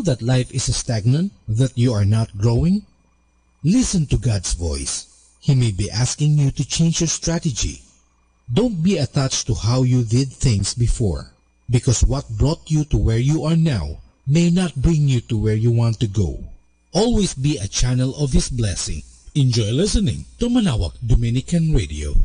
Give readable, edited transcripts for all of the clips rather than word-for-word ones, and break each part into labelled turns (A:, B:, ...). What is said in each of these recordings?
A: feel that life is stagnant, that you are not growing? Listen to God's voice. He may be asking you to change your strategy. Don't be attached to how you did things before, because what brought you to where you are now may not bring you to where you want to go. Always be a channel of His blessing. Enjoy listening to Manaoag Dominican Radio.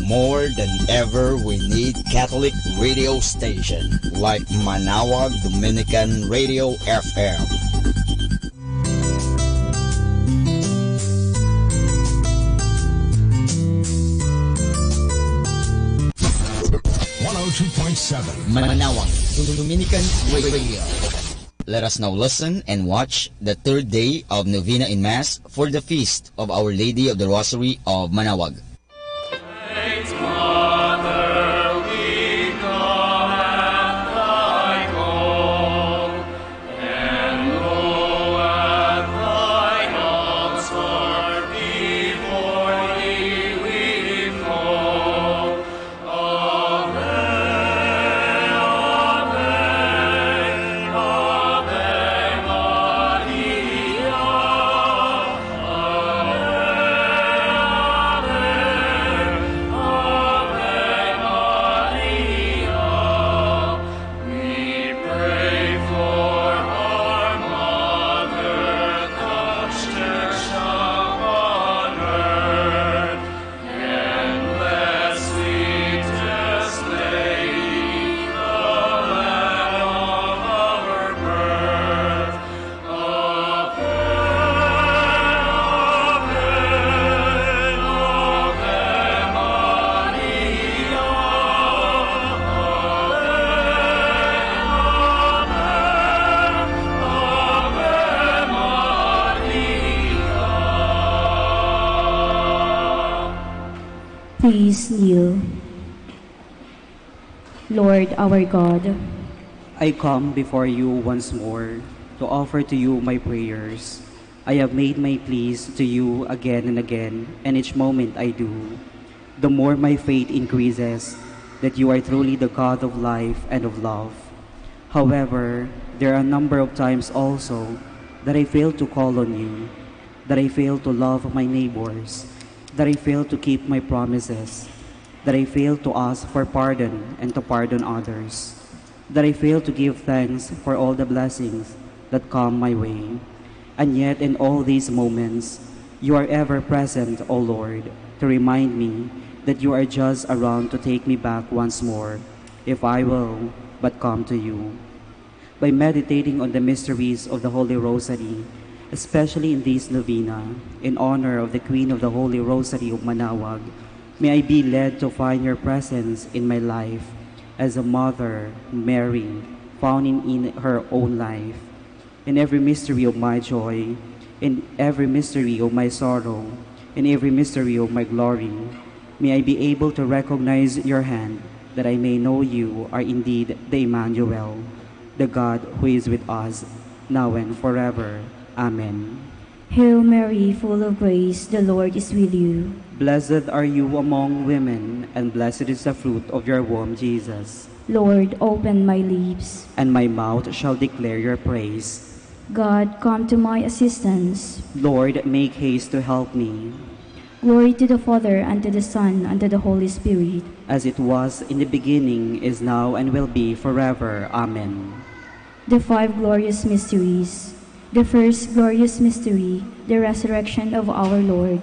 B: More than ever, we need Catholic radio station like Manaoag Dominican Radio FM. Manaoag Dominican Radio. Let us now listen and watch the third day of Novena in Mass for the Feast of Our Lady of the Rosary of Manaoag.
C: Amen. Please kneel. Lord our God,
D: I come before you once more to offer to you my prayers. I have made my pleas to you again and again, and each moment I do, the more my faith increases that you are truly the God of life and of love. However, there are a number of times also that I fail to call on you, that I fail to love my neighbors, that I fail to keep my promises, that I fail to ask for pardon and to pardon others, that I fail to give thanks for all the blessings that come my way. And yet in all these moments, you are ever present, O Lord, to remind me that you are just around to take me back once more, if I will but come to you. By meditating on the mysteries of the Holy Rosary, especially in this novena, in honor of the Queen of the Holy Rosary of Manaoag, may I be led to find your presence in my life as a mother, Mary, found in her own life. In every mystery of my joy, in every mystery of my sorrow, in every mystery of my glory, may I be able to recognize your hand, that I may know you are indeed the Emmanuel, the God who is with us, now and forever. Amen.
C: Hail Mary, full of grace, the Lord is with you.
D: Blessed are you among women, and blessed is the fruit of your womb, Jesus.
C: Lord, open my lips,
D: And my mouth shall declare your praise.
C: God, come to my assistance.
D: Lord, make haste to help me.
C: Glory to the Father, and to the Son, and to the Holy Spirit.
D: As it was in the beginning, is now, and will be forever. Amen.
C: The five glorious mysteries. The first glorious mystery, the resurrection of our Lord.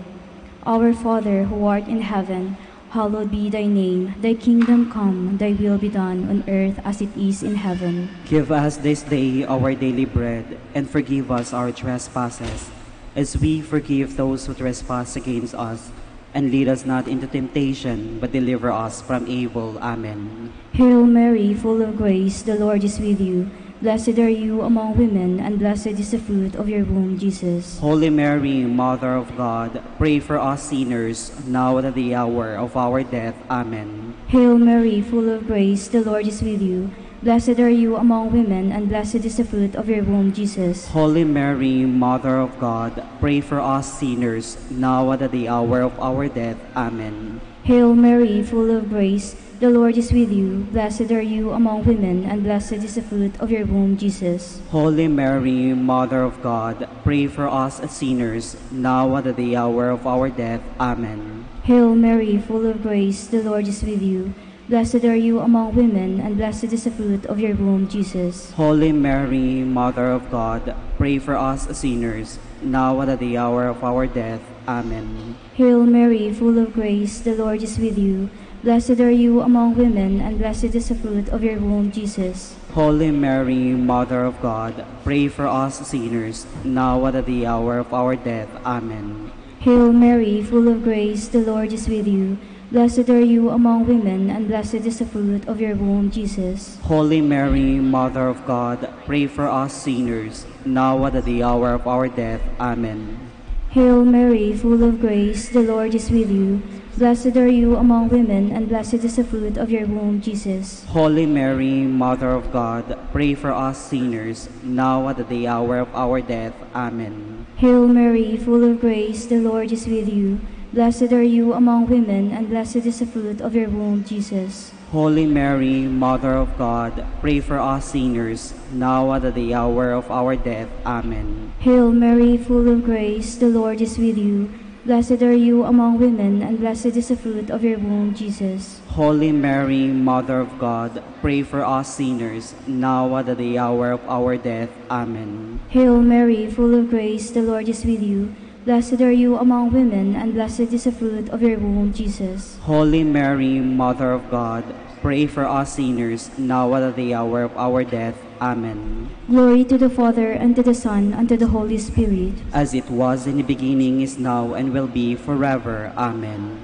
C: Our Father, who art in heaven, hallowed be thy name. Thy kingdom come, thy will be done on earth as it is in heaven.
D: Give us this day our daily bread, and forgive us our trespasses, as we forgive those who trespass against us. And lead us not into temptation, but deliver us from evil. Amen.
C: Hail Mary, full of grace, the Lord is with you. Blessed are you among women, and blessed is the fruit of your womb, Jesus.
D: Holy Mary, Mother of God, pray for us sinners, now and at the hour of our death. Amen.
C: Hail Mary, full of grace, the Lord is with you. Blessed are you among women, and blessed is the fruit of your womb, Jesus.
D: Holy Mary, Mother of God, pray for us sinners, now and at the hour of our death. Amen.
C: Hail Mary, full of grace, the Lord is with you. Blessed are you among women, and blessed is the fruit of your womb, Jesus.
D: Holy Mary, Mother of God, pray for us sinners, now and at the hour of our death. Amen.
C: Hail Mary, full of grace, the Lord is with you. Blessed are you among women, and blessed is the fruit of your womb, Jesus.
D: Holy Mary, Mother of God, pray for us sinners, now and at the hour of our death. Amen.
C: Hail Mary, full of grace, the Lord is with you. Blessed are you among women, and blessed is the fruit of your womb, Jesus.
D: Holy Mary, Mother of God, pray for us sinners, now and at the hour of our death. Amen.
C: Hail Mary, full of grace, the Lord is with you. Blessed are you among women, and blessed is the fruit of your womb, Jesus.
D: Holy Mary, Mother of God, pray for us sinners, now and at the hour of our death. Amen.
C: Hail Mary, full of grace, the Lord is with you. Blessed are you among women, and blessed is the fruit of your womb, Jesus.
D: Holy Mary, Mother of God, pray for us sinners, now and at the hour of our death. Amen.
C: Hail Mary, full of grace, the Lord is with you. Blessed are you among women, and blessed is the fruit of your womb, Jesus.
D: Holy Mary, Mother of God, pray for us sinners, now and at the hour of our death. Amen.
C: Hail Mary, full of grace, the Lord is with you. Blessed are you among women, and blessed is the fruit of your womb, Jesus.
D: Holy Mary, Mother of God, pray for us sinners, now and at the hour of our death. Amen.
C: Hail Mary, full of grace, the Lord is with you. Blessed are you among women, and blessed is the fruit of your womb, Jesus.
D: Holy Mary, Mother of God, pray for us sinners, now and at the hour of our death. Amen.
C: Glory to the Father, and to the Son, and to the Holy Spirit.
D: As it was in the beginning, is now, and will be forever. Amen.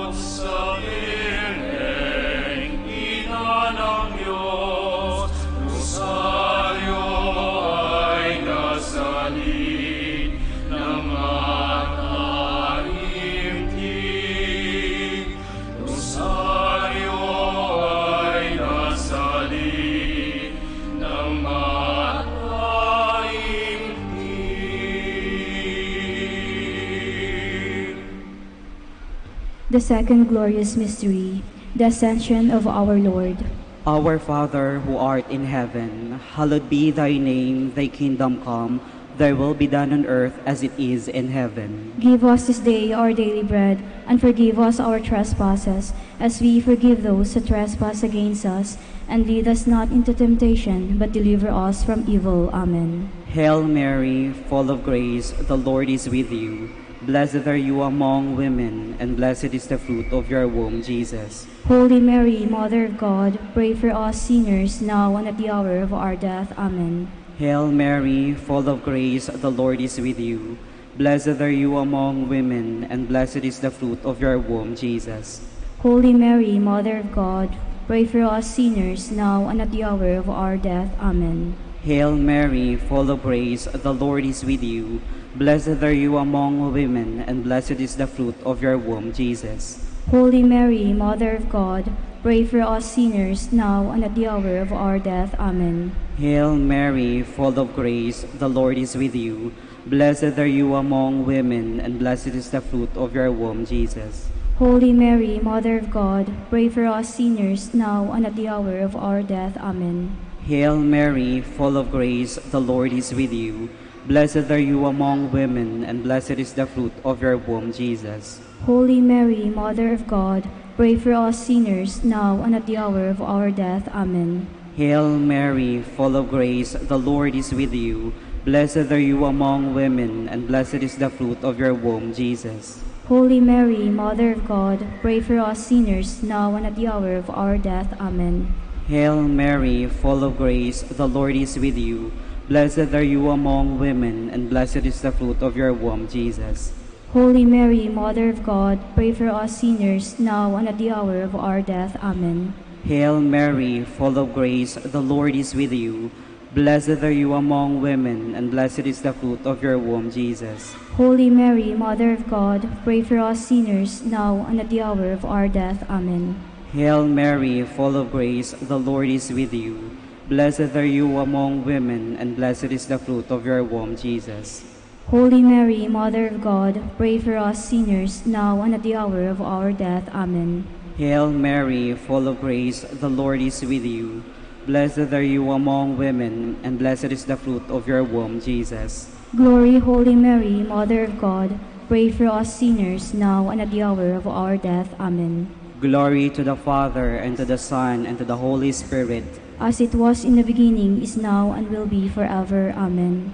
E: Sa piling, ina ng
C: The second glorious mystery, the Ascension of our Lord.
D: Our Father, who art in heaven, hallowed be thy name, thy kingdom come, thy will be done on earth as it is in heaven.
C: Give us this day our daily bread, and forgive us our trespasses, as we forgive those who trespass against us. And lead us not into temptation, but deliver us from evil. Amen.
D: Hail Mary, full of grace, the Lord is with you. Blessed are you among women, and blessed is the fruit of your womb, Jesus.
C: Holy Mary, Mother of God, pray for us sinners, now and at the hour of our death. Amen.
D: Hail Mary, full of grace, the Lord is with you. Blessed are you among women, and blessed is the fruit of your womb, Jesus.
C: Holy Mary, Mother of God, pray for us sinners, now and at the hour of our death. Amen.
D: Hail Mary, full of grace, the Lord is with you. Blessed are you among women, and blessed is the fruit of your womb, Jesus.
C: Holy Mary, Mother of God, pray for us sinners, now and at the hour of our death. Amen.
D: Hail Mary, full of grace, the Lord is with you. Blessed are you among women, and blessed is the fruit of your womb, Jesus.
C: Holy Mary, Mother of God, pray for us sinners, now and at the hour of our death. Amen.
D: Hail Mary, full of grace, the Lord is with you. Blessed are you among women, and blessed is the fruit of your womb, Jesus.
C: Holy Mary, Mother of God, pray for us sinners, now and at the hour of our death. Amen.
D: Hail Mary, full of grace, the Lord is with you. Blessed are you among women, and blessed is the fruit of your womb, Jesus.
C: Holy Mary, Mother of God, pray for us sinners, now and at the hour of our death. Amen.
D: Hail Mary, full of grace, the Lord is with you. Blessed are you among women, and blessed is the fruit of your womb, Jesus.
C: Holy Mary, Mother of God, pray for us sinners, now and at the hour of our death. Amen.
D: Hail Mary, full of grace, the Lord is with you. Blessed are you among women, and blessed is the fruit of your womb, Jesus.
C: Holy Mary, Mother of God, pray for us sinners, now and at the hour of our death. Amen.
D: Hail Mary, full of grace, the Lord is with you. Blessed are you among women, and blessed is the fruit of your womb, Jesus.
C: Holy Mary, Mother of God, pray for us sinners, now and at the hour of our death. Amen.
D: Hail Mary, full of grace, the Lord is with you. Blessed are you among women, and blessed is the fruit of your womb, Jesus.
C: Glory, Holy Mary, Mother of God, pray for us sinners, now and at the hour of our death. Amen.
D: Glory to the Father, and to the Son, and to the Holy Spirit.
C: As it was in the beginning, is now, and will be forever. Amen.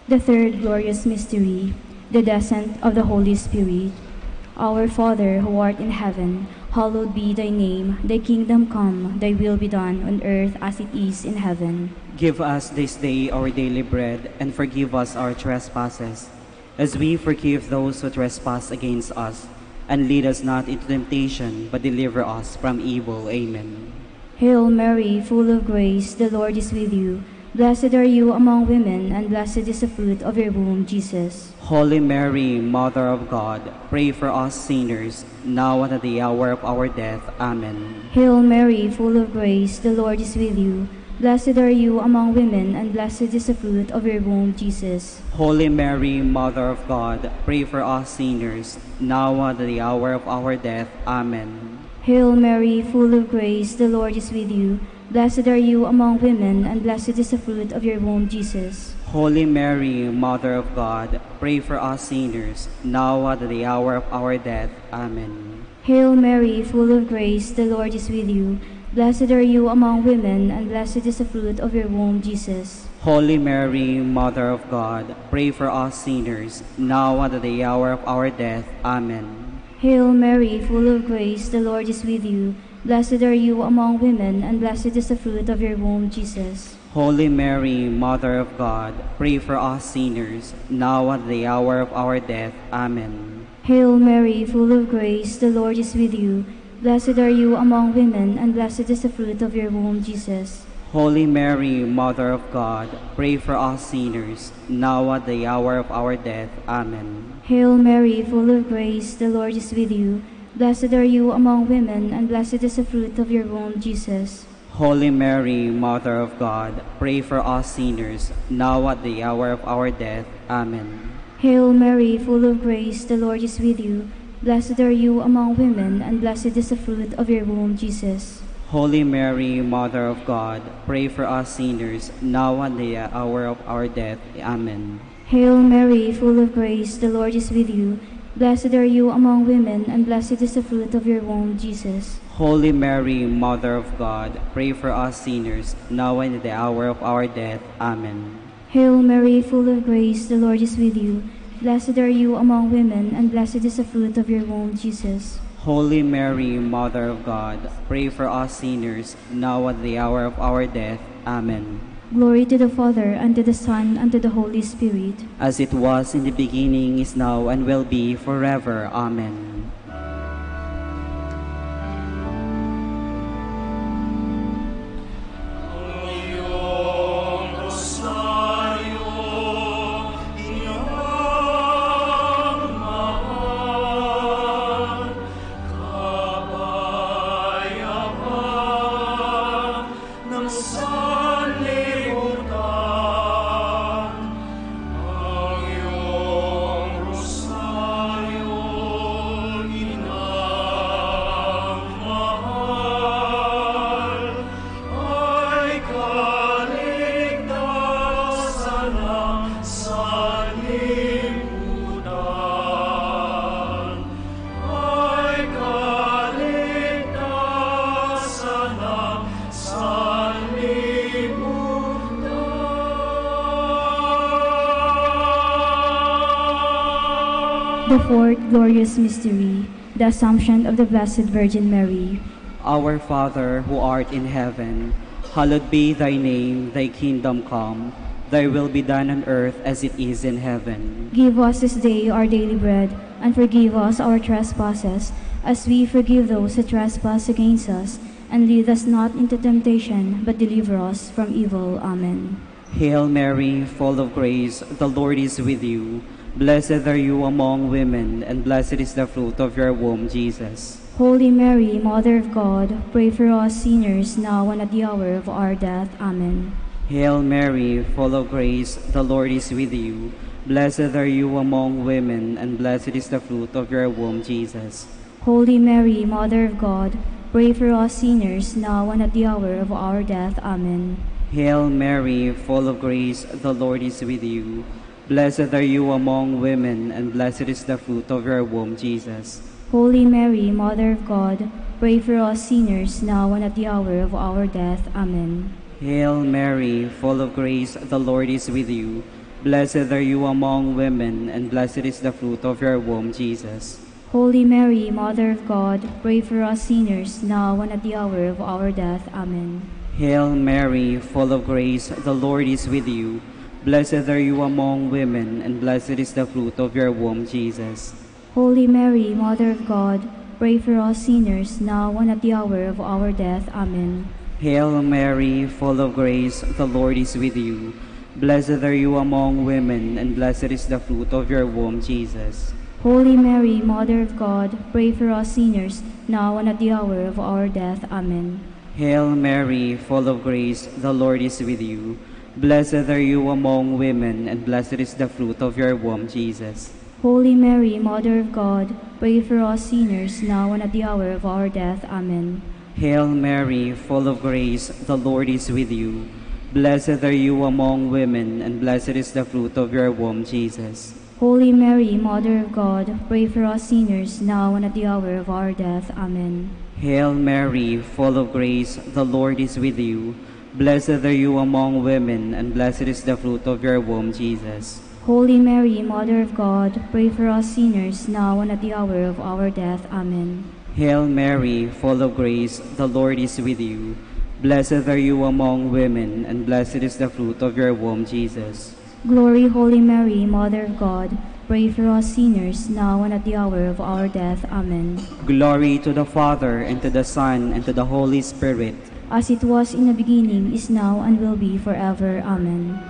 C: The third glorious mystery, the descent of the Holy Spirit. Our Father, who art in heaven, hallowed be thy name. Thy kingdom come, thy will be done on earth as it is in heaven.
D: Give us this day our daily bread, and forgive us our trespasses, as we forgive those who trespass against us. And lead us not into temptation, but deliver us from evil. Amen.
C: Hail Mary, full of grace, the Lord is with you. Blessed are you among women, and blessed is the fruit of your womb, Jesus.
D: Holy Mary, Mother of God, pray for us sinners, now and at the hour of our death. Amen.
C: Hail Mary, full of grace, the Lord is with you. Blessed are you among women, and blessed is the fruit of your womb, Jesus.
D: Holy Mary, Mother of God, pray for us sinners, now and at the hour of our death. Amen.
C: Hail Mary, full of grace, the Lord is with you. Blessed are you among women, and blessed is the fruit of your womb, Jesus.
D: Holy Mary, Mother of God, pray for us sinners, now and at the hour of our death. Amen.
C: Hail Mary, full of grace, the Lord is with you. Blessed are you among women, and blessed is the fruit of your womb, Jesus.
D: Holy Mary, Mother of God, pray for us sinners, now and at the hour of our death. Amen.
C: Hail Mary, full of grace, the Lord is with you. Blessed are you among women, and blessed is the fruit of your womb, Jesus.
D: Holy Mary, Mother of God, pray for us sinners, now and at the hour of our death. Amen.
C: Hail Mary, full of grace, the Lord is with you. Blessed are you among women, and blessed is the fruit of your womb, Jesus.
D: Holy Mary, Mother of God, pray for us sinners, now at the hour of our death. Amen.
C: Hail Mary, full of grace, the Lord is with you. Blessed are you among women, and blessed is the fruit of your womb, Jesus.
D: Holy Mary, Mother of God, pray for us sinners, now at the hour of our death. Amen.
C: Hail Mary, full of grace, the Lord is with you. Blessed are you among women, and blessed is the fruit of your womb, Jesus.
D: Holy Mary, Mother of God, pray for us sinners, now and the hour of our death. Amen.
C: Hail Mary, full of grace, the Lord is with you. Blessed are you among women, and blessed is the fruit of your womb, Jesus.
D: Holy Mary, Mother of God, pray for us sinners, now and at the hour of our death. Amen.
C: Hail Mary, full of grace, the Lord is with you. Blessed are you among women, and blessed is the fruit of your womb, Jesus.
D: Holy Mary, Mother of God, pray for us sinners, now at the hour of our death. Amen.
C: Glory to the Father, and to the Son, and to the Holy Spirit.
D: As it was in the beginning, is now, and will be forever. Amen.
C: The fourth glorious mystery, the Assumption of the Blessed Virgin Mary.
D: Our Father, who art in heaven, hallowed be thy name, thy kingdom come, thy will be done on earth as it is in heaven.
C: Give us this day our daily bread, and forgive us our trespasses, as we forgive those who trespass against us. And lead us not into temptation, but deliver us from evil. Amen.
D: Hail Mary, full of grace, the Lord is with you. Blessed are you among women, and blessed is the fruit of your womb, Jesus.
C: Holy Mary, Mother of God, pray for us sinners, now and at the hour of our death. Amen.
D: Hail Mary, full of grace, the Lord is with you. Blessed are you among women, and blessed is the fruit of your womb, Jesus.
C: Holy Mary, Mother of God, pray for us sinners, now and at the hour of our death. Amen.
D: Hail Mary, full of grace, the Lord is with you. Blessed are you among women, and blessed is the fruit of your womb, Jesus.
C: Holy Mary, Mother of God, pray for us sinners, now and at the hour of our death. Amen.
D: Hail Mary, full of grace, the Lord is with you. Blessed are you among women, and blessed is the fruit of your womb, Jesus.
C: Holy Mary, Mother of God, pray for us sinners, now and at the hour of our death. Amen.
D: Hail Mary, full of grace, the Lord is with you. Blessed are you among women, and blessed is the fruit of your womb, Jesus.
C: Holy Mary, Mother of God, pray for us sinners, now and at the hour of our death. Amen.
D: Hail Mary, full of grace, the Lord is with you. Blessed are you among women, and blessed is the fruit of your womb, Jesus.
C: Holy Mary, Mother of God, pray for us sinners, now and at the hour of our death. Amen.
D: Hail Mary, full of grace, the Lord is with you. Blessed are you among women, and blessed is the fruit of your womb, Jesus.
C: Holy Mary, Mother of God, pray for us sinners, now and at the hour of our death. Amen.
D: Hail Mary, full of grace, the Lord is with you. Blessed are you among women, and blessed is the fruit of your womb, Jesus.
C: Holy Mary, Mother of God, pray for us sinners, now and at the hour of our death. Amen.
D: Hail Mary, full of grace, the Lord is with you. Blessed are you among women, and blessed is the fruit of your womb, Jesus.
C: Holy Mary, Mother of God, pray for us sinners, now and at the hour of our death. Amen.
D: Hail Mary, full of grace, the Lord is with you. Blessed are you among women, and blessed is the fruit of your womb, Jesus.
C: Glory, Holy Mary, Mother of God, pray for us sinners, now and at the hour of our death. Amen.
D: Glory to the Father, and to the Son, and to the Holy Spirit.
C: As it was in the beginning, is now, and will be forever. Amen.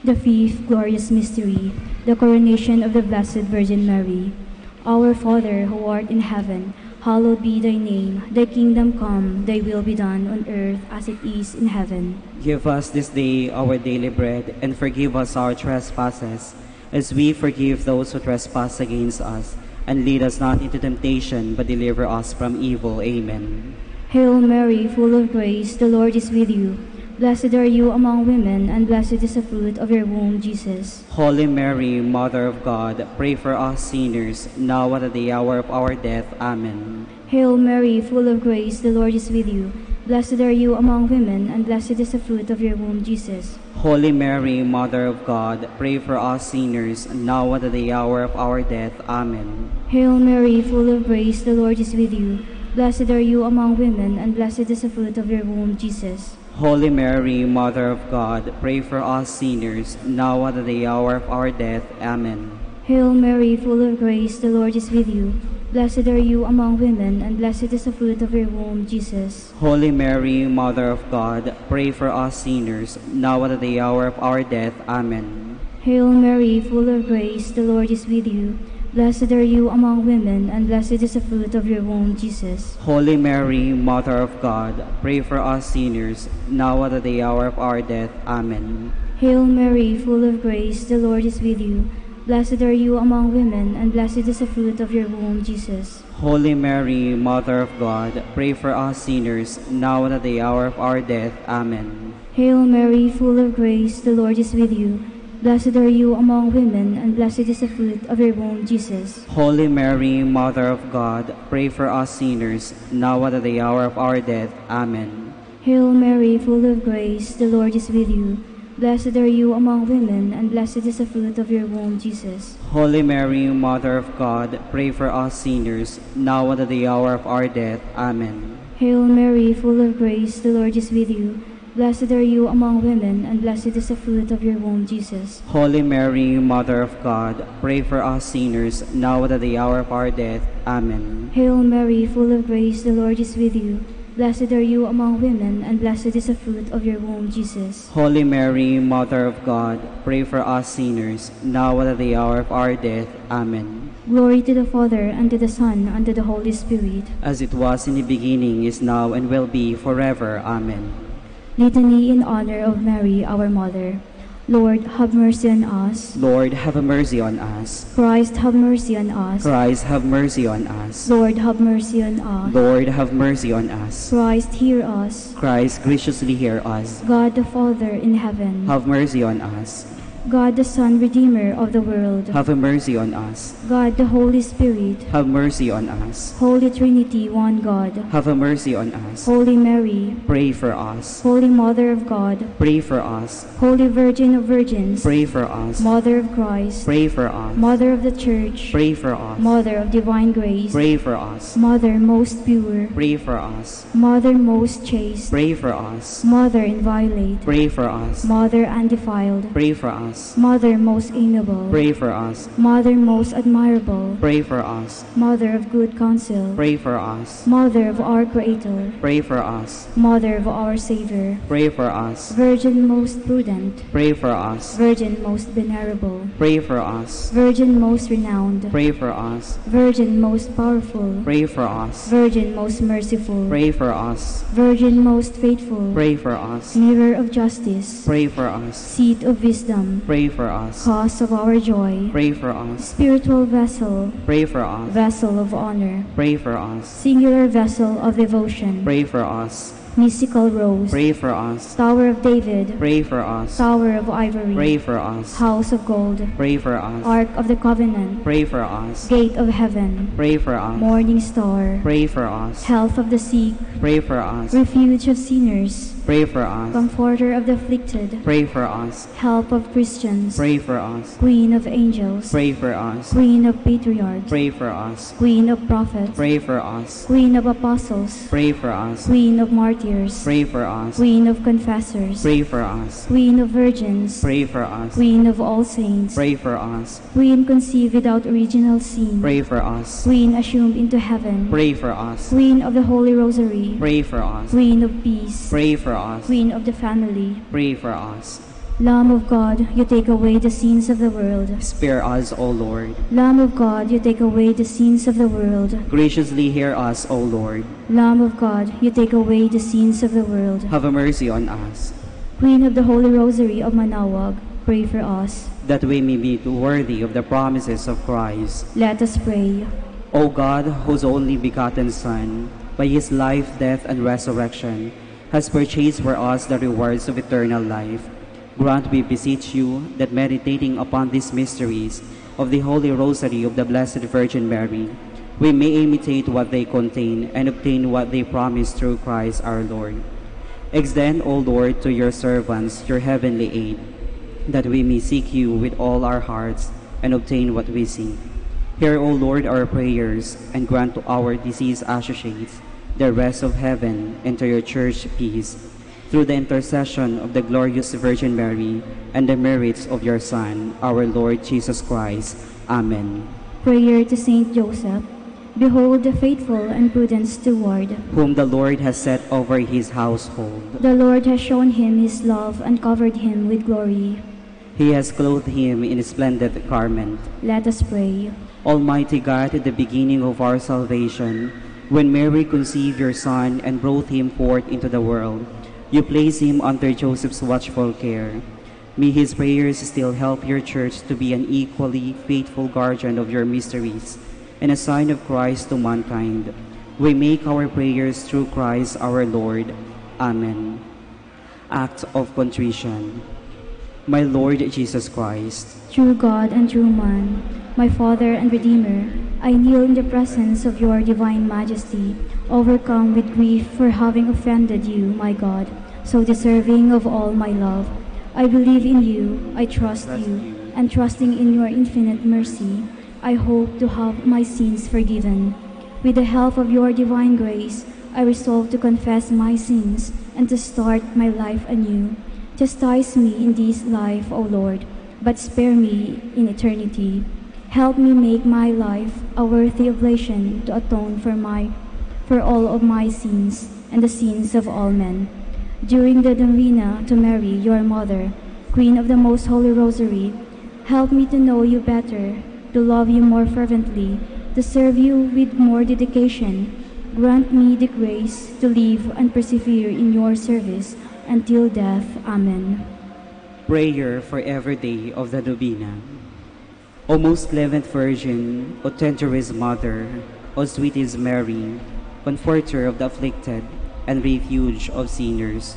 C: The fifth glorious mystery, the coronation of the Blessed Virgin Mary. Our Father, who art in heaven, hallowed be thy name. Thy kingdom come, thy will be done on earth as it is in heaven.
D: Give us this day our daily bread, and forgive us our trespasses, as we forgive those who trespass against us. And lead us not into temptation, but deliver us from evil. Amen.
C: Hail Mary, full of grace, the Lord is with you. Blessed are you among women, and blessed is the fruit of your womb, Jesus.
D: Holy Mary, Mother of God, pray for us sinners, now and at the hour of our death. Amen.
C: Hail Mary, full of grace, the Lord is with you. Blessed are you among women, and blessed is the fruit of your womb, Jesus.
D: Holy Mary, Mother of God, pray for us sinners, now and at the hour of our death. Amen.
C: Hail Mary, full of grace, the Lord is with you. Blessed are you among women, and blessed is the fruit of your womb, Jesus.
D: Holy Mary, Mother of God, pray for us sinners, now and at the hour of our death. Amen.
C: Hail Mary, full of grace, the Lord is with you. Blessed are you among women, and blessed is the fruit of your womb, Jesus.
D: Holy Mary, Mother of God, pray for us sinners, now and at the hour of our death. Amen.
C: Hail Mary, full of grace, the Lord is with you. Blessed are you among women, and blessed is the fruit of your womb, Jesus.
D: Holy Mary, Mother of God, pray for us sinners, now and at the hour of our death. Amen.
C: Hail Mary, full of grace, the Lord is with you. Blessed are you among women, and blessed is the fruit of your womb, Jesus.
D: Holy Mary, Mother of God, pray for us sinners, now and at the hour of our death. Amen.
C: Hail Mary, full of grace, the Lord is with you. Blessed are you among women, and blessed is the fruit of your womb, Jesus.
D: Holy Mary, Mother of God, pray for us sinners, now and at the hour of our death. Amen.
C: Hail Mary, full of grace, the Lord is with you. Blessed are you among women, and blessed is the fruit of your womb, Jesus.
D: Holy Mary, Mother of God, pray for us sinners, now and at the hour of our death. Amen.
C: Hail Mary, full of grace, the Lord is with you. Blessed are you among women, and blessed is the fruit of your womb, Jesus.
D: Holy Mary, Mother of God, pray for us sinners, now and at the hour of our death. Amen.
C: Hail Mary, full of grace, the Lord is with you. Blessed are you among women, and blessed is the fruit of your womb, Jesus.
D: Holy Mary, Mother of God, pray for us sinners, now and at the hour of our death. Amen.
C: Glory to the Father, and to the Son, and to the Holy Spirit.
D: As it was in the beginning, is now, and will be forever. Amen.
C: Litany in honor of Mary, our Mother. Lord, have mercy on us.
D: Lord, have mercy on us.
C: Christ, have mercy on us.
D: Christ, have mercy on us.
C: Lord, have mercy on us.
D: Lord, have mercy on us.
C: Christ, hear us.
D: Christ, graciously hear us.
C: God the Father in heaven.
D: Have mercy on us.
C: God the Son, Redeemer of the world.
D: Have mercy on us.
C: God the Holy Spirit.
D: Have mercy on us.
C: Holy Trinity, one God.
D: Have mercy on us.
C: Holy Mary.
D: Pray for us.
C: Holy Mother of God.
D: Pray for us.
C: Holy Virgin of Virgins.
D: Pray for us.
C: Mother of Christ.
D: Pray for us.
C: Mother of the Church.
D: Pray for us.
C: Mother of divine grace.
D: Pray for us.
C: Mother most pure.
D: Pray for us.
C: Mother most chaste.
D: Pray for us.
C: Mother inviolate.
D: Pray for us.
C: Mother undefiled.
D: Pray for us. us.
C: Mother most amiable,
D: Pray for us.
C: Mother most admirable,
D: Pray for us.
C: Mother of good counsel,
D: Pray for us.
C: Mother of our Creator,
D: Pray for us.
C: Mother of our Savior,
D: Pray for us.
C: Virgin most prudent,
D: Pray for us.
C: Virgin most venerable,
D: Pray for us.
C: Virgin most renowned,
D: Pray for us.
C: Virgin most powerful,
D: Pray for us.
C: Virgin most merciful,
D: Pray for us.
C: Virgin most faithful,
D: Pray for us.
C: Mirror of justice,
D: Pray for us.
C: Seat of wisdom,
D: Pray for us.
C: Cause of our joy,
D: Pray for us.
C: Spiritual vessel,
D: Pray for us.
C: Vessel of honor,
D: Pray for us.
C: Singular vessel of devotion,
D: Pray for us.
C: Mystical rose,
D: Pray for us.
C: Tower of David,
D: Pray for us.
C: Tower of ivory,
D: Pray for us.
C: House of gold,
D: Pray for us.
C: Ark of the covenant,
D: Pray for us.
C: Gate of heaven,
D: Pray for us.
C: Morning star,
D: Pray for us.
C: Health of the sick,
D: Pray for us.
C: Refuge of sinners,
D: Pray for us.
C: Comforter of the afflicted,
D: Pray for us.
C: Help of Christians,
D: Pray for us.
C: Queen of angels,
D: Pray for us.
C: Queen of patriarchs,
D: Pray for us.
C: Queen of prophets,
D: Pray for us.
C: Queen of apostles,
D: Pray for us.
C: Queen of martyrs,
D: Pray for us.
C: Queen of confessors,
D: Pray for us.
C: Queen of virgins,
D: Pray for us.
C: Queen of all saints,
D: Pray for us.
C: Queen conceived without original sin,
D: Pray for us.
C: Queen assumed into heaven,
D: Pray for us.
C: Queen of the Holy Rosary,
D: Pray for us.
C: Queen of peace,
D: Pray for us.
C: Queen of the family,
D: Pray for us.
C: Lamb of God, you take away the sins of the world.
D: Spare us, O Lord.
C: Lamb of God, you take away the sins of the world.
D: Graciously hear us, O Lord.
C: Lamb of God, you take away the sins of the world.
D: Have mercy on us,
C: Queen of the Holy Rosary of Manaoag, pray for us.
D: that we may be worthy of the promises of Christ.
C: Let us pray.
D: O God, whose only begotten Son, by his life, death, and resurrection, has purchased for us the rewards of eternal life, grant, we beseech you, that meditating upon these mysteries of the Holy Rosary of the Blessed Virgin Mary, we may imitate what they contain and obtain what they promise through Christ our Lord. Extend, O Lord, to your servants your heavenly aid, that we may seek you with all our hearts and obtain what we seek. Hear, O Lord, our prayers, and grant to our deceased associates the rest of heaven, and to your church peace, through the intercession of the glorious Virgin Mary and the merits of your Son, our Lord Jesus Christ. Amen.
C: Prayer to Saint Joseph. Behold the faithful and prudent steward.
D: Whom the Lord has set over his household.
C: The Lord has shown him his love and covered him with glory.
D: He has clothed him in a splendid garment.
C: Let us pray.
D: Almighty God, at the beginning of our salvation, when Mary conceived your Son and brought him forth into the world, you placed him under Joseph's watchful care. May his prayers still help your church to be an equally faithful guardian of your mysteries and a sign of Christ to mankind. We make our prayers through Christ our Lord. Amen. Act of Contrition. My Lord Jesus Christ,
C: True God and true man, my Father and Redeemer, I kneel in the presence of your divine majesty, overcome with grief for having offended you, my God, so deserving of all my love. I believe in you, I trust you, and trusting in your infinite mercy, I hope to have my sins forgiven. With the help of your divine grace, I resolve to confess my sins and to start my life anew. Chastise me in this life, O Lord, but spare me in eternity. Help me make my life a worthy oblation to atone for all of my sins and the sins of all men. During the novena to Mary, your mother, Queen of the Most Holy Rosary, help me to know you better, to love you more fervently, to serve you with more dedication. Grant me the grace to live and persevere in your service until death. Amen.
D: prayer for every day of the novena. O most clement Virgin, O tenderest Mother, O sweetest Mary, Comforter of the afflicted and refuge of sinners,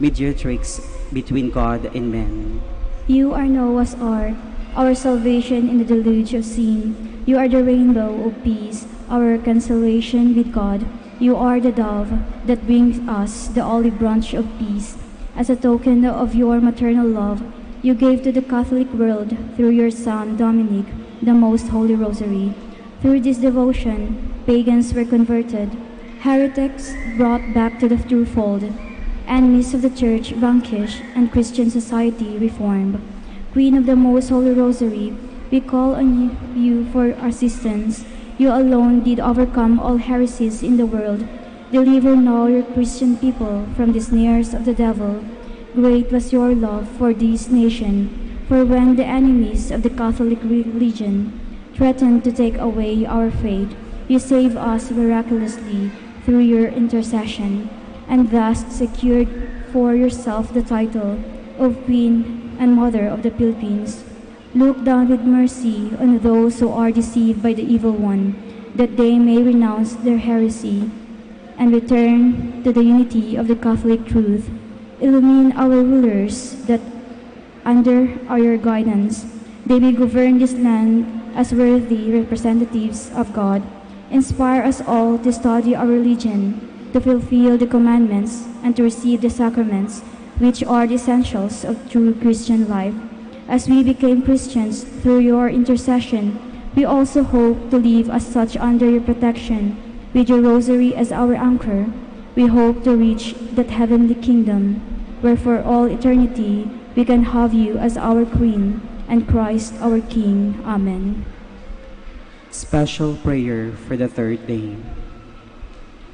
D: mediatrix between God and men.
C: You are Noah's ark, our salvation in the deluge of sin. You are the rainbow of peace, our reconciliation with God. You are the dove that brings us the olive branch of peace. As a token of your maternal love, you gave to the Catholic world, through your Son Dominic, the Most Holy Rosary. Through this devotion, pagans were converted, heretics brought back to the true fold, enemies of the Church vanquished, and Christian society reformed. Queen of the Most Holy Rosary, we call on you for assistance. You alone did overcome all heresies in the world. Deliver now your Christian people from the snares of the devil. Great was your love for this nation, for when the enemies of the Catholic religion threatened to take away our faith, you saved us miraculously through your intercession, and thus secured for yourself the title of Queen and Mother of the Philippines. Look down with mercy on those who are deceived by the evil one, that they may renounce their heresy and return to the unity of the Catholic truth. Illumine our rulers, that under your guidance they may govern this land as worthy representatives of God. Inspire us all to study our religion, to fulfill the commandments, and to receive the sacraments, which are the essentials of true Christian life. As we became Christians through your intercession, we also hope to live as such under your protection, with your rosary as our anchor. We hope to reach that heavenly kingdom, where for all eternity we can have you as our Queen and Christ our King. Amen.
D: Special prayer for the third day.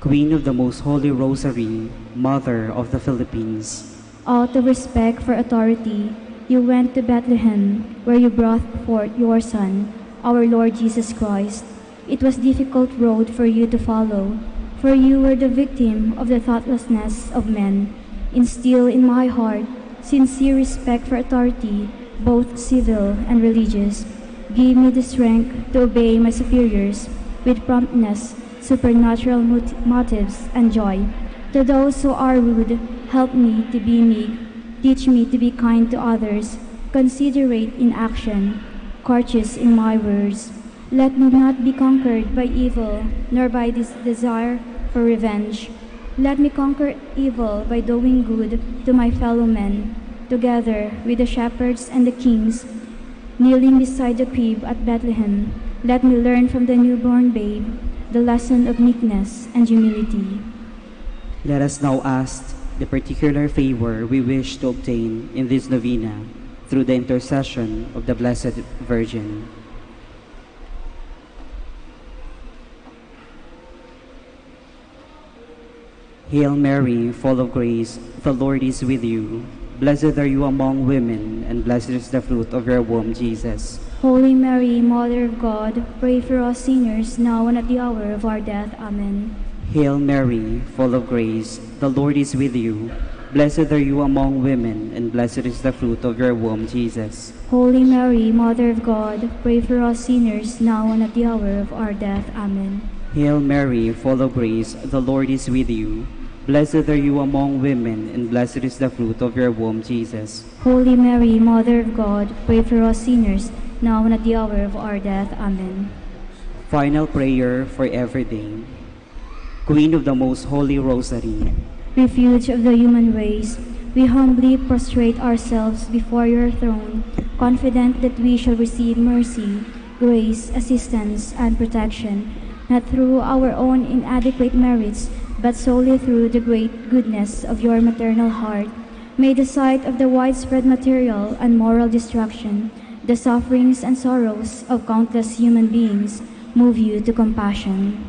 D: Queen of the Most Holy Rosary, Mother of the Philippines,
C: out of respect for authority, you went to Bethlehem, where you brought forth your Son, our Lord Jesus Christ. It was a difficult road for you to follow, for you were the victim of the thoughtlessness of men. Instill in my heart sincere respect for authority, both civil and religious. Give me the strength to obey my superiors with promptness, supernatural motives, and joy. To those who are rude, help me to be meek. Teach me to be kind to others, considerate in action, courteous in my words. Let me not be conquered by evil, nor by this desire for revenge. Let me conquer evil by doing good to my fellow men, together with the shepherds and the kings, kneeling beside the crib at Bethlehem. Let me learn from the newborn babe the lesson of meekness and humility.
D: let us now ask the particular favor we wish to obtain in this novena through the intercession of the Blessed Virgin. Hail Mary, full of grace, the Lord is with you. Blessed are you among women, and blessed is the fruit of your womb, Jesus.
C: Holy Mary, Mother of God, pray for us sinners, now and at the hour of our death. Amen.
D: Hail Mary, full of grace, the Lord is with you. Blessed are you among women, and blessed is the fruit of your womb, Jesus.
C: Holy Mary, Mother of God, pray for us sinners, now and at the hour of our death. Amen.
D: Hail Mary, full of grace, the Lord is with you. Blessed are you among women, and blessed is the fruit of your womb, Jesus.
C: Holy Mary, Mother of God, pray for us sinners, now and at the hour of our death. Amen.
D: Final prayer for every day. Queen of the Most Holy Rosary,
C: Refuge of the human race, we humbly prostrate ourselves before your throne, confident that we shall receive mercy, grace, assistance, and protection, not through our own inadequate merits, but solely through the great goodness of your maternal heart. May the sight of the widespread material and moral destruction, the sufferings and sorrows of countless human beings, move you to compassion.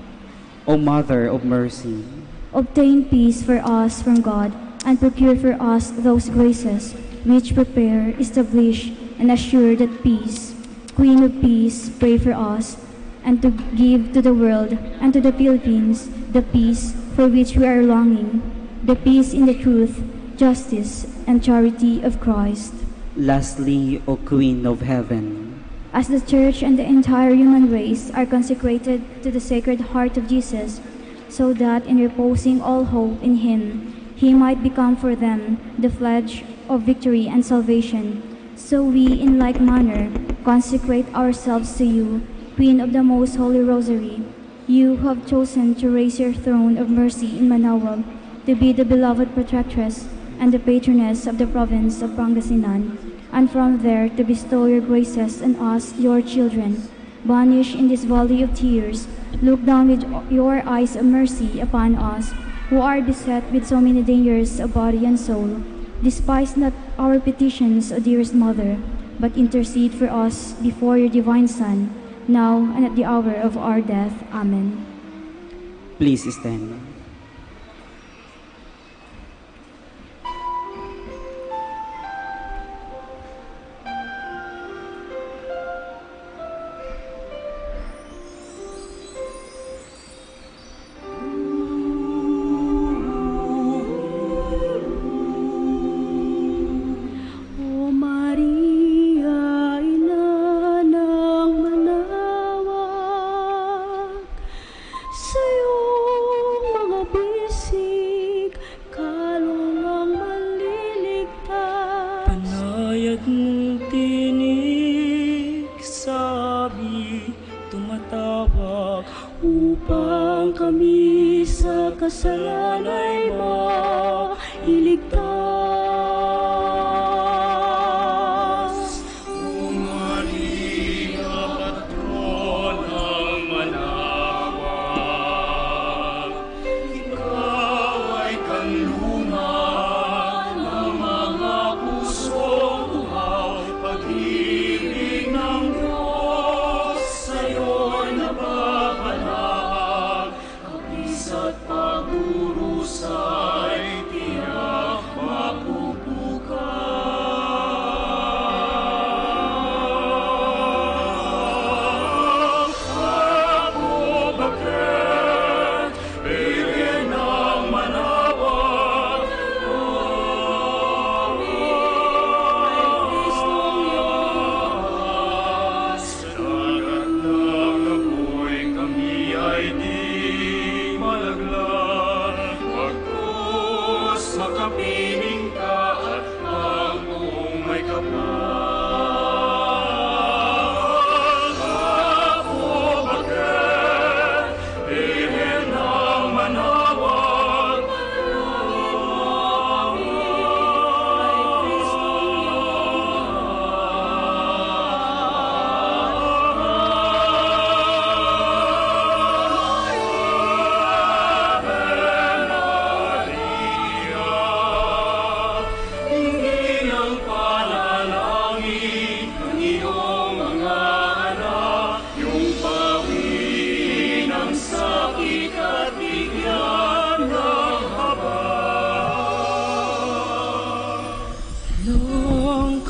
D: O Mother of Mercy,
C: Obtain peace for us from God, and procure for us those graces which prepare, establish, and assure that peace. Queen of Peace, pray for us, and to give to the world and to the Philippines the peace for which we are longing, the peace in the truth, justice, and charity of Christ.
D: lastly, O Queen of Heaven,
C: As the Church and the entire human race are consecrated to the Sacred Heart of Jesus, so that in reposing all hope in Him, He might become for them the pledge of victory and salvation, so we in like manner consecrate ourselves to you, Queen of the Most Holy Rosary, you who have chosen to raise your throne of mercy in Manaoag, to be the beloved protectress and the patroness of the province of Pangasinan, and from there to bestow your graces on us, your children. Banished in this valley of tears, look down with your eyes of mercy upon us, who are beset with so many dangers of body and soul. Despise not our petitions, O dearest Mother, but intercede for us before your divine Son, now and at the hour of our death. Amen.
D: Please stand.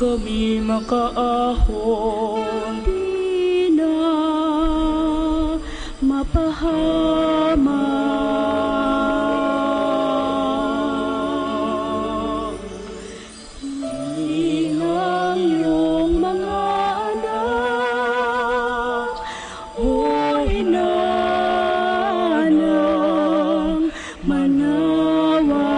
E: Kami makaahon, di na mapahamak. Ingang iyong mga anak, o inanang manawa.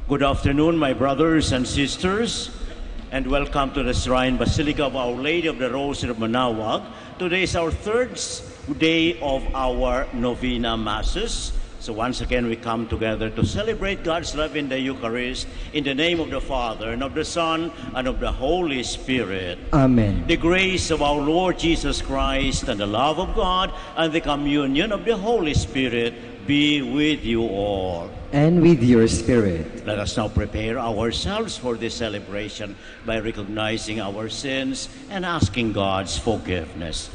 F: Good afternoon, my brothers and sisters, and welcome to the Shrine Basilica of Our Lady of the Rosary of Manaoag. Today is our third day of our Novena Masses. So once again, we come together to celebrate God's love in the Eucharist in the name of the Father, and of the Son, and of the Holy Spirit.
G: Amen.
F: The grace of our Lord Jesus Christ, and the love of God, and the communion of the Holy Spirit be with you all.
G: And with your spirit.
F: Let us now prepare ourselves for this celebration by recognizing our sins and asking God's forgiveness.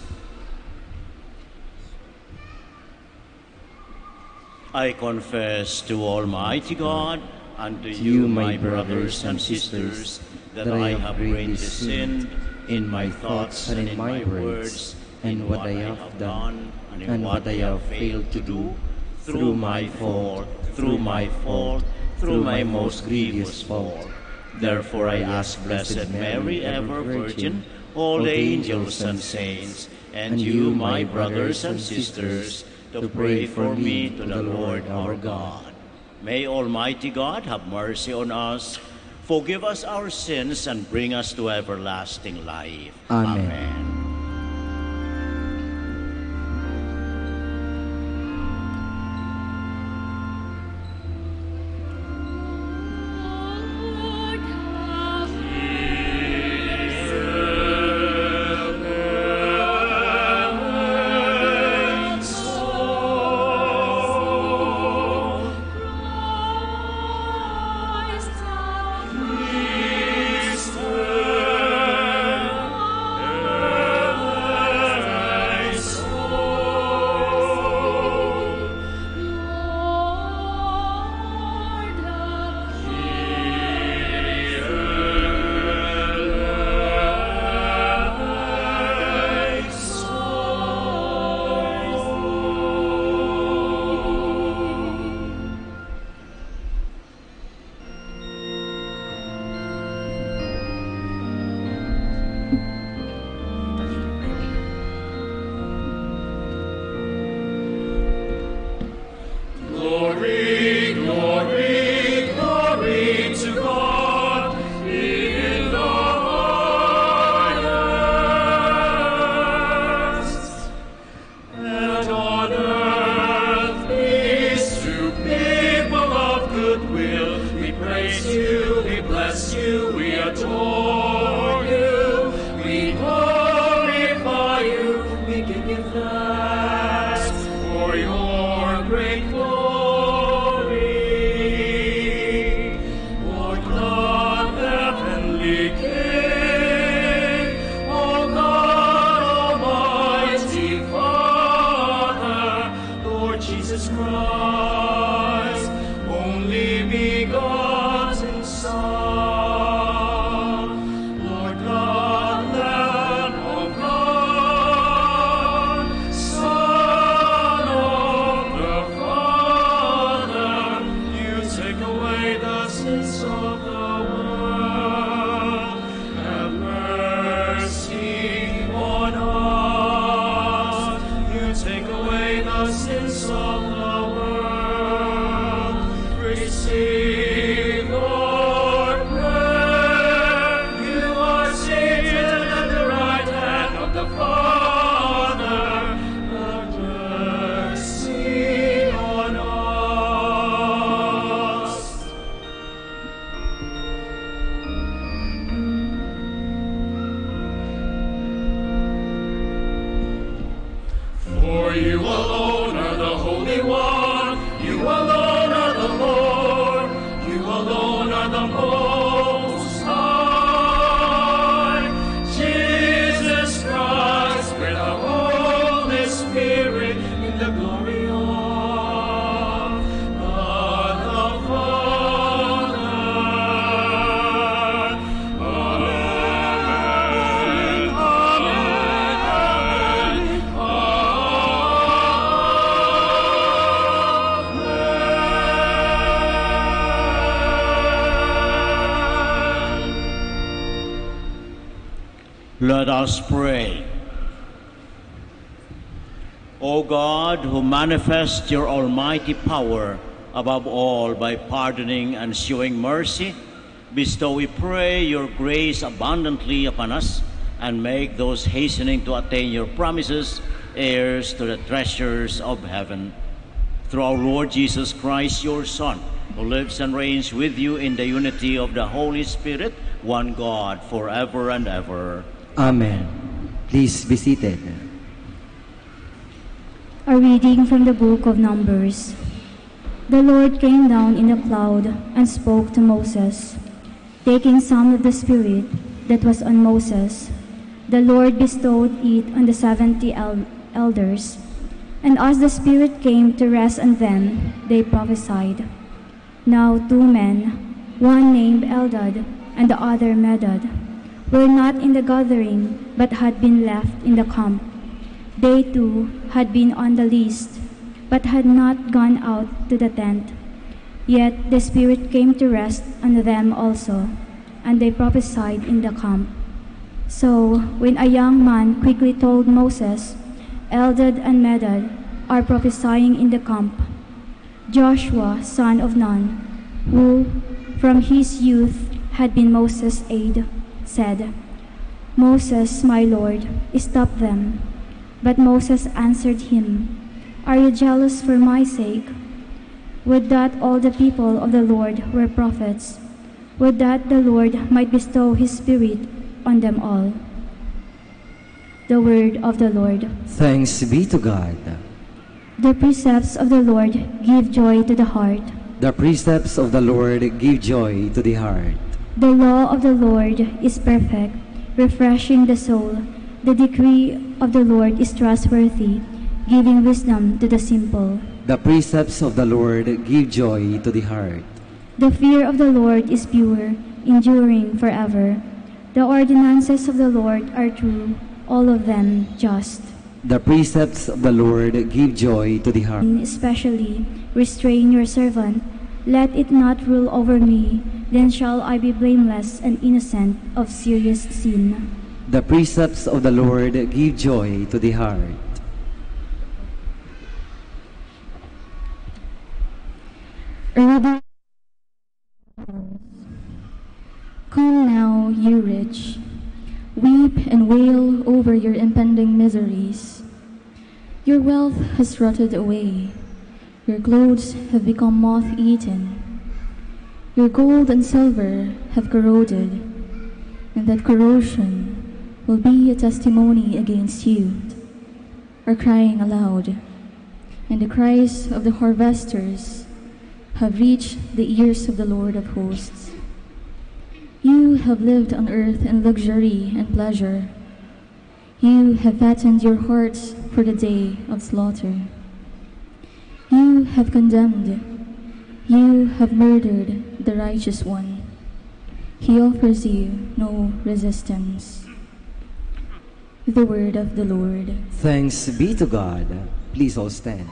F: I confess to Almighty God and to you, my brothers and sisters, that I have greatly sinned in my thoughts and in my words, in what I have done and in what I have failed to do, through my fault, through my most grievous fault. Therefore I ask Blessed Mary, ever Virgin, all the angels and saints, and you, my brothers and sisters, to pray for me to the Lord our God. May Almighty God have mercy on us, forgive us our sins, and bring us to everlasting life.
G: Amen.
F: Amen. Let us pray. O God, who manifest your almighty power above all by pardoning and showing mercy, bestow, we pray, your grace abundantly upon us, and make those hastening to attain your promises heirs to the treasures of heaven. through our Lord Jesus Christ, your Son, who lives and reigns with you in the unity of the Holy Spirit, one God, forever and ever.
G: Amen. Please be seated.
C: A reading from the book of Numbers. The Lord came down in a cloud and spoke to Moses. Taking some of the Spirit that was on Moses, the Lord bestowed it on the 70 elders. And as the Spirit came to rest on them, they prophesied. Now 2 men, one named Eldad and the other Medad, were not in the gathering, but had been left in the camp. They too had been on the list, but had not gone out to the tent. Yet the Spirit came to rest on them also, and they prophesied in the camp. So when a young man quickly told Moses, Eldad and Medad are prophesying in the camp, Joshua, son of Nun, who from his youth had been Moses' aide, said, Moses, my lord, stop them. But Moses answered him, Are you jealous for my sake? Would that all the people of the Lord were prophets. Would that the Lord might bestow his Spirit on them all. The word of the Lord.
G: Thanks be to God.
C: The precepts of the Lord give joy to the heart.
G: The precepts of the Lord give joy to the heart.
C: The law of the Lord is perfect, refreshing the soul. The decree of the Lord is trustworthy, giving wisdom to the simple.
G: The precepts of the Lord give joy to the heart.
C: The fear of the Lord is pure, enduring forever. The ordinances of the Lord are true, all of them just.
G: The precepts of the Lord give joy to the heart.
C: Especially, restrain your servant. Let it not rule over me, then shall I be blameless and innocent of serious sin.
G: The precepts of the Lord give joy to the heart.
H: Come now, you rich, weep and wail over your impending miseries. Your wealth has rotted away, your clothes have become moth-eaten, your gold and silver have corroded, and that corrosion will be a testimony against you, are crying aloud, and the cries of the harvesters have reached the ears of the Lord of hosts. You have lived on earth in luxury and pleasure. You have fattened your hearts for the day of slaughter. You have condemned, you have murdered the righteous one. He offers you no resistance. The word of the Lord.
G: Thanks be to God. Please all stand.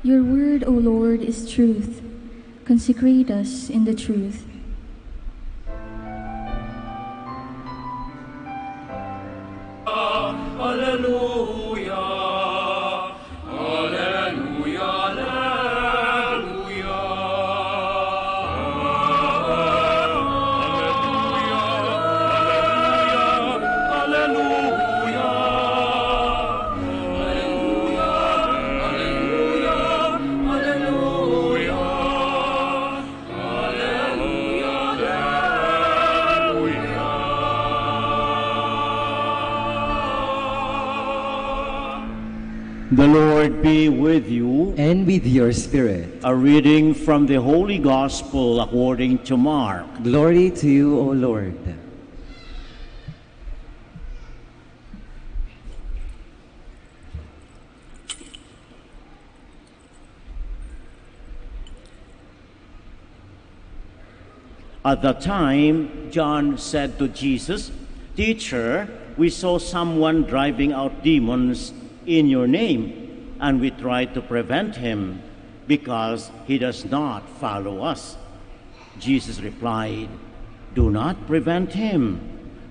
H: Your word, O Lord, is truth. Consecrate us in the truth.
F: The Lord be with you.
G: And with your spirit.
F: A reading from the Holy Gospel according to Mark.
G: Glory to you, O Lord.
F: At that time, John said to Jesus, Teacher, we saw someone driving out demons in your name, and we tried to prevent him because he does not follow us. Jesus replied, Do not prevent him.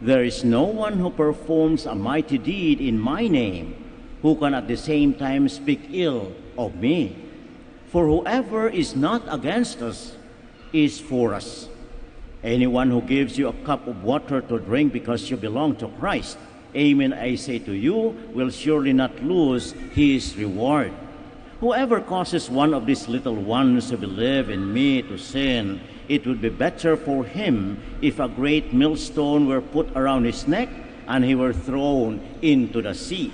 F: There is no one who performs a mighty deed in my name who can at the same time speak ill of me. For whoever is not against us is for us. Anyone who gives you a cup of water to drink because you belong to Christ, amen, I say to you, will surely not lose his reward. Whoever causes one of these little ones who believe in me to sin, it would be better for him if a great millstone were put around his neck and he were thrown into the sea.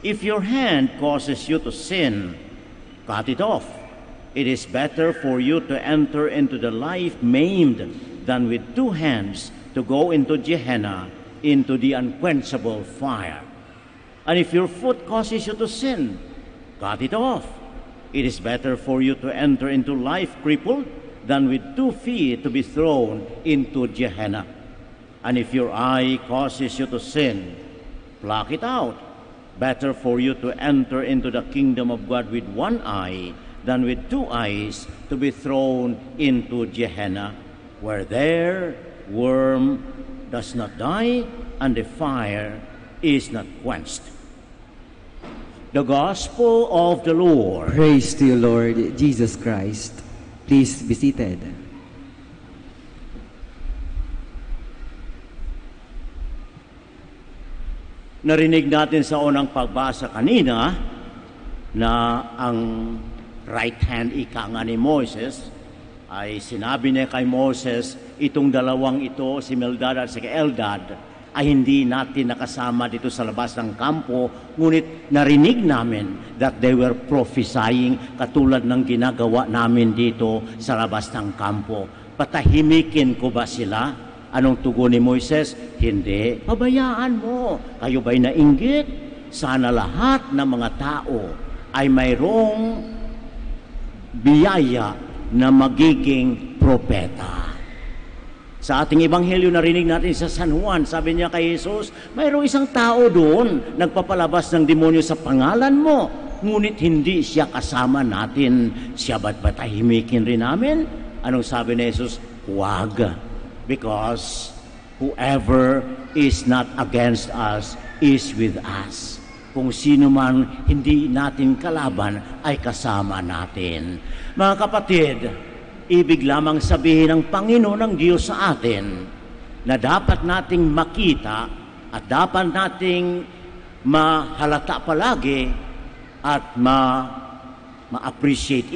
F: If your hand causes you to sin, cut it off. It is better for you to enter into the life maimed than with two hands to go into Gehenna, into the unquenchable fire. And if your foot causes you to sin, cut it off. It is better for you to enter into life crippled than with 2 feet to be thrown into Gehenna. And if your eye causes you to sin, pluck it out. Better for you to enter into the kingdom of God with 1 eye than with 2 eyes to be thrown into Gehenna, where their worm does not die and the fire is not quenched. The Gospel of the Lord.
G: Praise to you, Lord Jesus Christ. Please be seated.
F: Narinig natin sa unang pagbasa kanina na ang right hand ika nga ni Moses ay sinabi niya kay Moses, itong dalawang ito, si Mildad at si Eldad, ay hindi natin nakasama dito sa labas ng kampo, ngunit narinig namin that they were prophesying katulad ng ginagawa namin dito sa labas ng kampo. Patahimikin ko ba sila? Anong tugon ni Moises? Hindi. Pabayaan mo. Kayo ba'y nainggit? Sana lahat ng mga tao ay mayroong biyaya na magiging propeta. Sa ating ebanghelyo narinig natin sa San Juan, sabi niya kay Jesus, mayroong isang tao doon nagpapalabas ng demonyo sa pangalan mo, ngunit hindi siya kasama natin. Siya ba't patahimikin rin namin? Anong sabi ni Jesus? Huwag. Because whoever is not against us is with us. Kung sino man hindi natin kalaban ay kasama natin. Mga kapatid, ibig lamang sabihin ng Panginoon ng Diyos sa atin na dapat nating makita at dapat nating mahalata palagi at ma-appreciate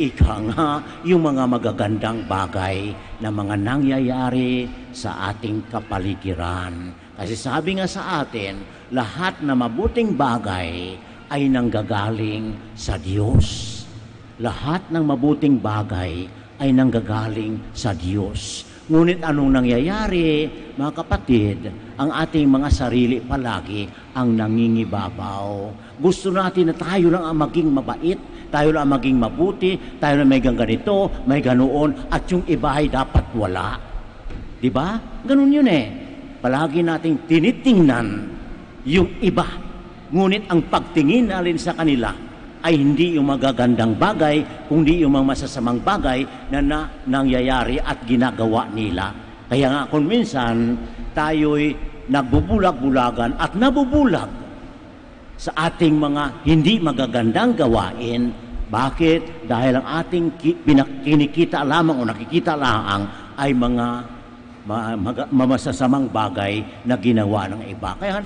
F: yung mga magagandang bagay na mga nangyayari sa ating kapaligiran. Kasi sabi nga sa atin, lahat na mabuting bagay ay nanggagaling sa Diyos. Lahat ng mabuting bagay ay nanggagaling sa Diyos. Ngunit anong nangyayari, mga kapatid, ang ating mga sarili palagi ang nangingibabaw. Gusto natin na tayo lang ang maging mabait, tayo lang ang maging mabuti, tayo lang may ganito, may ganoon, at yung iba ay dapat wala. Diba? Ganun yun eh. Palagi nating tinitingnan yung iba. Ngunit ang pagtingin natin sa kanila ay hindi yung magagandang bagay, kundi yung mga masasamang bagay na nangyayari at ginagawa nila. Kaya nga kung minsan, tayo'y nagbubulag-bulagan at nabubulag sa ating mga hindi magagandang gawain. Bakit? Dahil ang ating kinikita lamang o nakikita lamang ay mga masasamang bagay na ginawa ng iba. Kaya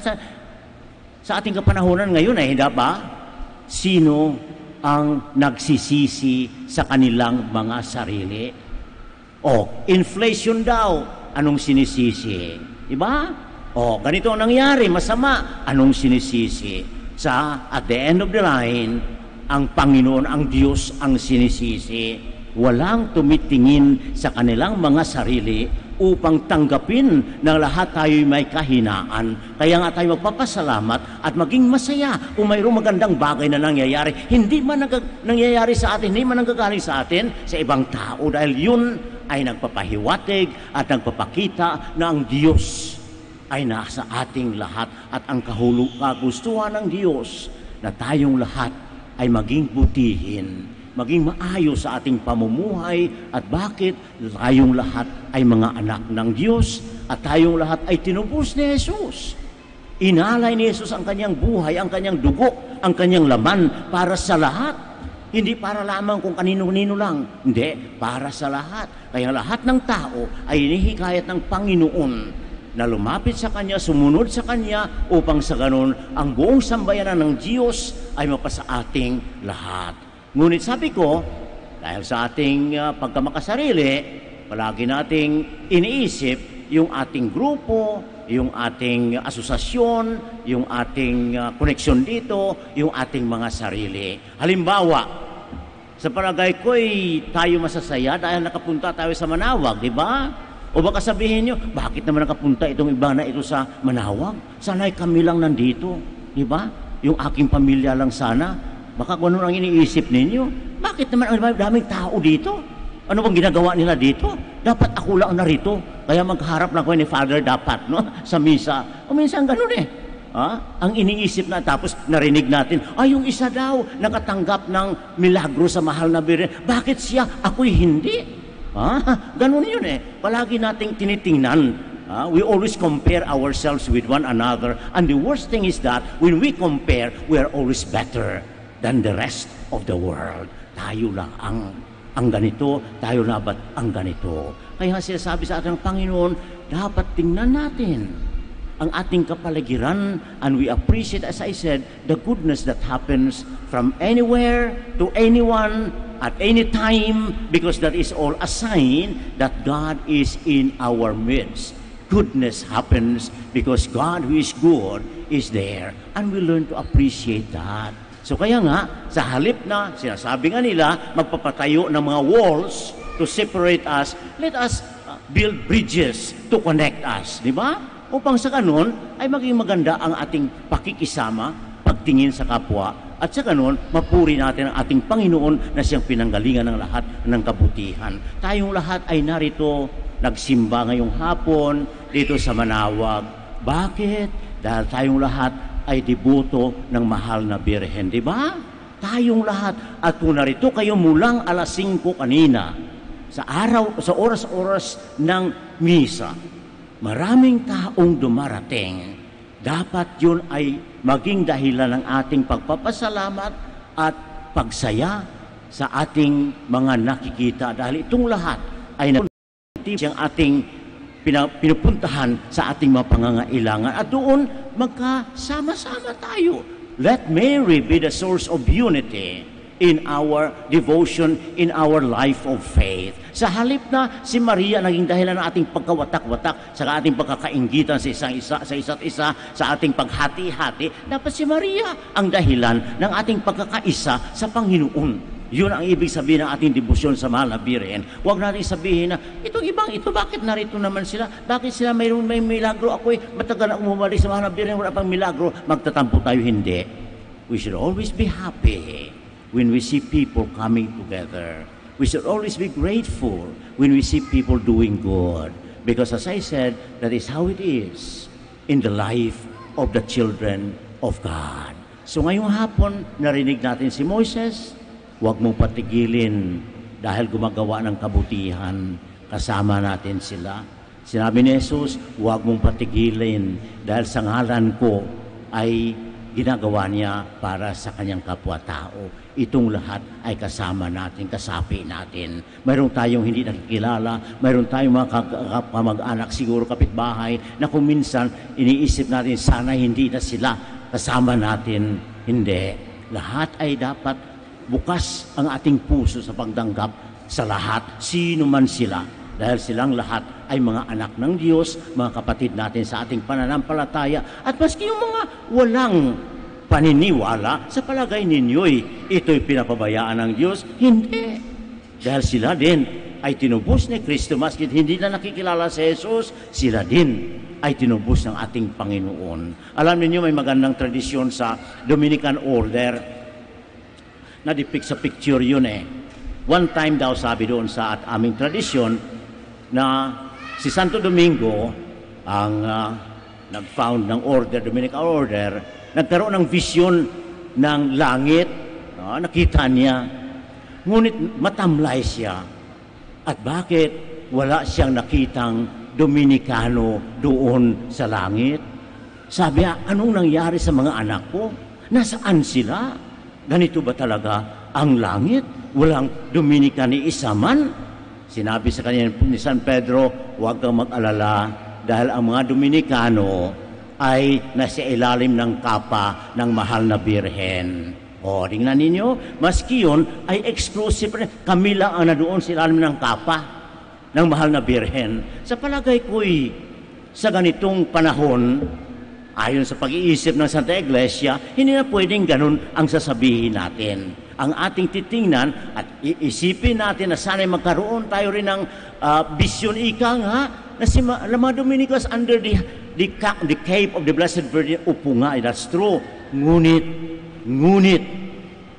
F: sa ating kapanahonan ngayon ay hindi ba? Sino ang nagsisisi sa kanilang mga sarili? Inflation daw. Anong sinisisi? Diba? Ganito ang nangyari, masama. Anong sinisisi? At the end of the line, ang Panginoon, ang Diyos ang sinisisi. Walang tumitingin sa kanilang mga sarili upang tanggapin na lahat tayo'y may kahinaan. Kaya nga tayo magpapasalamat at maging masaya kung mayroong magandang bagay na nangyayari. Hindi man nangyayari sa atin, hindi man nanggagaling sa atin, sa ibang tao. Dahil yun ay nagpapahiwatig at nagpapakita na ang Diyos ay nasa ating lahat at ang kagustuhan ng Diyos na tayong lahat ay maging butihin. maging maayos sa ating pamumuhay at bakit tayong lahat ay mga anak ng Diyos at tayong lahat ay tinubos ni Jesus. Inalay ni Jesus ang kanyang buhay, ang kanyang dugo, ang kanyang laman para sa lahat. Hindi para lamang kung kanino-nino lang. Hindi, para sa lahat. Kaya lahat ng tao ay inihikayat ng Panginoon na lumapit sa Kanya, sumunod sa Kanya upang sa ganon ang buong sambayanan ng Diyos ay mapasa ating lahat. Ngunit sabi ko, dahil sa ating pagkamakasarili, palagi nating iniisip yung ating grupo, yung ating asosasyon, yung ating koneksyon dito, yung ating mga sarili. Halimbawa, sa palagay ko tayo masasaya dahil nakapunta tayo sa Manawag, di ba? O baka sabihin nyo, bakit naman nakapunta itong iba na ito sa Manawag? Sana'y kami lang nandito, di ba? Yung aking pamilya lang sana. Baka kung ano ang iniisip ninyo, bakit naman ang daming tao dito? Ano bang ginagawa nila dito? Dapat ako lang narito. Kaya magharap lang ko ni Father dapat, no? Sa misa. O minsan ganun eh. Ang iniisip na tapos narinig natin, yung isa daw nakatanggap ng milagro sa mahal na Birhen. Bakit siya? Ako'y hindi. Ganun yun eh. Palagi nating tinitingnan. We always compare ourselves with one another. And the worst thing is that when we compare, we are always better than the rest of the world. Tayo lang ang ganito, tayo na ba't ang ganito? Kaya sinasabi sa ating Panginoon, dapat tingnan natin ang ating kapaligiran and we appreciate, as I said, the goodness that happens from anywhere to anyone at any time because that is all a sign that God is in our midst. Goodness happens because God who is good is there and we learn to appreciate that. So kaya nga, sa halip na sinasabi nga nila, magpapatayo ng mga walls to separate us, let us build bridges to connect us. Di ba? Upang sa ganun, ay maging maganda ang ating pakikisama, pagtingin sa kapwa, at sa ganun, mapuri natin ang ating Panginoon na siyang pinanggalingan ng lahat ng kabutihan. Tayong lahat ay narito, nagsimba ngayong hapon, dito sa Manawag. Bakit? Dahil tayong lahat ay debuto ng mahal na Birhen, di ba? Tayong lahat. At kung narito kayo mulang alas 5 kanina, sa oras-oras ng misa, maraming taong dumarating. Dapat yun ay maging dahilan ng ating pagpapasalamat at pagsaya sa ating mga nakikita. Dahil itong lahat ay siyang ating pinupuntahan sa ating mga pangangailangan at doon magkasama-sama tayo. Let Mary be the source of unity in our devotion, in our life of faith. Sa halip na si Maria naging dahilan ng ating pagkawatak-watak, sa ating pagkakainggitan sa isa't isa, sa ating paghati-hati, dapat si Maria ang dahilan ng ating pagkakaisa sa Panginoon. Yun ang ibig sabihin ng ating debosyon sa mahal na Birhen. Huwag natin sabihin na, itong ibang ito, bakit narito naman sila? Bakit sila may milagro? Ako'y matagal na umumalik sa mahal na Birhen, wala pang milagro. Magtatampo tayo, hindi. We should always be happy when we see people coming together. We should always be grateful when we see people doing good. Because as I said, that is how it is in the life of the children of God. So ngayong hapon, narinig natin si Moises, huwag mong patigilin dahil gumagawa ng kabutihan. Kasama natin sila. Sinabi ni Jesus, huwag mong patigilin dahil sa ngalan ko ay ginagawa niya para sa kanyang kapwa-tao. Itong lahat ay kasama natin, kasapi natin. Mayroon tayong hindi nakikilala, mayroon tayong mga kamag-anak, siguro kapitbahay, na kung minsan iniisip natin, sana hindi na sila kasama natin. Hindi. Lahat ay dapat bukas ang ating puso sa pagtanggap sa lahat, sino man sila. Dahil silang lahat ay mga anak ng Diyos, mga kapatid natin sa ating pananampalataya. At maski yung mga walang paniniwala, sa palagay ninyo'y ito'y pinapabayaan ng Diyos, hindi. Dahil sila din ay tinubos ni Kristo, maski hindi na nakikilala si Jesus, sila din ay tinubos ng ating Panginoon. Alam niyo may magandang tradisyon sa Dominican Order, na depict sa picture yun eh. One time daw sabi doon sa aming tradisyon na si Santo Domingo ang nag-found ng order, Dominican Order, nagkaroon ng vision ng langit. Nakita niya ngunit matamlay siya. At bakit wala siyang nakitang Dominikano doon sa langit? Sabi niya, anong nangyari sa mga anak ko? Nasaan sila? Ganito ba talaga ang langit? Walang Dominika ni isa man? Sinabi sa kanya ni San Pedro, huwag kang mag-alala dahil ang mga Dominikano ay nasa ilalim ng kapa ng mahal na Birhen. O, tingnan ninyo, maski yun ay exclusive. Kami lang ang nadoon sa ilalim ng kapa ng mahal na Birhen. Sa palagay ko'y sa ganitong panahon, ayon sa pag-iisip ng Santa Iglesia, hindi na pwedeng ganun ang sasabihin natin. Ang ating titingnan at iisipin natin na sana'y magkaroon tayo rin ng vision ika nga na si mga Dominicans under the Cape of the Blessed Virgin. Upo nga, that's true. Ngunit,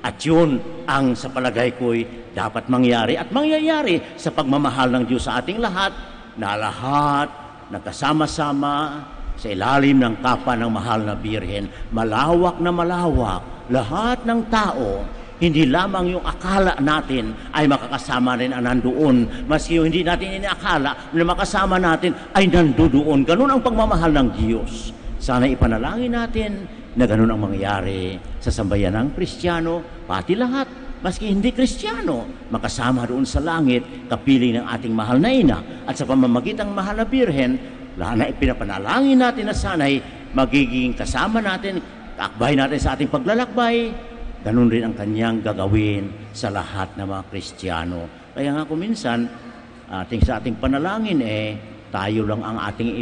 F: at yun ang sa palagay ko'y dapat mangyari at mangyayari sa pagmamahal ng Diyos sa ating lahat, na lahat nagkasama-sama sa ilalim ng kapa ng mahal na Birhen. Malawak na malawak, lahat ng tao, hindi lamang yung akala natin ay makakasama rin ang nandoon, maski yung hindi natin inaakala na makasama natin ay nandoon. Ganun ang pagmamahal ng Diyos. Sana ipanalangin natin na ganun ang mangyari sa sambayan ng Kristiyano, pati lahat, maski hindi Kristiyano, makasama doon sa langit, kapiling ng ating mahal na ina. At sa pamamagitang mahal na Birhen, lahat na ipinapanalangin natin na sana'y magiging kasama natin, kaakbay natin sa ating paglalakbay. Ganun rin ang kanyang gagawin sa lahat ng mga Kristiyano. Kaya nga kung minsan, sa ating panalangin tayo lang ang ating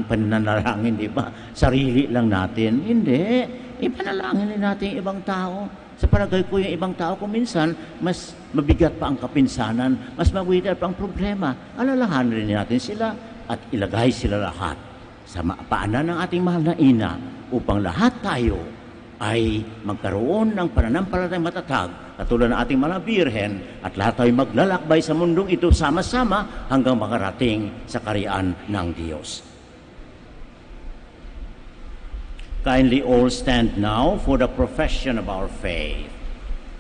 F: pananalangin, di ba? Sarili lang natin. Hindi. Ipanalangin din natin yung ibang tao. Sa palagay ko, yung ibang tao kung minsan, mas mabigat pa ang kapinsanan, mas mabigat pa ang problema. Alalahanin rin natin sila at ilagay sila lahat sa paanan ng ating mahal na ina upang lahat tayo ay magkaroon ng pananampalatayang matatag katulad ng ating mga Birhen at lahat tayo maglalakbay sa mundong ito sama-sama hanggang makarating sa kaharian ng Diyos. Kindly all stand now for the profession of our faith.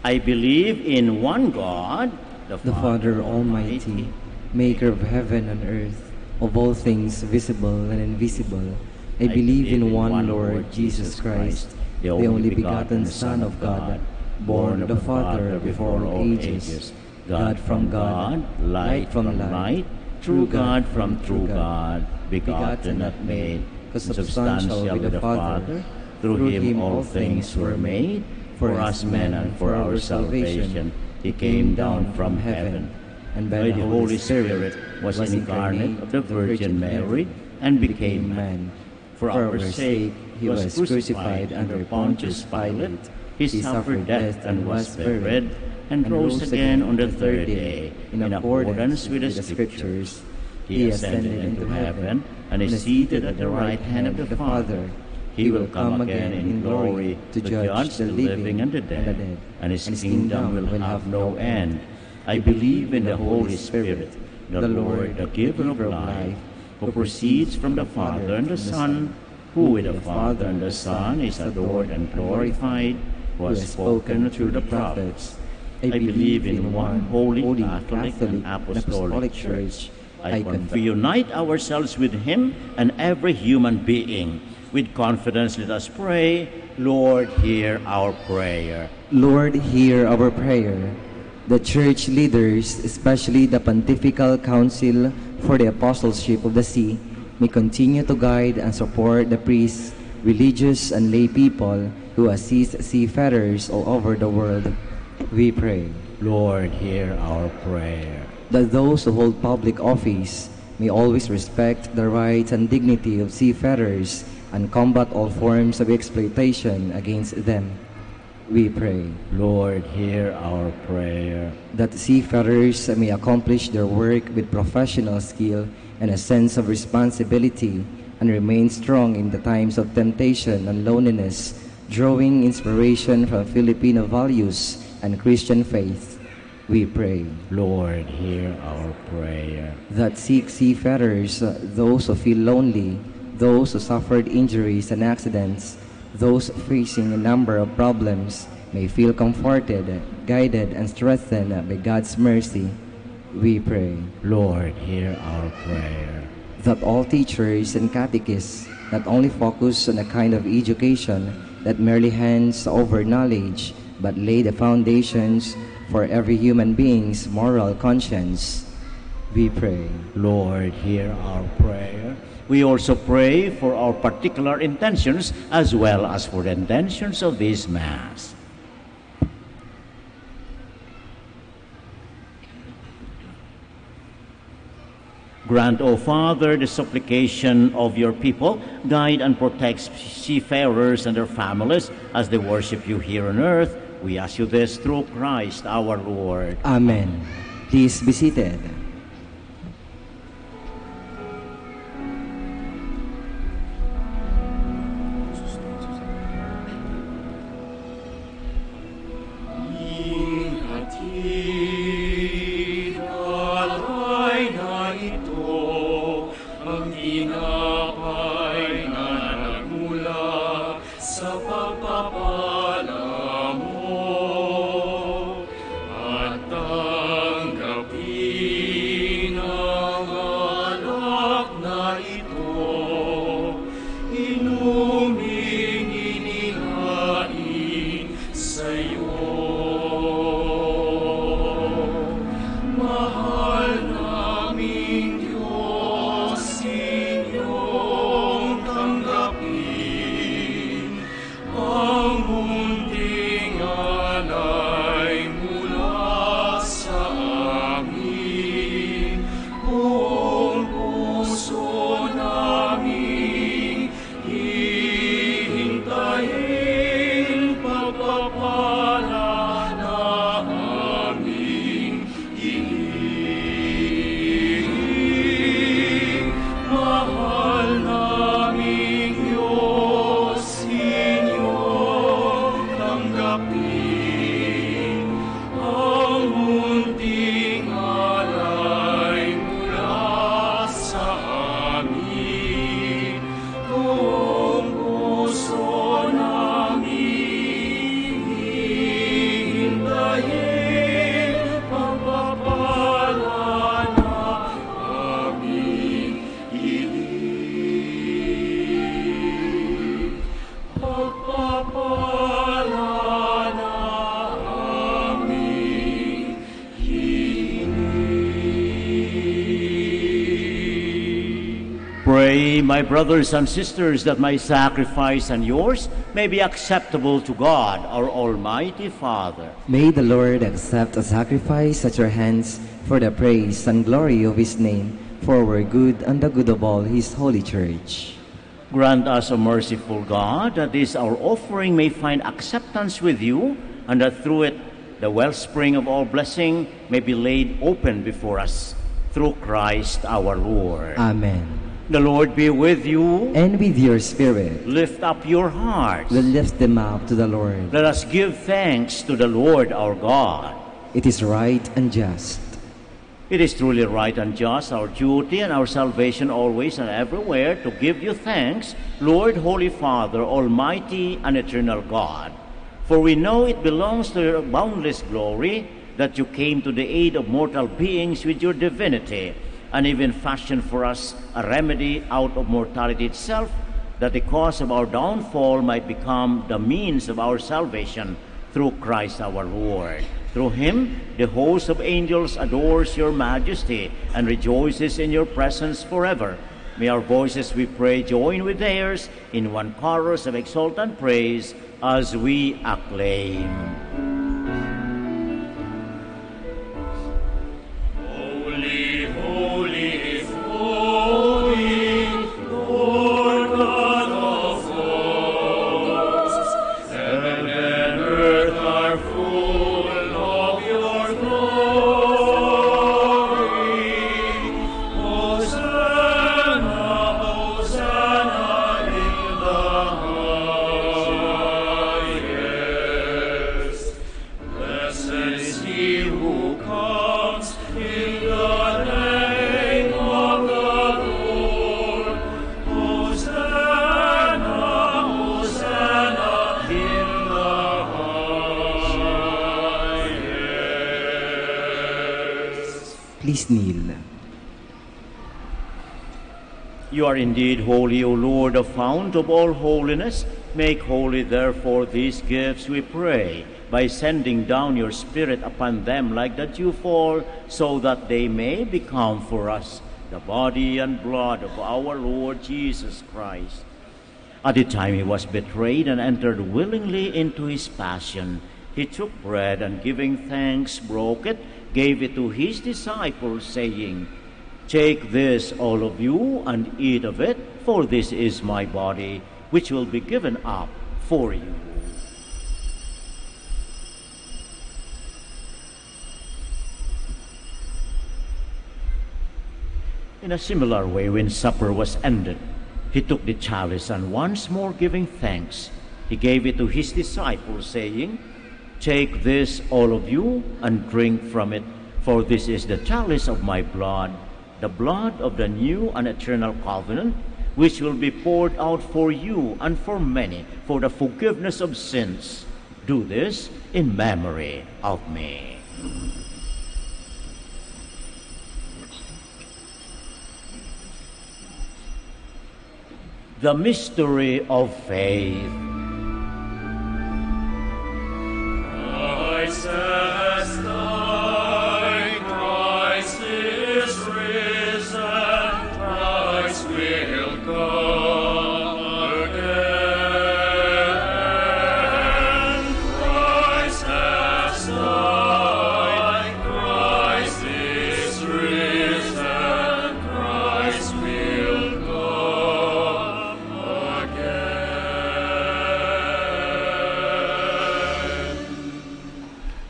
F: I believe in one God,
G: the Father Almighty, maker of heaven and earth, of all things visible and invisible. I believe in one Lord Jesus Christ, the only begotten Son of God, born of the Father before all ages, God from God, light from light, true God from true God, begotten not made, consubstantial with the Father. Through him all things were made. For us men and for our salvation, he came down from heaven, and by the Holy Spirit was incarnate of the Virgin Mary, and became man. For our sake he was crucified under Pontius Pilate. He suffered death and was buried, and rose again on the third day, in accordance with the Scriptures. He ascended into heaven, and is seated at the right hand of the Father. He will come again in glory to judge the living and the dead, and his kingdom will have no end. I believe in the Holy Spirit, the Lord, the giver of life, who proceeds from the Father and the Son, who with the Father and the Son is adored and glorified, who has spoken through the prophets. I believe in one holy Catholic and Apostolic Church. I unite ourselves with him and every human being. With confidence, let us pray. Lord, hear our prayer.
I: Lord, hear our prayer. The church leaders, especially the Pontifical Council for the Apostleship of the See, may continue to guide and support the priests, religious and lay people who assist seafarers all over the world. We pray.
F: Lord, hear our prayer.
I: That those who hold public office may always respect the rights and dignity of seafarers and combat all forms of exploitation against them. We pray.
F: Lord, hear our prayer.
I: That seafarers may accomplish their work with professional skill and a sense of responsibility, and remain strong in the times of temptation and loneliness, drawing inspiration from Filipino values and Christian faith. We pray.
F: Lord, hear our prayer.
I: That seafarers, those who feel lonely, those who suffered injuries and accidents, those facing a number of problems, may feel comforted, guided, and strengthened by God's mercy, we pray.
F: Lord, hear our prayer.
I: That all teachers and catechists not only focus on a kind of education that merely hands over knowledge, but lay the foundations for every human being's moral conscience, we pray.
F: Lord, hear our prayer. We also pray for our particular intentions as well as for the intentions of this Mass. Grant, O Father, the supplication of your people. Guide and protect seafarers and their families as they worship you here on earth. We ask you this through Christ our Lord.
I: Amen. Please be seated.
F: Pray, my brothers and sisters, that my sacrifice and yours may be acceptable to God, our Almighty Father.
I: May the Lord accept a sacrifice at your hands for the praise and glory of his name, for our good and the good of all his holy church.
F: Grant us, O merciful God, that this our offering may find acceptance with you, and that through it the wellspring of all blessing may be laid open before us, through Christ our Lord.
I: Amen.
F: The Lord be with you.
I: And with your spirit.
F: Lift up your hearts.
I: We lift them up to the Lord.
F: Let us give thanks to the Lord our God.
I: It is right and just.
F: It is truly right and just, our duty and our salvation always and everywhere, to give you thanks, Lord, Holy Father, Almighty and eternal God. For we know it belongs to your boundless glory that you came to the aid of mortal beings with your divinity, and even fashioned for us a remedy out of mortality itself, that the cause of our downfall might become the means of our salvation through Christ our Lord. Through him, the host of angels adores your majesty and rejoices in your presence forever. May our voices, we pray, join with theirs in one chorus of exultant praise as we acclaim. Holy, holy is holy, Lord God of hosts. Heaven and earth are full of your glory. Hosanna, Hosanna in the highest.
G: Please kneel.
F: You are indeed holy, O Lord, the fount of all holiness. Make holy, therefore, these gifts, we pray, by sending down your Spirit upon them like the dewfall, so that they may become for us the body and blood of our Lord Jesus Christ. At the time he was betrayed and entered willingly into his passion, he took bread and giving thanks, broke it, gave it to his disciples, saying, "Take this, all of you, and eat of it, for this is my body, which will be given up for you." In a similar way, when supper was ended, he took the chalice, and once more giving thanks, he gave it to his disciples, saying, "Take this, all of you, and drink from it, for this is the chalice of my blood, the blood of the new and eternal covenant, which will be poured out for you and for many for the forgiveness of sins. Do this in memory of me." The mystery of faith.
E: Christ has died, Christ is risen, Christ will come again. Christ has died, Christ is risen, Christ will come again.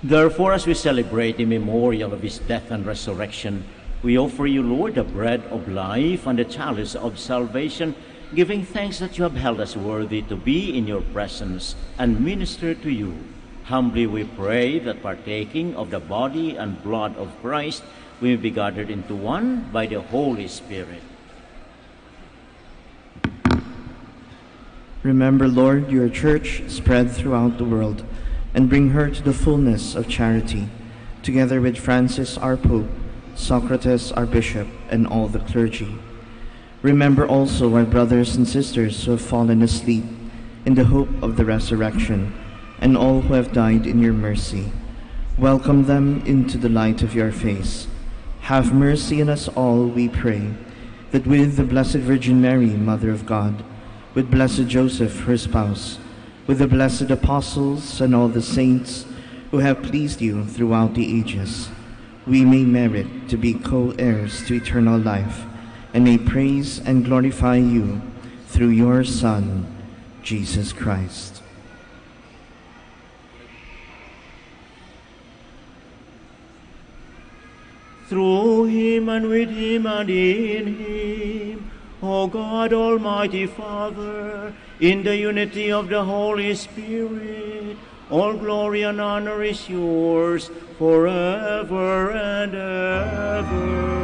F: Therefore, as we celebrate the memorial of his death and resurrection, we offer you, Lord, the bread of life and the chalice of salvation, giving thanks that you have held us worthy to be in your presence and minister to you. Humbly we pray that partaking of the body and blood of Christ, we may be gathered into one by the Holy Spirit.
J: Remember, Lord, your church spread throughout the world, and bring her to the fullness of charity, together with Francis our Pope, Socrates our Bishop, and all the clergy. Remember also our brothers and sisters who have fallen asleep in the hope of the resurrection, and all who have died in your mercy. Welcome them into the light of your face. Have mercy on us all, we pray, that with the Blessed Virgin Mary, Mother of God, with blessed Joseph, her spouse, with the blessed apostles and all the saints who have pleased you throughout the ages, we may merit to be co-heirs to eternal life, and may praise and glorify you through your Son, Jesus Christ.
F: Through him and with him and in him, O God, Almighty Father, in the unity of the Holy Spirit, all glory and honor is yours forever and ever.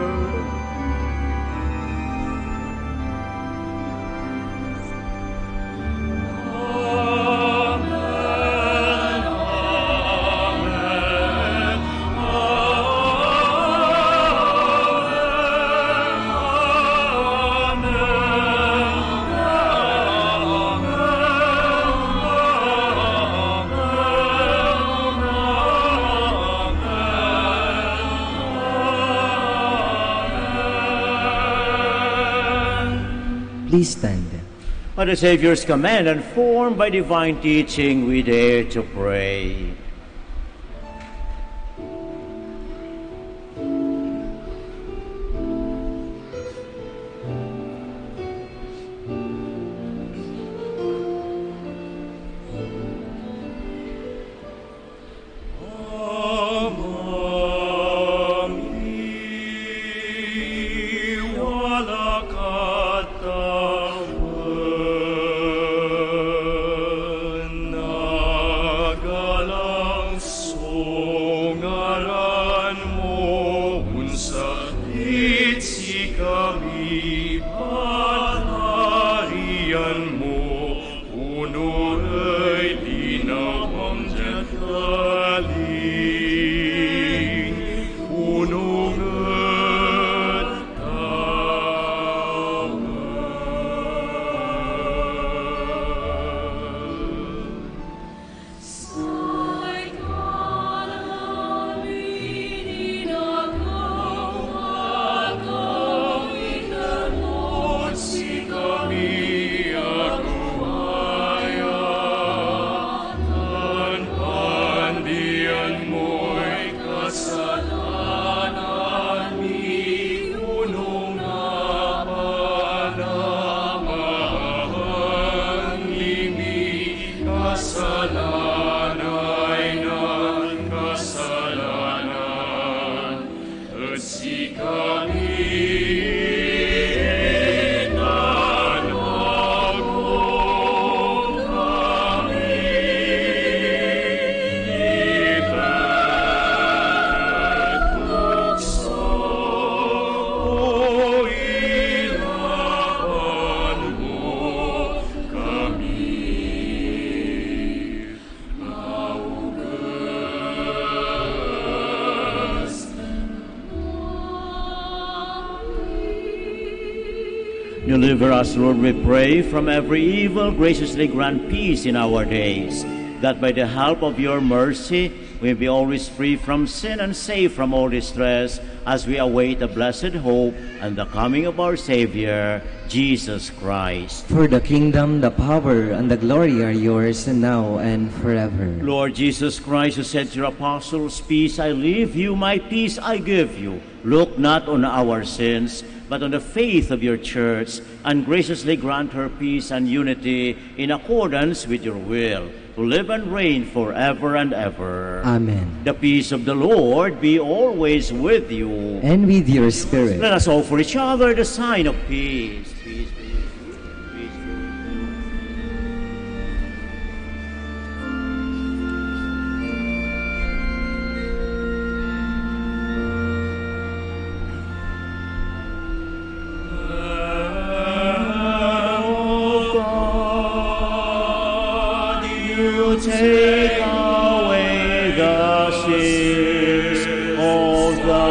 G: Please stand.
F: By the Savior's command and formed by divine teaching, we dare to pray.
E: Nagala si kami inanago kami ibarat tukso o ilaban mo kami augas.
F: Deliver us, Lord, we pray, from every evil. Graciously grant peace in our days, that by the help of your mercy we be always free from sin and safe from all distress, as we await the blessed hope and the coming of our Savior, Jesus Christ.
I: For the kingdom, the power, and the glory are yours, now and forever.
F: Lord Jesus Christ, who said to your apostles, "Peace I leave you, my peace I give you," look not on our sins, but on the faith of your church, and graciously grant her peace and unity in accordance with your will, to live and reign forever and ever.
I: Amen.
F: The peace of the Lord be always with you.
I: And with your spirit.
F: Let us offer each other the sign of peace. Peace be with you. Peace be with you. Take away the sins of the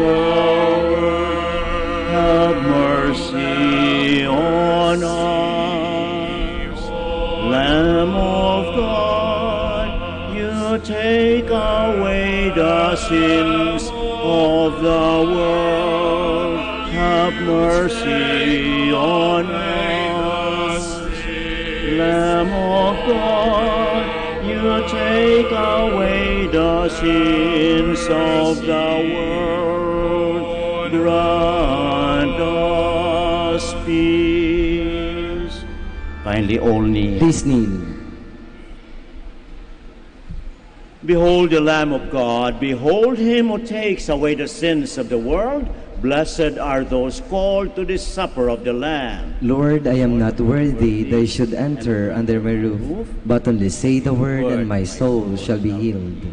F: world. Have mercy on us. Lamb of God, you take away the sins of the world. Have mercy on us. Lamb of God, you take away the sins of the world. Grant us peace. Kindly all kneel.
I: Please kneel.
F: Behold the Lamb of God. Behold him who takes away the sins of the world. Blessed are those called to the supper of the Lamb.
I: Lord, I am not worthy that you should enter under my roof, but only say the word, and my soul shall be healed.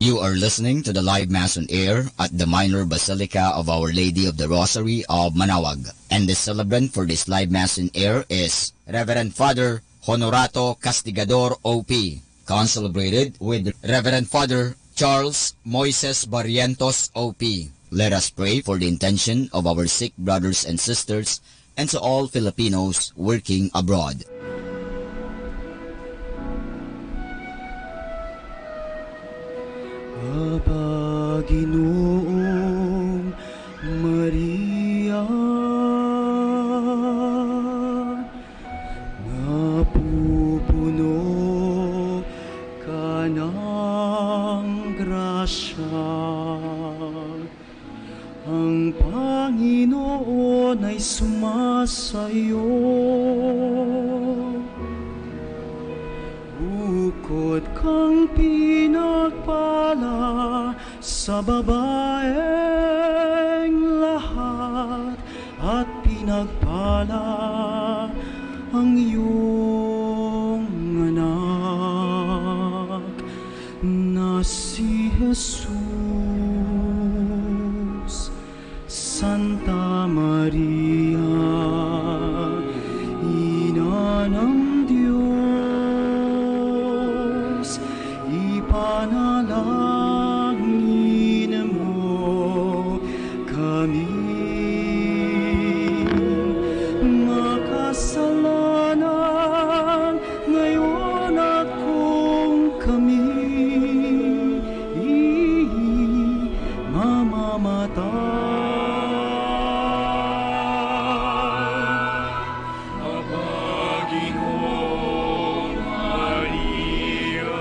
B: You are listening to the live Mass on air at the Minor Basilica of Our Lady of the Rosary of Manaoag. And the celebrant for this live Mass on air is Reverend Father Honorato Castigador O.P., concelebrated with Reverend Father Charles Moises Barrientos O.P. Let us pray for the intention of our sick brothers and sisters and to all Filipinos working abroad.
K: Aba Ginoong Maria, napupuno ka ng grasya. Ang Panginoon ay sumasayo. Bukod kang pinagpala sa babaeng lahat, at pinagpala ang iyong anak na si Jesus. Santa Maria, Ina ng Diyos, ipanalangin mo kami makasalanan ngayon at kung kami
E: Panginoong Maria,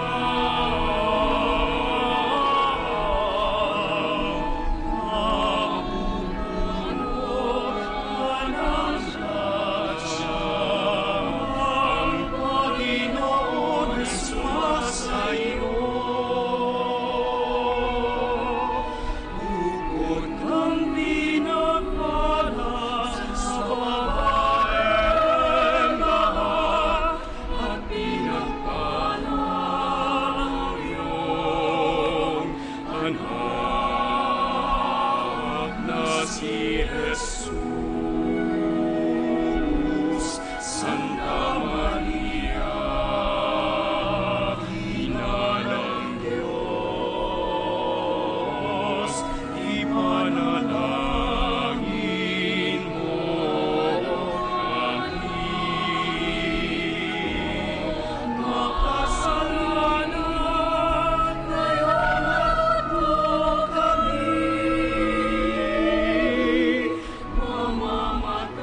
E: mapupuno ka ng grasya. Ang Panginoon Jesus sa iyo. Bukod kang pinagpala sa babaeng lahat, at pinagpala ng iyong anak na si Jesus. Santa Maria, Ina ng Diyos, ipanalangin mo kami. Makasalanan, ngayon mo kami mamamatay.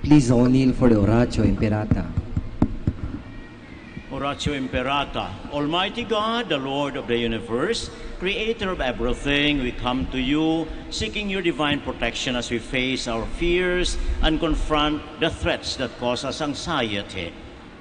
I: Please all kneel for the Oratio Imperata.
F: Oratio Imperata. Almighty God, the Lord of the universe, creator of everything, we come to you seeking your divine protection as we face our fears and confront the threats that cause us anxiety.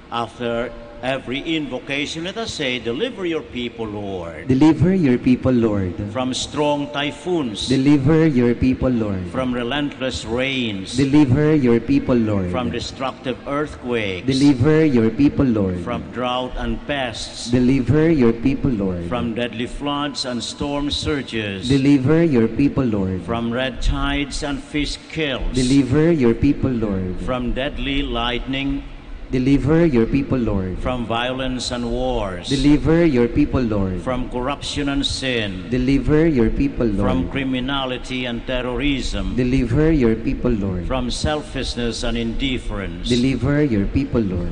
F: After every invocation, let us say, deliver your people, Lord.
I: Deliver your people, Lord.
F: From strong typhoons.
I: Deliver your people, Lord.
F: From relentless rains.
I: Deliver your people, Lord.
F: From destructive earthquakes.
I: Deliver your people, Lord.
F: From drought and pests.
I: Deliver your people, Lord.
F: From deadly floods and storm surges.
I: Deliver your people, Lord.
F: From red tides and fish kills.
I: Deliver your people, Lord.
F: From deadly lightning.
I: Deliver your people, Lord.
F: From violence and wars.
I: Deliver your people, Lord.
F: From corruption and sin.
I: Deliver your people, Lord.
F: From criminality and terrorism.
I: Deliver your people, Lord.
F: From selfishness and indifference.
I: Deliver your people, Lord.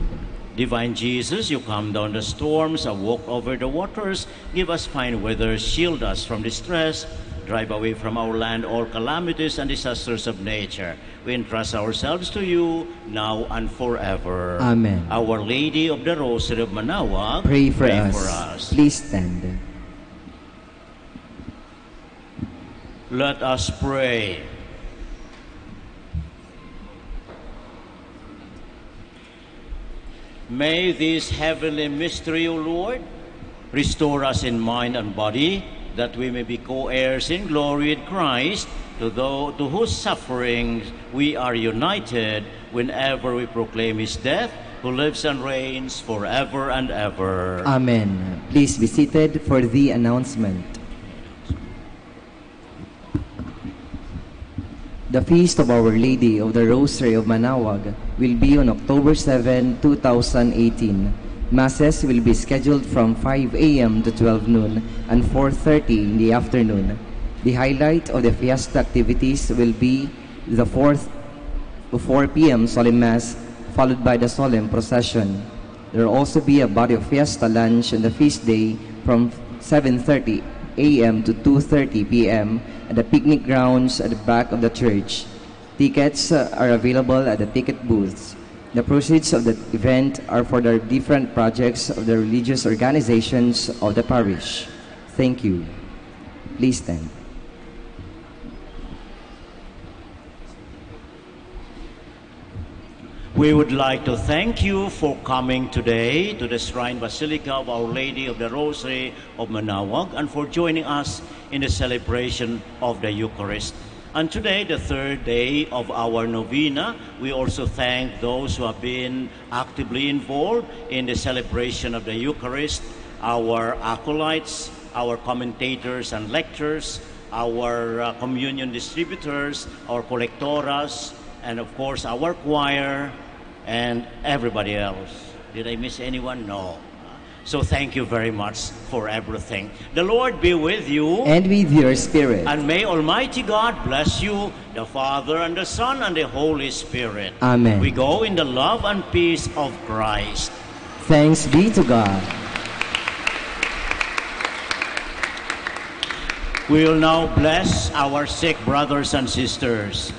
F: Divine Jesus, you calm down the storms and walk over the waters. Give us fine weather, shield us from distress. Drive away from our land all calamities and disasters of nature. We entrust ourselves to you now and forever.
I: Amen.
F: Our Lady of the Rosary of Manaoag,
I: pray for us. Please stand.
F: Let us pray. May this heavenly mystery, O Lord, restore us in mind and body, that we may be co-heirs in glory with Christ, to whose sufferings we are united whenever we proclaim his death, who lives and reigns forever and ever.
I: Amen. Please be seated for the announcement.
G: The Feast of Our Lady of the Rosary of Manaoag will be on October 7, 2018. Masses will be scheduled from 5 a.m. to 12 noon and 4:30 in the afternoon. The highlight of the fiesta activities will be the 4 p.m. Solemn Mass, followed by the Solemn Procession. There will also be a body of fiesta lunch on the feast day from 7:30 a.m. to 2:30 p.m. at the picnic grounds at the back of the church. Tickets are available at the ticket booths. The proceeds of the event are for the different projects of the religious organizations of the parish. Thank you. Please stand.
F: We would like to thank you for coming today to the Shrine Basilica of Our Lady of the Rosary of Manaoag and for joining us in the celebration of the Eucharist. And today, the third day of our novena, we also thank those who have been actively involved in the celebration of the Eucharist, our acolytes, our commentators and lectors, our communion distributors, our collectoras, and of course our choir, and everybody else. Did I miss anyone? No. So thank you very much for everything. The Lord be with you.
G: And with your spirit.
F: And may Almighty God bless you, the Father and the Son and the Holy Spirit.
G: Amen.
F: We go in the love and peace of Christ.
G: Thanks be to God.
F: We will now bless our sick brothers and sisters.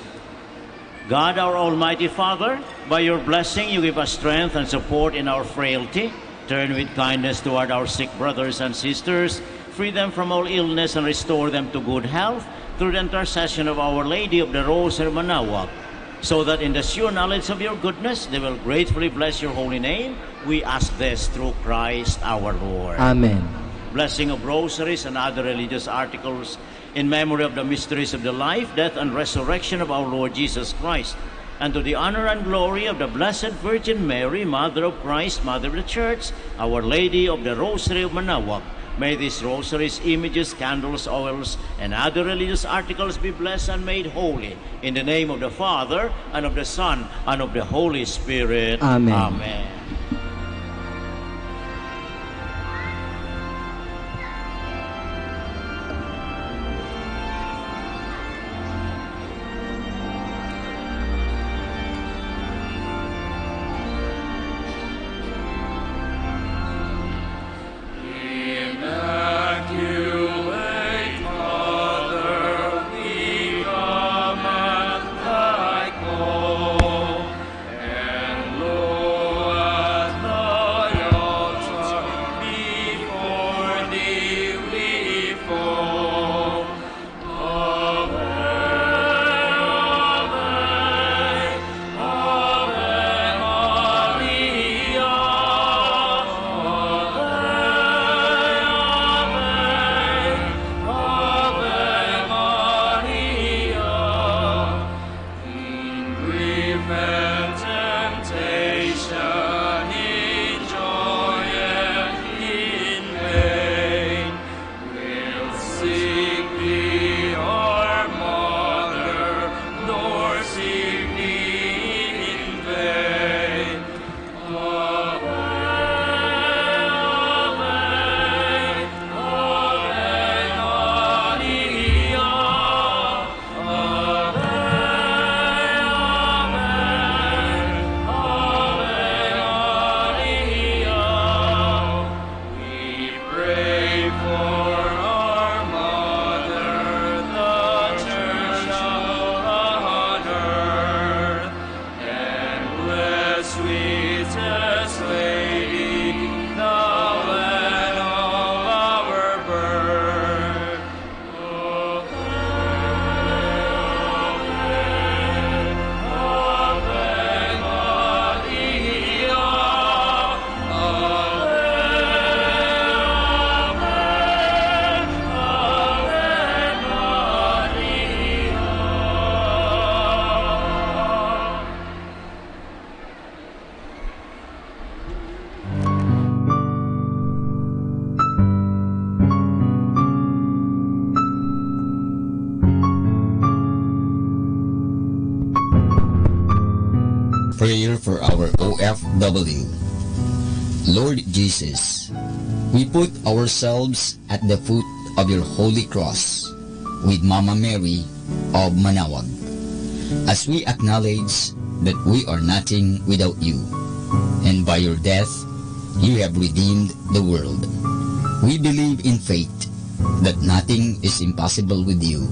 F: God, our Almighty Father, by your blessing you give us strength and support in our frailty. Turn with kindness toward our sick brothers and sisters, free them from all illness and restore them to good health through the intercession of Our Lady of the Rosary of Manaoag, so that in the sure knowledge of your goodness they will gratefully bless your holy name. We ask this through Christ our Lord.
G: Amen.
F: Blessing of rosaries and other religious articles in memory of the mysteries of the life, death, and resurrection of our Lord Jesus Christ, and to the honor and glory of the Blessed Virgin Mary, Mother of Christ, Mother of the Church, Our Lady of the Rosary of Manaoag. May these rosaries, images, candles, oils, and other religious articles be blessed and made holy. In the name of the Father, and of the Son, and of the Holy Spirit.
G: Amen.
F: Amen.
E: Immaculate Mother, we come at thy call, and lo,
B: Prayer for our OFW. Lord Jesus, we put ourselves at the foot of your holy cross with Mama Mary of Manaoag, as we acknowledge that we are nothing without you, and by your death, you have redeemed the world. We believe in faith that nothing is impossible with you.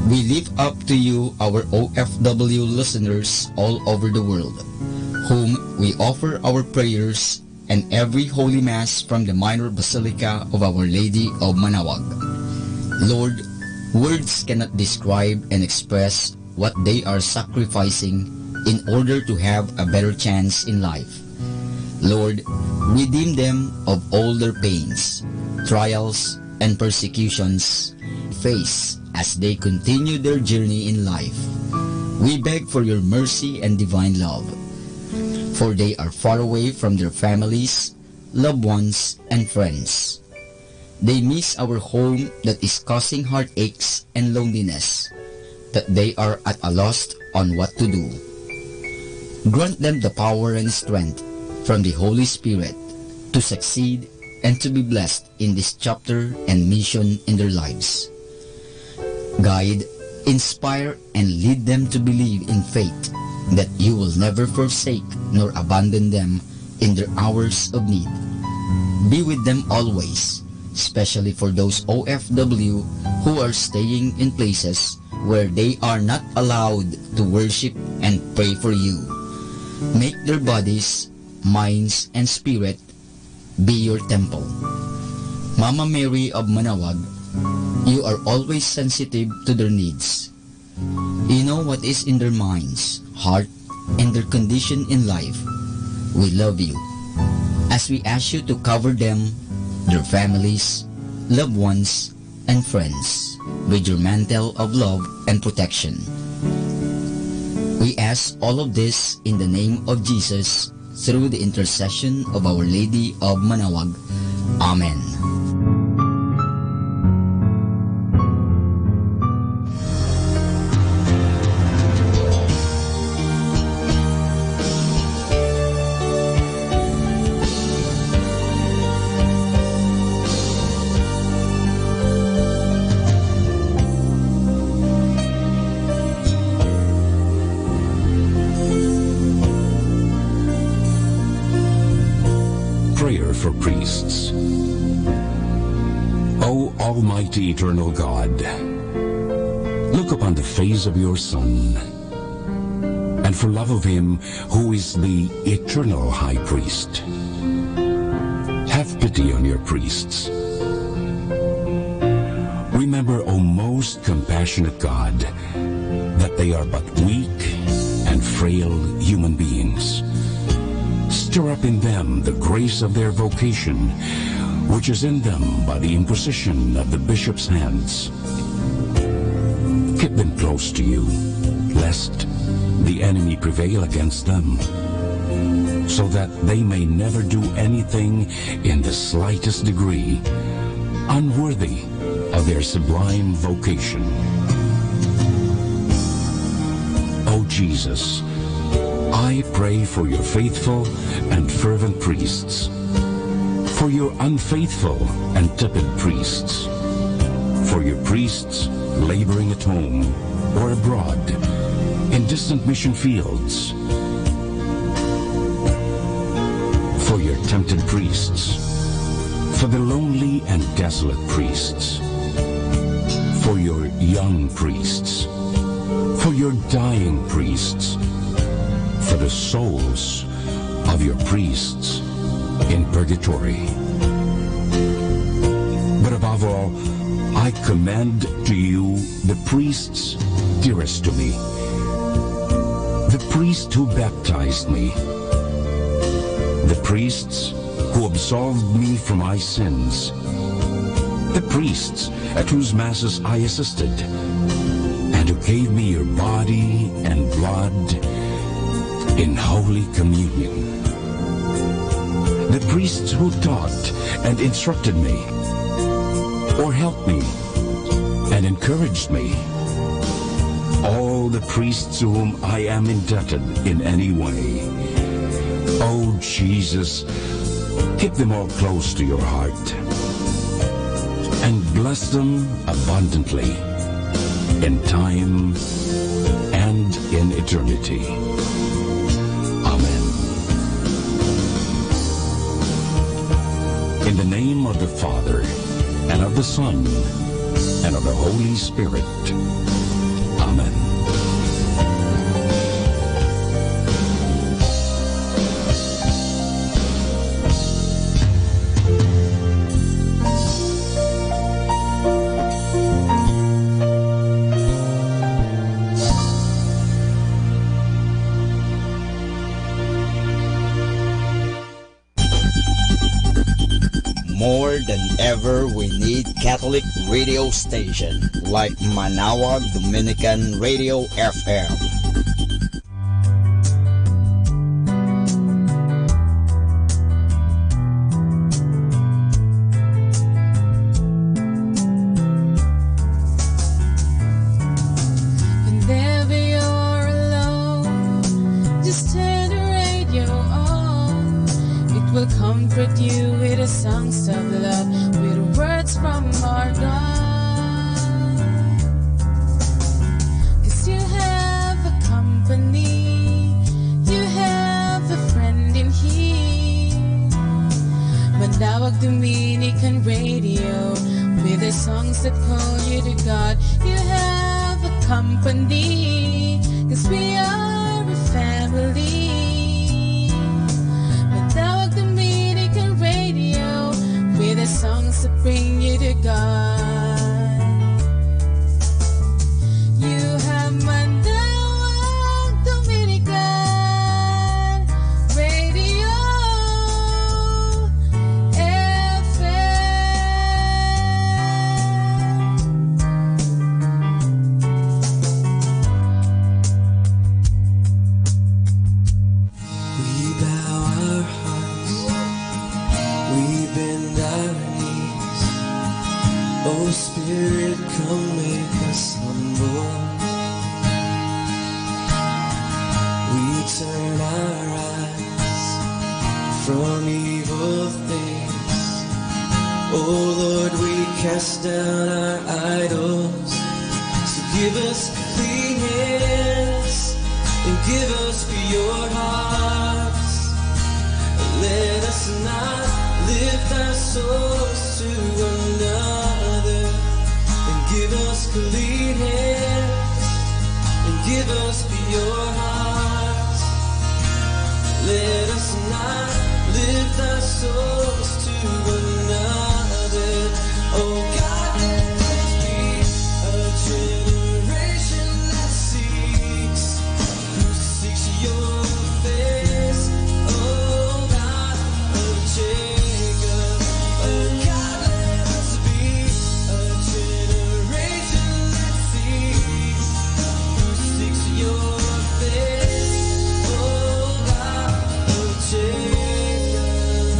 B: We lift up to you our OFW listeners all over the world, whom we offer our prayers and every Holy Mass from the Minor Basilica of Our Lady of Manaoag. Lord, words cannot describe and express what they are sacrificing in order to have a better chance in life. Lord, redeem them of all their pains, trials, and persecutions face as they continue their journey in life. We beg for your mercy and divine love, for they are far away from their families, loved ones, and friends. They miss our home that is causing heartaches and loneliness, that they are at a loss on what to do. Grant them the power and strength from the Holy Spirit to succeed and to be blessed in this chapter and mission in their lives. Guide, inspire, and lead them to believe in faith that you will never forsake nor abandon them in their hours of need. Be with them always, especially for those OFW who are staying in places where they are not allowed to worship and pray for you. Make their bodies, minds, and spirit be your temple. Mama Mary of Manaoag, you are always sensitive to their needs. You know what is in their minds, heart, and their condition in life. We love you, as we ask you to cover them, their families, loved ones, and friends with your mantle of love and protection. We ask all of this in the name of Jesus, through the intercession of Our Lady of Manaoag. Amen.
L: For priests. O Almighty Eternal God, look upon the face of your Son, and for love of him who is the eternal High Priest, have pity on your priests. Remember, O most compassionate God, that they are but weak and frail human beings. Stir up in them the grace of their vocation, which is in them by the imposition of the bishop's hands. Keep them close to you, lest the enemy prevail against them, so that they may never do anything in the slightest degree unworthy of their sublime vocation. O Jesus, I pray for your faithful and fervent priests, for your unfaithful and tepid priests, for your priests laboring at home or abroad, in distant mission fields, for your tempted priests, for the lonely and desolate priests, for your young priests, for your dying priests, for the souls of your priests in purgatory. But above all, I commend to you the priests dearest to me, the priest who baptized me, the priests who absolved me from my sins, the priests at whose masses I assisted, and who gave me your body and blood in Holy Communion. The priests who taught and instructed me, or helped me and encouraged me, all the priests to whom I am indebted in any way. Oh, Jesus, keep them all close to your heart and bless them abundantly in time and in eternity. Amen. In the name of the Father, and of the Son, and of the Holy Spirit. Amen.
B: More than ever, we need Catholic radio station like Manaoag Dominican Radio FM.
M: Whenever you're alone, just turn the radio on. It will comfort you with the songs of love, with words from our God. 'Cause you have a company, you have a friend in here. Manaoag Dominican Radio, with the songs that call you to God. You have a company, 'cause we are a family. Manaoag Dominican Radio, with the songs that bring you to God. You have Manaoag Dominican Radio
K: We bow our hearts, we bend our knees. Oh Spirit, come make us humble. We turn our eyes from evil things. Oh Lord, we cast down our idols. So give us clean hands and give us pure hearts. Let us not lift our souls to another. And give us clean hands and give us pure hearts. Let us not lift our souls to another. Oh God, let us be a generation that seeks your face. Oh God of Jacob. Oh God, let us be a generation that seeks your face. Oh God of Jacob.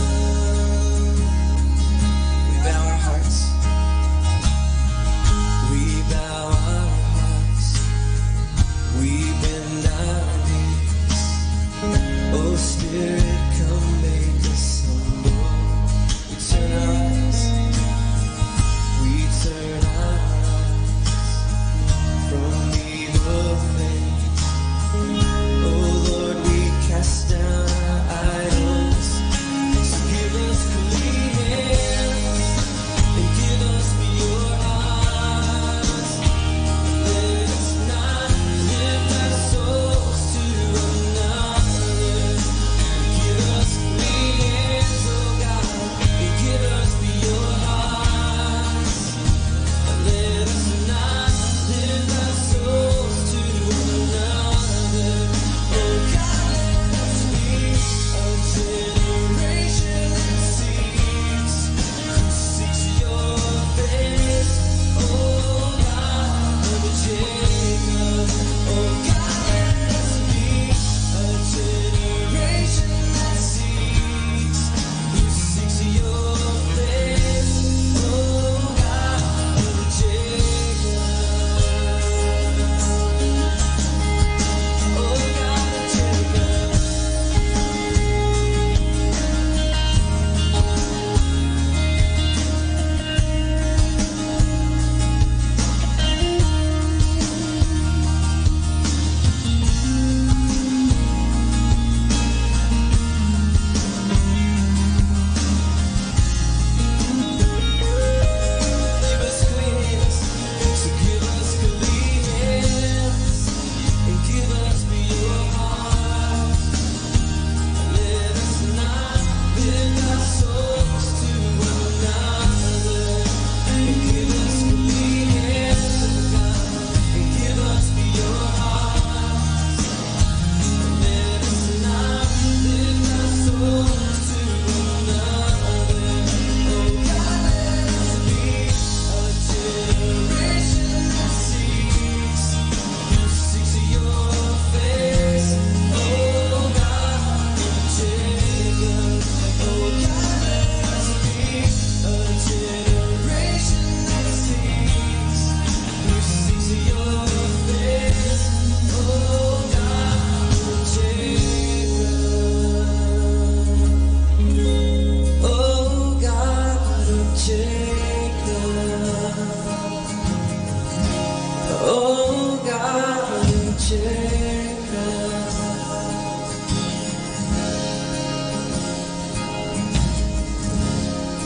K: Oh God of Jacob.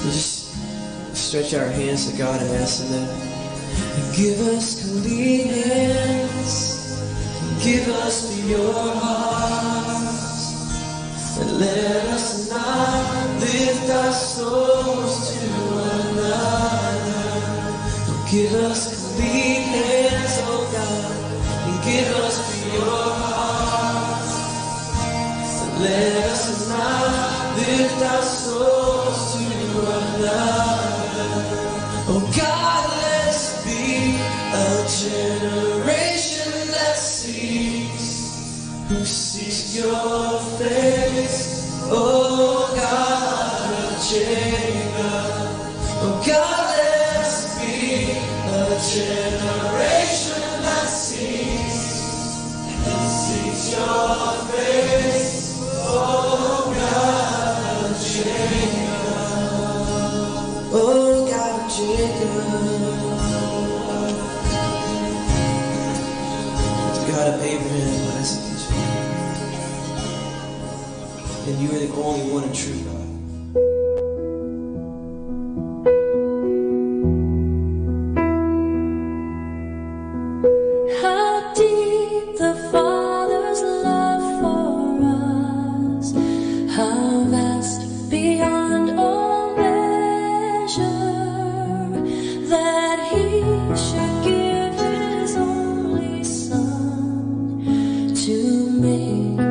K: We just stretch our hands to God and ask Him to give us clean hands, give us your hearts, and let us not lift our souls to another. Give us clean hands, oh God, and give us your hearts, and let us not lift our souls to another. Oh God, let's be a generation that seeks your face. Oh God of Jacob. Oh God, let's be a generation that seeks your face. Oh God of Jacob. Oh God of Jacob. God of Abraham, Isaac, and you are the only one and true God.
N: How deep the Father's love for us, how vast beyond all measure, that He should give His only Son to make a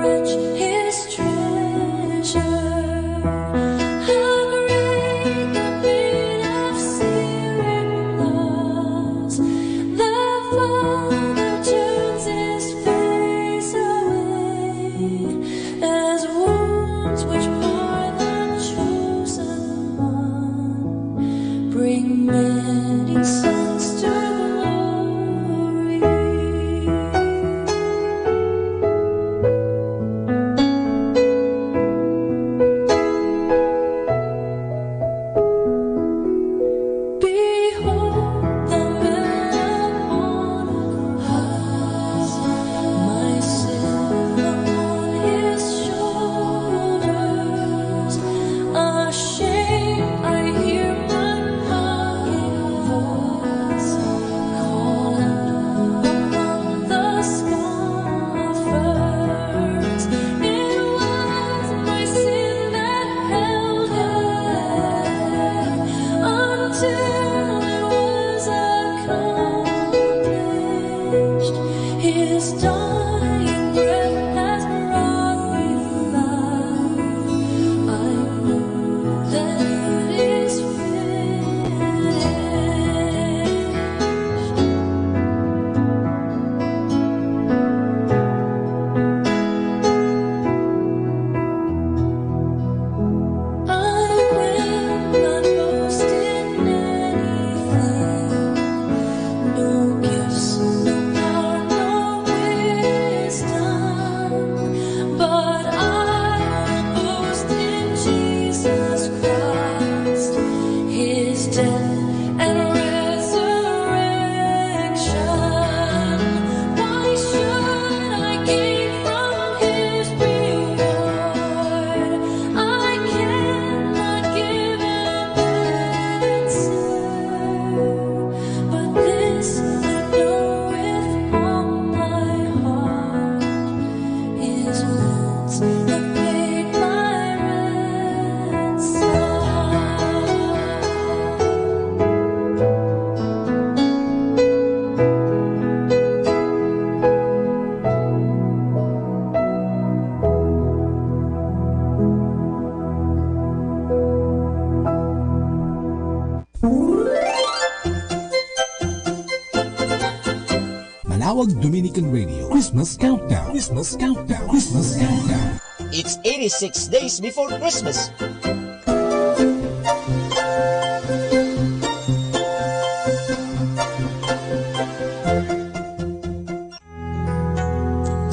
N: wretch His treasure. How great the pain of searing loss, the Father turns His face away, as wounds which mar the chosen one bring many sons to glory. Behold the man upon a cross, my sin upon His shoulders. Ashamed, I hear my mocking voice call out among the scoffers. It was my sin that held Him until it was accomplished. His dying breath has brought me life. I know that it is finished. I will not boast in anything, no gifts, no power, no wisdom, but I will boast in Jesus Christ, His death and resurrection. Why should I gain from His reward? I cannot give an answer, but this I know with all my heart: His wounds have paid my ransom.
A: Manawag Dominican Radio Christmas Countdown. Christmas Countdown. Christmas Countdown.
B: It's 86 days before Christmas.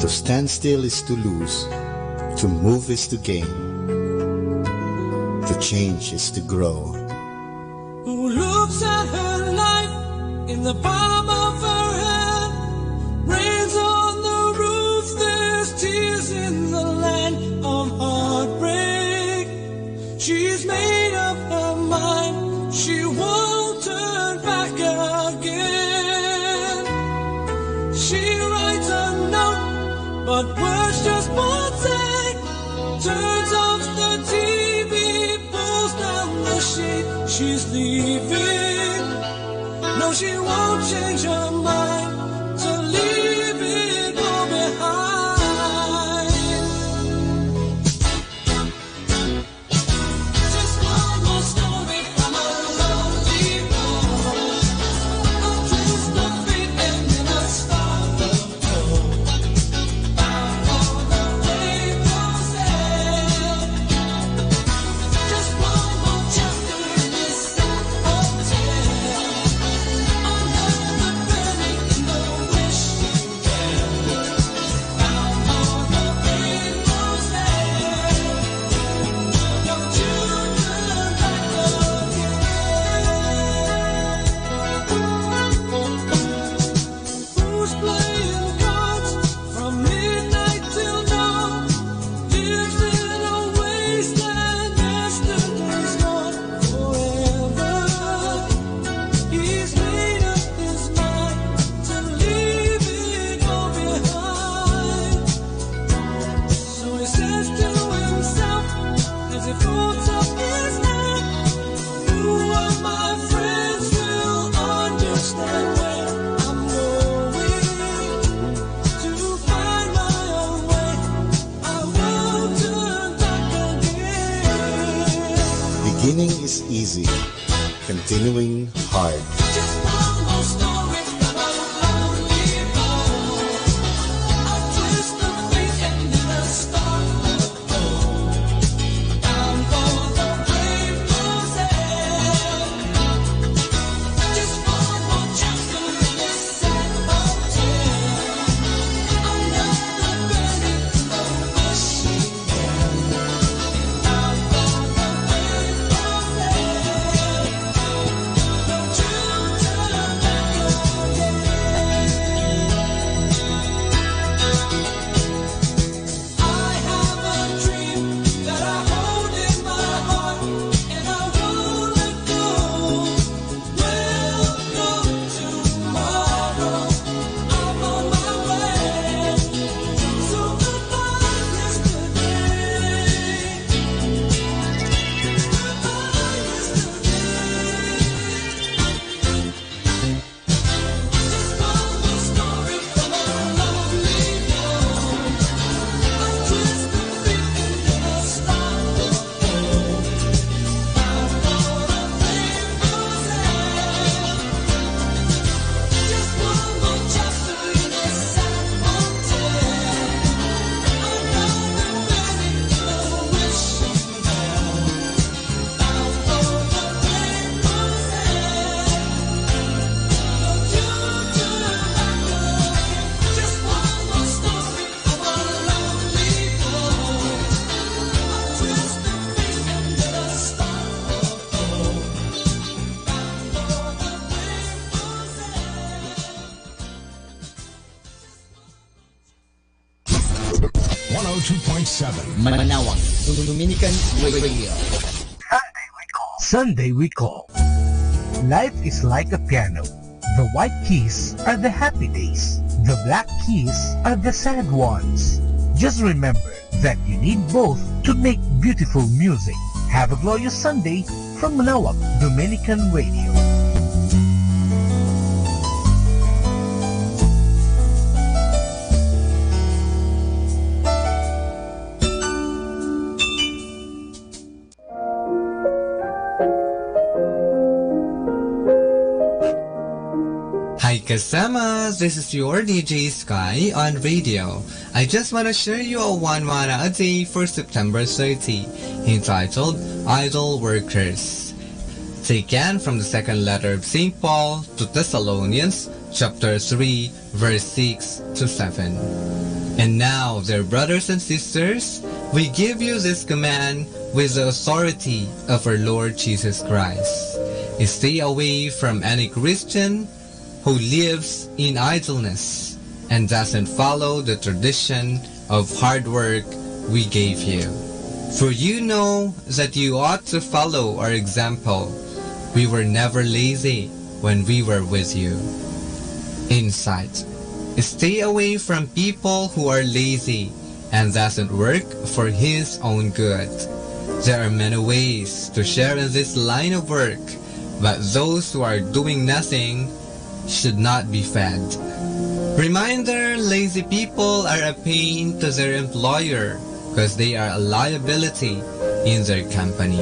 O: To stand still is to lose, to move is to gain, to change is to grow.
K: Who looks at her life in the palm of her hand? She writes a note, but words just won't say. Turns off the TV, pulls down the sheet. She's leaving. No, she won't change her mind to leave it all behind. Just one more story from a lonely road. A twist of fate and then a start of hope. Bound for the rainbow's end. Just one more chapter in this sad tale. Another burning in the wishing well. Bound for the rainbow's end. Don't you turn back again. Who's playing cards from midnight till dawn? Lives in a wasteland, yesterday's gone forever. He's made up his mind to leave it all behind. So he says to himself as he folds up his head, who of my friends will understand where I'm going? To find my own way, I won't turn back again.
O: Beginning is easy, continuing hard.
K: Just one more story from a lonely road. A twist of fate and then a start of hope. Bound for the rainbow's end. Just one more chapter in this sad tale. Another burning in the wishing well. Bound for the rainbow's end. Don't you turn back again. I have a dream that I hold in my heart, and I won't let go. Welcome tomorrow. I'm on my way. So goodbye yesterday. Goodbye yesterday. Just one more story from a lonely road. A twist of fate and then a start of hope. Bound for the rainbow's end. Just one more chapter in this sad tale. Another burning in the wishing well. Bound for the rainbow's end. Don't you turn back again. Just one more story from a lonely road. A twist of fate and then a start of hope. Bound for the rainbow's end.
L: 102.7
B: Manawang Dominican Radio.
P: Sunday we call. Life is like a piano. The white keys are the happy days. The black keys are the sad ones. Just remember that you need both to make beautiful music. Have a glorious Sunday from Manawag Dominican Radio.
Q: Hi kasamas, this is your DJ Sky on radio. I just want to share you a one mana a day for September 30, entitled Idol Workers. Taken from the second letter of St. Paul to Thessalonians, chapter 3, verse 6 to 7. And now, dear brothers and sisters, we give you this command with the authority of our Lord Jesus Christ. Stay away from any Christian who lives in idleness and doesn't follow the tradition of hard work we gave you. For you know that you ought to follow our example. We were never lazy when we were with you. Insight. Stay away from people who are lazy and doesn't work for his own good. There are many ways to share in this line of work, but those who are doing nothing should not be fed. Reminder, lazy people are a pain to their employer because they are a liability in their company.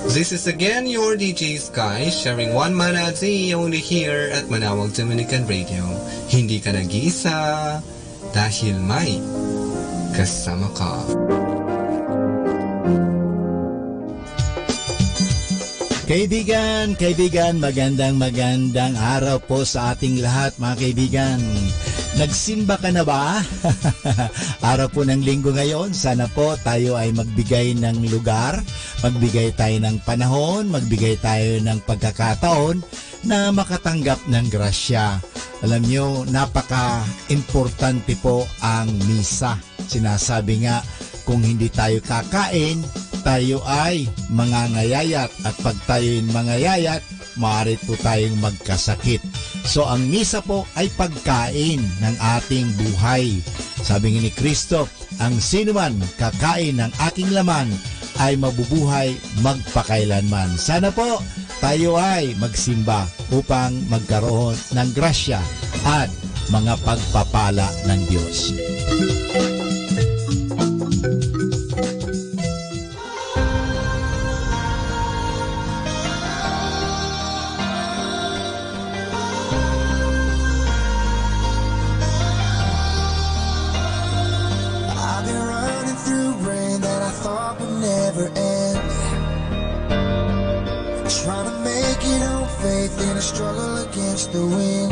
Q: This is again your DJ Sky sharing one mana a day only here at Manawag Dominican Radio. Hindi ka nag-iisa dahil may kasama ka.
R: Kaibigan, magandang araw po sa ating lahat mga kaibigan. Nagsimba ka na ba? Araw po ng linggo ngayon, sana po tayo ay magbigay ng lugar, magbigay tayo ng panahon, magbigay tayo ng pagkakataon na makatanggap ng grasya. Alam nyo, napaka-importante po ang misa. Sinasabi nga, kung hindi tayo kakain, tayo ay mangangayayat at pag tayo'y mangayayat, maaari po tayong magkasakit. So ang misa po ay pagkain ng ating buhay. Sabi ni Kristo, ang sinuman kakain ng aking laman ay mabubuhay magpakailanman. Sana po tayo ay magsimba upang magkaroon ng grasya at mga pagpapala ng Diyos.
S: Struggle against the wind.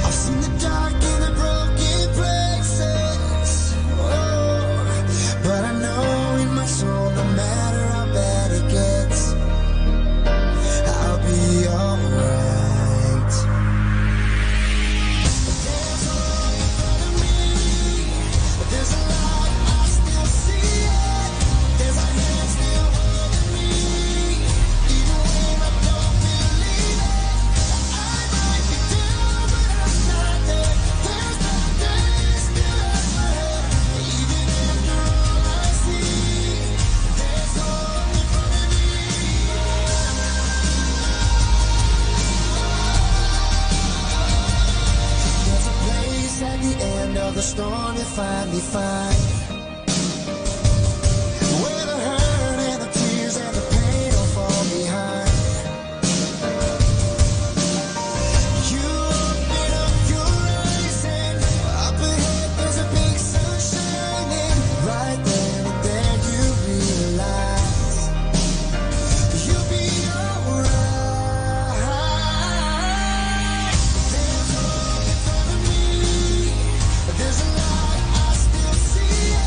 S: I've seen the dark and the broken places, oh, but I know in my soul, no matter how bad it gets, I'll be alright. There's hope in front of me, there's a light, I still see it, there's a hand still holding me. The storm you finally find where the hurt and the tears and the pain all fall behind. You open up your eyes and up ahead there's a big sun shining. Right then and there you realize you'll be alright. There's hope in front of me. There's a light, I still see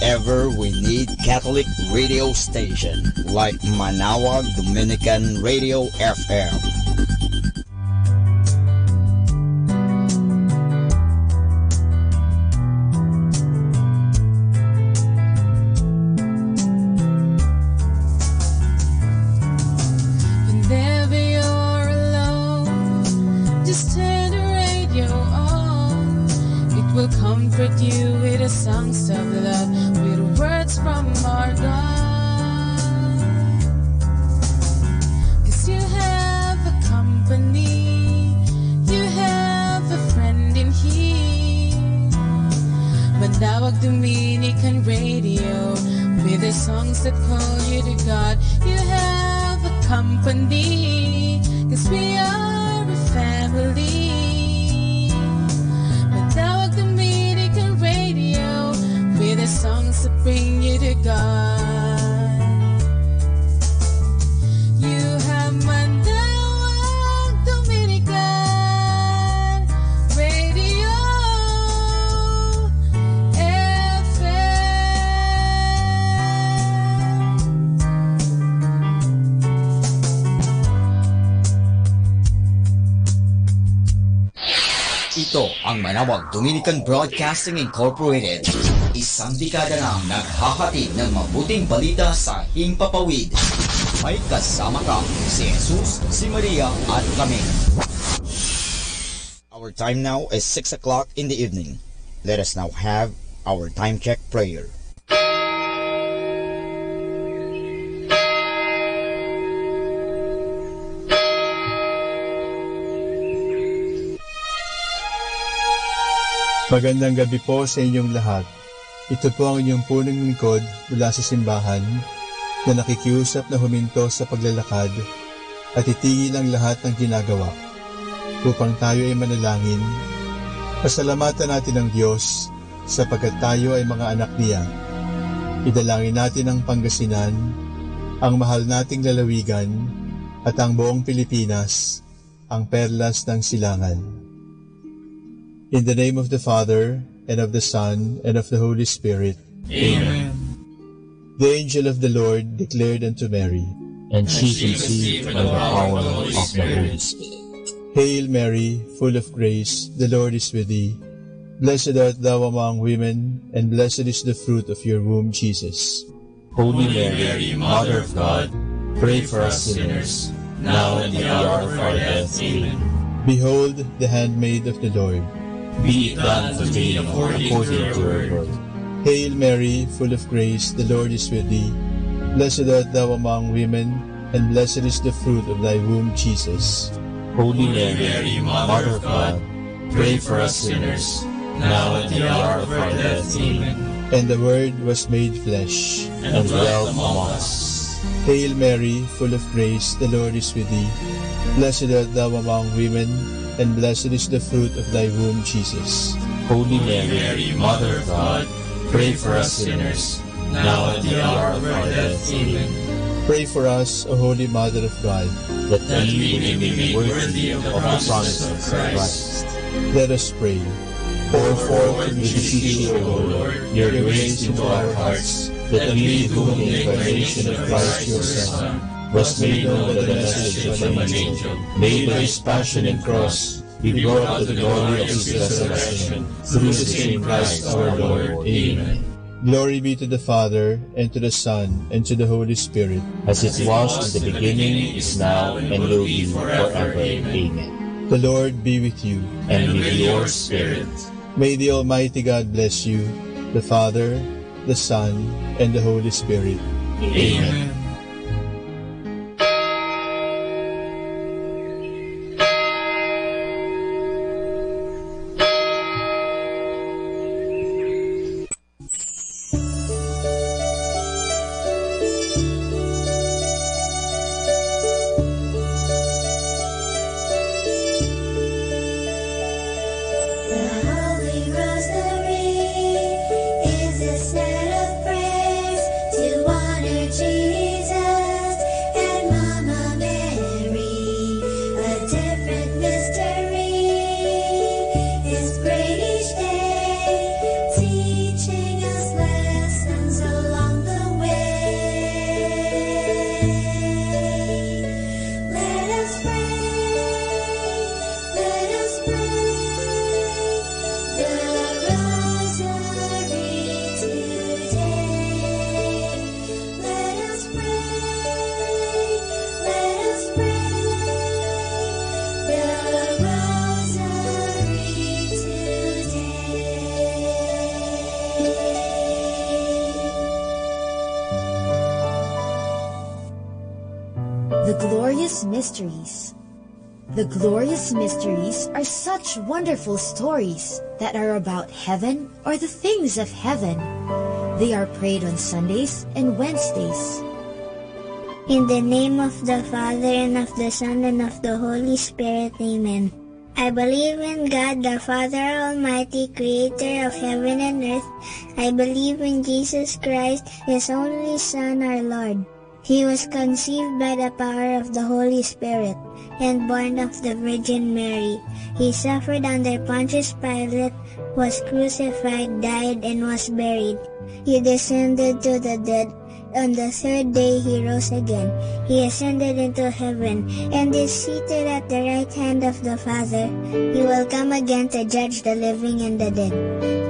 B: ever we need Catholic radio station like Manawag Dominican Radio FM.
M: Whenever you're alone, just turn the radio on. It will comfort you with the songs of love, with words from our God. 'Cause you have a company, you have a friend in here. Manawag Dominican Radio, with the songs that call you to God. You have a company, 'cause we are a family. Manawag Dominican Radio, with the songs that bring you to God. You have Manawag Dominican Radio
B: Ito ang Manawag Dominican Broadcasting Incorporated. Isang dekada nang naghahatid ng mabuting balita sa himpapawid. May kasama ka, si Jesus, si Maria at kami. Our time now is 6 o'clock in the evening. Let us now have our time check prayer.
T: Magandang gabi po sa inyong lahat. Ito po ang inyong punong lingkod mula sa simbahan na nakikiusap na huminto sa paglalakad at itigil ang lahat ng ginagawa upang tayo ay manalangin. Pasalamatan natin ang Diyos sapagkat tayo ay mga anak niya. Idalangin natin ang Pangasinan, ang mahal nating lalawigan at ang buong Pilipinas, ang perlas ng silangan. In the name of the Father, and of the Son, and of the Holy Spirit.
E: Amen.
T: The angel of the Lord declared unto Mary,
E: And she conceived by the power of the Holy Spirit.
T: Hail Mary, full of grace, the Lord is with thee. Blessed art thou among women, and blessed is the fruit of your womb, Jesus.
E: Holy Mary, Mother of God, pray for us sinners, now and at the hour of our death. Amen.
T: Behold the handmaid of the Lord.
E: Be it done to me according to your word.
T: Hail Mary, full of grace, the Lord is with thee. Blessed art thou among women, and blessed is the fruit of thy womb, Jesus.
E: Holy Mary, Mother of God, pray for us sinners, now and at the hour of our death. Amen.
T: And the Word was made flesh,
E: and dwelt among us.
T: Hail Mary, full of grace, the Lord is with thee. Blessed art thou among women, and blessed is the fruit of thy womb, Jesus.
E: Holy Mary, Mother of God, pray for us sinners, now at the hour of our death. Amen.
T: Pray for us, O Holy Mother of God,
E: that we may be worthy of the promises of Christ.
T: Let us pray.
E: Pour forth and beseech you, O Lord, your grace into our hearts, that we, whom the incarnation of Christ your Son was made known by the message of an angel, made by his passion and cross, be brought to the glory of his resurrection, through the same Christ our Lord. Amen.
T: Glory be to the Father, and to the Son, and to the Holy Spirit,
E: as it was in the beginning, is now, and will be forever. Amen.
T: The Lord be with you,
E: and with your spirit.
T: May the Almighty God bless you, the Father, the Son, and the Holy Spirit.
E: Amen.
S: Rosary is a set of prayers to honor Jesus.
U: The glorious mysteries. The glorious mysteries are such wonderful stories that are about heaven or the things of heaven. They are prayed on Sundays and Wednesdays.
V: In the name of the Father, and of the Son, and of the Holy Spirit. Amen. I believe in God, the Father Almighty, creator of heaven and earth. I believe in Jesus Christ, His only Son, our Lord. He was conceived by the power of the Holy Spirit and born of the Virgin Mary. He suffered under Pontius Pilate, was crucified, died, and was buried. He descended to the dead. On the third day he rose again. He ascended into heaven and is seated at the right hand of the Father. He will come again to judge the living and the dead.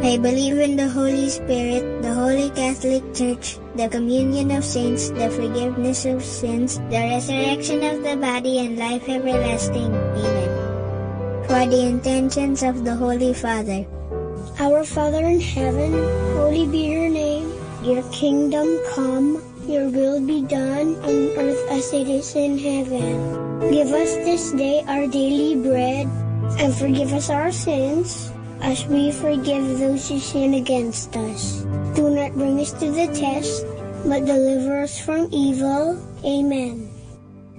V: I believe in the Holy Spirit, the Holy Catholic Church, the communion of saints, the forgiveness of sins, the resurrection of the body, and life everlasting. Amen. For the intentions of the Holy Father.
W: Our Father in heaven, holy be your name. Your kingdom come, your will be done on earth as it is in heaven. Give us this day our daily bread, and forgive us our sins, as we forgive those who sin against us. Do not bring us to the test, but deliver us from evil. Amen.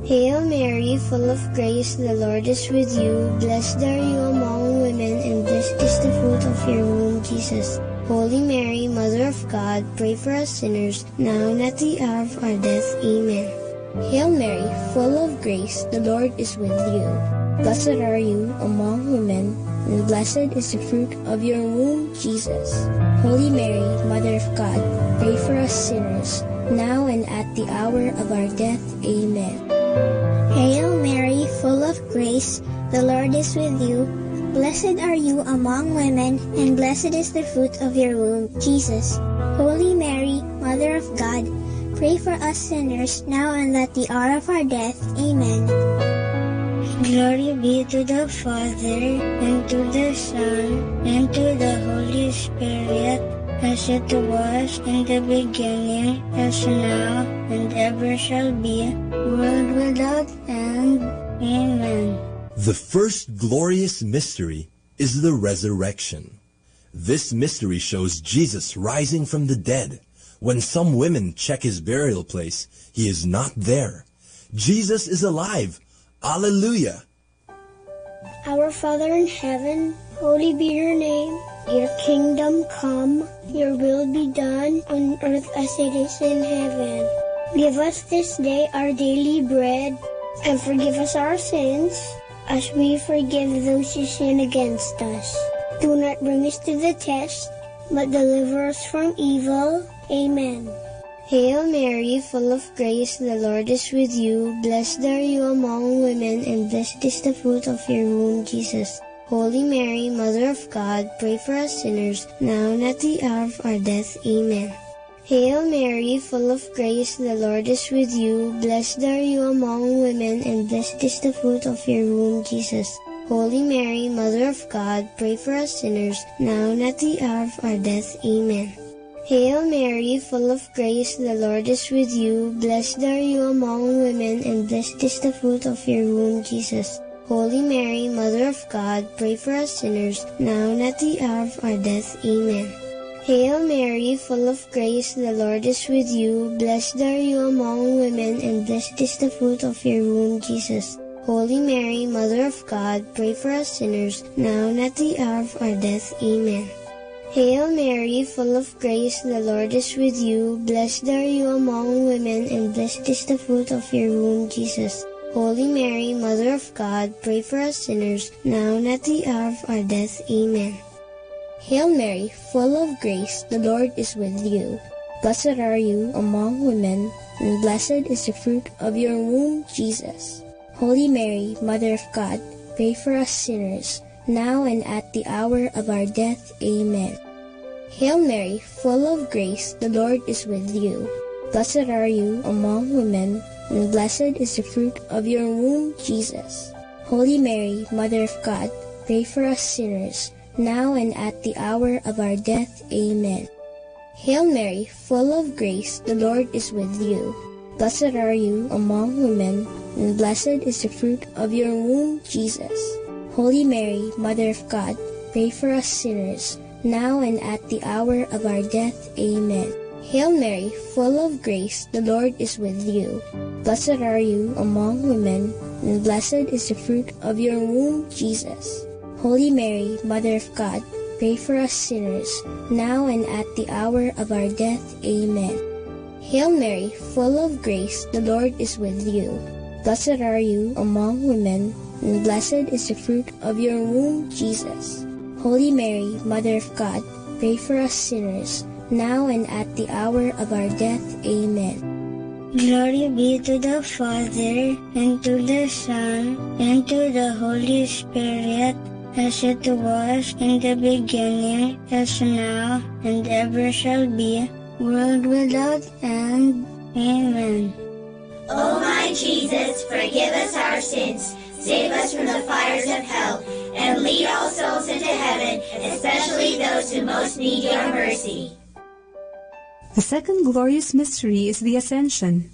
V: Hail Mary, full of grace, the Lord is with you. Blessed are you among women, and blessed is the fruit of your womb, Jesus. Holy Mary, Mother of God, pray for us sinners, now and at the hour of our death. Amen. Hail Mary, full of grace, the Lord is with you. Blessed are you among women, and blessed is the fruit of your womb, Jesus. Holy Mary, Mother of God, pray for us sinners, now and at the hour of our death. Amen. Hail Mary, full of grace, the Lord is with you. Blessed are you among women, and blessed is the fruit of your womb, Jesus. Holy Mary, Mother of God, pray for us sinners, now and at the hour of our death. Amen. Glory be to the Father, and to the Son, and to the Holy Spirit, as it was in the beginning, as now, and ever shall be, world without end. Amen.
X: The first glorious mystery is the resurrection. This mystery shows Jesus rising from the dead. When some women check his burial place, he is not there. Jesus is alive. Alleluia!
W: Our Father in heaven, holy be your name. Your kingdom come, your will be done on earth as it is in heaven. Give us this day our daily bread, and forgive us our sins, as we forgive those who sin against us. Do not bring us to the test, but deliver us from evil. Amen.
V: Hail Mary, full of grace, the Lord is with you. Blessed are you among women, and blessed is the fruit of your womb, Jesus. Holy Mary, Mother of God, pray for us sinners, now and at the hour of our death. Amen. Hail Mary, full of grace, the Lord is with you. Blessed are you among women, and blessed is the fruit of your womb, Jesus. Holy Mary, Mother of God, pray for us sinners, now and at the hour of our death. Amen. Hail Mary, full of grace, the Lord is with you. Blessed are you among women, and blessed is the fruit of your womb, Jesus. Holy Mary, Mother of God, pray for us sinners, now and at the hour of our death. Amen. Hail Mary, full of grace, the Lord is with you. Blessed are you among women, and blessed is the fruit of your womb, Jesus. Holy Mary, Mother of God, pray for us sinners, now and at the hour of our death. Amen. Hail Mary, full of grace, the Lord is with you. Blessed are you among women, and blessed is the fruit of your womb, Jesus. Holy Mary, Mother of God, pray for us sinners, now and at the hour of our death. Amen. Hail Mary, full of grace, the Lord is with you. Blessed are you among women, and blessed is the fruit of your womb, Jesus. Holy Mary, Mother of God, pray for us sinners, now and at the hour of our death. Amen. Hail Mary, full of grace, the Lord is with you. Blessed are you among women, and blessed is the fruit of your womb, Jesus. Holy Mary, Mother of God, pray for us sinners, now and at the hour of our death. Amen. Hail Mary, full of grace, the Lord is with you. Blessed are you among women, and blessed is the fruit of your womb, Jesus. Holy Mary, Mother of God, pray for us sinners, now and at the hour of our death. Amen. Hail Mary, full of grace, the Lord is with you. Blessed are you among women, and blessed is the fruit of your womb, Jesus. Holy Mary, Mother of God, pray for us sinners, now and at the hour of our death. Amen. Hail Mary, full of grace, the Lord is with you. Blessed are you among women, and blessed is the fruit of your womb, Jesus. Holy Mary, Mother of God, pray for us sinners, now and at the hour of our death. Amen.
W: Glory be to the Father, and to the Son, and to the Holy Spirit, as it was in the beginning, as now, and ever shall be, world without end. Amen.
C: O my Jesus, forgive us our sins, save us from the fires of hell, and lead all souls into heaven, especially those who most need your mercy.
D: The second glorious mystery is the Ascension.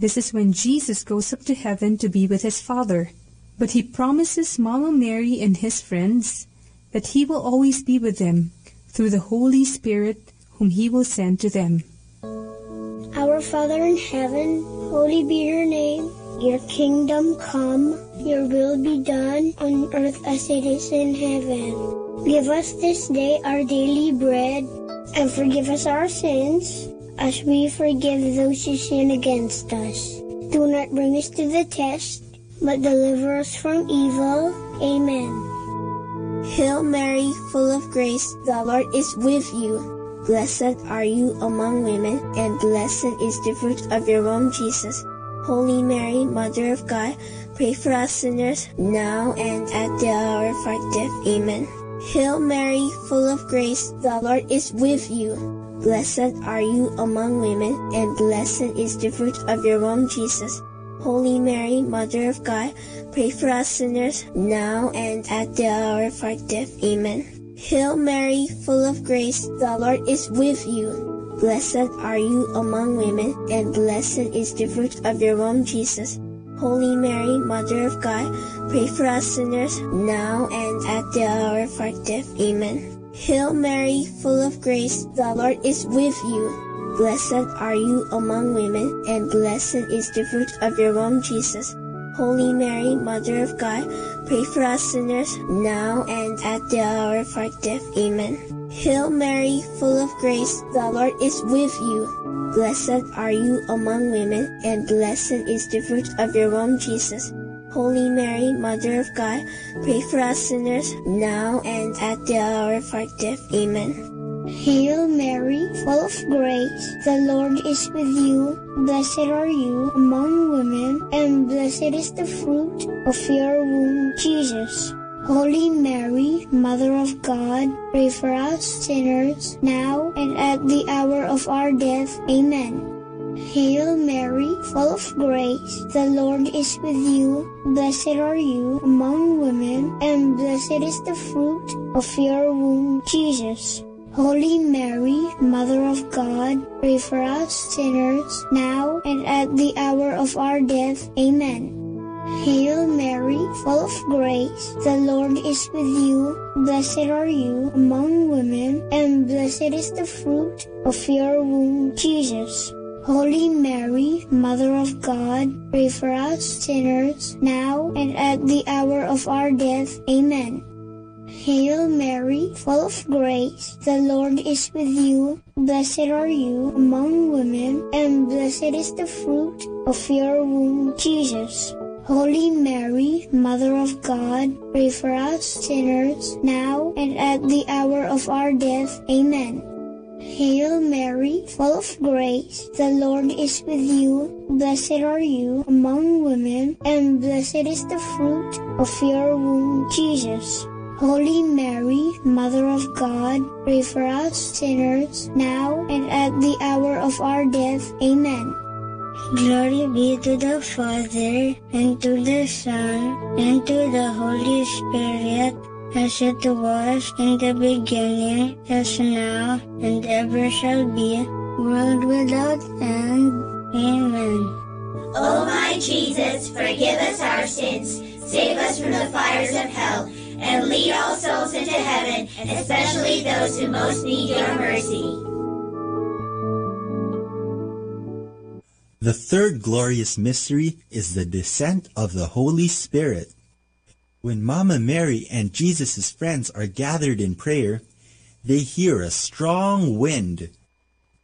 D: This is when Jesus goes up to heaven to be with his Father, but he promises Mama Mary and his friends that he will always be with them through the Holy Spirit whom he will send to them.
W: Our Father in heaven, holy be your name. Your kingdom come, your will be done on earth as it is in heaven. Give us this day our daily bread, and forgive us our sins, as we forgive those who sin against us. Do not bring us to the test, but deliver us from evil. Amen.
U: Hail Mary, full of grace, the Lord is with you. Blessed are you among women, and blessed is the fruit of your womb, Jesus. Holy Mary, Mother of God, pray for us sinners, now and at the hour of our death. Amen. Hail Mary, full of grace, the Lord is with you. Blessed are you among women, and blessed is the fruit of your womb, Jesus. Holy Mary, Mother of God, pray for us sinners, now and at the hour of our death. Amen. Hail Mary, full of grace, the Lord is with you. Blessed are you among women, and blessed is the fruit of your womb, Jesus. Holy Mary, Mother of God, pray for us sinners, now and at the hour of our death. Amen. Hail Mary, full of grace, the Lord is with you. Blessed are you among women, and blessed is the fruit of your womb, Jesus. Holy Mary, Mother of God, pray for us sinners, now and at the hour of our death. Amen. Hail Mary, full of grace, the Lord is with you. Blessed are you among women, and blessed is the fruit of your womb, Jesus. Holy Mary, Mother of God, pray for us sinners, now and at the hour of our death. Amen.
W: Hail Mary, full of grace, the Lord is with you. Blessed are you among women, and blessed is the fruit of your womb, Jesus. Holy Mary, Mother of God, pray for us sinners, now and at the hour of our death. Amen. Hail Mary, full of grace, the Lord is with you. Blessed are you among women, and blessed is the fruit of your womb, Jesus. Holy Mary, Mother of God, pray for us sinners, now and at the hour of our death. Amen. Hail Mary, full of grace, the Lord is with you. Blessed are you among women, and blessed is the fruit of your womb, Jesus. Holy Mary, Mother of God, pray for us sinners, now and at the hour of our death. Amen. Hail Mary, full of grace, the Lord is with you. Blessed are you among women, and blessed is the fruit of your womb, Jesus. Holy Mary, Mother of God, pray for us sinners, now and at the hour of our death. Amen. Hail Mary, full of grace, the Lord is with you. Blessed are you among women, and blessed is the fruit of your womb, Jesus. Holy Mary, Mother of God, pray for us sinners, now and at the hour of our death. Amen. Glory be to the Father, and to the Son, and to the Holy Spirit, as it was in the beginning, as now, and ever shall be, world without end. Amen.
C: O my Jesus, forgive us our sins, save us from the fires of hell, and lead all souls into heaven, especially those who most need your mercy.
G: The third glorious mystery is the descent of the Holy Spirit. When Mama Mary and Jesus' friends are gathered in prayer, they hear a strong wind.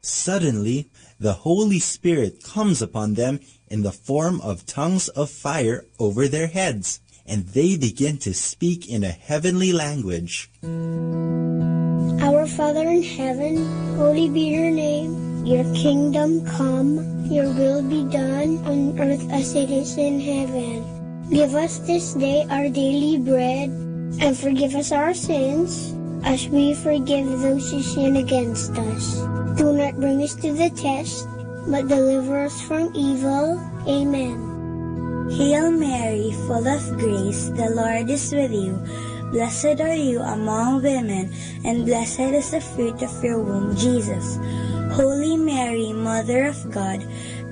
G: Suddenly, the Holy Spirit comes upon them in the form of tongues of fire over their heads, and they begin to speak in a heavenly language.
W: Our Father in heaven, holy be your name. Your kingdom come, your will be done on earth as it is in heaven. Give us this day our daily bread, and forgive us our sins, as we forgive those who sin against us. Do not bring us to the test, but deliver us from evil. Amen.
H: Hail Mary, full of grace, the Lord is with you. Blessed are you among women, and blessed is the fruit of your womb, Jesus. Holy Mary, Mother of God,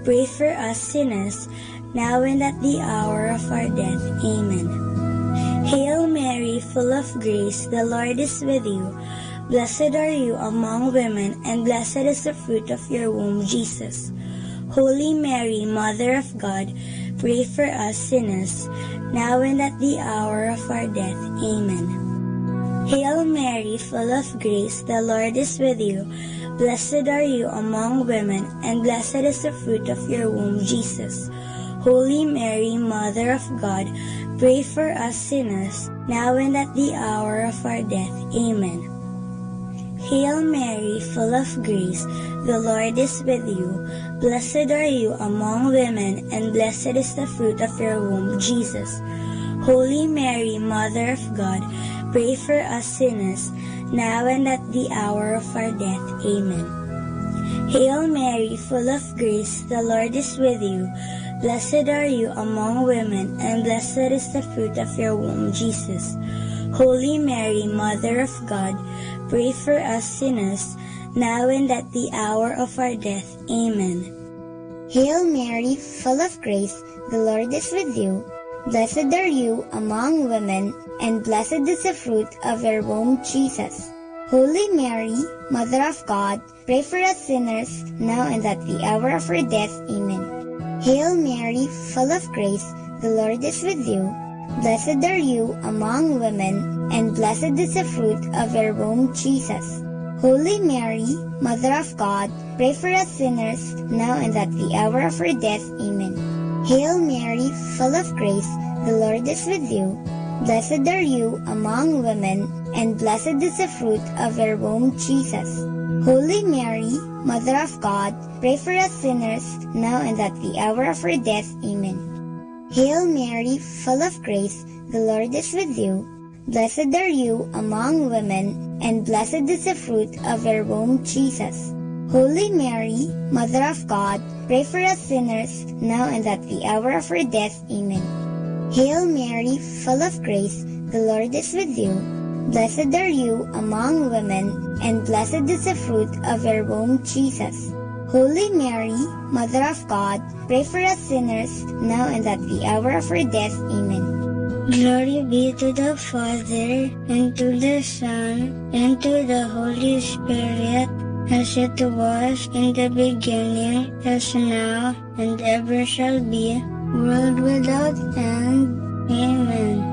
H: pray for us sinners, now and at the hour of our death. Amen. Hail Mary, full of grace, the Lord is with you. Blessed are you among women, and blessed is the fruit of your womb, Jesus. Holy Mary, Mother of God, pray for us sinners, now and at the hour of our death. Amen. Hail Mary, full of grace, the Lord is with you. Blessed are you among women, and blessed is the fruit of your womb, Jesus. Holy Mary, Mother of God, pray for us sinners, now and at the hour of our death. Amen. Hail Mary, full of grace, the Lord is with you. Blessed are you among women, and blessed is the fruit of your womb, Jesus. Holy Mary, Mother of God, pray for us sinners, now and at the hour of our death. Amen. Hail Mary, full of grace, the Lord is with you. Blessed are you among women, and blessed is the fruit of your womb, Jesus. Holy Mary, Mother of God, pray for us sinners, now and at the hour of our death. Amen.
V: Hail Mary, full of grace, the Lord is with you. Blessed are you among women, and blessed is the fruit of your womb, Jesus. Holy Mary, Mother of God, pray for us sinners, now and at the hour of our death. Amen. Hail Mary, full of grace, the Lord is with you. Blessed are you among women, and blessed is the fruit of your womb, Jesus. Holy Mary, Mother of God, pray for us sinners, now and at the hour of our death. Amen. Hail Mary, full of grace, the Lord is with you. Blessed are you among women, and blessed is the fruit of your womb, Jesus. Holy Mary, Mother of God, pray for us sinners, now and at the hour of our death. Amen. Hail Mary, full of grace, the Lord is with you. Blessed are you among women, and blessed is the fruit of your womb, Jesus. Holy Mary, Mother of God, pray for us sinners, now and at the hour of our death. Amen. Hail Mary, full of grace, the Lord is with you. Blessed are you among women, and blessed is the fruit of your womb, Jesus. Holy Mary, Mother of God, pray for us sinners, now and at the hour of our death. Amen.
W: Glory be to the Father, and to the Son, and to the Holy Spirit, as it was in the beginning, as now, and ever shall be, world without end. Amen.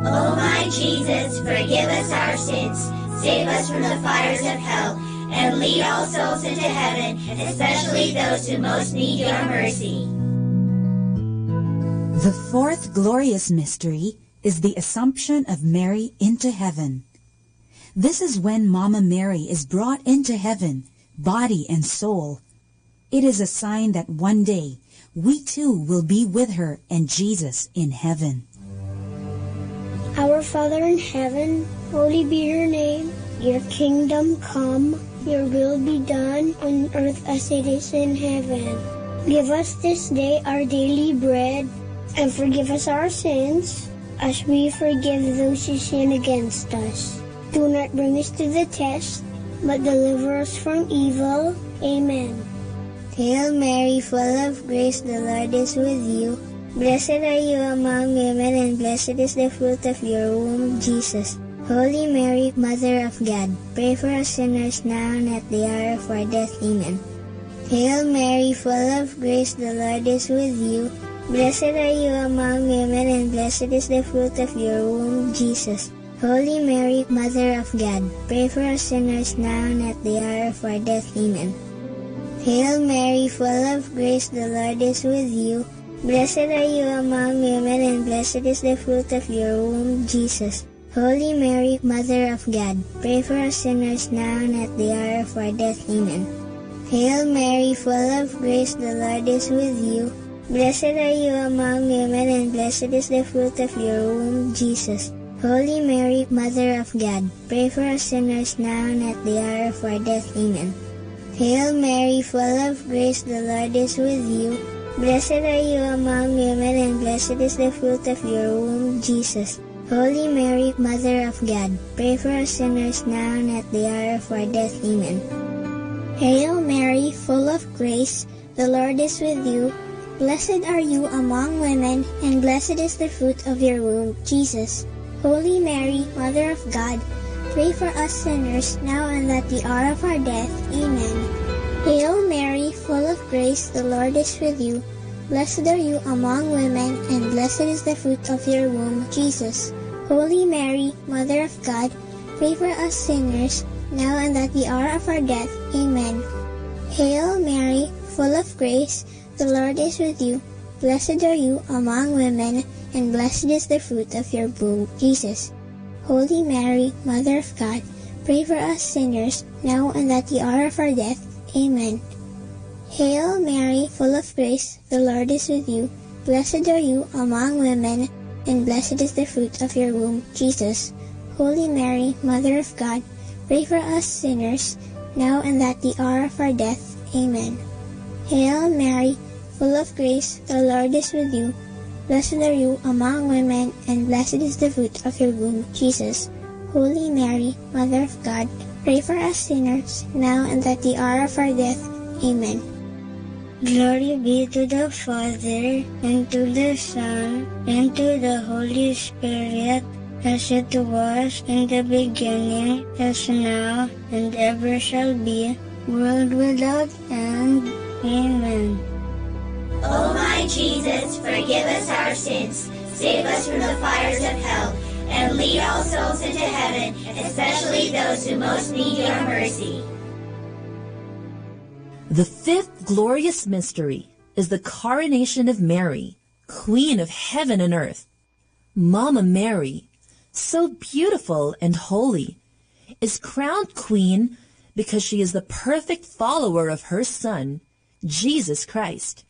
C: O my Jesus, forgive us our sins, save us from the fires of hell, and lead all souls into heaven, especially those who most need your mercy.
I: The fourth glorious mystery is the Assumption of Mary into heaven. This is when Mama Mary is brought into heaven, body and soul. It is a sign that one day we too will be with her and Jesus in heaven.
W: Our Father in heaven, holy be your name. Your kingdom come, your will be done on earth as it is in heaven. Give us this day our daily bread, and forgive us our sins, as we forgive those who sin against us. Do not bring us to the test, but deliver us from evil. Amen. Hail Mary, full of grace, the Lord is with you. Blessed are you among women, and blessed is the fruit of your womb, Jesus. Holy Mary, Mother of God, pray for us sinners now and at the hour of our death. Amen. Hail Mary, full of grace, the Lord is with you. Blessed are you among women, and blessed is the fruit of your womb, Jesus. Holy Mary, Mother of God, pray for us sinners now and at the hour of our death. Amen. Hail Mary, full of grace, the Lord is with you. Blessed are you among women, and blessed is the fruit of your womb, Jesus. Holy Mary, Mother of God, pray for us sinners now and at the hour of our death. Amen. Hail Mary, full of grace, the Lord is with you. Blessed are you among women, and blessed is the fruit of your womb, Jesus. Holy Mary, Mother of God, pray for us sinners now and at the hour of our death. Amen. Hail Mary, full of grace, the Lord is with you. Blessed are you among women, and blessed is the fruit of your womb, Jesus. Holy Mary, Mother of God, pray for us sinners now and at the hour of our death. Amen. Hail Mary, full of grace, the Lord is with you. Blessed are you among women, and blessed is the fruit of your womb, Jesus. Holy Mary, Mother of God, pray for us sinners now and at the hour of our death. Amen. Hail Mary, full of grace, the Lord is with you. Blessed are you among women, and blessed is the fruit of your womb, Jesus. Holy Mary, Mother of God, pray for us sinners, now and at the hour of our death. Amen. Hail Mary, full of grace, the Lord is with you. Blessed are you among women, and blessed is the fruit of your womb, Jesus. Holy Mary, Mother of God, pray for us sinners, now and at the hour of our death. Amen. Hail Mary, full of grace, the Lord is with you. Blessed are you among women, and blessed is the fruit of your womb, Jesus. Holy Mary, Mother of God, pray for us sinners, now and at the hour of our death. Amen. Hail Mary, full of grace, the Lord is with you. Blessed are you among women, and blessed is the fruit of your womb, Jesus. Holy Mary, Mother of God, pray for us sinners, now and at the hour of our death. Amen. Glory be to the Father, and to the Son, and to the Holy Spirit, as it was in the beginning, as now, and ever shall be, world without end. Amen.
C: O my Jesus, forgive us our sins, save us from the fires of hell, and lead all souls into heaven, especially those who most need your mercy.
A: The fifth glorious mystery is the coronation of Mary, Queen of heaven and earth. Mama Mary, so beautiful and holy, is crowned queen because she is the perfect follower of her Son, Jesus Christ.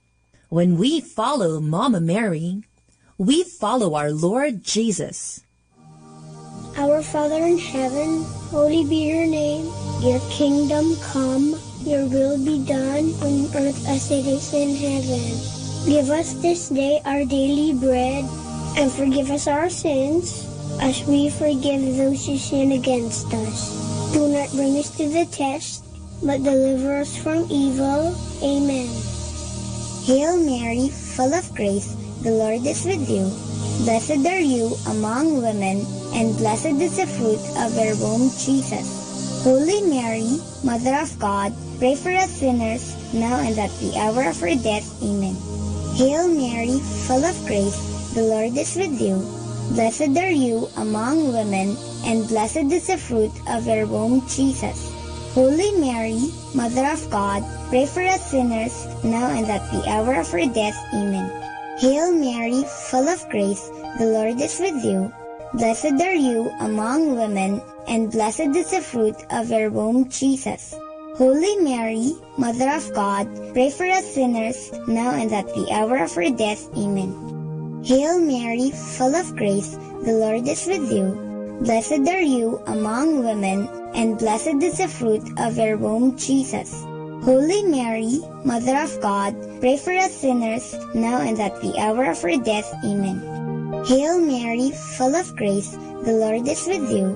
A: When we follow Mama Mary, we follow our Lord Jesus.
W: Our Father in heaven, holy be your name. Your kingdom come, your will be done on earth as it is in heaven. Give us this day our daily bread, and forgive us our sins, as we forgive those who sin against us. Do not bring us to the test, but deliver us from evil. Amen.
H: Hail Mary, full of grace, the Lord is with you. Blessed are you among women, and blessed is the fruit of your womb, Jesus. Holy Mary, Mother of God, pray for us sinners, now and at the hour of our death. Amen. Hail Mary, full of grace, the Lord is with you. Blessed are you among women, and blessed is the fruit of your womb, Jesus. Holy Mary, Mother of God, pray for us sinners, now and at the hour of our death. Amen. Hail Mary, full of grace, the Lord is with you. Blessed are you among women, and blessed is the fruit of your womb, Jesus. Holy Mary, Mother of God, pray for us sinners, now and at the hour of our death. Amen. Hail Mary, full of grace, the Lord is with you. Blessed are you among women, and blessed is the fruit of your womb, Jesus. Holy Mary, Mother of God, pray for us sinners, now and at the hour of our death. Amen. Hail Mary, full of grace, the Lord is with you.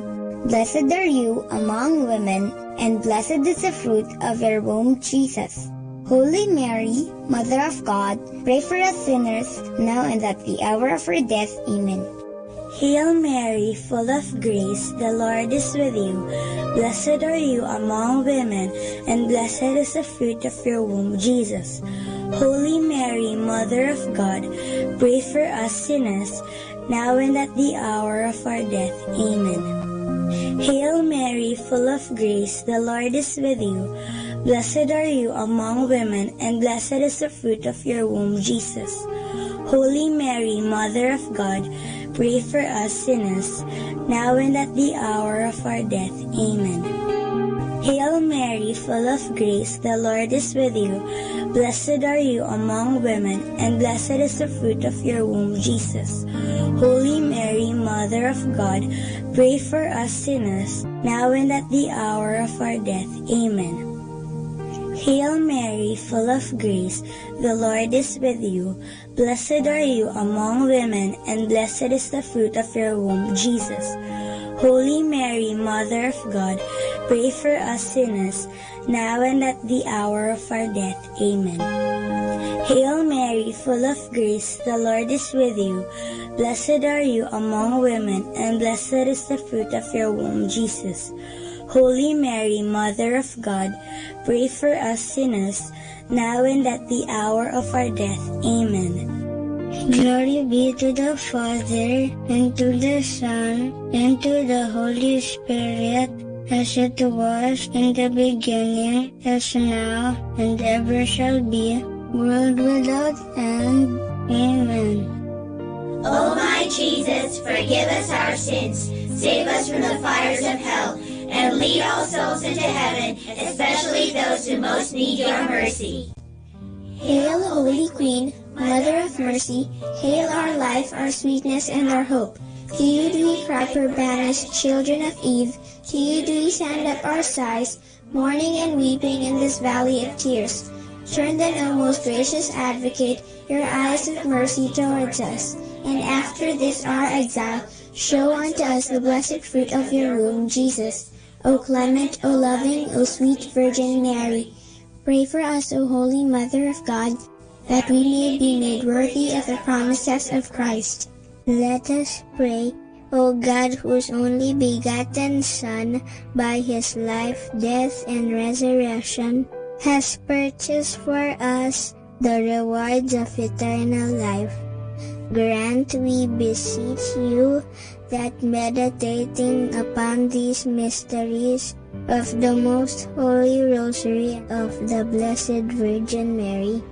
H: Blessed are you among women, and blessed is the fruit of your womb, Jesus.
W: Holy Mary, Mother of God, pray for us sinners, now and at the hour of our death. Amen.
H: Hail Mary, full of grace, the Lord is with you. Blessed are you among women, and blessed is the fruit of your womb, Jesus. Holy Mary, Mother of God, pray for us sinners, now and at the hour of our death. Amen. Hail Mary, full of grace, the Lord is with you. Blessed are you among women, and blessed is the fruit of your womb, Jesus. Holy Mary, Mother of God, pray for us sinners, now and at the hour of our death. Amen. Hail Mary, full of grace, the Lord is with you. Blessed are you among women, and blessed is the fruit of your womb, Jesus. Holy Mary, Mother of God, pray for us sinners, now and at the hour of our death. Amen. Hail Mary, full of grace, the Lord is with you. Blessed are you among women, and blessed is the fruit of your womb, Jesus. Holy Mary, Mother of God, pray for us sinners, now and at the hour of our death. Amen. Hail Mary, full of grace, the Lord is with you. Blessed are you among women, and blessed is the fruit of your womb, Jesus. Holy Mary, Mother of God, pray for us sinners, now and at the hour of our death. Amen.
W: Glory be to the Father, and to the Son, and to the Holy Spirit, as it was in the beginning, as now, and ever shall be, world without end. Amen.
C: O my Jesus, forgive us our sins, save us from the fires of hell, and lead all souls into heaven, especially those who most need your mercy.
W: Hail, Holy Queen, Mother of Mercy, hail our life, our sweetness, and our hope. To you do we cry, poor banished children of Eve. To you do we send up our sighs, mourning and weeping in this valley of tears. Turn then, O most gracious Advocate, your eyes of mercy towards us, and after this our exile, show unto us the blessed fruit of your womb, Jesus. O clement, O loving, O sweet Virgin Mary, pray for us, O Holy Mother of God, that we may be made worthy of the promises of Christ. Let us pray. O God, whose only begotten Son, by his life, death, and resurrection, has purchased for us the rewards of eternal life, grant, we beseech you, that meditating upon these mysteries of the most holy rosary of the Blessed Virgin Mary,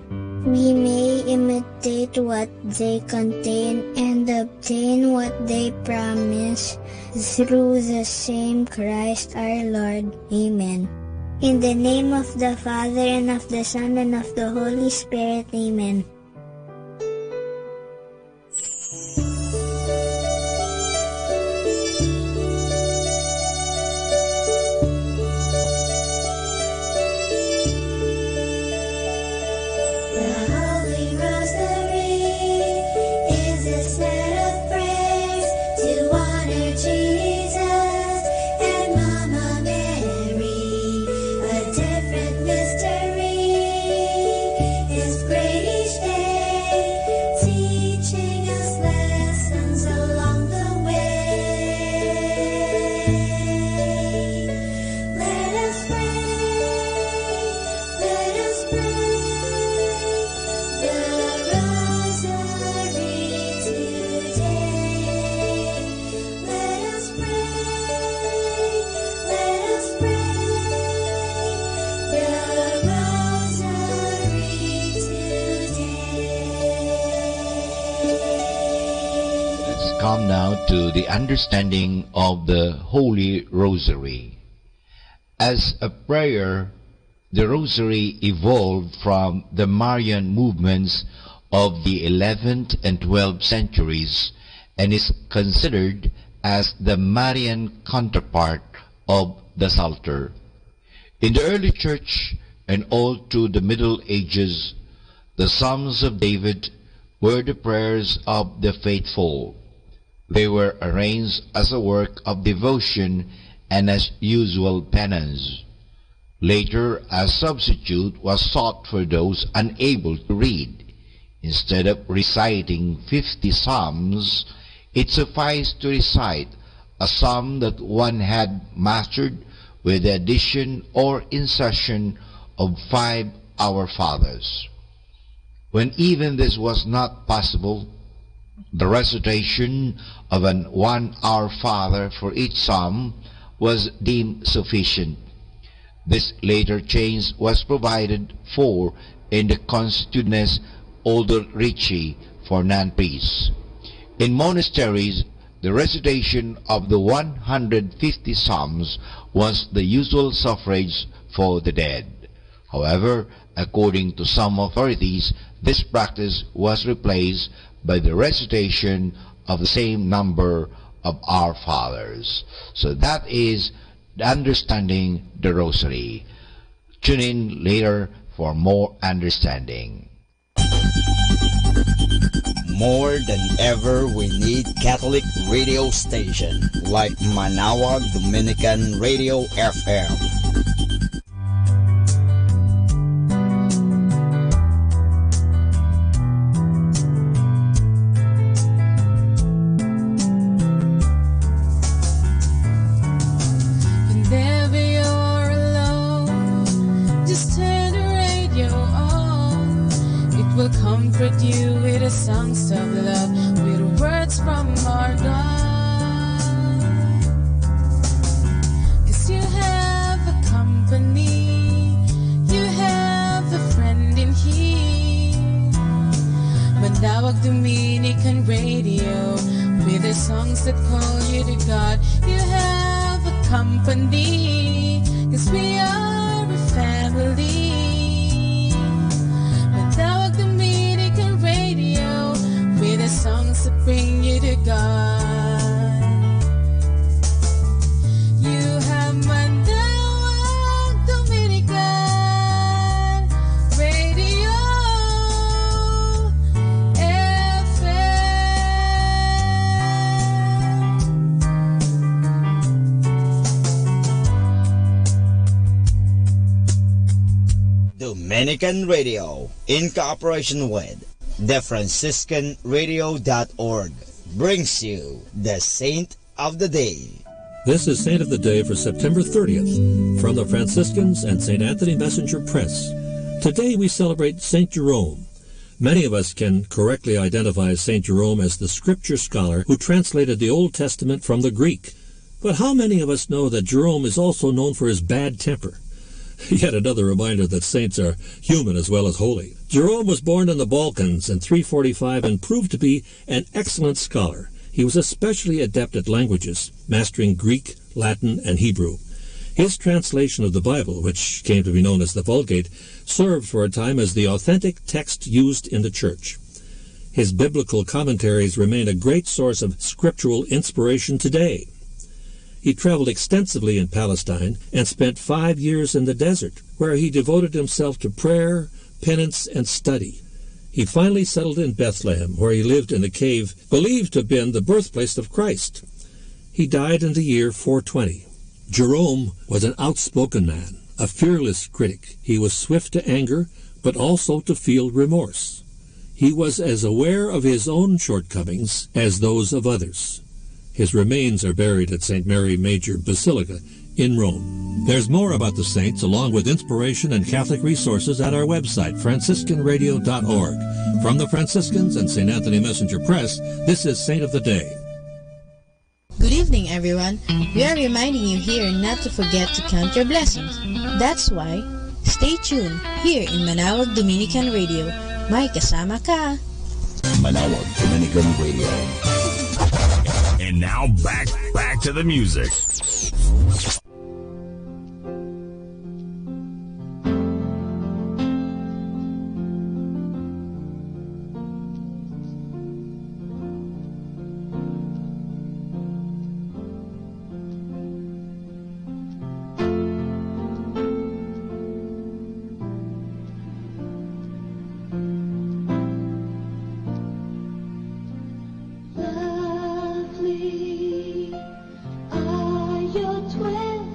W: we may imitate what they contain and obtain what they promise, through the same Christ our Lord. Amen. In the name of the Father, and of the Son, and of the Holy Spirit. Amen.
F: Come now to the understanding of the Holy Rosary. As a prayer, the Rosary evolved from the Marian movements of the 11th and 12th centuries and is considered as the Marian counterpart of the Psalter. In the early church and all through the Middle Ages, the Psalms of David were the prayers of the faithful. They were arranged as a work of devotion and as usual penance. Later, a substitute was sought for those unable to read. Instead of reciting 50 psalms, it sufficed to recite a psalm that one had mastered with the addition or insertion of 5 Our Fathers. When even this was not possible, the recitation of an 1 Our Father for each psalm was deemed sufficient. This later change was provided for in the Constitutiones Odorici for non-priests. In monasteries, the recitation of the 150 psalms was the usual suffrage for the dead. However, according to some authorities, this practice was replaced by the recitation of the same number of Our Fathers. So that is understanding the Rosary. Tune in later for more understanding.
B: More than ever, we need Catholic radio station like Manawag Dominican Radio FM.
M: Whenever you're alone, just turn the radio on. It will comfort you with the songs of love, with words from our God. 'Cause you have a company, you have a friend in here. Manawag Dominican Radio, with the songs that call you to God. You have a company, 'cause we are a family. Manawag Dominican Radio, with the songs that bring you to God. You have Manawag Dominican Radio
B: Dominican Radio, in cooperation with thefranciscanradio.org, brings you the Saint of the Day.
J: This is Saint of the Day for September 30th from the Franciscans and St. Anthony Messenger Press. Today we celebrate St. Jerome. Many of us can correctly identify St. Jerome as the scripture scholar who translated the Old Testament from the Greek. But how many of us know that Jerome is also known for his bad temper? Yet another reminder that saints are human as well as holy. Jerome was born in the Balkans in 345 and proved to be an excellent scholar. He was especially adept at languages, mastering Greek, Latin, and Hebrew. His translation of the Bible, which came to be known as the Vulgate, served for a time as the authentic text used in the Church. His biblical commentaries remain a great source of scriptural inspiration today. He traveled extensively in Palestine and spent 5 years in the desert, where he devoted himself to prayer, penance, and study. He finally settled in Bethlehem, where he lived in a cave believed to have been the birthplace of Christ. He died in the year 420. Jerome was an outspoken man, a fearless critic. He was swift to anger, but also to feel remorse. He was as aware of his own shortcomings as those of others. His remains are buried at St. Mary Major Basilica in Rome. There's more about the saints, along with inspiration and Catholic resources, at our website, franciscanradio.org. From the Franciscans and St. Anthony Messenger Press, this is Saint of the Day.
K: Good evening, everyone. We are reminding you here not to forget to count your blessings. That's why, stay tuned here in Manawag Dominican Radio. May kasama ka!
L: Manawag Dominican Radio.
N: And now back to the music.
S: Lovely are your dwellings.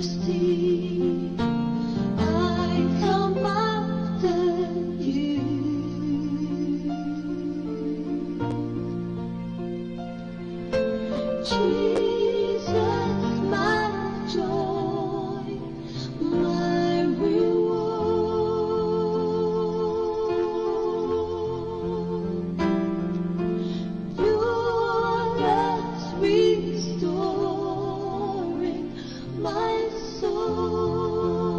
S: see. I come after you. Jesus, my joy, my reward. Your love's restoring my soul.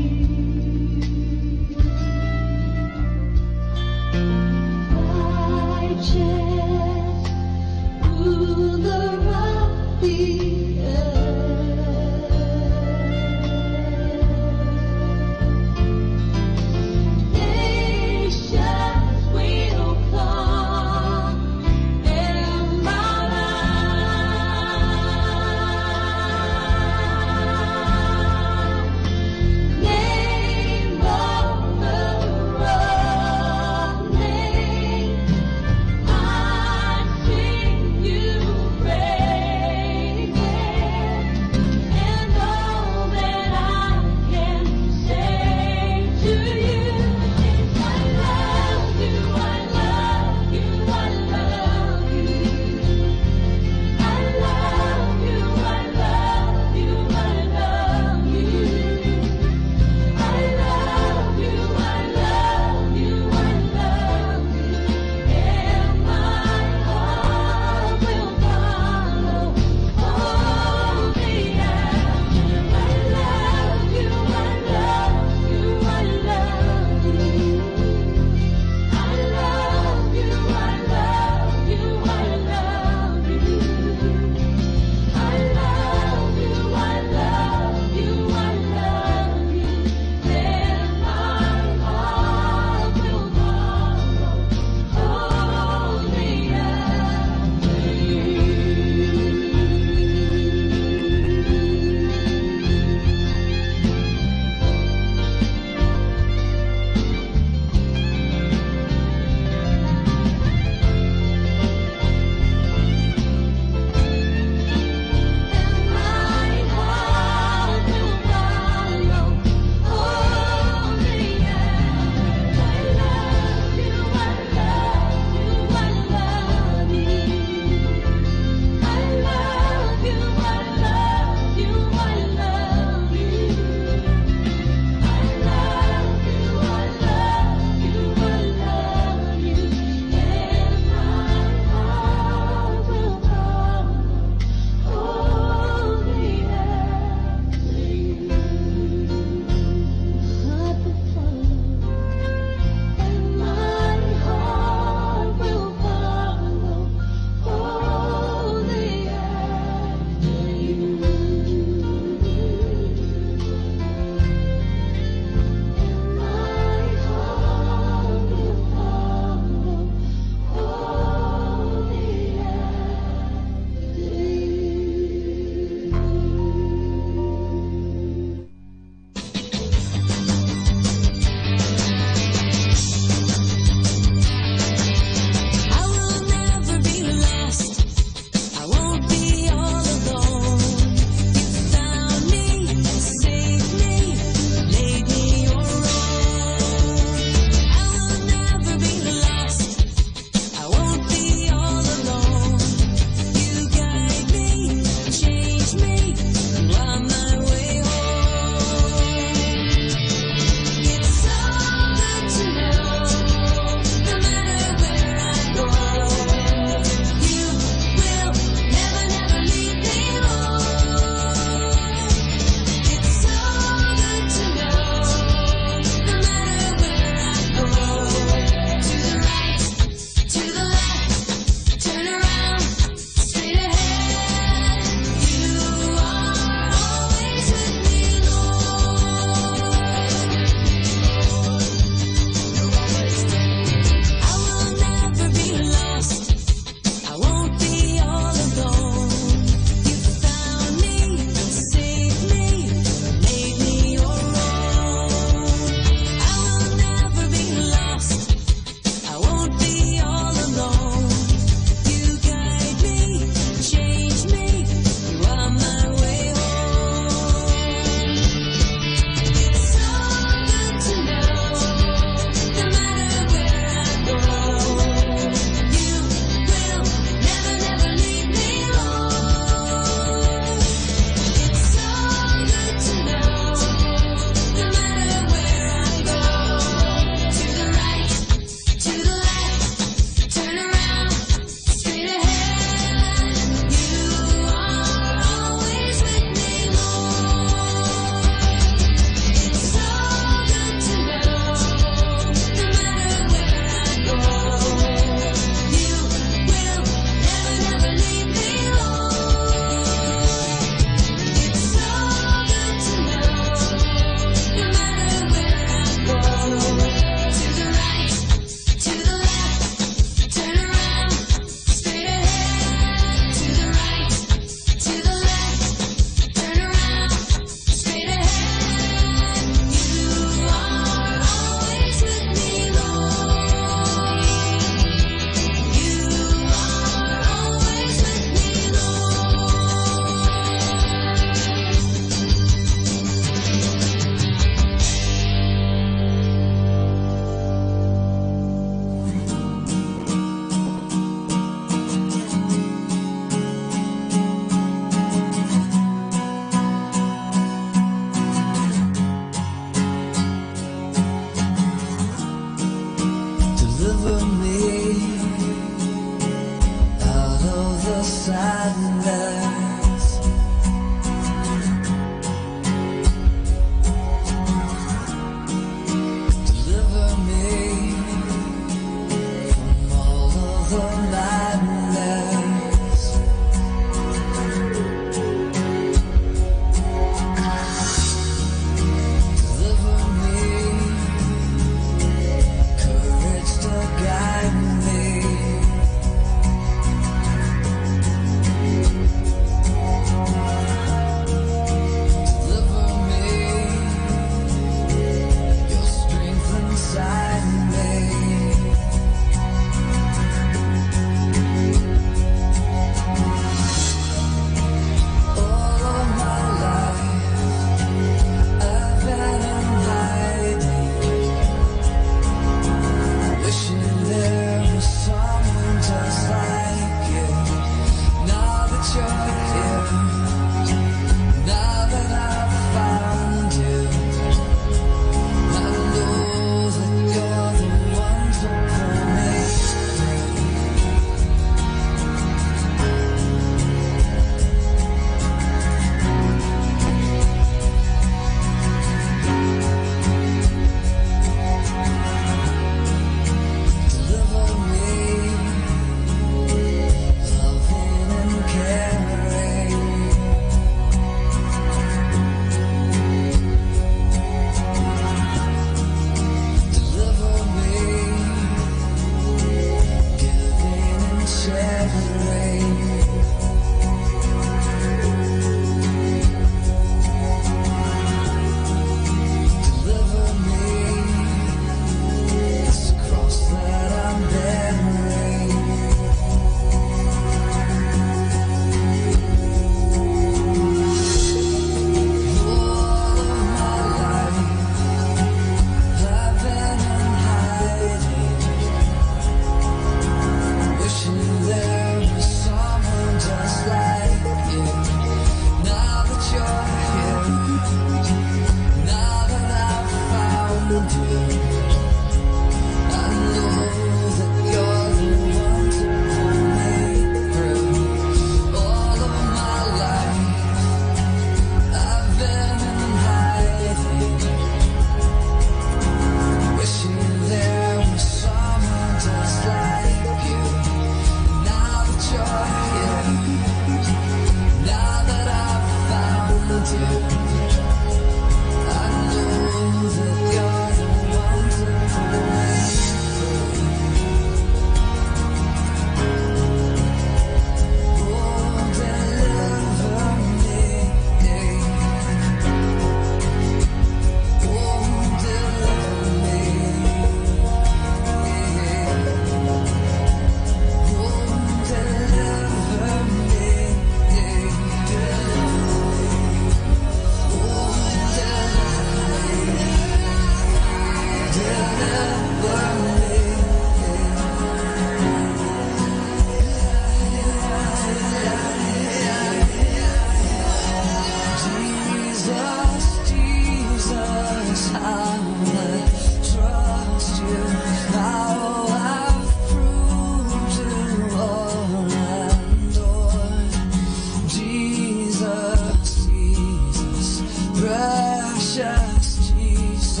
S: Just Jesus.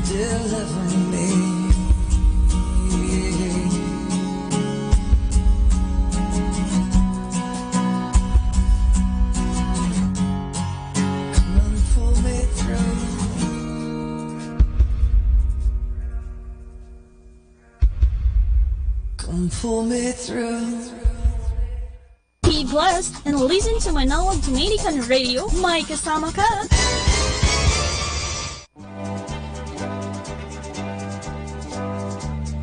S: Deliver me. Come on, pull me through. Come pull me through.
O: Be blessed and listen to Manawag Dominican Radio. May kasama ka.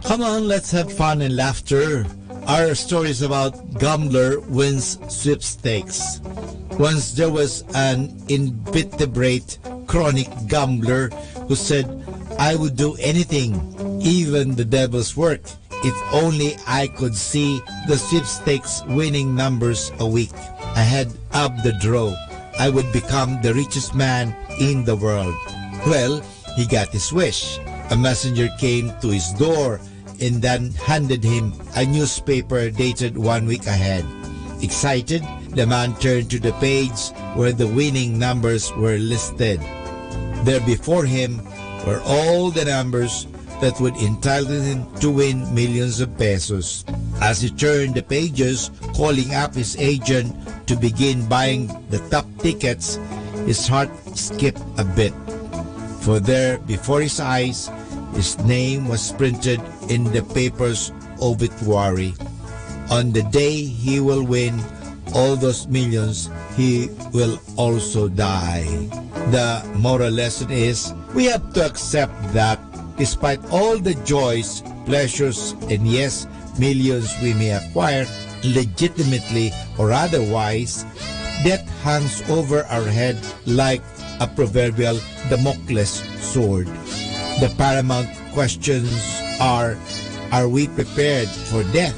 P: Come on, let's have fun and laughter. Our story is about gambler wins sweepstakes. Once there was an invertebrate chronic gambler who said, I would do anything, even the devil's work, if only I could see the sweepstakes winning numbers a week. Ahead of the draw, I would become the richest man in the world. Well, he got his wish. A messenger came to his door and then handed him a newspaper dated 1 week ahead. Excited, the man turned to the page where the winning numbers were listed. There before him were all the numbers that would entitle him to win millions of pesos. As he turned the pages, calling up his agent to begin buying the top tickets, his heart skipped a bit. For there before his eyes, his name was printed in the paper's obituary. On the day he will win all those millions, he will also die. The moral lesson is, we have to accept that despite all the joys, pleasures, and yes, millions we may acquire, legitimately or otherwise, death hangs over our head like a proverbial Damocles sword. The paramount questions are we prepared for death?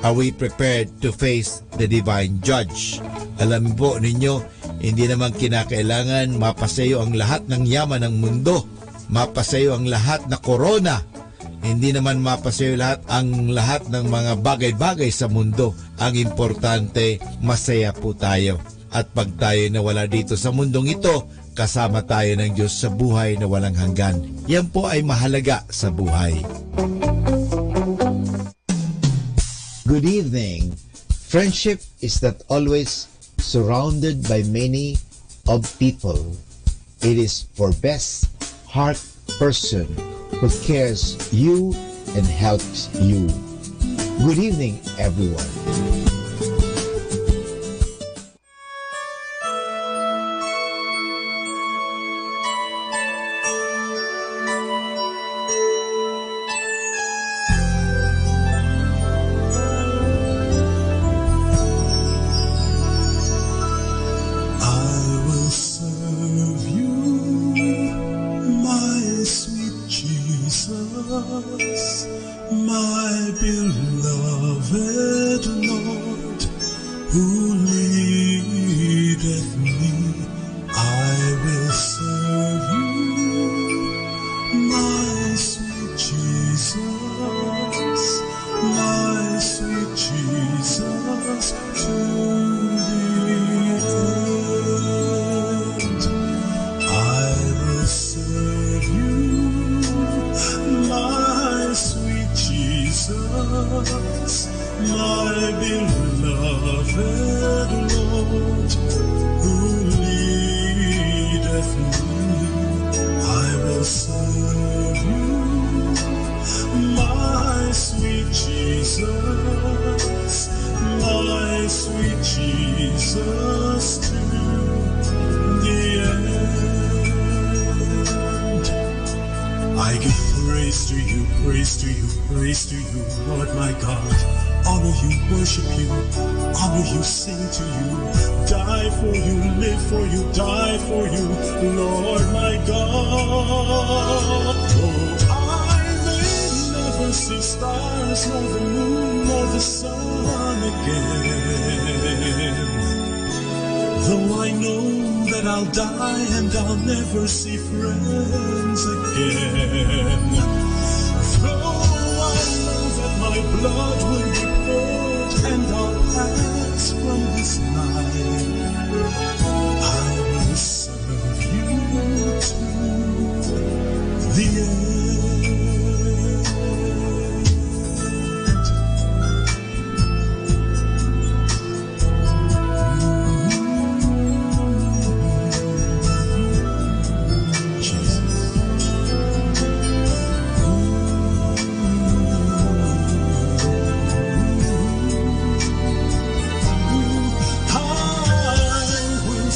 P: Are we prepared to face the divine judge? Alam po ninyo, hindi naman kinakailangan mapasayo ang lahat ng yaman ng mundo, mapasayo ang lahat na corona, hindi naman mapasayo ang lahat ng mga bagay-bagay sa mundo. Ang importante, masaya po tayo. At pag tayo nawala dito sa mundong ito, kasama tayo ng Diyos sa buhay na walang hanggan. Yan po ay mahalaga sa buhay. Good evening. Friendship is not always surrounded by many of people. It is for best heart person who cares you and helps you. Good evening, everyone.
S: Blood will be poured and our pass from this life, I will serve you to the end. I will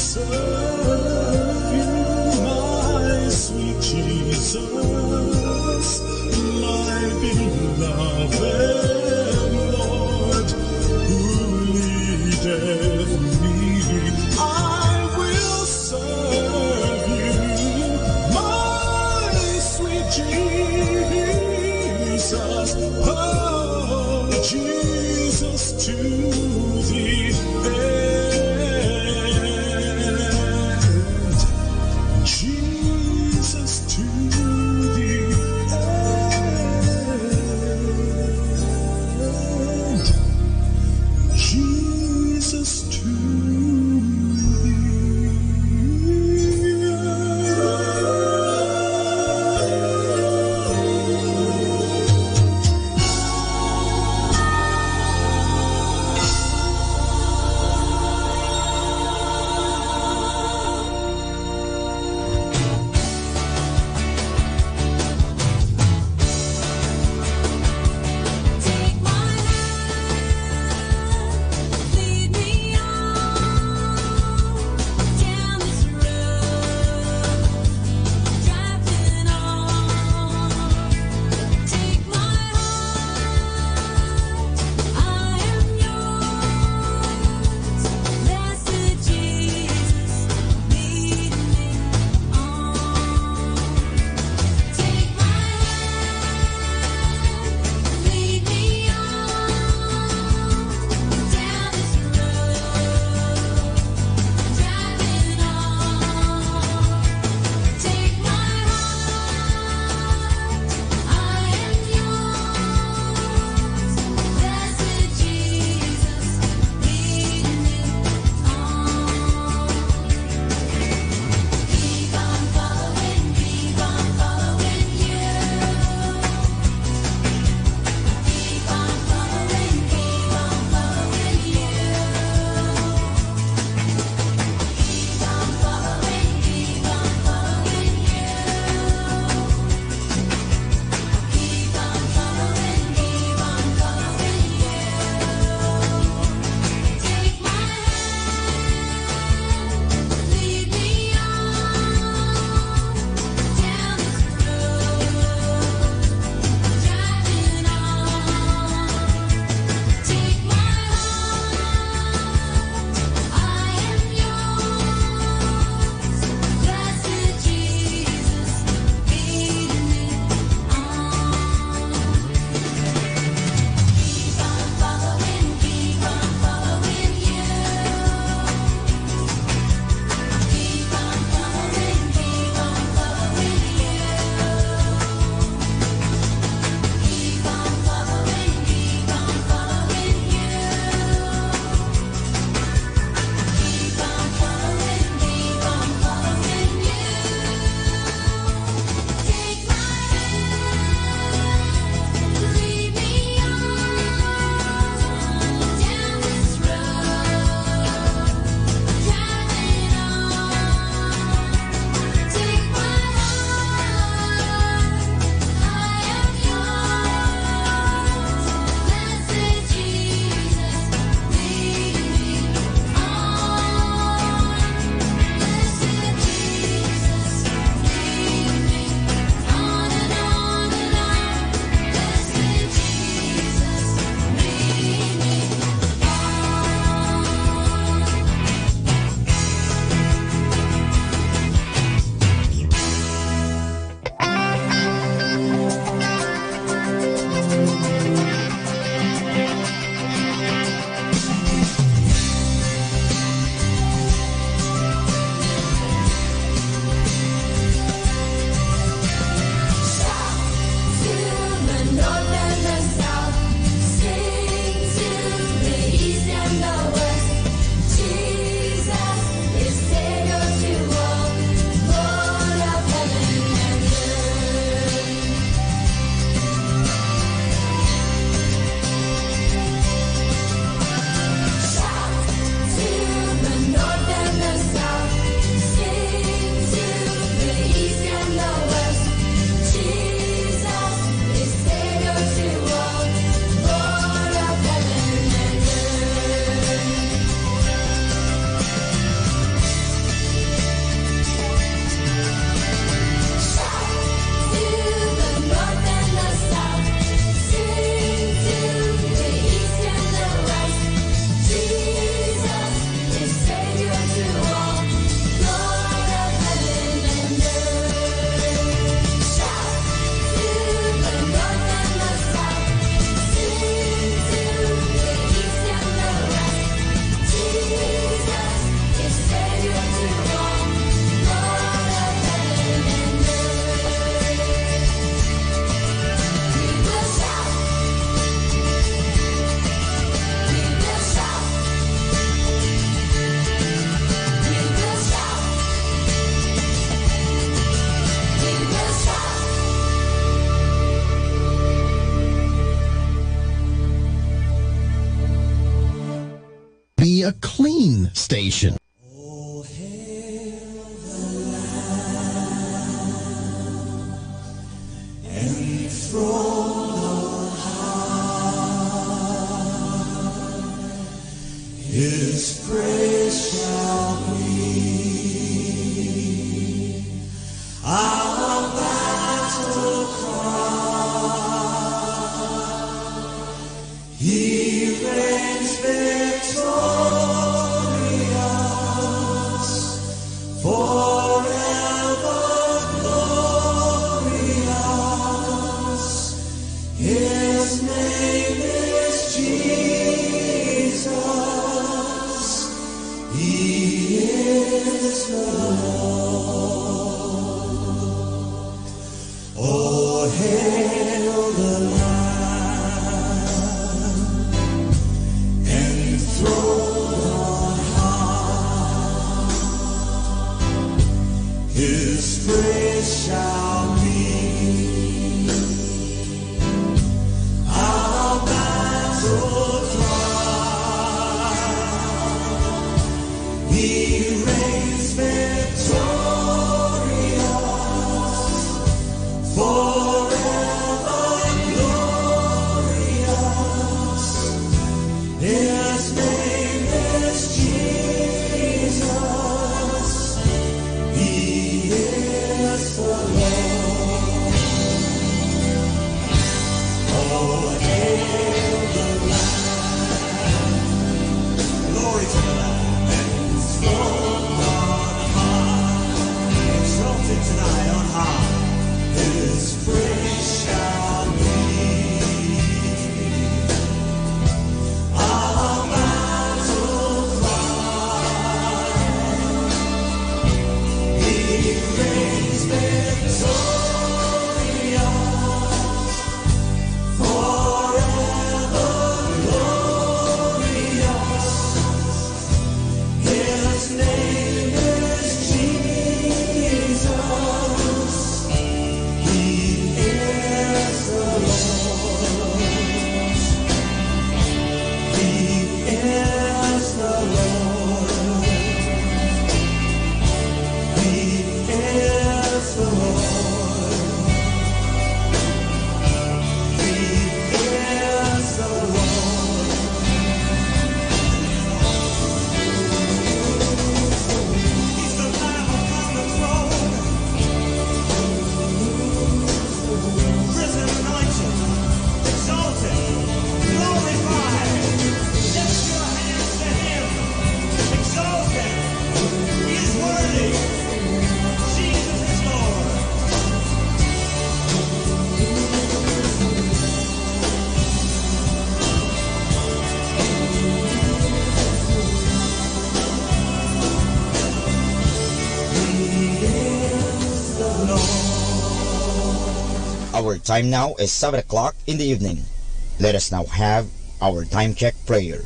E: be a clean station.
S: His praise shall be our battle cry. He reigns victorious, forever glorious. His name is Jesus. He is the Lord. Oh, hail the Lamb, enthroned on high. His praise shall be our battle cry. He reigns victorious, forever glorious. His name is Jesus. He is the Lord. Oh, hail the Lamb. Glory to the Lamb. Exalted tonight on high, His praise shall be our battle cry. He reigns victorious, forever glorious. His name is Jesus. He is the Lord. He is the Lord. He is the Lord. He is the Lord. He's the Lamb upon the throne, risen, anointed, exalted, glorified. Lift your hands to Him, exalt Him. He is worthy. Jesus is Lord.
B: Our time now is 7 o'clock in the evening. Let us now have our time check prayer.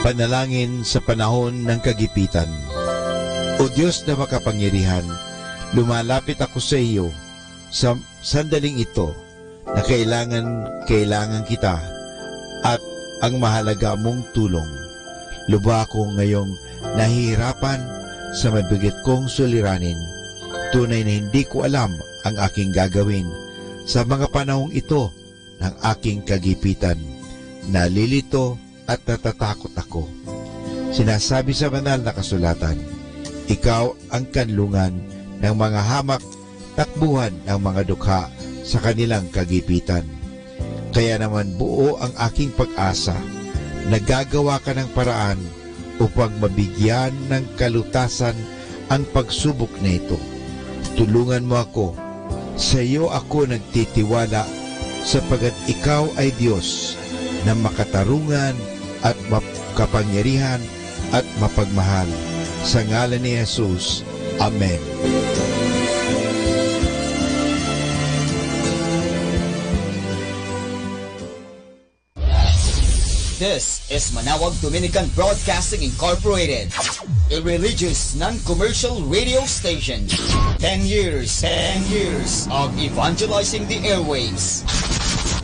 F: Panalangin sa panahon ng kagipitan. O Diyos na makapangyarihan, lumalapit ako sa iyo sa sandaling ito na kailangan kita at ang mahalaga mong tulong. Lubha ako ngayong nahihirapan sa mabigat kong suliranin. Tunay na hindi ko alam ang aking gagawin sa mga panahong ito ng aking kagipitan. Nalilito at natatakot ako. Sinasabi sa banal na kasulatan, ikaw ang kanlungan ng mga hamak, takbuhan ng mga dukha sa kanilang kagipitan. Kaya naman buo ang aking pag-asa. Nagagawa ka ng paraan upang mabigyan ng kalutasan ang pagsubok na ito. Tulungan mo ako. Sa iyo ako nagtitiwala sapagat ikaw ay Diyos na makatarungan at makapangyarihan at mapagmahal. Sa ngalan ni Jesus. Amen.
B: This is Manawag Dominican Broadcasting Incorporated, a religious, non-commercial radio station. 10 years of evangelizing the airwaves.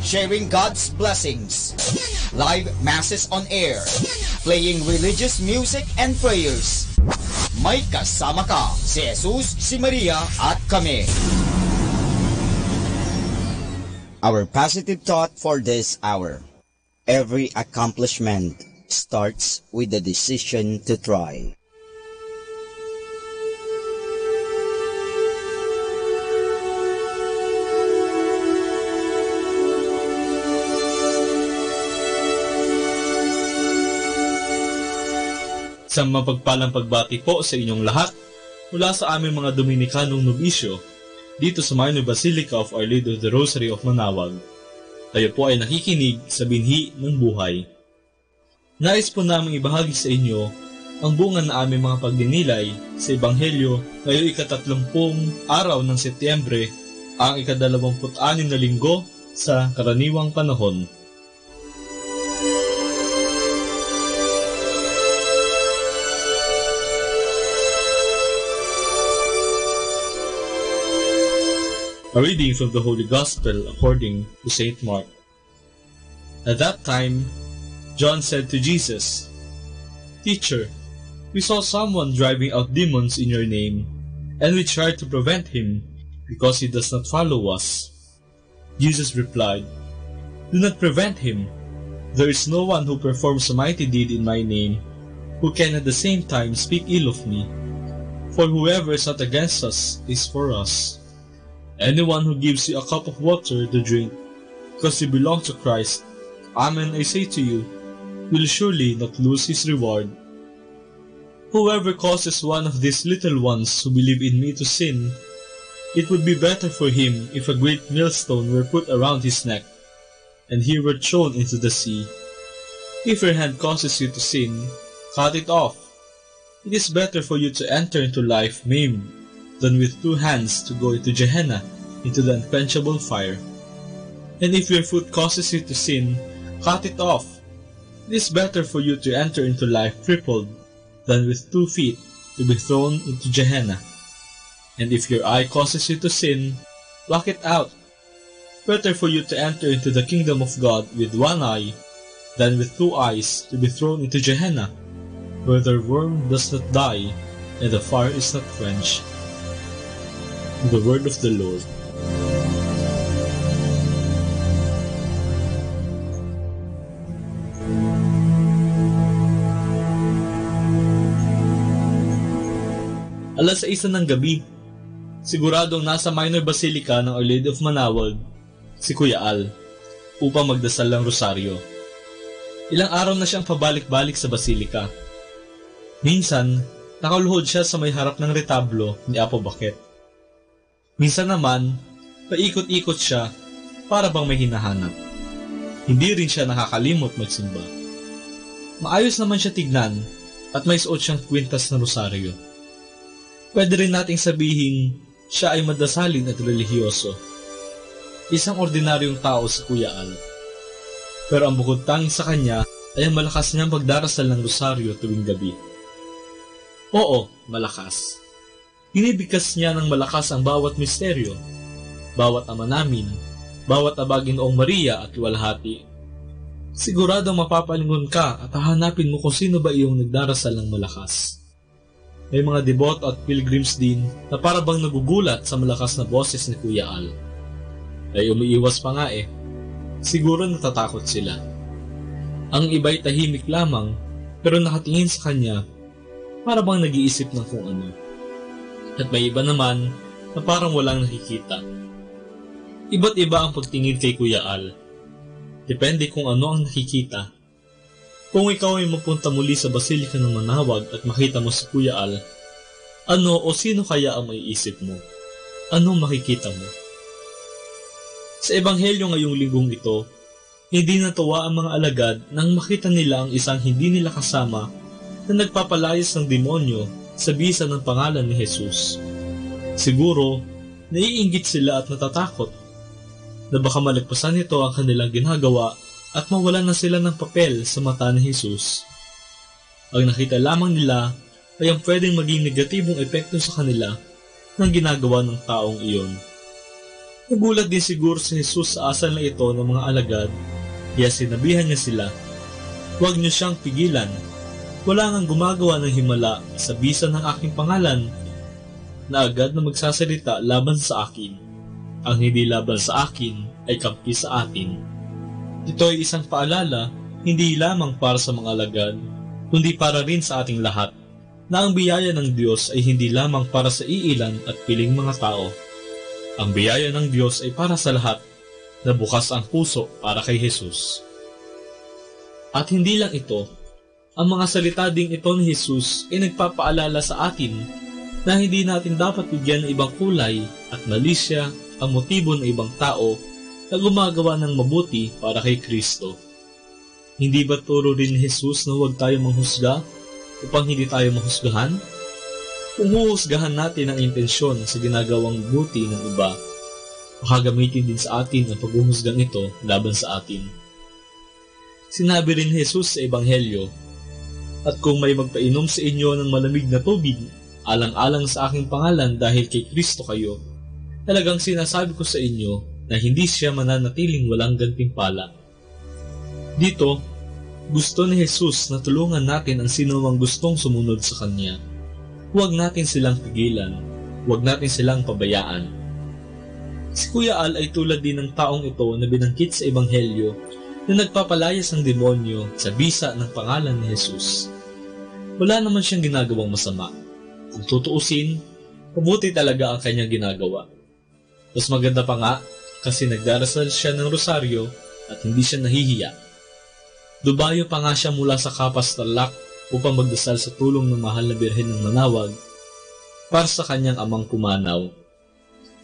B: sharing God's blessings, live masses on air, playing religious music and prayers. May kasama ka, si Jesus, si Maria, at kami. Our positive thought for this hour. Every accomplishment starts with the decision to try.
Q: Isang mapagpalang pagbati po sa inyong lahat mula sa aming mga Dominikanong nobisyo dito sa Minor Basilica of Our Lady of the Rosary of Manaoag. Tayo po ay nakikinig sa binhi ng buhay. Nais po namin ibahagi sa inyo ang bunga na aming mga pagdinilay sa Ebanghelyo ngayong ika-30 araw ng Setyembre, ang ika-26 na linggo sa karaniwang panahon. A reading from the Holy Gospel according to St. Mark. At that time, John said to Jesus, "Teacher, we saw someone driving out demons in your name, and we tried to prevent him because he does not follow us." Jesus replied, "Do not prevent him. There is no one who performs a mighty deed in my name who can at the same time speak ill of me. For whoever is not against us is for us. Anyone who gives you a cup of water to drink because you belong to Christ, amen I say to you, will surely not lose his reward. Whoever causes one of these little ones who believe in me to sin, it would be better for him if a great millstone were put around his neck, and he were thrown into the sea. If your hand causes you to sin, cut it off. It is better for you to enter into life maimed than with 2 hands to go into Gehenna, into the unquenchable fire. And if your foot causes you to sin, cut it off. It is better for you to enter into life crippled than with 2 feet to be thrown into Gehenna. And if your eye causes you to sin, pluck it out. Better for you to enter into the kingdom of God with 1 eye than with 2 eyes to be thrown into Gehenna, where the worm does not die and the fire is not quenched." The word of the Lord. Alas 6 ng gabi, siguradong nasa Minor Basilica ng Our Lady of Manaoag si Kuya Al upang magdasal ng rosaryo. Ilang araw na siyang pabalik-balik sa Basilica. Minsan, nakaluhod siya sa may harap ng retablo ni Apo Baket. Minsan naman, paikot-ikot siya para bang may hinahanap. Hindi rin siya nakakalimot magsimba. Maayos naman siya tignan at may suot siyang kwintas na rosaryo. Pwede rin nating sabihin siya ay madasalin at relihiyoso. Isang ordinaryong tao si Kuya Al. Pero ang bukod tanging sa kanya ay ang malakas niyang pagdarasal ng rosaryo tuwing gabi. Oo, malakas. Binibigkas niya ng malakas ang bawat misteryo, bawat ama namin, bawat Abaginoong Maria at luwalhati. Siguradong mapapalingon ka at hahanapin mo kung sino ba iyong nagdarasal ng malakas. May mga deboto at pilgrims din na para bang nagugulat sa malakas na boses ni Kuya Al. Ay umiiwas pa nga eh. Siguro natatakot sila. Ang iba'y tahimik lamang pero nakatingin sa kanya para bang nag-iisip ng kung ano. At may iba naman na parang walang nakikita. Iba't iba ang pagtingin kay Kuya Al. Depende kung ano ang nakikita. Kung ikaw ay mapunta muli sa Basilica ng Manaoag at makita mo si Kuya Al, ano o sino kaya ang maiisip mo? Anong makikita mo? Sa Ebanghelyo ngayong linggong ito, hindi natuwa ang mga alagad nang makita nila ang isang hindi nila kasama na nagpapalayas ng demonyo sa bisa ng pangalan ni Jesus. Siguro, naiinggit sila at natatakot na baka malagpasan nito ang kanilang ginagawa at mawalan na sila ng papel sa mata ni Jesus. Ang nakita lamang nila ay ang pwedeng maging negatibong epekto sa kanila ng ginagawa ng taong iyon. Nagulat din siguro si Jesus sa asal na ito ng mga alagad, kaya sinabihan niya sila, "Huwag niyo siyang pigilan. Wala ngang gumagawa ng himala sa bisa ng aking pangalan na agad na magsasalita laban sa akin. Ang hindi laban sa akin ay kampi sa atin." Ito ay isang paalala, hindi lamang para sa mga alagad, kundi para rin sa ating lahat, na ang biyaya ng Diyos ay hindi lamang para sa iilan at piling mga tao. Ang biyaya ng Diyos ay para sa lahat na bukas ang puso para kay Jesus. At hindi lang ito, ang mga salita ding ito ni Jesus ay nagpapaalala sa atin na hindi natin dapat bigyan ng ibang kulay at malisya ang motibo ng ibang tao na gumagawa ng mabuti para kay Kristo. Hindi ba turo rin ni Jesus na huwag tayo manghusga upang hindi tayo mahusgahan? Kung huhusgahan natin ang intensyon sa ginagawang buti ng iba, makagamitin din sa atin ang paghuhusgang ito laban sa atin. Sinabi rin ni Jesus sa Ebanghelyo, "At kung may magpainom sa inyo ng malamig na tubig, alang-alang sa aking pangalan dahil kay Kristo kayo, talagang sinasabi ko sa inyo na hindi siya mananatiling walang gantimpala." Dito, gusto ni Jesus na tulungan natin ang sino mang gustong sumunod sa Kanya. Huwag natin silang pigilan, huwag natin silang pabayaan. Si Kuya Al ay tulad din ng taong ito na binangkit sa Ebanghelyo na nagpapalayas ng demonyo sa bisa ng pangalan ni Jesus. Wala naman siyang ginagawang masama. Kung tutuusin, mabuti talaga ang kanyang ginagawa. Mas maganda pa nga kasi nagdarasal siya ng rosaryo at hindi siya nahihiya. Dubayo pa nga siya mula sa Kapas Tarlac upang magdasal sa tulong ng mahal na Birhen ng Manawag para sa kanyang amang pumanaw.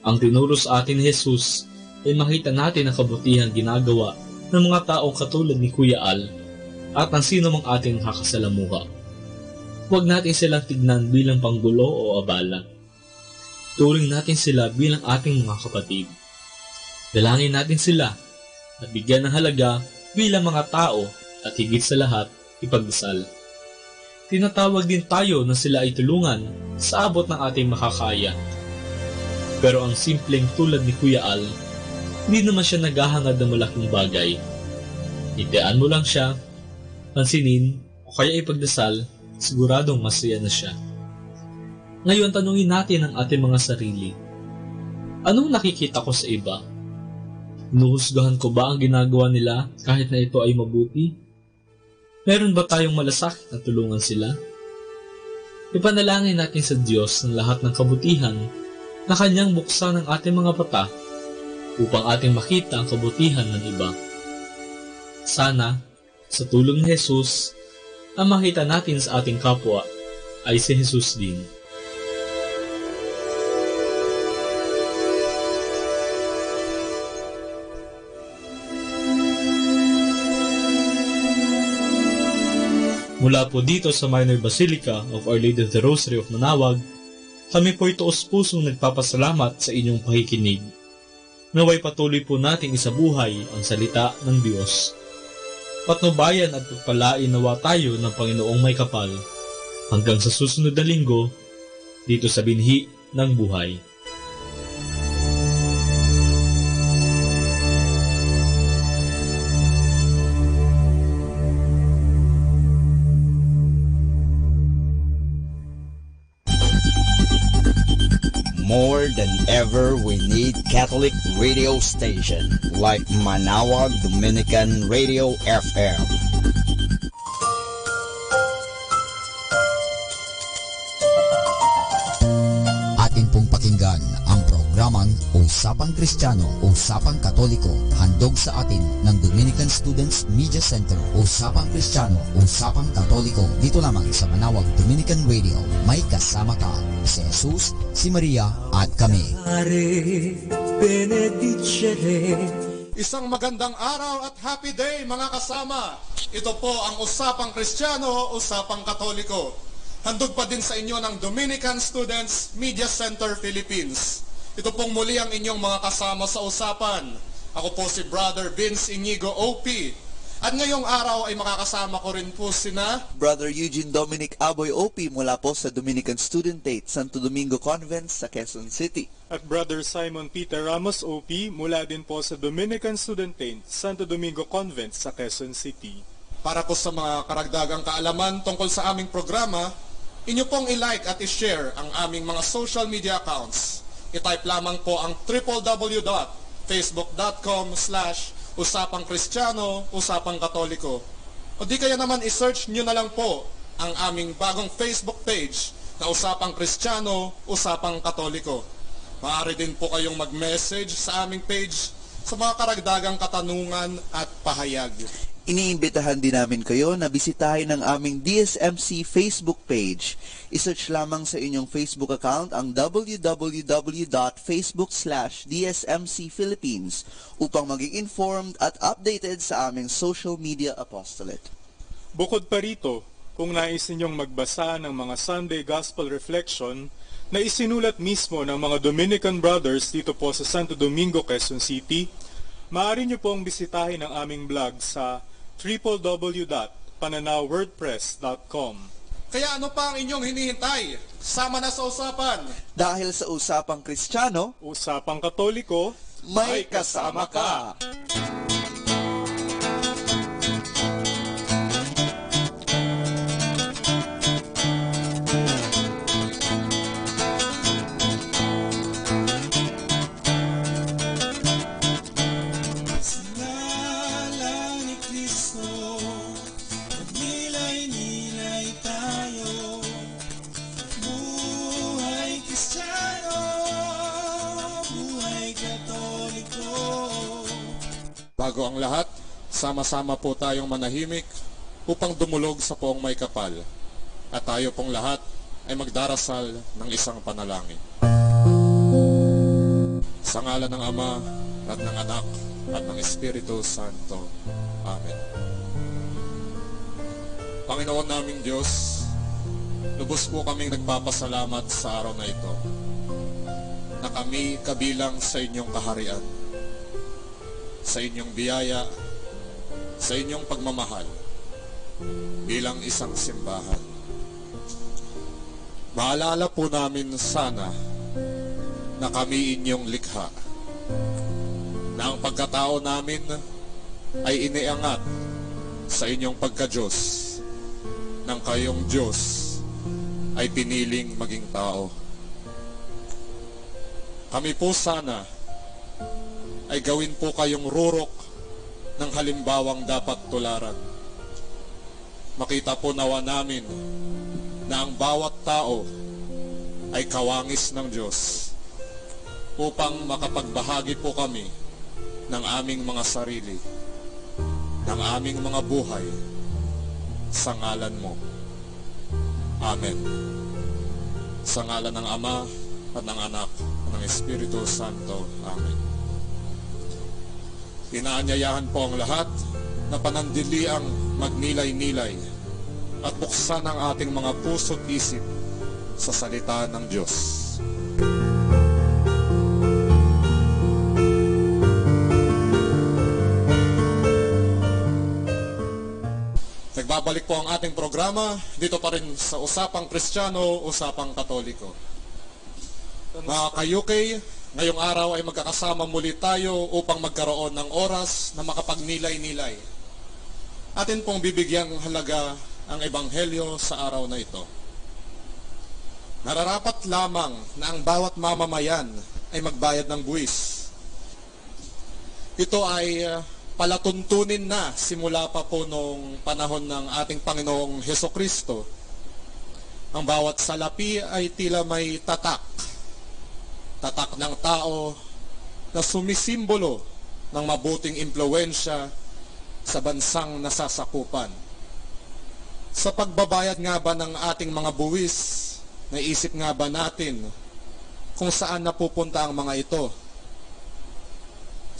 Q: Ang tinuro sa atin ni Jesus ay makita natin ang kabutihang ginagawa ng mga taong katulad ni Kuya Al at ang sino mang ating nakakasalamuha. Huwag natin silang tignan bilang panggulo o abala. Turing natin sila bilang ating mga kapatid. Dalangin natin sila at bigyan ng halaga bilang mga tao at higit sa lahat, ipagdasal. Tinatawag din tayo na sila ay tulungan sa abot ng ating makakaya. Pero ang simpleng tulad ni Kuya Al, hindi naman siya naghahangad ng malaking bagay. Itiaan mo lang siya, pansinin o kaya ipagdasal, siguradong masaya na siya. Ngayon tanungin natin ang ating mga sarili. Anong nakikita ko sa iba? Inuhusgahan ko ba ang ginagawa nila kahit na ito ay mabuti? Meron ba tayong malasakit na tulungan sila? Ipanalangin natin sa Diyos ng lahat ng kabutihan na Kanyang buksan ang ating mga mata upang ating makita ang kabutihan ng iba. Sana, sa tulong ni Jesus, ang makita natin sa ating kapwa ay si Jesus din. Mula po dito sa Minor Basilica of Our Lady of the Rosary of Manawag, kami po'y taos-pusong nagpapasalamat sa inyong pakikinig. Naway patuloy po nating isabuhay ang salita ng Diyos. Patnubayan at pagpalain nawa tayo ng Panginoong may kapal hanggang sa susunod na linggo dito sa Binhi ng Buhay.
B: More than ever, we need Catholic radio station like Manawag Dominican Radio FM.
D: Atin pong pakinggan ang programang Usapang Kristiyano, Usapang Katoliko, handog sa atin ng Dominican Students Media Center. Usapang Kristiyano, Usapang Katoliko, dito lamang sa Manawag Dominican Radio. May kasama ka, si Jesus, si Maria at kami.
R: Isang magandang araw at happy day mga kasama. Ito po ang Usapang Kristiyano, Usapang Katoliko. Handog pa din sa inyo ng Dominican Students Media Center Philippines. Ito pong muli ang inyong mga kasama sa usapan. Ako po si Brother Vince Inigo OP. At ngayong araw ay makakasama ko rin po sina
G: Brother Eugene Dominic Aboy OP mula po sa Dominican Studentate, Santo Domingo Convent sa Quezon City.
T: At Brother Simon Peter Ramos OP mula din po sa Dominican Studentate, Santo Domingo Convent sa Quezon City.
R: Para po sa mga karagdagang kaalaman tungkol sa aming programa, inyo pong i-like at i-share ang aming mga social media accounts. I-type lamang po ang www.facebook.com/Usapang Kristiyano, Usapang Katoliko. O di kaya naman i-search nyo na lang po ang aming bagong Facebook page na Usapang Kristiyano, Usapang Katoliko. Maaari din po kayong mag-message sa aming page sa mga karagdagang katanungan at pahayag.
G: Iniimbitahan din namin kayo na bisitahin ang aming DSMC Facebook page. I-search lamang sa inyong Facebook account ang www.facebook.com/DSMC Philippines upang maging informed at updated sa aming social media apostolate.
T: Bukod pa rito, kung nais ninyong magbasa ng mga Sunday Gospel Reflection na isinulat mismo ng mga Dominican Brothers dito po sa Santo Domingo, Quezon City, maaari nyo pong bisitahin ang aming blog sa www.pananawwordpress.com.
R: Kaya ano pa ang inyong hinihintay? Sama na sa usapan!
G: Dahil sa Usapang Kristiyano,
T: Usapang Katoliko,
G: may kasama ka!
R: Bago ang lahat, sama-sama po tayong manahimik upang dumulog sa poong may kapal. At tayo pong lahat ay magdarasal ng isang panalangin. Sa ngalan ng Ama at ng Anak at ng Espiritu Santo. Amen. Panginoon naming Diyos, lubos po kaming nagpapasalamat sa araw na ito na kami kabilang sa inyong kaharian, sa inyong biyaya, sa inyong pagmamahal bilang isang simbahan. Maalala po namin sana na kami inyong likha, na ang pagkatao namin ay iniangat sa inyong pagka-Diyos, nang kayong Diyos ay piniling maging tao. Kami po sana ay gawin po kayong rurok ng halimbawang dapat tularan. Makita po nawa namin na ang bawat tao ay kawangis ng Diyos upang makapagbahagi po kami ng aming mga sarili, ng aming mga buhay sa ngalan mo. Amen. Sa ngalan ng Ama at ng Anak at ng Espiritu Santo. Amen. Inaanyayahan po ang lahat na panandiliang magnilay-nilay at buksan ang ating mga puso't isip sa salita ng Diyos. Nagbabalik po ang ating programa dito pa rin sa Usapang Kristiyano, Usapang Katoliko. Mga ka-UK, ngayong araw ay magkakasama muli tayo upang magkaroon ng oras na makapagnilay-nilay. Atin pong bibigyang halaga ang Ebanghelyo sa araw na ito. Nararapat lamang na ang bawat mamamayan ay magbayad ng buwis. Ito ay palatuntunin na simula pa po noong panahon ng ating Panginoong Hesukristo. Ang bawat salapi ay tila may tatak ng tao na sumisimbolo ng mabuting impluwensya sa bansang nasasakupan. Sa pagbabayad nga ba ng ating mga buwis, naisip nga ba natin kung saan napupunta ang mga ito?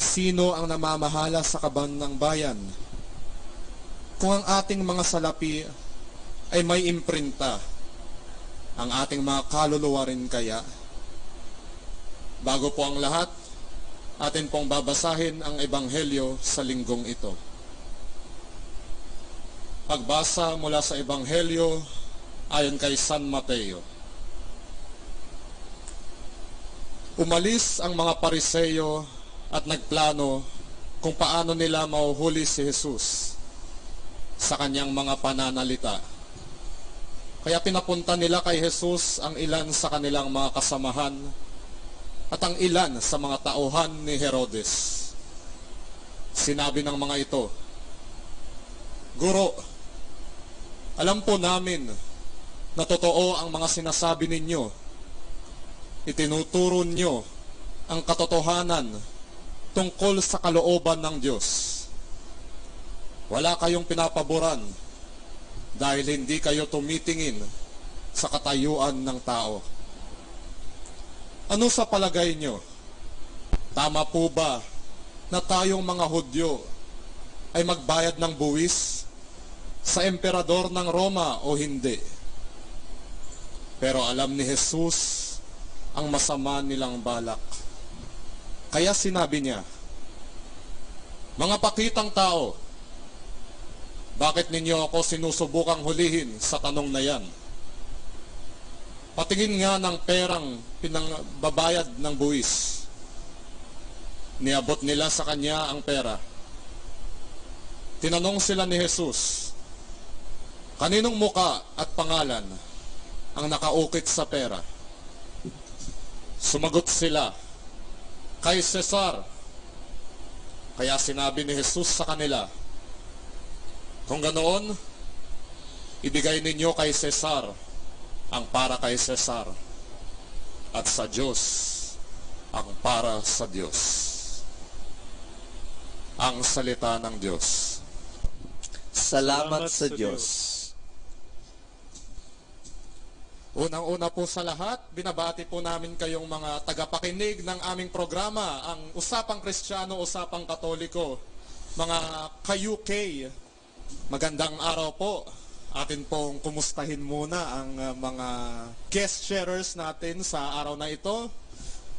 R: Sino ang namamahala sa kaban ng bayan? Kung ang ating mga salapi ay may imprinta, ang ating mga kaluluwa rin kaya? Bago po ang lahat, atin pong babasahin ang Ebanghelyo sa linggong ito. Pagbasa mula sa Ebanghelyo ayon kay San Mateo. Umalis ang mga Pariseyo at nagplano kung paano nila mahuhuli si Jesus sa kanyang mga pananalita. Kaya pinapunta nila kay Jesus ang ilan sa kanilang mga kasamahan at ang ilan sa mga tauhan ni Herodes. Sinabi ng mga ito, "Guro, alam po namin na totoo ang mga sinasabi ninyo. Itinuturo nyo ang katotohanan tungkol sa kalooban ng Diyos. Wala kayong pinapaboran dahil hindi kayo tumitingin sa katayuan ng tao. Ano sa palagay nyo? Tama po ba na tayong mga Hudyo ay magbayad ng buwis sa emperador ng Roma o hindi?" Pero alam ni Jesus ang masama nilang balak. Kaya sinabi niya, "Mga pakitang tao, bakit ninyo ako sinusubukang hulihin sa tanong na yan? Patingin nga ng perang pinangbabayad ng buwis." Niabot nila sa kanya ang pera. Tinanong sila ni Jesus, "Kaninong muka at pangalan ang nakaukit sa pera?" Sumagot sila, "Kay Cesar." Kaya sinabi ni Jesus sa kanila, "Kung ganoon, ibigay ninyo kay Cesar ang para kay Cesar, at sa Diyos ang para sa Diyos." Ang salita ng Diyos.
G: Salamat sa Diyos.
R: Unang-una po sa lahat, binabati po namin kayong mga tagapakinig ng aming programa, ang Usapang Kristiyano, Usapang Katoliko. Mga ka-UK, magandang araw po. Atin pong kumustahin muna ang mga guest sharers natin sa araw na ito.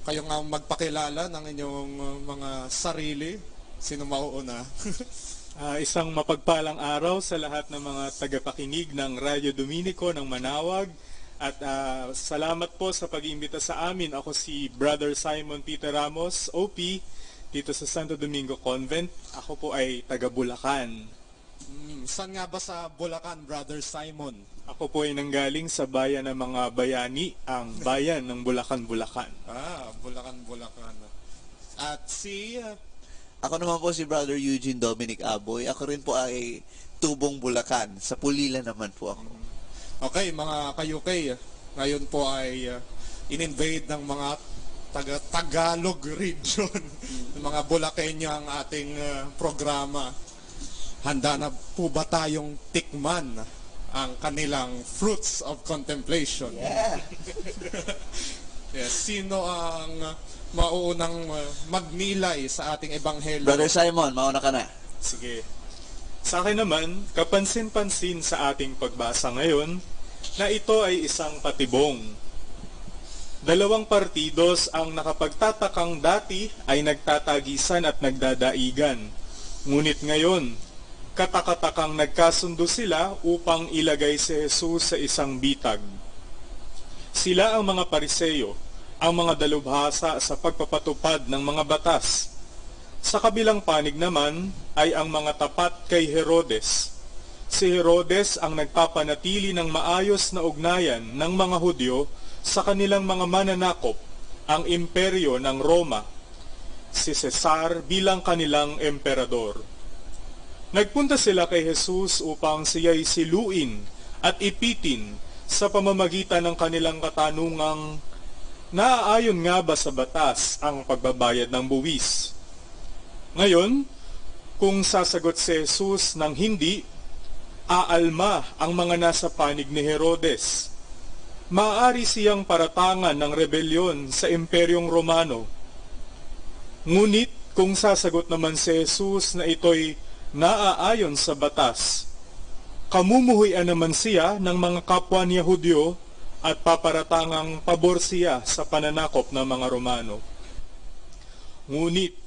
R: Kayo nga magpakilala ng inyong mga sarili. Sino mauuna?
T: Isang mapagpalang araw sa lahat ng mga tagapakinig ng Radio Dominico ng Manawag. At salamat po sa pag-iimbita sa amin. Ako si Brother Simon Peter Ramos, OP, dito sa Santo Domingo Convent. Ako po ay taga Bulacan.
R: Saan nga ba sa Bulacan, Brother Simon?
T: Ako po ay nanggaling sa bayan ng mga bayani, ang bayan ng Bulacan, Bulacan.
R: Bulacan, Bulacan. At si...
G: Ako naman po si Brother Eugene Dominic Aboy. Ako rin po ay tubong Bulacan. Sa Pulila naman po ako.
R: Okay, mga ka-UK, ngayon po ay in-invade ng mga Tagalog region, mga Bulakenyo ang ating programa. Handa na po ba tayong tikman ang kanilang fruits of contemplation?
G: Yeah.
R: Yes, sino ang mauunang magnilay sa ating ebanghelyo?
G: Brother Simon, mauna ka na.
T: Sige. Sa akin naman, kapansin-pansin sa ating pagbasa ngayon na ito ay isang patibong. Dalawang partidos ang nakapagtatakang dati ay nagtatagisan at nagdadaigan. Ngunit ngayon, katakatakang nagkasundo sila upang ilagay si Jesus sa isang bitag. Sila ang mga Pariseyo, ang mga dalubhasa sa pagpapatupad ng mga batas. Sa kabilang panig naman ay ang mga tapat kay Herodes. Si Herodes ang nagpapanatili ng maayos na ugnayan ng mga Hudyo sa kanilang mga mananakop, ang imperyo ng Roma. Si Cesar bilang kanilang emperador. Nagpunta sila kay Jesus upang siya'y siluin at ipitin sa pamamagitan ng kanilang katanungang, naaayon nga ba sa batas ang pagbabayad ng buwis? Ngayon, kung sasagot si Jesus ng hindi, aalma ang mga nasa panig ni Herodes. Maaari siyang paratangan ng rebelyon sa Imperyong Romano. Ngunit kung sasagot naman si Jesus na ito'y naaayon sa batas, kamumuhuyan naman siya ng mga kapwa niya Hudyo at paparatangang pabor siya sa pananakop ng mga Romano. Ngunit,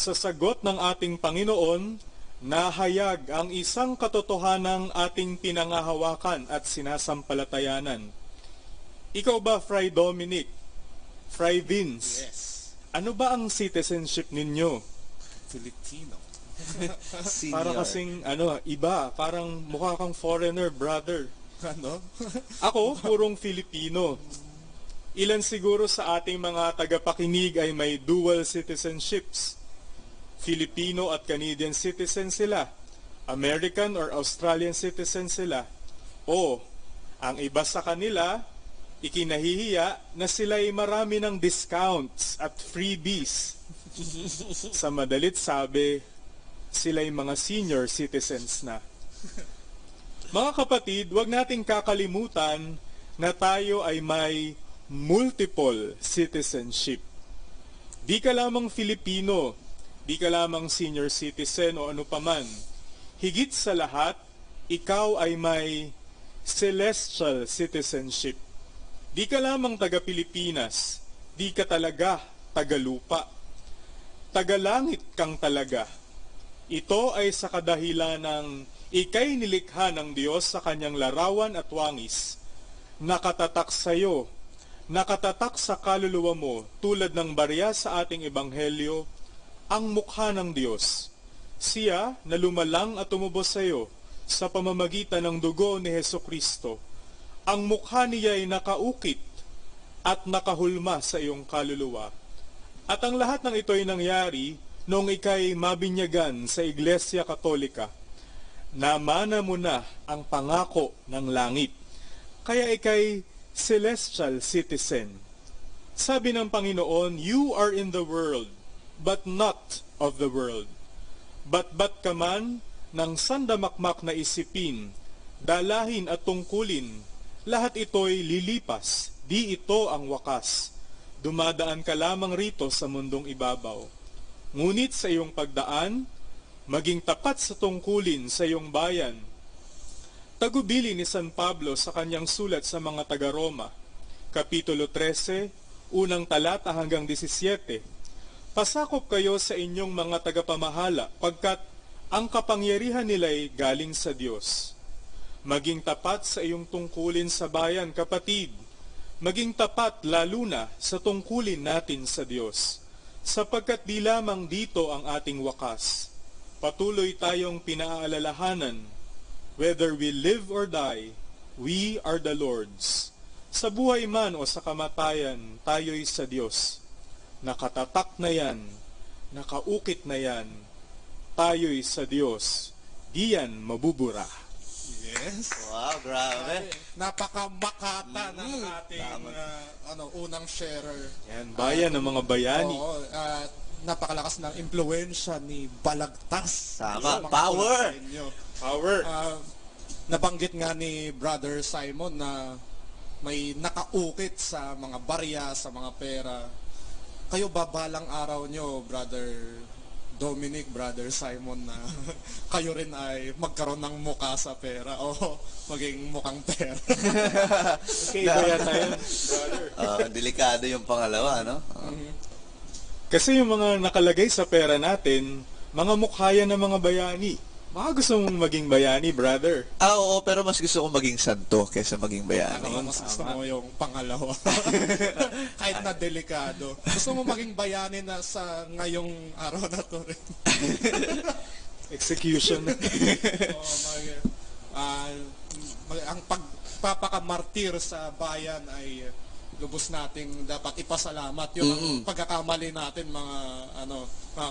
T: sa sagot ng ating Panginoon, nahayag ang isang katotohanang ating pinangahawakan at sinasampalatayanan. Ikaw ba, Fray Dominic? Fray Vince?
R: Yes.
T: Ano ba ang citizenship ninyo?
R: Filipino.
T: Para kasing, iba. Parang mukha kang foreigner, brother.
R: Ano?
T: Ako, purong Filipino. Ilan siguro sa ating mga tagapakinig ay may dual citizenships. Filipino at Canadian citizen sila. American or Australian citizen sila. O, ang iba sa kanila, ikinahihiya na sila'y marami ng discounts at freebies. Sa madalit sabi, sila'y mga senior citizens na. Mga kapatid, huwag nating kakalimutan na tayo ay may multiple citizenship. Di ka lamang Filipino, di ka lamang senior citizen o ano paman. Higit sa lahat, ikaw ay may celestial citizenship. Di ka lamang taga-Pilipinas, di ka talaga taga-lupa. Taga-langit kang talaga. Ito ay sa kadahilan ng ika'y nilikha ng Diyos sa kanyang larawan at wangis. Nakatatak sa iyo, nakatatak sa kaluluwa mo tulad ng barya sa ating ebanghelyo, ang mukha ng Diyos. Siya na lumalang at tumubos sa iyo sa pamamagitan ng dugo ni Hesukristo. Ang mukha niya ay nakaukit at nakahulma sa iyong kaluluwa. At ang lahat ng ito ay nangyari noong ika'y mabinyagan sa Iglesia Katolika. Namana mo na ang pangako ng langit. Kaya ika'y celestial citizen. Sabi ng Panginoon, you are in the world, but not of the world. Bat ka man ng sandamakmak na isipin, dalahin at tungkulin, lahat ito'y lilipas, di ito ang wakas. Dumadaan ka lamang rito sa mundong ibabaw. Ngunit sa iyong pagdaan, maging tapat sa tungkulin sa iyong bayan. Tagubili ni San Pablo sa kanyang sulat sa mga taga-Roma, Kapitulo 13, unang talata hanggang 17. Pasakop kayo sa inyong mga tagapamahala, pagkat ang kapangyarihan nila'y galing sa Diyos. Maging tapat sa iyong tungkulin sa bayan, kapatid. Maging tapat lalo na sa tungkulin natin sa Diyos, sapagkat di lamang dito ang ating wakas. Patuloy tayong pinaalalahanan, whether we live or die, we are the Lord's. Sa buhay man o sa kamatayan, tayo'y sa Diyos. Nakatatak na yan, nakaukit na yan, tayo'y sa Diyos, di yan mabubura.
R: Yes.
G: Wow, grabe.
R: Napakamakata ng ating unang sharer.
T: Yan, bayan ng mga bayani.
R: Oo, napakalakas ng impluensya ni Balagtas.
G: Tama, power.
T: Power.
R: Nabanggit nga ni Brother Simon na may nakaukit sa mga barya, sa mga pera. Kayo ba balang araw nyo, Brother Dominic, Brother Simon, na kayo rin ay magkaroon ng mukha sa pera o maging mukhang pera?
T: Okay, kaya tayo, brother.
G: Delikado yung pangalawa, no?
T: Kasi yung mga nakalagay sa pera natin, mga mukha yan ng mga bayani. Baka gusto mong maging bayani, brother.
G: Oo, pero mas gusto kong maging santo kaysa maging bayani.
R: Mas gusto mo yung pangalawa. Kahit na delikado. Gusto mo maging bayani na sa ngayong araw na to rin.
T: Execution.
R: Ang pagpapakamartir sa bayan ay lubos nating dapat ipasalamat. Yung ang pagkakamali natin mga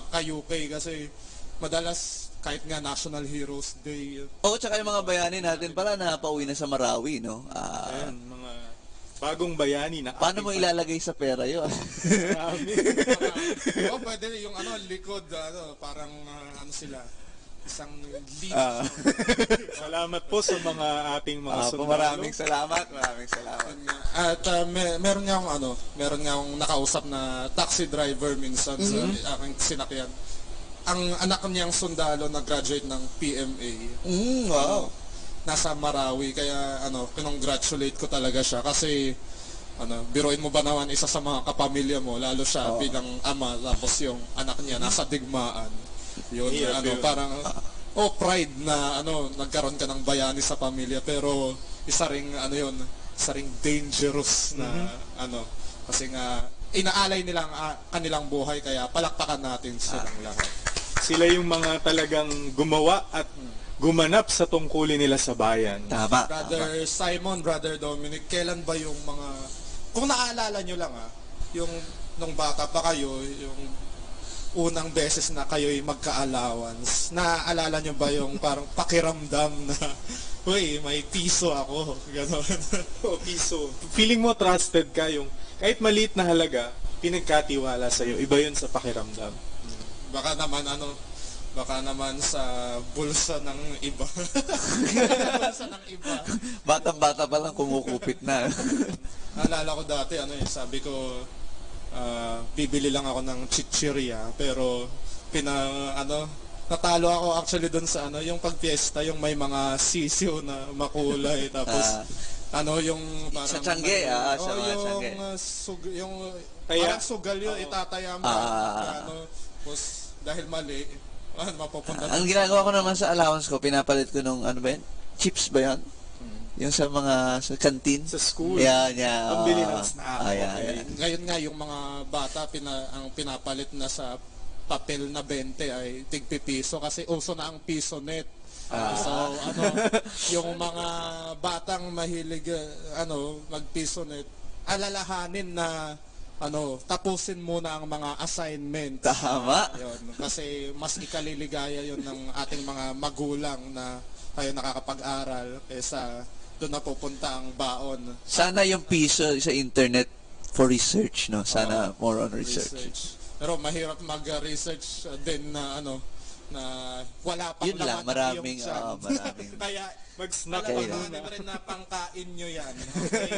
R: ka-UK kasi madalas kahit nga National Heroes Day.
G: Tsaka yung mga bayani natin pala napauwi na sa Marawi, no?
T: Ayan, mga bagong bayani na.
G: Paano mo ilalagay sa pera yun?
R: Pwede yung likod, parang sila. Isang leaf.
T: Salamat po sa mga ating mga sundalo.
G: Maraming salamat.
R: At meron nga akong nakausap na taxi driver minsan sa aking sinakyan. Ang anak niyang sundalo nag-graduate ng PMA.
G: Wow.
R: Nasa Marawi, kaya kinongratulate ko talaga siya kasi biruin mo ba naman isa sa mga kapamilya mo, lalo siya bilang ama, tapos yung anak niya nasa digmaan. Yun, parang pride na nagkaroon ka ng bayani sa pamilya, pero isa ring dangerous na kasi nga inaalay nilang kanilang buhay, kaya palakpakan natin silang lahat.
T: Sila yung mga talagang gumawa at gumanap sa tungkulin nila sa bayan.
G: Tama.
R: Brother Simon, Brother Dominic, kailan ba yung mga, kung naaalala nyo lang yung nung bata pa kayo, yung unang beses na kayo'y magka-allowance, naaalala nyo ba yung parang pakiramdam na, uy, may piso ako, gano'n.
T: Piso. Feeling mo trusted ka, yung kahit maliit na halaga, pinagkatiwala sa'yo. Iba yun sa pakiramdam.
R: Baka naman sa bulsa ng iba. Bulsa ng iba.
G: Batang-bata pa lang kumukupit na.
R: Naalala ko dati, sabi ko, bibili lang ako ng chichirya, pero natalo ako actually doon sa yung pagpiesta, yung may mga sisiw na makulay, tapos yung parang
G: sa Tiangge, sa mga Tiangge.
R: Yung parang sugal yun, itataya mo. Tapos dahil mali, mapupunta.
G: Ang ginagawa ko naman sa allowance ko, pinapalit ko nung chips ba yan? Yung sa sa canteen.
T: Sa school.
G: Yan.
T: Ang bili ng snack.
R: Ngayon nga, yung mga bata, ang pinapalit na sa papel na 20 ay tig-piso kasi uso na ang piso net. So, yung mga batang mahilig, mag-piso net, alalahanin na, tapusin muna ang mga assignments.
G: Tama.
R: Yun, kasi mas ikaliligaya yun ng ating mga magulang na kayo nakakapag-aral kaysa doon na pupunta ang baon.
G: Sana yung piso sa internet for research, no? Sana more on research.
R: Pero mahirap mag-research din na na wala pang
G: yun lang, maraming.
R: Kaya
T: mag-snack
R: rin na pangkain nyo yan. Okay?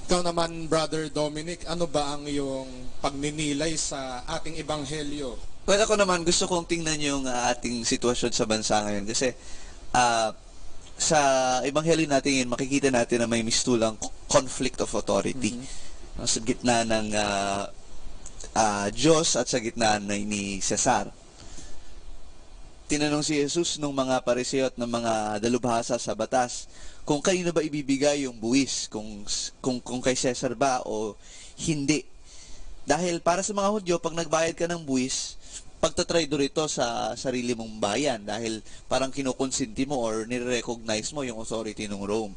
R: Ikaw naman, Brother Dominic, ano ba ang iyong pagninilay sa ating ebanghelyo?
G: Well, ako naman, gusto kong tingnan yung ating sitwasyon sa bansa ngayon. Kasi sa ebanghelyo natin yun, makikita natin na may mistulang conflict of authority. Sa gitna ng Diyos at sa gitna ni Cesar. Tinanong si Jesus nung mga pariseo at ng mga dalubhasa sa batas kung kanino ba ibibigay yung buwis, kung kay Cesar ba o hindi. Dahil para sa mga Hudyo, pag nagbayad ka ng buwis, pagtatraidor ito sa sarili mong bayan dahil parang kinukonsinti mo or nire-recognize mo yung authority ng Rome.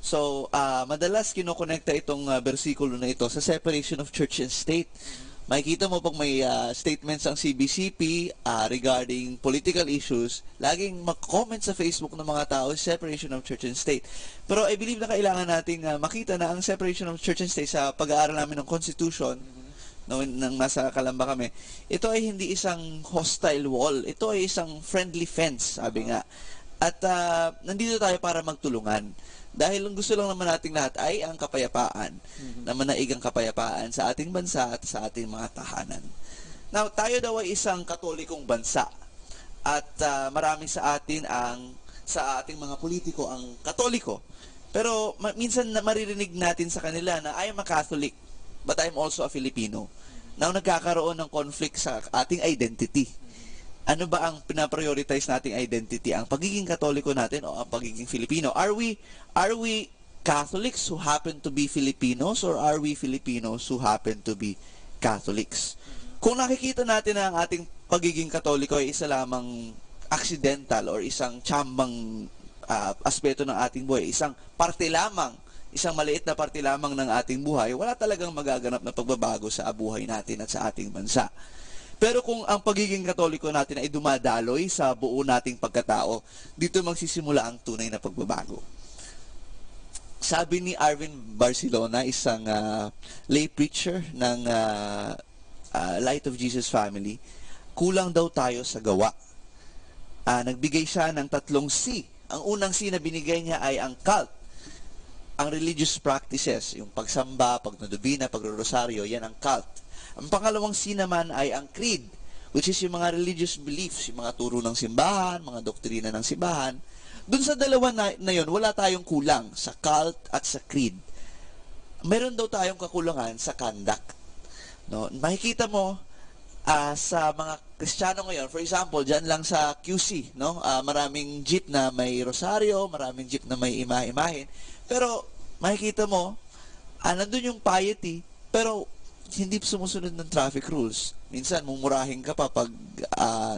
G: So, madalas kinokonekta itong versikulo na ito sa separation of church and state. Makikita mo pag may statements ang CBCP regarding political issues, laging mag-comment sa Facebook ng mga tao, separation of church and state. Pero I believe na kailangan nating makita na ang separation of church and state sa pag-aaral namin ng Constitution, nang nasa Calamba kami, ito ay hindi isang hostile wall, ito ay isang friendly fence, sabi nga. At nandito tayo para magtulungan. Dahil ang gusto lang naman nating lahat ay ang kapayapaan, na manaigang kapayapaan sa ating bansa at sa ating mga tahanan. Now, tayo daw ay isang katolikong bansa. At marami sa atin sa ating mga politiko ang katoliko. Pero minsan maririnig natin sa kanila na I am a Catholic, but I'm also a Filipino. Now, nagkakaroon ng conflict sa ating identity. Ano ba ang pinaprioritize nating identity? Ang pagiging Katoliko natin o ang pagiging Filipino? Are we Catholics who happen to be Filipinos, or are we Filipinos who happen to be Catholics? Kung nakikita natin na ang ating pagiging Katoliko ay isa lamang accidental or isang tsambang aspeto ng ating buhay, isang parte lamang, isang maliit na parte lamang ng ating buhay, wala talagang magaganap na pagbabago sa buhay natin at sa ating bansa. Pero kung ang pagiging Katoliko natin ay dumadaloy sa buo nating pagkatao, dito magsisimula ang tunay na pagbabago. Sabi ni Arvin Barcelona, isang lay preacher ng Light of Jesus Family, kulang daw tayo sa gawa. Nagbigay siya ng 3 C. Ang unang C na binigay niya ay ang cult. Ang religious practices, yung pagsamba, pagnudubina, pagrorosaryo, yan ang cult. Ang pangalawang C naman ay ang creed, which is yung mga religious beliefs, yung mga turo ng simbahan, mga doktrina ng simbahan. Doon sa dalawa na yun, wala tayong kulang sa cult at sa creed. Meron daw tayong kakulangan sa conduct. No? Makikita mo sa mga Kristiyano ngayon, for example, dyan lang sa QC, no? Maraming jeep na may rosaryo, maraming jeep na may imahe-imahin. Pero makikita mo, nandun yung piety, pero hindi sumusunod ng traffic rules. Minsan, mumurahin ka pa pag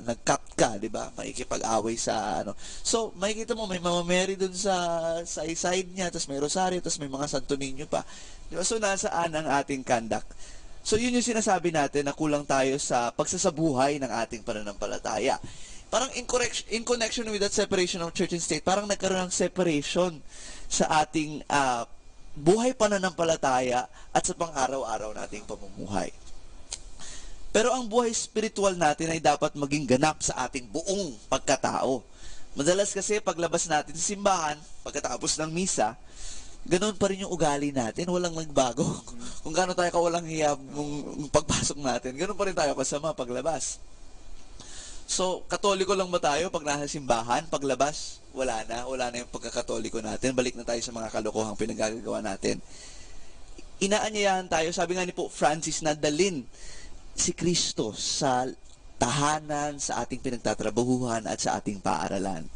G: nag-cut ka, di ba? Makikipag-away sa ano. So, makikita mo, may Mama Mary dun sa side niya, tapos may rosaryo, tapos may mga Santo Niño pa. Di ba? So, nasaan ang ating conduct? So, yun yung sinasabi natin na kulang tayo sa pagsasabuhay ng ating pananampalataya. Parang in connection with that separation of church and state, parang nagkaroon ng separation sa ating buhay pananampalataya at sa pang-araw-araw nating pamumuhay. Pero ang buhay spiritual natin ay dapat maging ganap sa ating buong pagkatao. Madalas kasi paglabas natin sa simbahan, pagkatapos ng misa, ganoon pa rin yung ugali natin, walang nagbago. Kung gaano tayo kawalang hiya nung pagpasok natin, ganoon pa rin tayo kasama paglabas. So, Katoliko lang ba tayo pag nasa simbahan, paglabas? Wala na yung pagkakatoliko natin. Balik na tayo sa mga kalokohang pinagagawa natin. Inaanyayahan tayo, sabi nga ni Pope Francis, na dalin si Kristo sa tahanan, sa ating pinagtatrabahuhan at sa ating paaralan.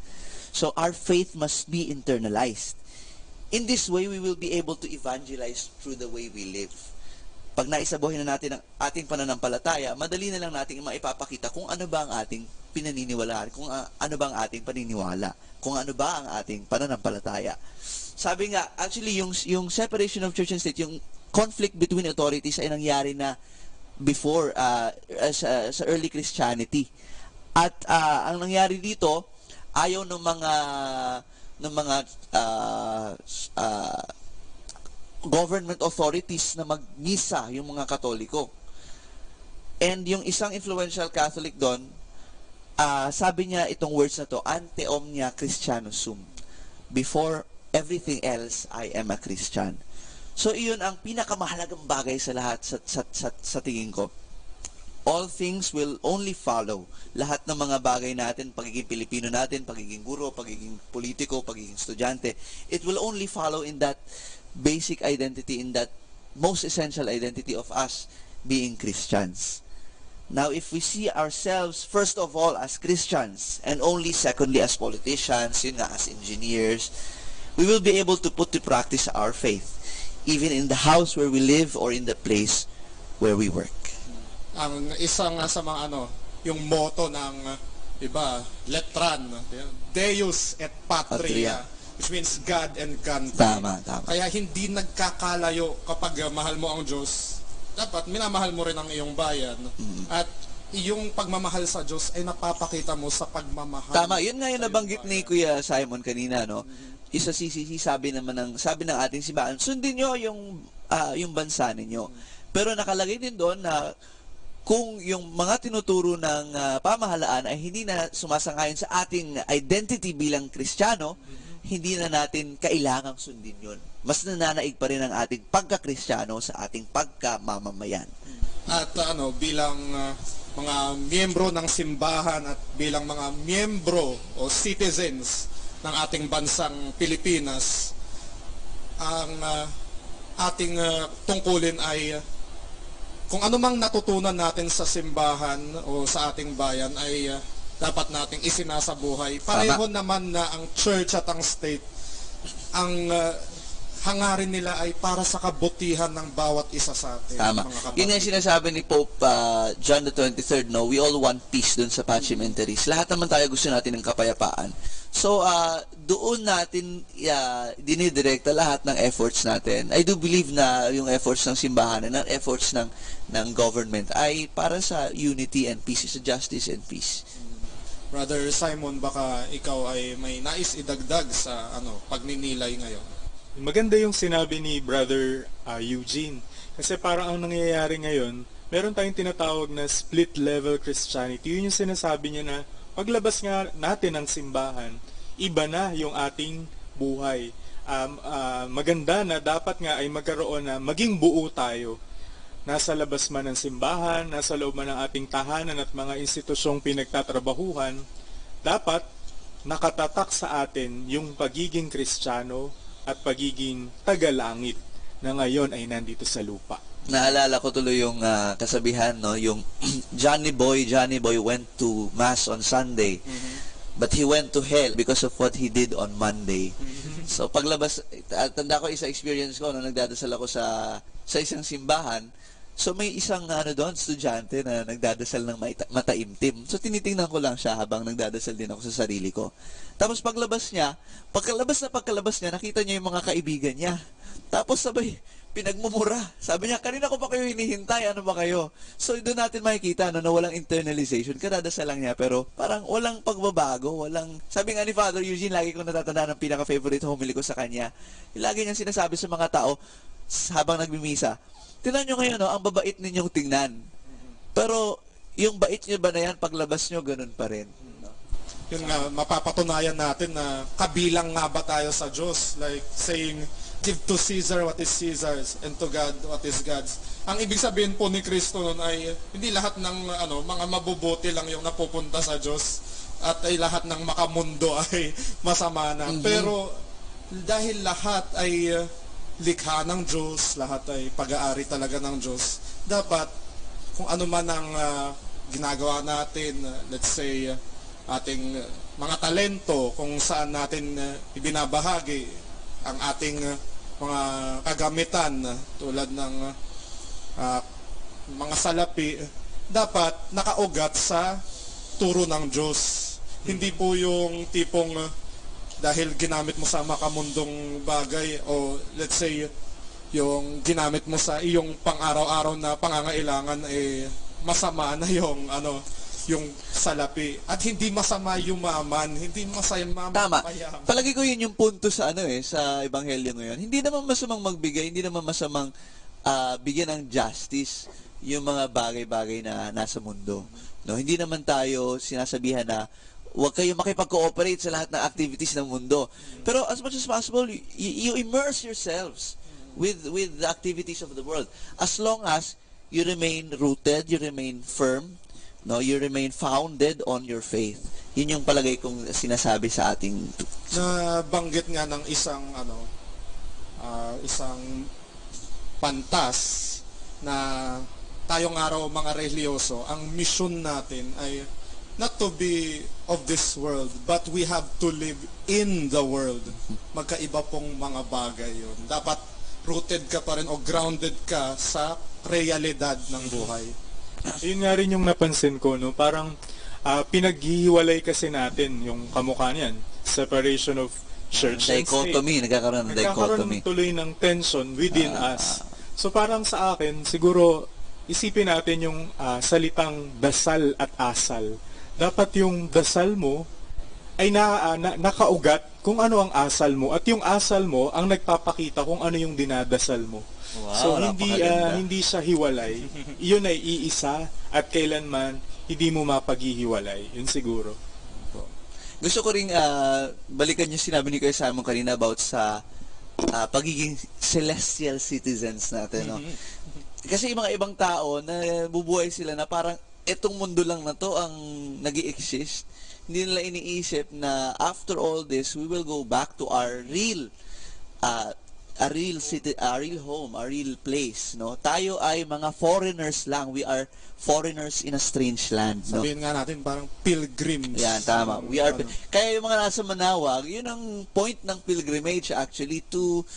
G: So, our faith must be internalized. In this way, we will be able to evangelize through the way we live. Pag naisabuhin na natin ang ating pananampalataya, madali na lang natin maipapakita kung ano ba ang ating pinaniniwalaan, kung ano ba ang ating paniniwala, kung ano ba ang ating pananampalataya. Sabi nga, actually, yung separation of church and state, yung conflict between authorities ay nangyari na before, sa early Christianity. At ang nangyari dito, ayaw ng mga government authorities na magmisa yung mga Katoliko. And yung isang influential Catholic doon, sabi niya itong words na to, ante omnia Christianus sum. Before everything else, I am a Christian. So iyon ang pinakamahalagang bagay sa lahat sa tingin ko. All things will only follow. Lahat ng mga bagay natin, pagiging Pilipino natin, pagiging guro, pagiging politiko, pagiging estudyante, it will only follow in that basic identity, in that most essential identity of us being Christians. Now, if we see ourselves, first of all, as Christians, and only secondly as politicians, yun nga, as engineers, we will be able to put to practice our faith, even in the house where we live or in the place where we work.
R: Ang isang sa mga yung motto ng iba, Letran, Deus et Patria, which means God and country.
G: Tama.
R: Kaya hindi nagkakalayo kapag mahal mo ang Diyos. Dapat minamahal mo rin ang iyong bayan. At yung pagmamahal sa Diyos ay napapakita mo sa pagmamahal.
G: Tama, yun nga yung nabanggit ni Kuya Simon kanina, no? Isa sabi ng ating simbahan, sundin nyo yung bansa ninyo. Pero nakalagay din doon na kung yung mga tinuturo ng pamahalaan ay hindi na sumasang-ayon sa ating identity bilang Kristiyano, hindi na natin kailangang sundin yun. Mas nananaig pa rin ang ating pagka-Kristiyano sa ating pagka-mamamayan.
R: At bilang mga miyembro ng simbahan at bilang mga miyembro o citizens ng ating bansang Pilipinas, ang ating tungkulin ay kung ano mang natutunan natin sa simbahan o sa ating bayan ay dapat nating isinasabuhay. Pareho naman na ang church at ang state, ang hangarin nila ay para sa kabutihan ng bawat isa sa atin.
G: Tama. Yun yung sinasabi ni Pope John the 23rd, no? We all want peace dun sa Pacimentaries. Lahat naman tayo gusto natin ng kapayapaan. So, doon natin dinidirekta lahat ng efforts natin. I do believe na yung efforts ng simbahan and ang efforts ng government ay para sa unity and peace, sa justice and peace.
R: Brother Simon, baka ikaw ay may nais idagdag sa pagninilay ngayon.
T: Maganda yung sinabi ni Brother Eugene. Kasi parang ang nangyayari ngayon, meron tayong tinatawag na split-level Christianity. Yun yung sinasabi niya na paglabas nga natin ng simbahan, iba na yung ating buhay. Maganda na dapat nga ay magkaroon na maging buo tayo. Nasa labas man ng simbahan, nasa loob man ng ating tahanan at mga institusyong pinagtatrabahuhan, dapat nakatatak sa atin yung pagiging Kristiyano at pagiging tagalangit na ngayon ay nandito sa lupa.
G: naalala ko tuloy yung kasabihan, no, yung Johnny Boy went to mass on Sunday, but he went to hell because of what he did on Monday. So paglabas, tanda ko isa experience ko no, nagdadasal ako sa isang simbahan. So may isang doon estudyante na nagdadasal ng mataimtim. So tinitingnan ko lang siya habang nagdadasal din ako sa sarili ko. Tapos pagkalabas niya, nakita niya yung mga kaibigan niya. Tapos sabay pinagmumura. Sabi niya, kanina ko pa kayo hinihintay, ano ba kayo? So doon natin makikita na walang internalization. Kadadasal lang niya, pero parang walang pagbabago, sabi nga ni Father Eugene, lagi kong natatandaan ang pinaka-favorite homily ko sa kanya. Lagi niyang sinasabi sa mga tao habang nagmimisa, tingnan nyo ngayon, ang babait ninyong tingnan. Pero yung bait nyo ba na yan, paglabas nyo, ganun pa rin.
R: Yun nga, mapapatunayan natin na kabilang nga ba tayo sa Diyos. Like saying, give to Caesar what is Caesar's and to God what is God's. Ang ibig sabihin po ni Kristo nun ay hindi lahat ng mga mabubuti lang yung napupunta sa Diyos at ay lahat ng makamundo ay masama na. Pero dahil lahat ay likha ng Diyos, lahat ay pag-aari talaga ng Diyos, dapat kung ano man ang ginagawa natin, let's say ating mga talento, kung saan natin ibinabahagi ang ating mga kagamitan tulad ng mga salapi, dapat nakaugat sa turo ng Diyos. Hindi po yung tipong dahil ginamit mo sa makamundong bagay o let's say yung ginamit mo sa iyong pang-araw-araw na pangangailangan masama na yung yung salapi. At hindi masama yumaman, hindi masama
G: tama.
R: mayaman.
G: Palagi ko yun yung punto sa sa ebanghelyo ngayon. Hindi naman masamang magbigay, hindi naman masamang bigyan ng justice yung mga bagay-bagay na nasa mundo. No, hindi naman tayo sinasabihan na huwag kayo makipag-cooperate sa lahat ng activities ng mundo. Pero as much as possible, you immerse yourselves with the activities of the world. As long as you remain rooted, you remain firm, no, you remain founded on your faith. Yun yung palagay kong sinasabi sa ating
R: nabanggit nga ng isang isang pantas na tayong araw mga reliyoso, ang mission natin ay not to be of this world, but we have to live in the world. Magkaiba pong mga bagay yun. Dapat rooted ka pa rin o grounded ka sa realidad ng buhay.
T: Yun nga rin yung napansin ko, no? Parang pinaghihiwalay kasi natin yung kamukha niyan. Separation of church and state.
G: Nagkakaroon ng dichotomy.
T: Nagkakaroon tuloy ng tension within us. So parang sa akin, siguro isipin natin yung salitang dasal at asal. Dapat yung dasal mo ay nakaugat kung ano ang asal mo. At yung asal mo ang nagpapakita kung ano yung dinadasal mo.
G: Wow,
T: so hindi siya hiwalay. Iyon ay iisa at kailanman hindi mo mapaghihiwalay. Yun siguro.
G: Gusto ko ring balikan yung sinabi ni Kuya Simon kanina about sa pagiging celestial citizens natin, no? Kasi yung mga ibang tao na bubuhay sila na parang etong mundo lang na to ang nag-i-exist. Hindi nila iniisip na after all this, we will go back to our real city, a real home, a real place, no? Tayo ay mga foreigners lang. We are foreigners in a strange land, no?
R: Sabihin nga natin parang pilgrims.
G: Yan, tama. We are kaya yung mga nasa Manawag, yun ang point ng pilgrimage actually to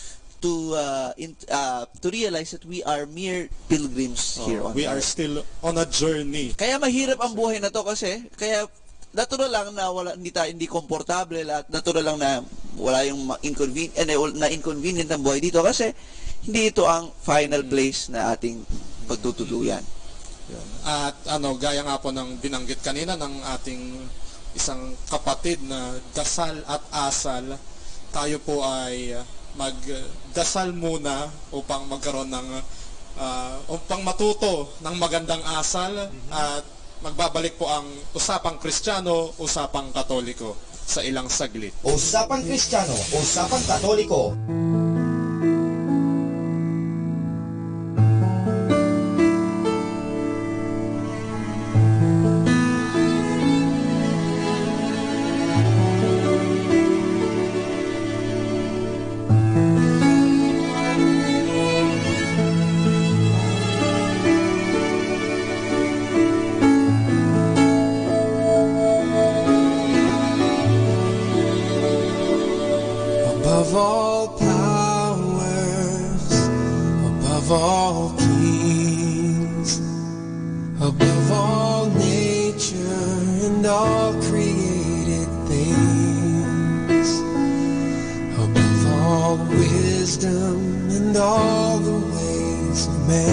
G: realize that we are mere pilgrims here on
R: we
G: earth.
R: are still on a journey.
G: Kaya mahirap ang buhay na to kasi kaya natural lang na hindi komportable at natural lang na wala yung inconvenient ang buhay dito kasi hindi ito ang final place na ating pagtutuluyan.
R: At gaya nga po ng binanggit kanina ng ating isang kapatid na dasal at asal, tayo po ay magdasal muna upang magkaroon ng upang matuto ng magandang asal at magbabalik po ang Usapang Kristiyano, Usapang Katoliko sa ilang saglit.
D: Usapang Kristiyano, Usapang Katoliko.
S: above all powers, above all kings, above all nature and all created things, above all wisdom and all the ways of man.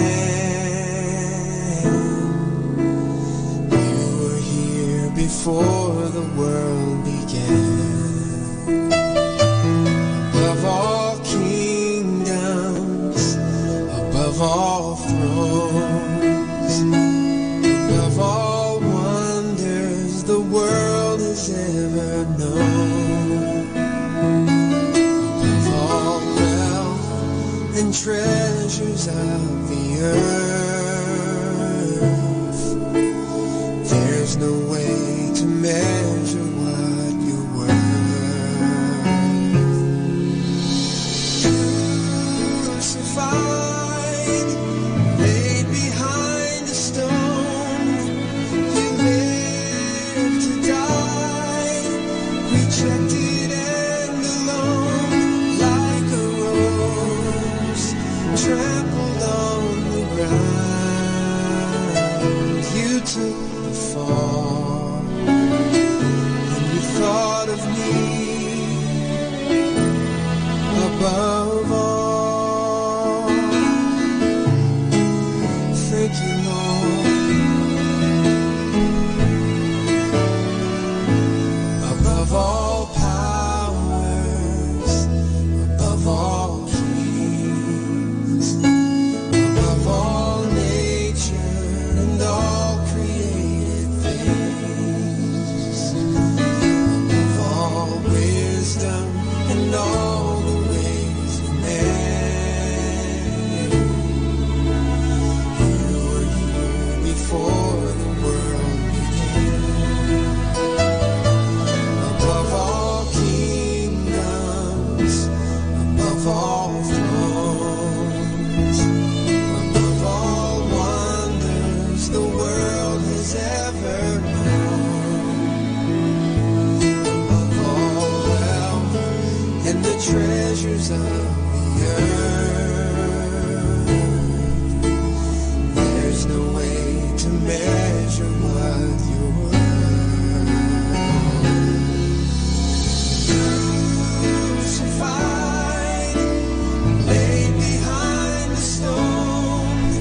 S: You were here before the world began. Above all kingdoms, above all thrones, above all wonders the world has ever known, above all wealth and treasures of the earth, there's no way to measure what you're worth. Crucified, laid behind a stone, you lived to die, rejected and alone, like a rose trampled on the ground. You took the fall, and you thought of me above all. Thank you, Lord. Above all powers, above all kings, above all nature and all created things, above all wisdom and all the ways of man. You were here before the world began. Above all kingdoms, above all thrones, above all wonders the world has ever known, above all wealth and the treasures of the earth, there's no way to measure what you're worth. Crucified, laid behind the stone,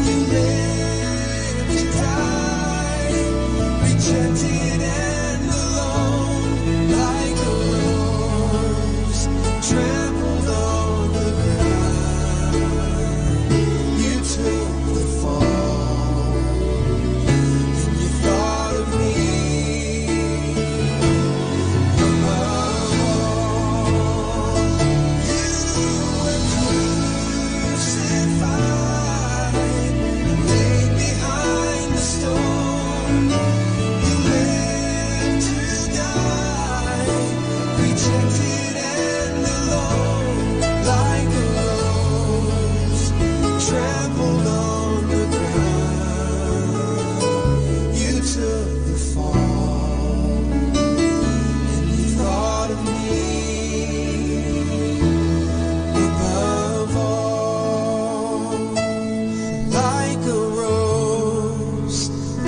S: you lived to die, rejected and alone, like a rose trampled on the ground. You took the fall, and you thought of me above all. You were crucified, laid behind the stone. You lived to die, rejected and alone, like a rose trampled on the ground. You took the fall, and you thought of me above all, like a rose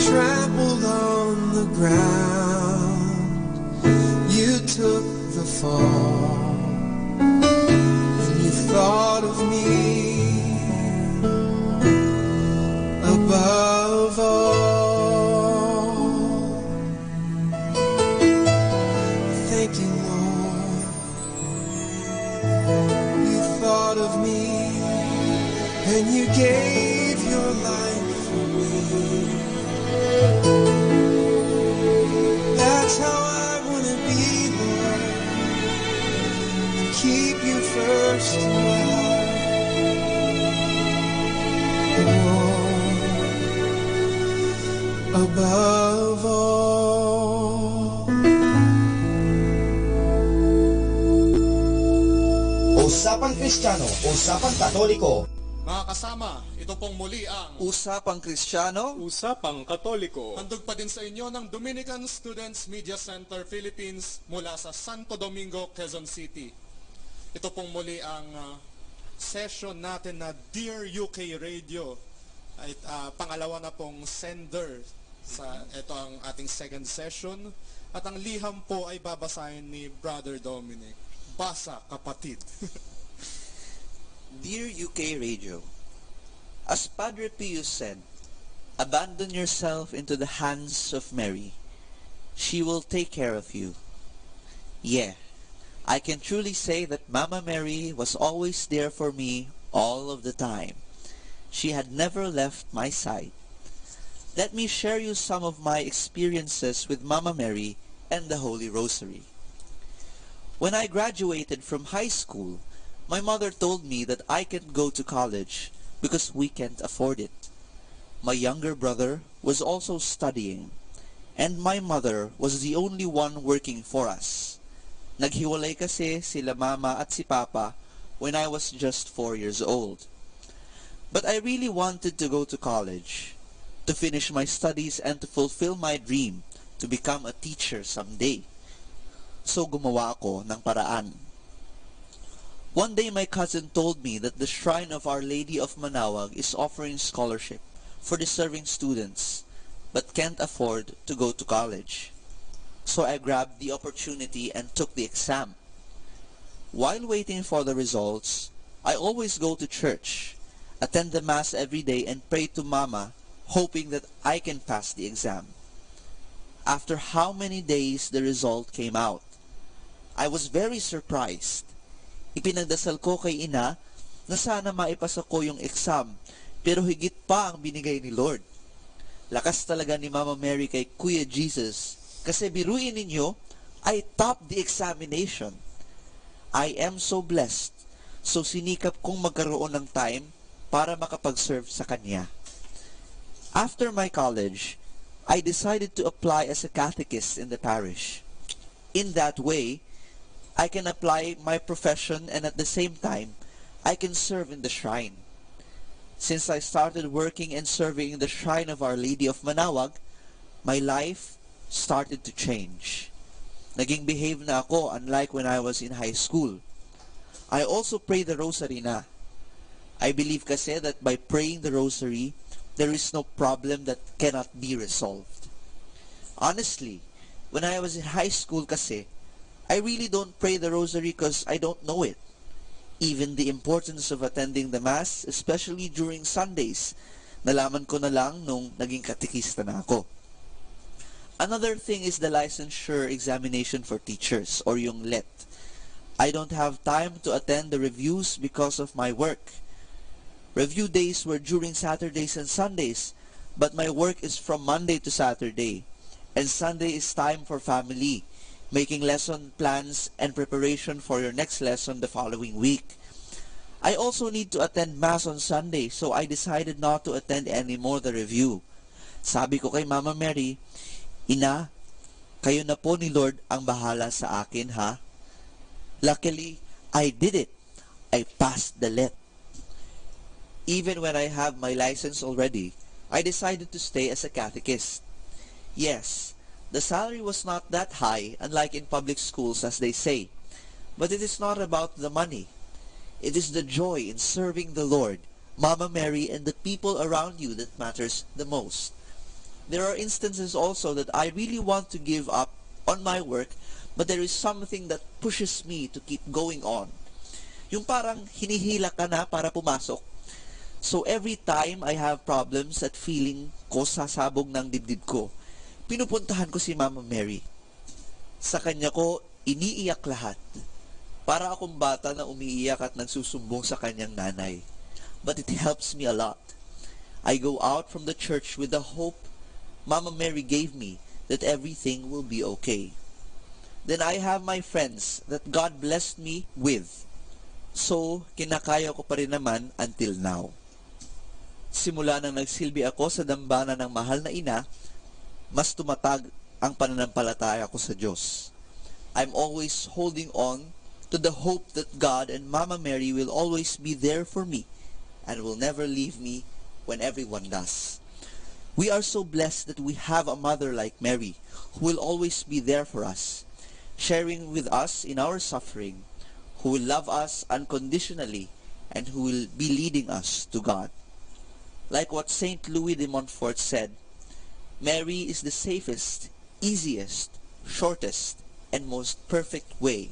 S: trampled on the ground. You took the fall, and you thought of me above all. Thank you, Lord. You thought of me, and you gave your life for me. That's how I want to be, Lord. To keep you first in my heart. Above all.
I: Usapang Kristiyano, Usapang Katoliko.
R: Mga kasama, ito pong muli ang
G: Usapang Kristiyano,
T: Usapang Katoliko.
R: handog pa din sa inyo ng Dominican Students Media Center Philippines mula sa Santo Domingo, Quezon City. Ito pong muli ang session natin na Dear UK Radio. Ay, pangalawa na pong sender sa ito ang ating second session. At ang liham po ay babasahin ni Brother Dominic. Basa, kapatid.
G: Dear UK Radio, as Padre Pius said, abandon yourself into the hands of Mary. She will take care of you. Yeah, I can truly say that Mama Mary was always there for me all of the time. She had never left my side. Let me share you some of my experiences with Mama Mary and the Holy Rosary. When I graduated from high school, my mother told me that I can't go to college because we can't afford it. My younger brother was also studying, and my mother was the only one working for us. Naghiwalay kasi sila mama at si papa when I was just 4 years old. But I really wanted to go to college, to finish my studies and to fulfill my dream to become a teacher someday. So gumawa ako ng paraan. One day my cousin told me that the Shrine of Our Lady of Manaoag is offering scholarship for deserving students but can't afford to go to college. So I grabbed the opportunity and took the exam. While waiting for the results, I always go to church, attend the Mass every day and pray to Mama, hoping that I can pass the exam. After how many days the result came out, I was very surprised. Ipinagdasal ko kay Ina na sana maipasa ko yung exam, pero higit pa ang binigay ni Lord. Lakas talaga ni Mama Mary kay Kuya Jesus, kasi biruin ninyo, I topped the examination. I am so blessed, so sinikap kong magkaroon ng time para makapag-serve sa Kanya. After my college, I decided to apply as a catechist in the parish. In that way, I can apply my profession and at the same time, I can serve in the shrine. Since I started working and serving in the Shrine of Our Lady of Manaoag, my life started to change. Naging behave na ako unlike when I was in high school. I also pray the rosary na. I believe kasi that by praying the rosary, there is no problem that cannot be resolved. Honestly, when I was in high school kasi, I really don't pray the rosary because I don't know it. Even the importance of attending the Mass, especially during Sundays, nalaman ko na lang nung naging katekista na ako. Another thing is the licensure examination for teachers, or yung LET. I don't have time to attend the reviews because of my work. Review days were during Saturdays and Sundays, but my work is from Monday to Saturday, and Sunday is time for family, making lesson plans and preparation for your next lesson the following week. I also need to attend Mass on Sunday, so I decided not to attend anymore the review. Sabi ko kay Mama Mary, Ina, kayo na po ni Lord ang bahala sa akin, ha? Luckily, I did it. I passed the LET. Even when I have my license already, I decided to stay as a catechist. Yes, the salary was not that high, unlike in public schools as they say. But it is not about the money. It is the joy in serving the Lord, Mama Mary, and the people around you that matters the most. There are instances also that I really want to give up on my work, but there is something that pushes me to keep going on. Yung parang hinihila ka na para pumasok. So every time I have problems at feeling ko sasabog ng dibdib ko, pinupuntahan ko si Mama Mary. Sa kanya ko, iniiyak lahat. Para akong bata na umiiyak at nagsusumbong sa kanyang nanay. But it helps me a lot. I go out from the church with the hope Mama Mary gave me that everything will be okay. Then I have my friends that God blessed me with. So, kinakaya ko pa rin naman until now. Simula nang nagsilbi ako sa dambana ng mahal na ina, mas tumatag ang pananampalataya ko sa Diyos. I'm always holding on to the hope that God and Mama Mary will always be there for me and will never leave me when everyone does. We are so blessed that we have a mother like Mary who will always be there for us, sharing with us in our suffering, who will love us unconditionally, and who will be leading us to God. Like what Saint Louis de Montfort said, Mary is the safest, easiest, shortest, and most perfect way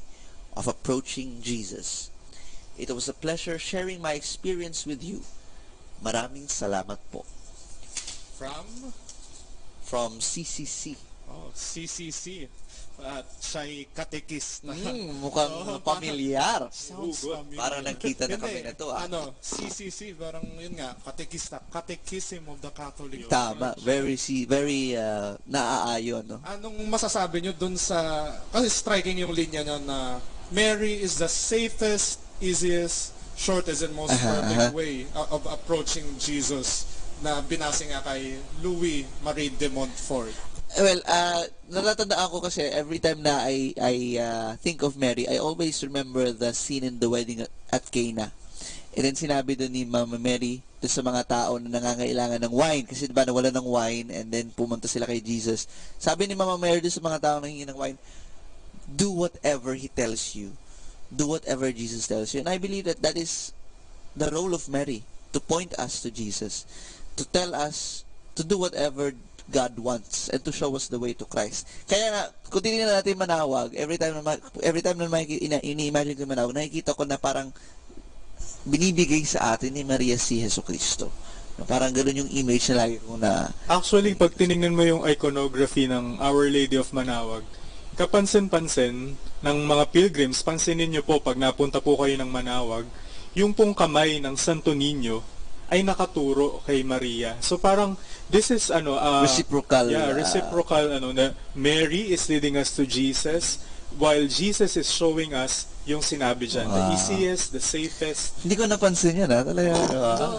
G: of approaching Jesus. It was a pleasure sharing my experience with you. Maraming salamat po. From CCC.
R: Oh, CCC. At siya'y katekista.
G: Mukhang pamilyar.
R: Sounds familiar.
G: Parang nagkita na kami
R: Hindi,
G: na to.
R: CCC, parang yun nga, katekista. Catechism of the Catholic
G: Tama.
R: Church.
G: Very naaayon. No?
R: Anong masasabi nyo dun sa, kasi striking yung linya niya na Mary is the safest, easiest, shortest, and most perfect way of approaching Jesus na binasa nga kay Louis Marie de Montfort.
G: Well, natatandaan ko kasi every time na I think of Mary, I always remember the scene in the wedding at Cana. And then sinabi doon ni Mama Mary doon sa mga tao na nangangailangan ng wine kasi diba nawala ng wine and then pumunta sila kay Jesus. Sabi ni Mama Mary doon sa mga tao na nangingi ng wine, do whatever He tells you. Do whatever Jesus tells you. And I believe that is the role of Mary, to point us to Jesus, to tell us to do whatever God wants and to show us the way to Christ. Kaya nga, kung titignan natin Manawag, every time na ini-imagine ko Manawag, nakikita ko na parang binibigay sa atin ni Maria si Jesucristo. Parang ganoon yung image na lagi ko na...
T: Actually, pag tinignan mo yung iconography ng Our Lady of Manawag, kapansin-pansin ng mga pilgrims, pansinin nyo po pag napunta po kayo ng Manawag, yung pong kamay ng Santo Niño ay nakaturo kay Maria. So parang this is
G: reciprocal.
T: Yeah, reciprocal na Mary is leading us to Jesus while Jesus is showing us yung sinabi diyan, the easiest, the safest.
G: Hindi ko napansin yan talaga.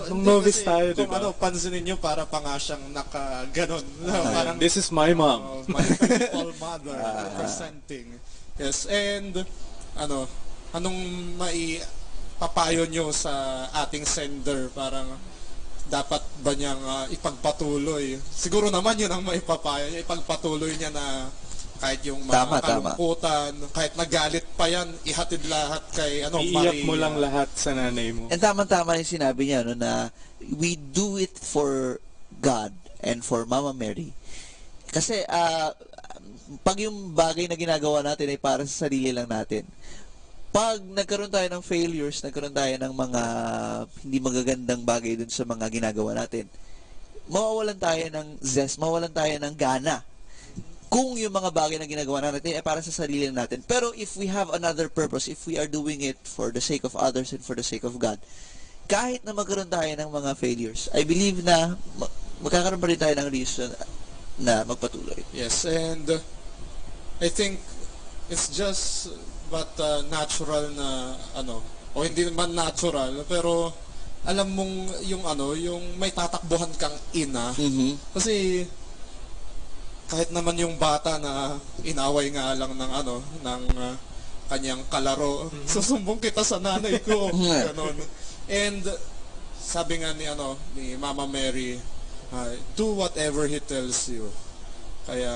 T: Nung novice tayo,
R: kung
T: diba?
R: pansinin nyo, para pa nga siyang naka-ganon. Parang,
T: this is my mom.
R: My faithful mother representing. Yes, and anong papayo nyo sa ating sender? Parang dapat ba niyang ipagpatuloy? Siguro naman yun ang maipapayo niya. Ipagpatuloy niya na kahit yung mga kalungkutan, kahit nagalit pa yan, ihatid lahat kay
T: Iiyak
R: Maria.
T: mo lang lahat sa nanay mo.
G: And tama-tama yung sinabi niya na we do it for God and for Mama Mary. Kasi pag yung bagay na ginagawa natin ay para sa sarili lang natin, pag nagkaroon tayo ng failures, nagkaroon tayo ng mga hindi magagandang bagay dun sa mga ginagawa natin, mawawalan tayo ng zest, mawawalan tayo ng gana. Kung yung mga bagay na ginagawa natin ay para sa sarili natin. Pero if we have another purpose, if we are doing it for the sake of others and for the sake of God, kahit na magkaroon tayo ng mga failures, I believe na magkakaroon pa rin tayo ng reason na magpatuloy.
R: Yes, and I think it's just but natural na o hindi naman natural, pero alam mong yung may tatakbuhan kang ina. Kasi kahit naman yung bata na inaway nga lang ng kanyang kalaro, susumbong kita sa nanay ko. Ganon. And sabi nga ni Mama Mary, do whatever He tells you. Kaya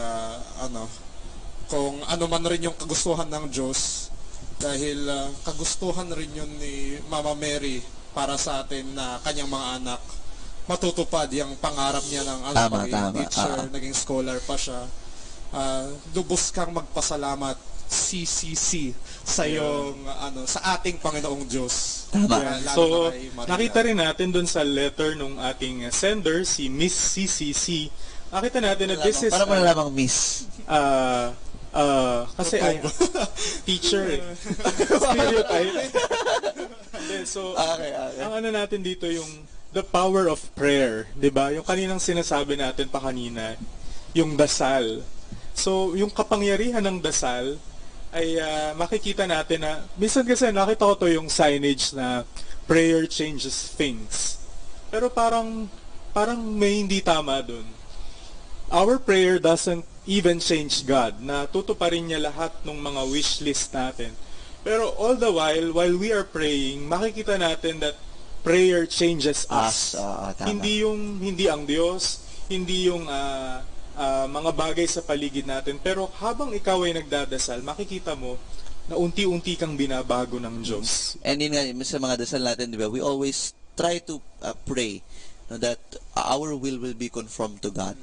R: kung ano man rin yung kagustuhan ng Diyos, dahil kagustuhan rin yun ni Mama Mary para sa atin na kanyang mga anak matutupad yung pangarap niya ng pagiging teacher, naging scholar pa siya. Lubos kang magpasalamat, CCC, sa yung sa ating Panginoong Diyos.
G: Tama.
T: So, nakita rin natin dun sa letter nung ating sender, si Miss CCC. Nakita natin na this is
G: para malalamang Miss.
T: Kasi teacher stereotype. So, ang natin dito yung the power of prayer, 'di ba? Yung kaninang sinasabi natin pa kanina, yung dasal. So, yung kapangyarihan ng dasal ay makikita natin na minsan kasi nakita ko to yung signage na prayer changes things. Pero parang may hindi tama doon. Our prayer doesn't even change God. Na tutuparin niya lahat ng mga wish list natin. Pero all the while we are praying, makikita natin that prayer changes us. Hindi ang Diyos, hindi yung mga bagay sa paligid natin. Pero habang ikaw ay nagdadasal, makikita mo na unti-unti kang binabago ng Diyos.
G: And yun nga, sa mga dasal natin, di ba, we always try to pray that our will be conformed to God.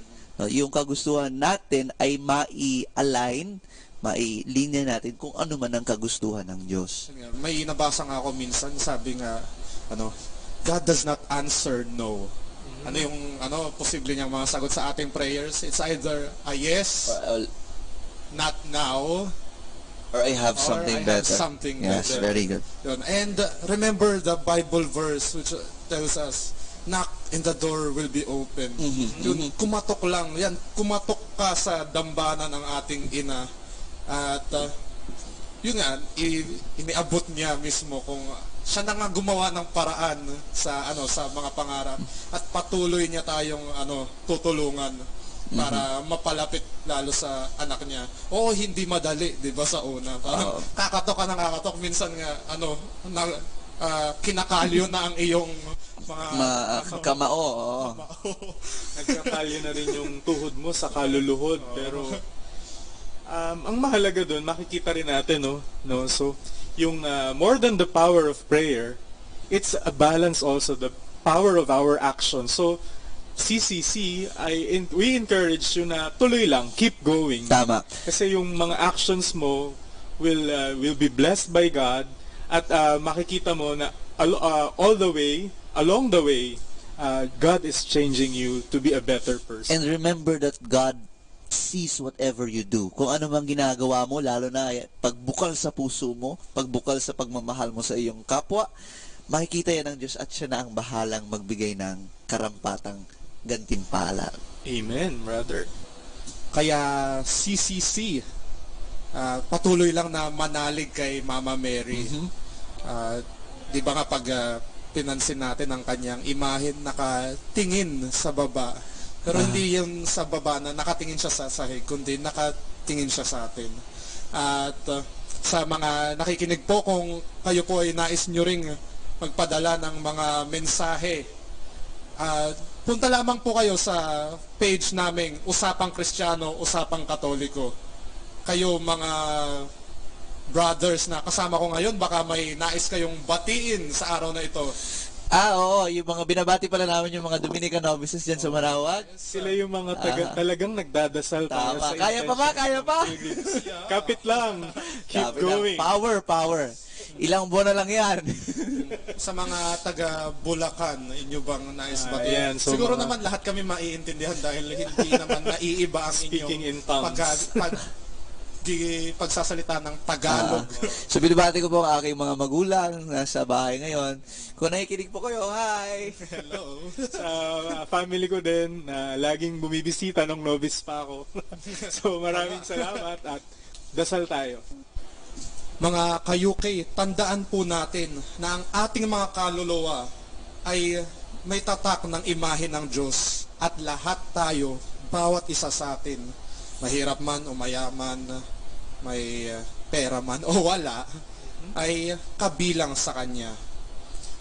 G: Yung kagustuhan natin ay mai-align, mai-linya natin kung ano man ang kagustuhan ng Diyos.
R: May nabasa nga ako minsan, sabi nga, God does not answer no. Ano yung posible niyang mga sagot sa ating prayers? It's either a yes, not now,
G: or I have something better. Yes,
R: better.
G: Very good.
R: And remember the Bible verse which tells us, knock and the door will be open. Yun, kumatok lang. Yan, kumatok ka sa dambana ng ating ina. At yun nga, iniabot niya mismo kung siya na nga gumawa ng paraan sa mga pangarap at patuloy niya tayong tutulungan para mapalapit lalo sa anak niya. Oo, hindi madali, 'di ba, sa una. Parang kakatok ka ng kakatok minsan nga kinakalyo na ang iyong mga
G: kamao.
T: Nagkakalyo na rin yung tuhod mo sa kaluluhod, pero ang mahalaga doon, makikita rin natin, no? So, yung more than the power of prayer, it's a balance also, the power of our action. So, CCC, we encourage you na tuloy lang, keep going.
G: Tama.
T: Kasi yung mga actions mo will be blessed by God, at makikita mo na along the way, God is changing you to be a better person.
G: And remember that God sees whatever you do. Kung ano mang ginagawa mo, lalo na pagbukal sa puso mo, pagbukal sa pagmamahal mo sa iyong kapwa, makikita yan ng Diyos at siya na ang bahalang magbigay ng karampatang gantimpala.
T: Amen, brother.
R: Kaya CCC, patuloy lang na manalig kay Mama Mary. Di ba nga pag pinansin natin ang kanyang imahen, nakatingin sa baba. Pero hindi yung sa baba na nakatingin siya sa sahig, kundi nakatingin siya sa atin. At sa mga nakikinig po, kung kayo po ay nais nyo ring magpadala ng mga mensahe, punta lamang po kayo sa page naming Usapang Kristiyano, Usapang Katoliko. Kayo mga brothers na kasama ko ngayon, baka may nais kayong batiin sa araw na ito.
G: Oo, yung mga binabati pala namin yung mga Dominican novices dyan sa Manawag.
T: Sila yung mga talagang nagdadasal para sa
G: kaya pa.
T: Kapit lang. Keep going.
G: Power. Ilang buwan na lang yan.
R: Sa mga taga Bulacan, inyo bang nais batiin?
T: So
R: siguro naman lahat kami maiintindihan dahil hindi naman naiiba ang inyong pagsasalita ng Tagalog.
G: So binabati ko po ang aking mga magulang nasa bahay ngayon. Kung nakikinig po kayo, hi!
R: Hello!
T: Sa family ko din, laging bumibisita nung novice pa ako. So maraming salamat at dasal tayo.
R: Mga ka-UK, tandaan po natin na ang ating mga kaluluwa ay may tatak ng imahe ng Diyos at lahat tayo, bawat isa sa atin, mahirap man o mayaman, may pera man o wala, ay kabilang sa Kanya.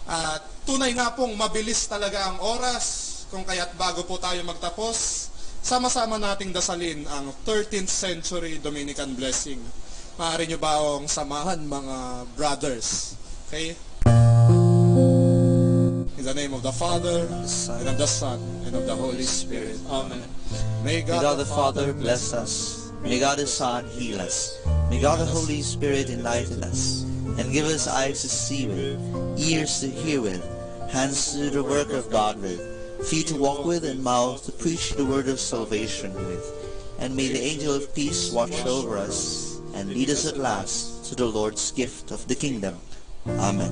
R: At tunay nga pong mabilis talaga ang oras, kung kaya't bago po tayo magtapos, sama-sama nating dasalin ang 13th century Dominican blessing. Maaari nyo ba akong samahan, mga brothers? Okay? In the name of the Father, and of the Son, and of the Holy Spirit. Amen. May
G: God the Father bless us. May God the Son heal us. May God the Holy Spirit enlighten us, and give us eyes to see with, ears to hear with, hands to do the work of God with, feet to walk with, and mouth to preach the word of salvation with. And may the angel of peace watch over us, and lead us at last to the Lord's gift of the kingdom. Amen.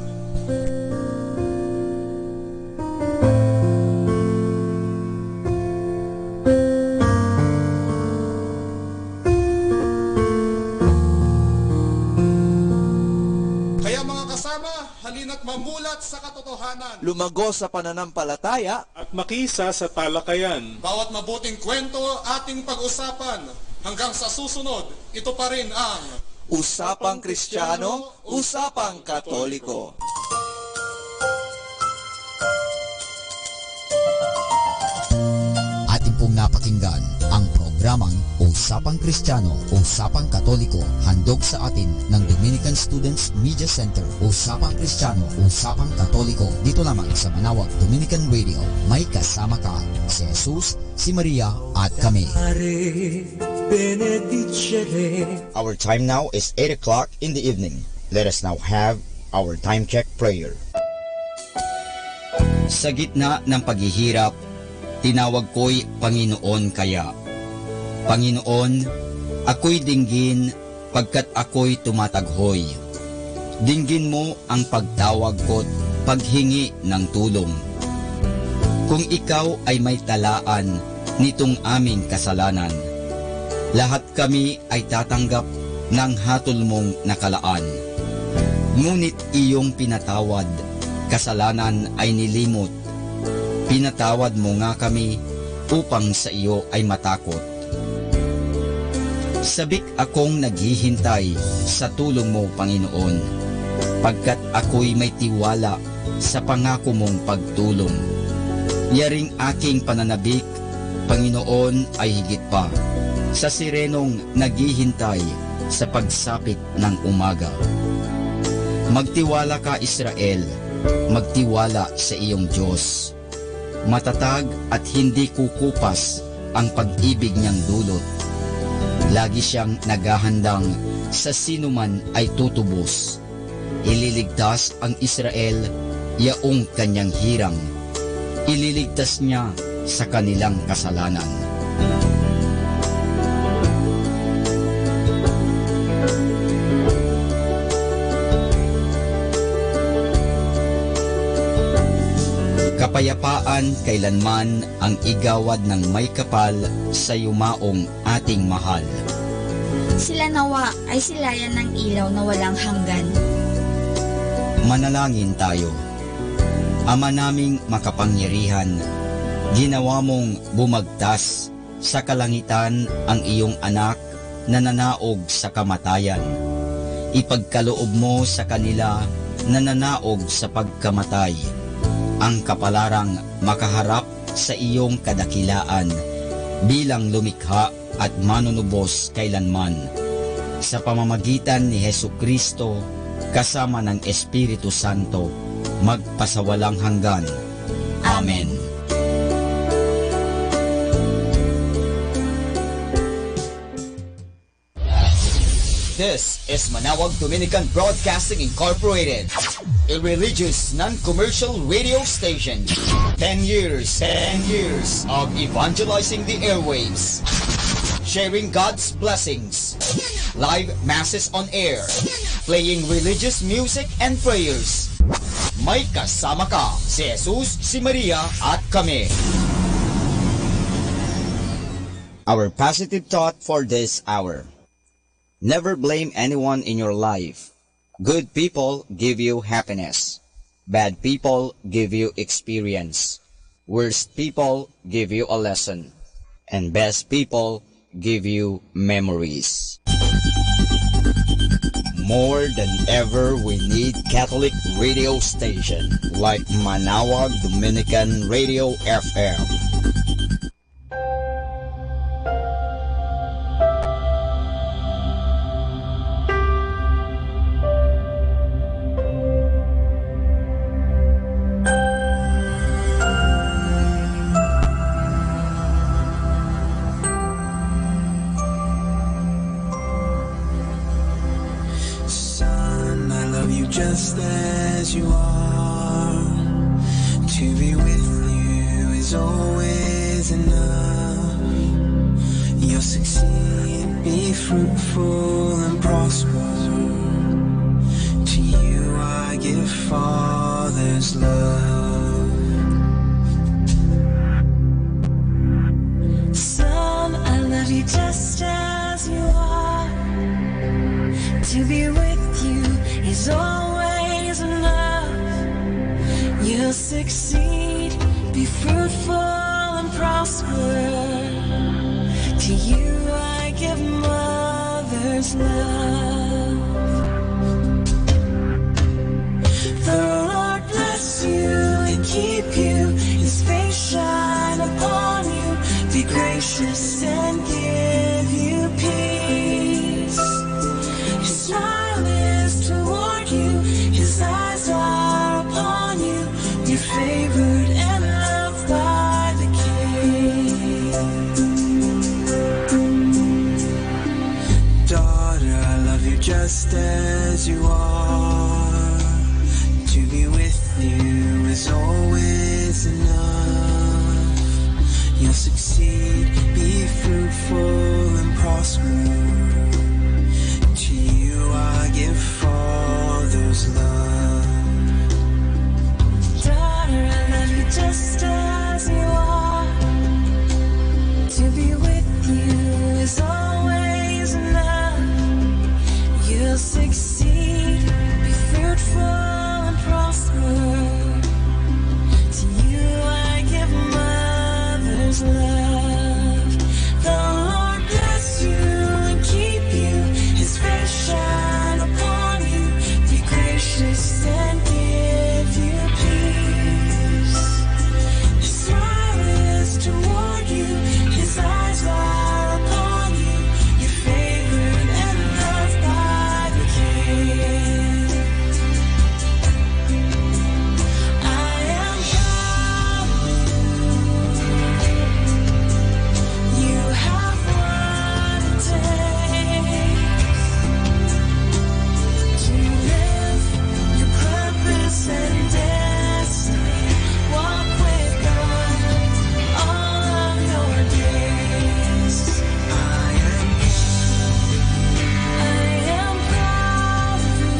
R: Kaya mga kasama, halina't mamulat sa katotohanan.
G: Lumago sa pananampalataya
T: at makisa sa talakayan.
R: Bawat mabuting kwento ating pag-usapan. Hanggang sa susunod, ito pa rin ang
G: Usapang Kristiyano, Usapang Katoliko.
D: Ating pong napakinggan ang programang Usapang Kristiyano, Usapang Katoliko, handog sa atin ng Dominican Students Media Center. Usapang Kristiyano, Usapang Katoliko, dito lamang sa Manawag Dominican Radio. May kasama ka, si Jesus, si Maria, at kami.
B: Our time now is 8 o'clock in the evening. Let us now have our time check prayer. Sa gitna ng paghihirap, tinawag ko'y Panginoon kaya. Panginoon, ako'y dinggin pagkat ako'y tumataghoy. Dinggin mo ang pagtawag ko't paghingi ng tulong. Kung ikaw ay may talaan nitong aming kasalanan, lahat kami ay tatanggap ng hatol mong nakalaan. Ngunit iyong pinatawad, kasalanan ay nilimot. Pinatawad mo nga kami upang sa iyo ay matakot. Sabik akong naghihintay sa tulong mo, Panginoon, pagkat ako'y may tiwala sa pangako mong pagtulong. Yaring aking pananabik, Panginoon, ay higit pa sa sirenong naghihintay sa pagsapit ng umaga. Magtiwala ka, Israel, magtiwala sa iyong Diyos. Matatag at hindi kukupas ang pag-ibig niyang dulot. Lagi siyang naghahandang sa sinuman ay tutubos. Ililigtas ang Israel, yaong kanyang hirang. Ililigtas niya sa kanilang kasalanan. Kapayapaan kailanman ang igawad ng may kapal sa yumaong ating mahal.
A: Sila nawa ay silayan ng ilaw na walang hanggan.
B: Manalangin tayo. Ama naming makapangyarihan, ginawa mong bumagtas sa kalangitan ang iyong anak na nanaog sa kamatayan. Ipagkaloob mo sa kanila na nanaog sa pagkamatay ang kapalarang makaharap sa iyong kadakilaan bilang lumikha at manunubos kailanman. Sa pamamagitan ni Hesukristo kasama ng Espiritu Santo, magpasawalang hanggan. Amen. This is Manawag Dominican Broadcasting Incorporated, a religious, non-commercial radio station. 10 years of evangelizing the airwaves, sharing God's blessings, live masses on air, playing religious music and prayers. May kasama ka, si Jesus, si Maria, at kami. Our positive thought for this hour. Never blame anyone in your life. Good people give you happiness. Bad people give you experience. Worst people give you a lesson. And best people give you memories. More than ever, we need Catholic radio station like Manawag Dominican Radio FM.
S: Just as you are, to be with you is always enough. You'll succeed, be fruitful and prosper. To you I give Father's love. Son, I love you just as you are. To be with you is always enough. You'll succeed, be fruitful and prosper. To you I give mother's love. The Lord bless you and keep you, His face shine upon you, be gracious and give you just as you are. To be with you is always enough. You'll succeed, be fruitful and prosper. To you I give Father's love.
M: Daughter, I love you just as you are. To be with you is always enough. You'll succeed, be fruitful and prosper. To you I give mother's love. The Lord bless you and keep you. His face shine upon you. Be gracious and give you peace. His smile is toward you. His eyes are upon you. Your favorite and loved by the King. I am proud of you. You have what it takes to live your purpose and destiny. Walk with God all of your days. I am proud of you.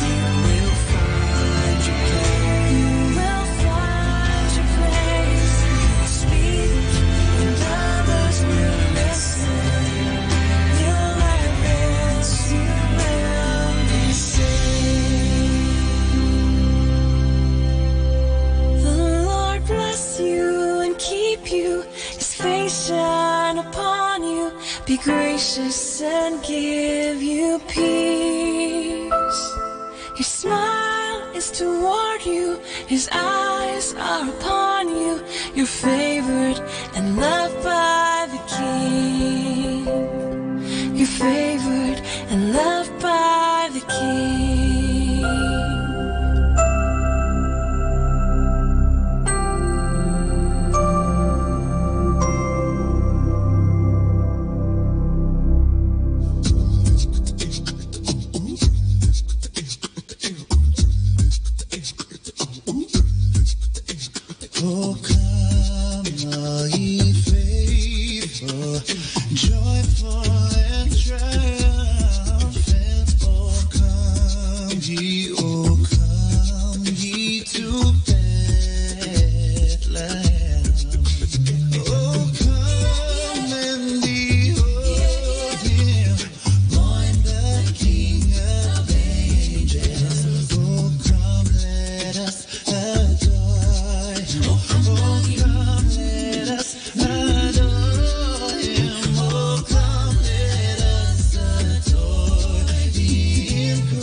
M: You will find your place. You will find your place. You will speak and others will listen. You'll learn this. You will be saved. The Lord bless you and keep you. His face shine upon you. Be gracious and give you peace. His smile is toward you. His eyes are upon you. Your favorite and loved by the King. Your favorite and loved by the King.
S: Oh, come, all ye faithful, joyful and triumphant. Oh, come ye to Bethlehem. Oh, come and behold him, born the King of angels. Oh, come, let us adore him. Oh, come, let us adore him. Oh, come, let us adore him, Christ.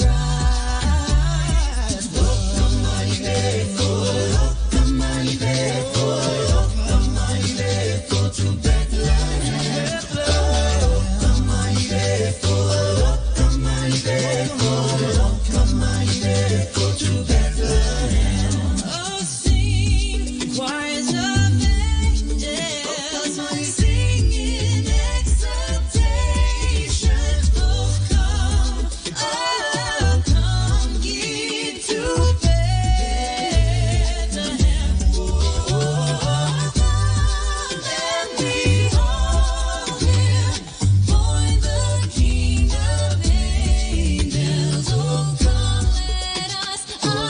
S: Oh, come, all ye faithful. Oh, come, all ye faithful. Oh, come, all ye faithful to Bethlehem. Oh, come, all ye faithful. Oh, come, all ye faithful. Oh, come, all ye faithful to Bethlehem.
M: Oh, sing, choirs of angels, sing in exultation. Oh, come ye to Bethlehem. Oh, come and behold him, born the King of angels. Oh, come, let us adore.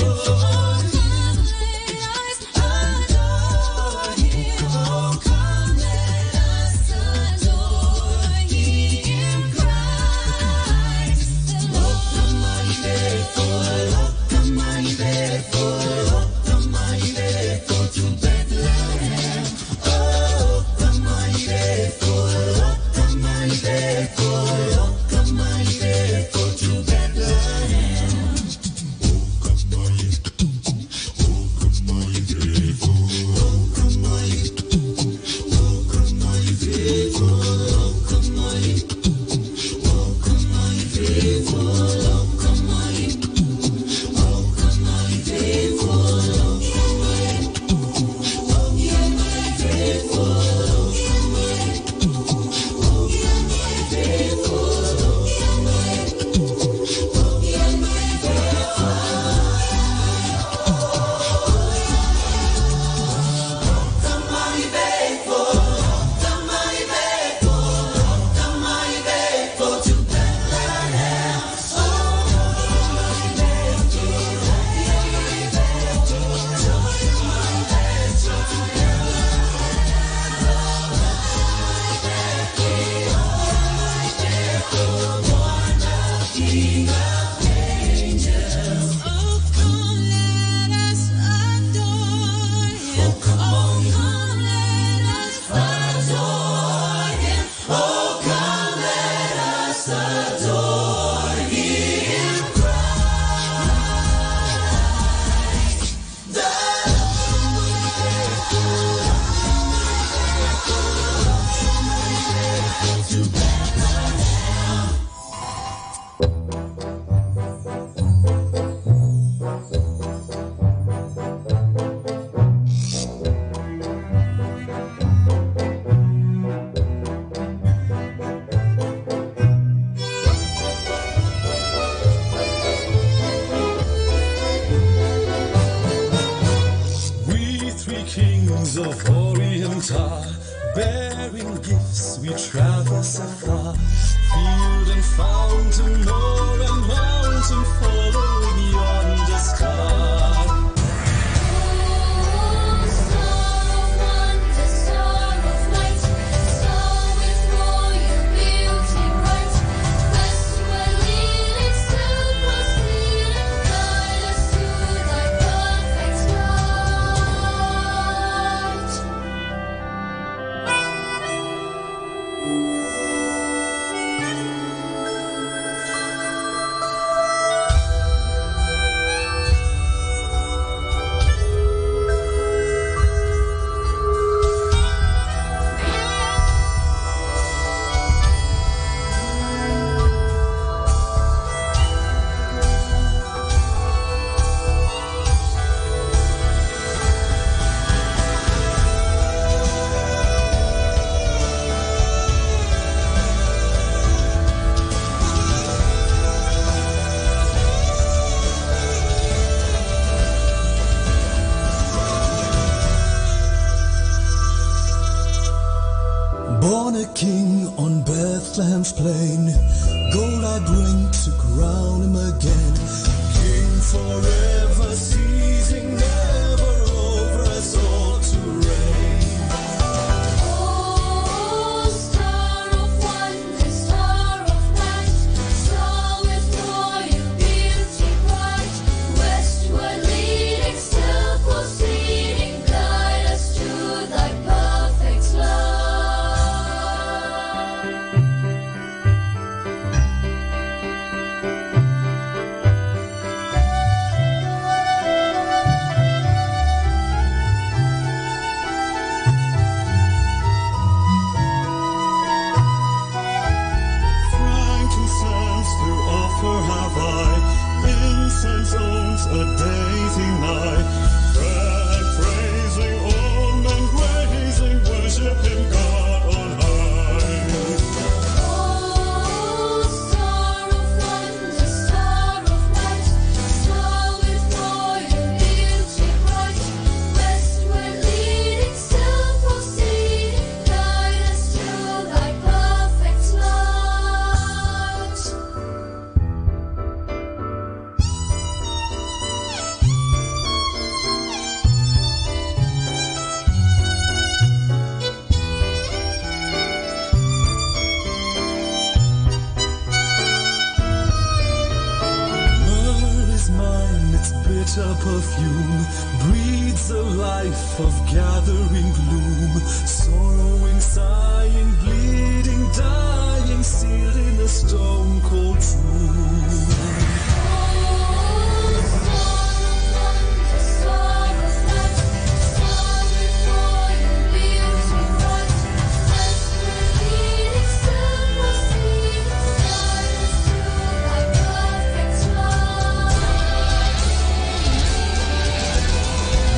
M: Oh, come, let us adore him. Oh, come, let us adore him, Christ. Oh, come, all ye faithful. Oh, come, all ye faithful. Oh, come, all ye faithful to Bethlehem. Oh, come, all ye faithful. Oh, come, all ye faithful. Oh, come, all ye faithful to Bethlehem.
S: Kings of Orient are bearing gifts, we traverse afar, field and fountain, moor and mountain, following yonder star. Born a king on Bethlehem's plain, gold I bring to crown him again. King forever, ceasing never over us all to reign.
M: Oh, star of wonder, star of light, star with royal beauty bright, westward leading, still proceeding, guide us to thy perfect love.
S: Frankincense to offer have I, incense owns a daisy nigh. Bread praising, all men praising, worship him God on high.
M: Oh, star of wonder, star of light, star with royal beauty bright, westward leading, still proceeding, guide us to thy perfect light.
S: Myrrh is mine, its bitter perfume breathes a life of gathering gloom. Sorrowing, sighing, bleeding, dying, sealed in a stone cold tomb.
M: Star of light, star with royal beauty bright, westward leading, still proceeding, guide us to thy perfect light.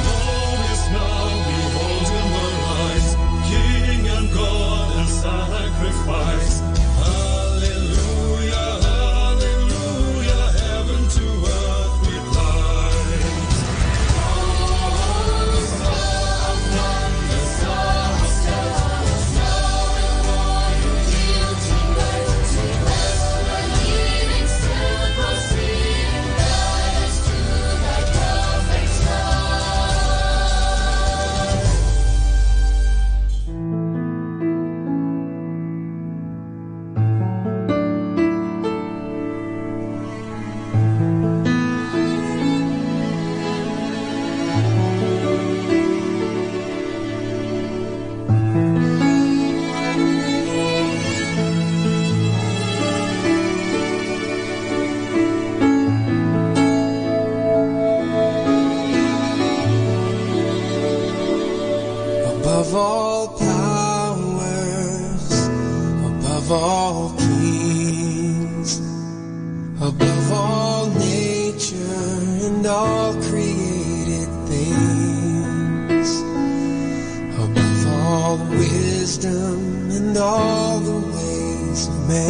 S: Glorious now, behold him arise, King and God and sacrifice. Hallelujah, hallelujah. above all nature and all created things, above all wisdom and all the ways of man.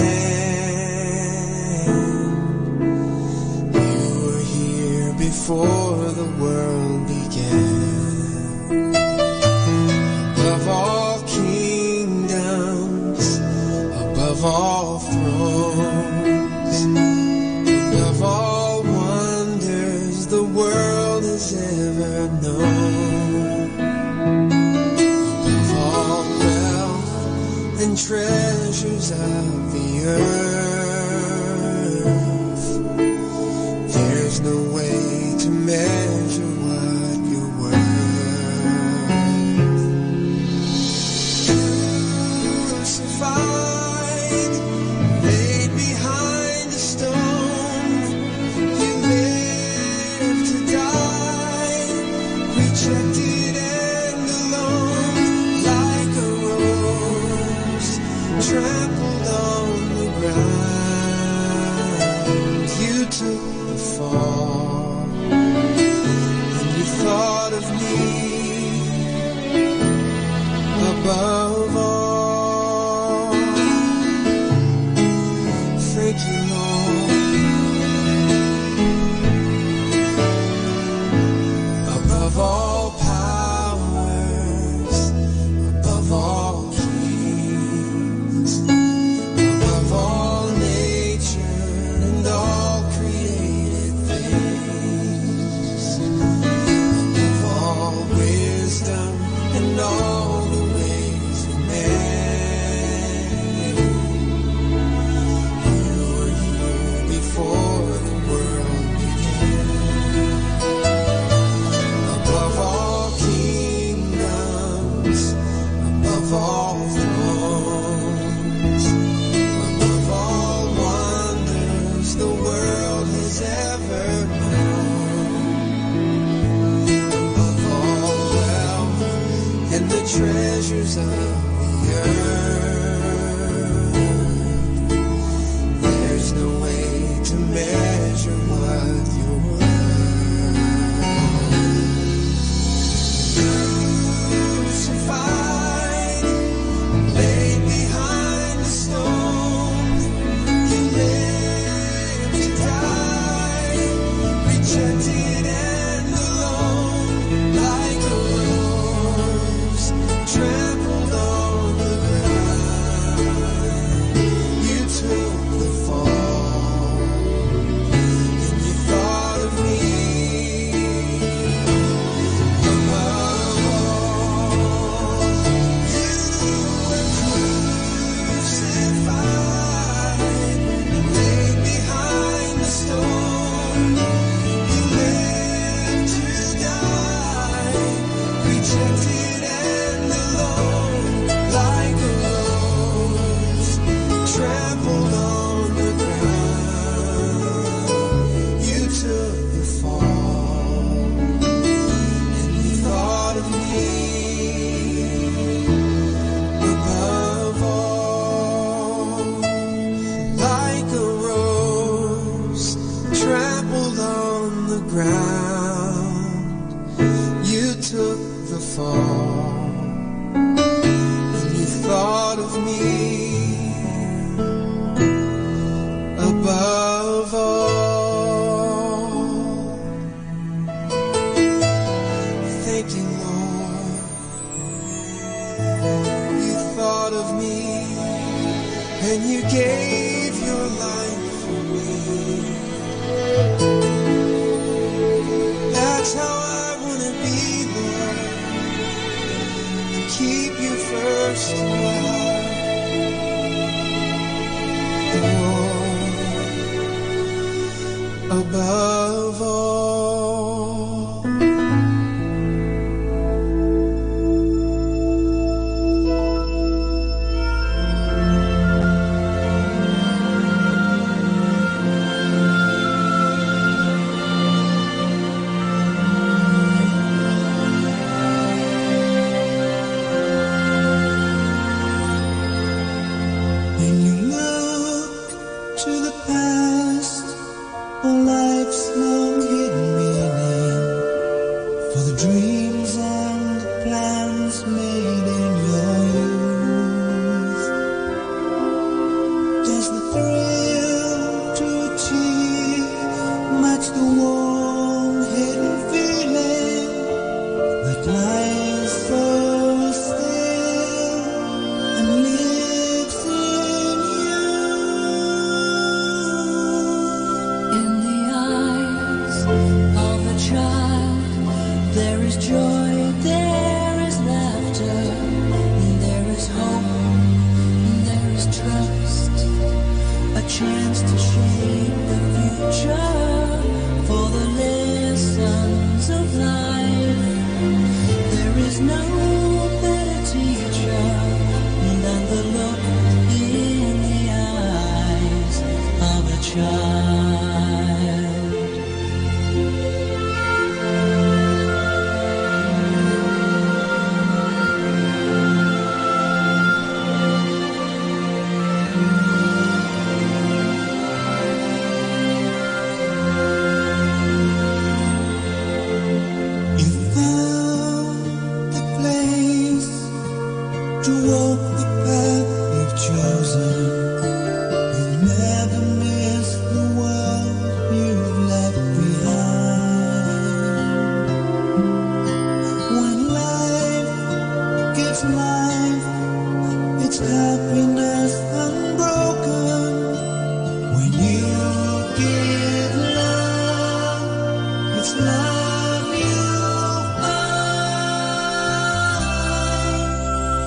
S: You were here before the world began. Above all kingdoms, above all thrones, above all wonders the world has ever known, above all wealth and treasures of the earth, there's no way to measure what you're worth. Crucified, laid behind a stone, you lived to die, rejected and alone, like a rose trampled on the ground. You took the fall, and you thought of me above all. Thank you, Lord. Above all powers, above all kings, above all nature and all created things, above all wisdom and all the ways of man. You were here before the world began. Above all kingdoms, above all thrones, above all wonders the world has ever known, above all wealth and the treasures of the earth, there's no way to measure what you're crucified, laid behind the stone, you lived to die, rejected and alone, like a rose trampled on the ground. You took the fall, and you thought of me above all. You were crucified, laid behind the stone. You lived to die, rejected and alone, like a rose trampled on the ground. You took the fall, and you thought of me above all, like a rose trampled on the ground. You took the fall, and you thought of me above all. Thank you, Lord. You thought of me, and you gave your life for me. That's how I want to be, Lord, and keep you first in my heart, Lord, above all. When you look to the past, or life's long hidden meaning, for the dreams and the plans made in your youth. Does the thrill to achieve match the warm hidden feeling that lies so still and lives in you?
H: In the eyes of a child, there is joy, there is laughter, there is hope, there is trust, a chance to shape the future for the lessons of life. There is no better teacher than the look in the eyes of a child.
S: You found the place to walk the path you've chosen. You'll never miss the world you've left behind. When life gives life, it's happiness unbroken. When you give love, it's love you find.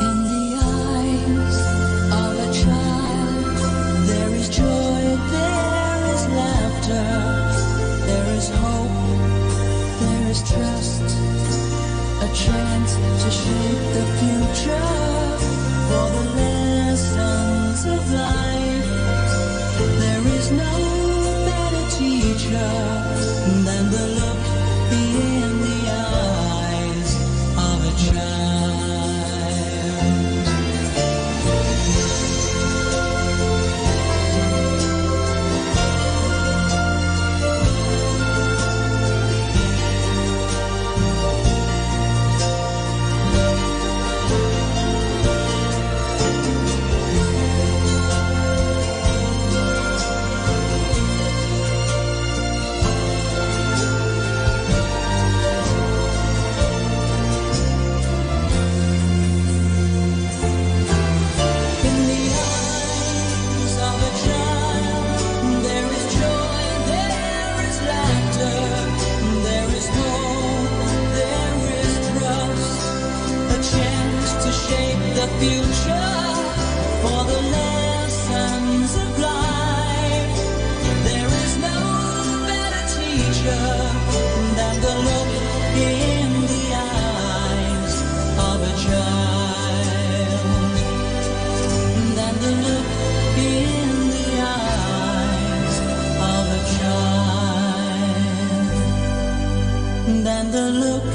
H: In the eyes of a child, there is joy, there is laughter, there is hope, there is trust, a chance to shape the future for the lessons of life. There is no better teacher than the look in the eyes of a child. In the eyes of a child, there is joy, there is laughter, there is hope, there is trust, a chance to shape the future for the lessons of life. There is no better teacher than the look in the eyes of a child, than the look in the eyes of a child, than the look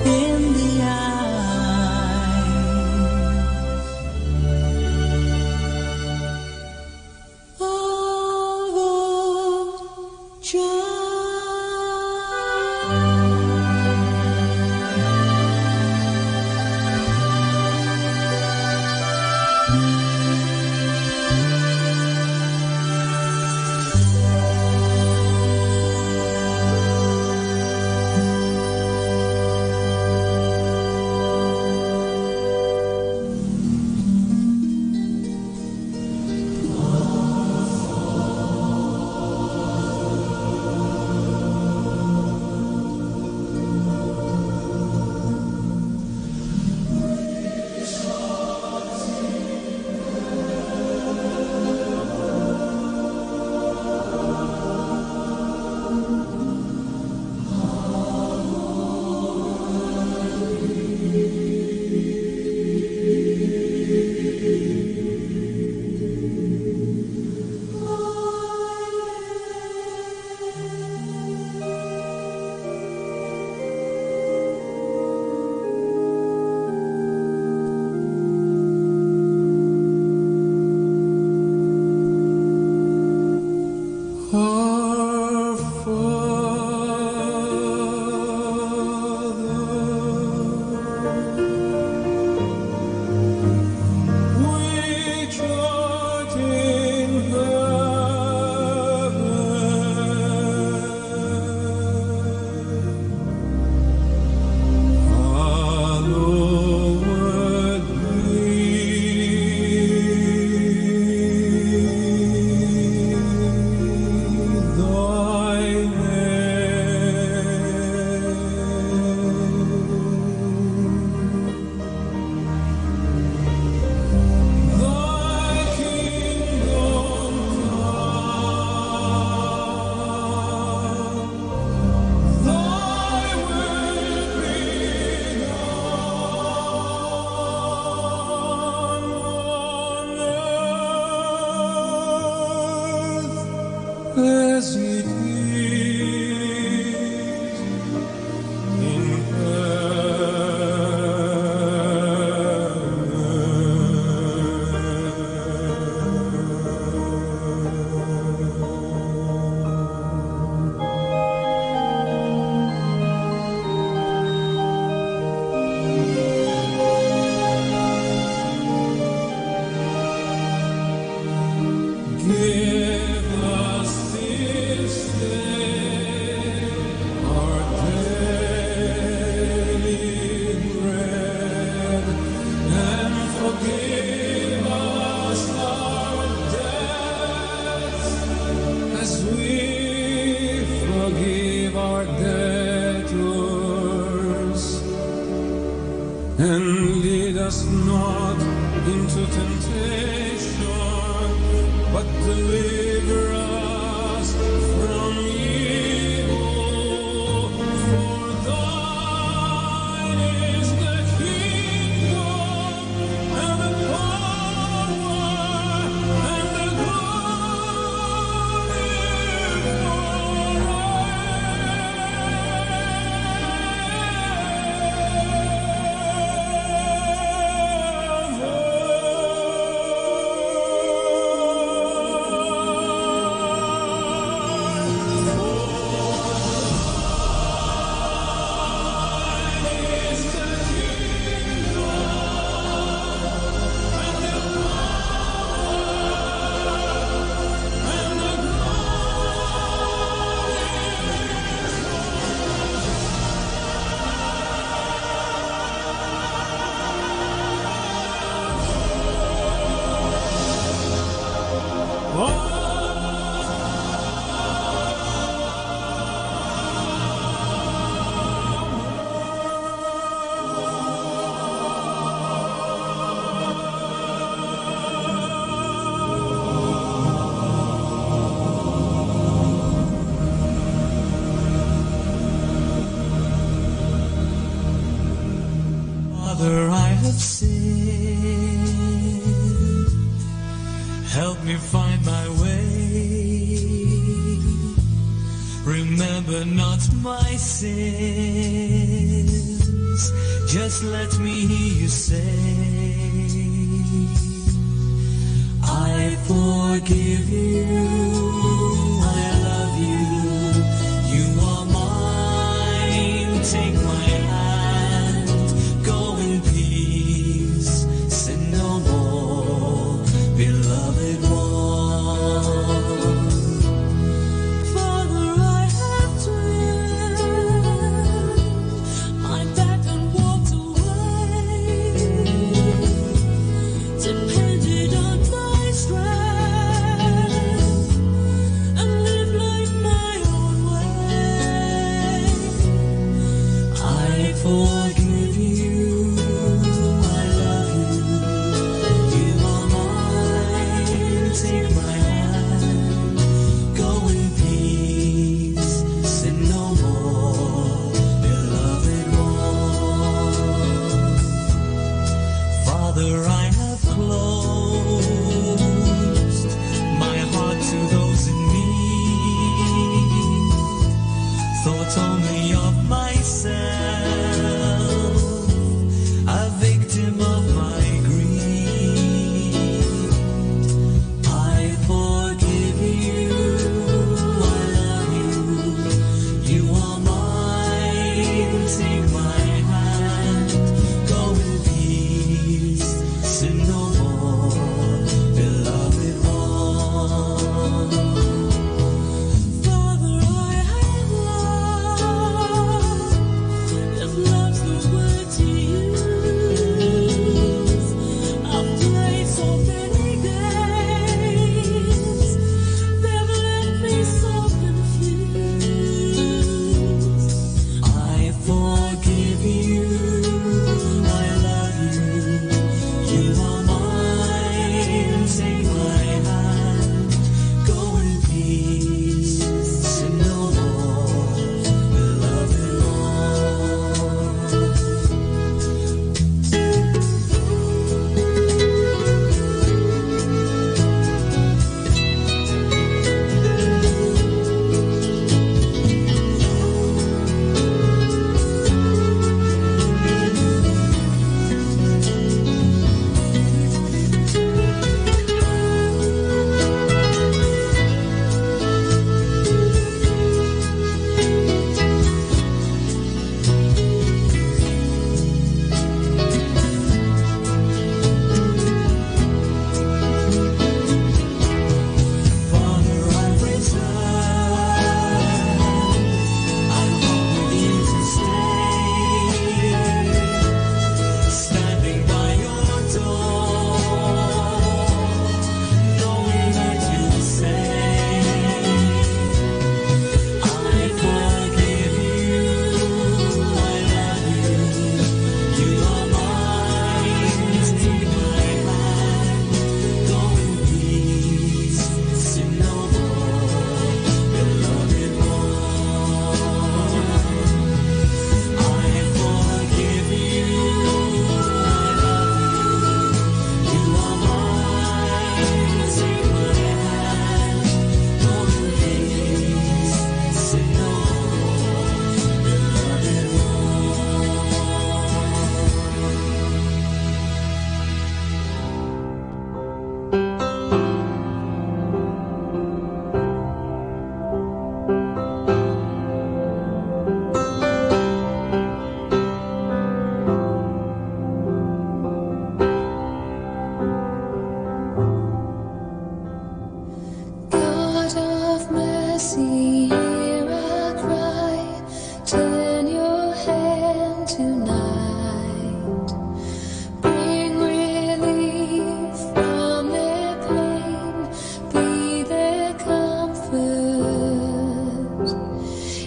H: in the eyes of a child.
S: us not into temptation, but deliver us from evil. For thine is the kingdom and the power and the glory Father, I have sinned. Help me find my way. Remember not my sins. Just let me hear you say, I forgive you. I love you. You are mine. Take my hand. Go in peace. Sin no more, beloved one. Father, I have turned my back and walked away. Depended on my strength.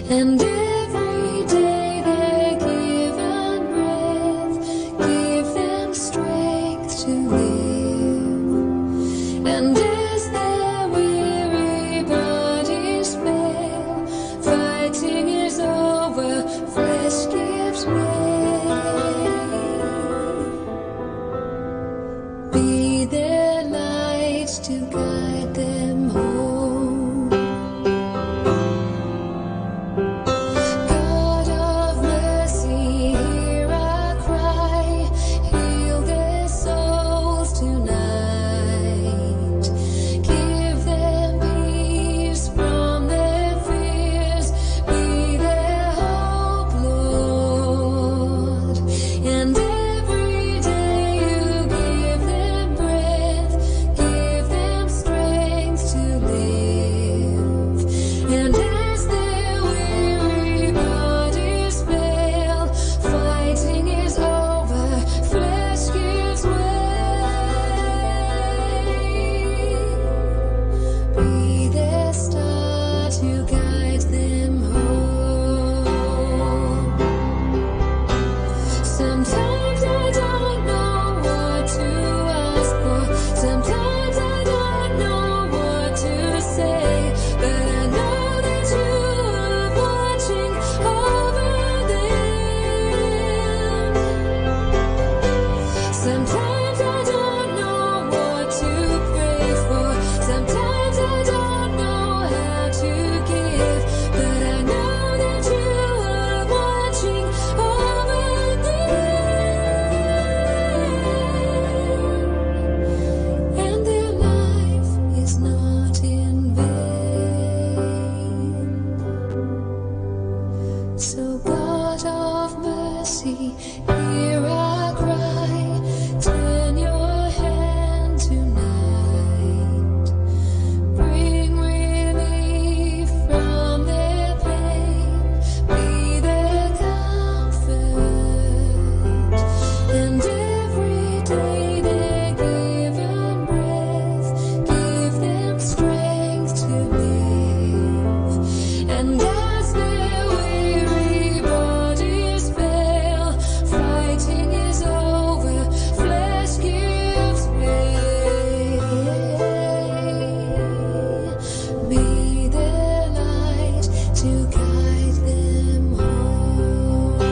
M: And every day they're given breath, give them strength to live. And as their weary bodies fail, fighting is over, flesh gives way. Be their lights to guide them home. God of mercy, hear our cry, heal their souls tonight. Give them peace from their fears, be their hope, Lord. And every day you give them breath, give them strength to live. And as their weary bodies fail, fighting is over, flesh gives way. Be their star to guide them home. Sometimes I don't know what to ask for. Sometimes I don't know what to say. But I know that you are watching over them. Sometimes I don't know what to pray for. Sometimes I don't know how to give. But I know that you are watching over them. And their life is not in vain. So God of mercy, hear our cry, turn your hand tonight. Bring relief from their pain, be their comfort. And every day they're given breath, give them strength to live. And as their weary bodies fail, fighting is over, flesh gives way. Be their light to guide them home.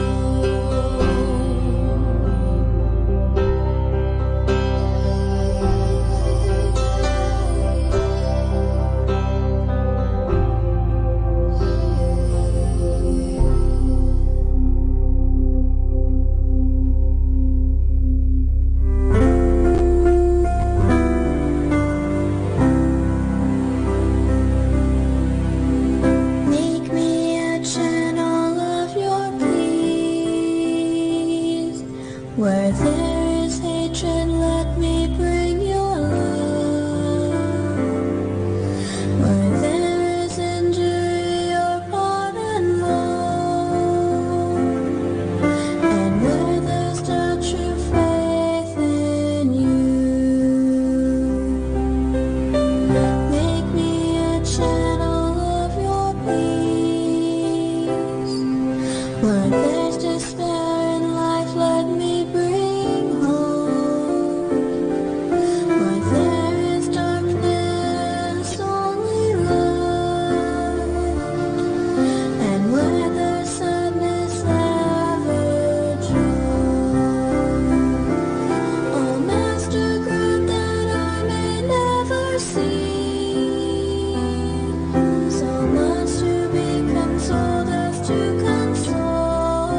M: Make me a channel of your peace. Where there is hatred, let me bring your love. Where there is injury, your pardon love. And where there's the true faith in you, make me a channel of your peace. Where there's despair in life, let me bring hope. Where there is darkness, only love. And where there's sadness, ever joy. Oh, Master, grant that I may never see so much to be consoled as to console.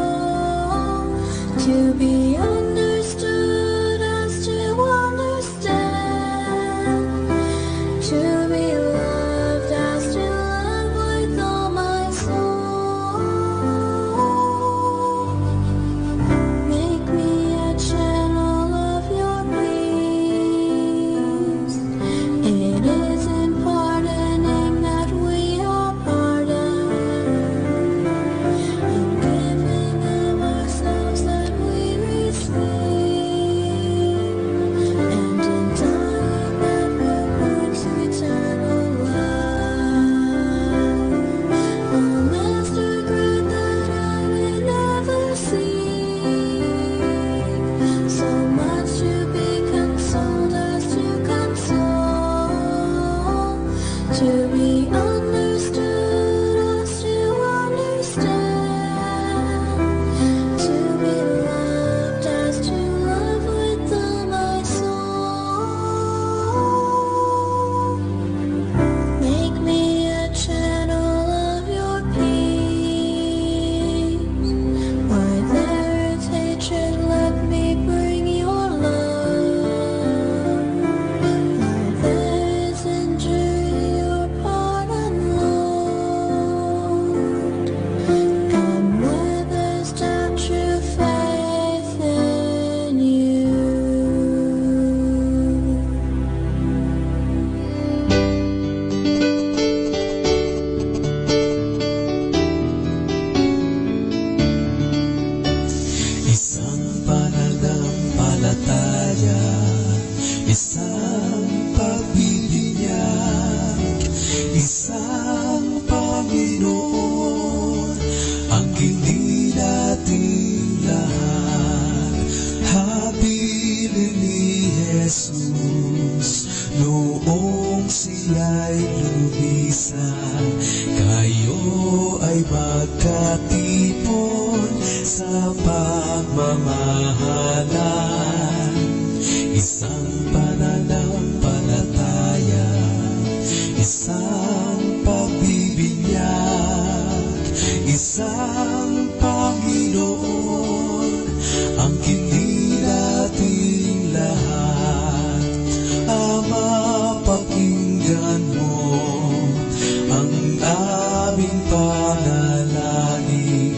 S: ay magkatipon sa pagmamahalan. Isang pananampalataya, isang pagbibinyag, isang Panginoon, ang kini nating lahat. Ama, pakinggan mo ang aming panalangin,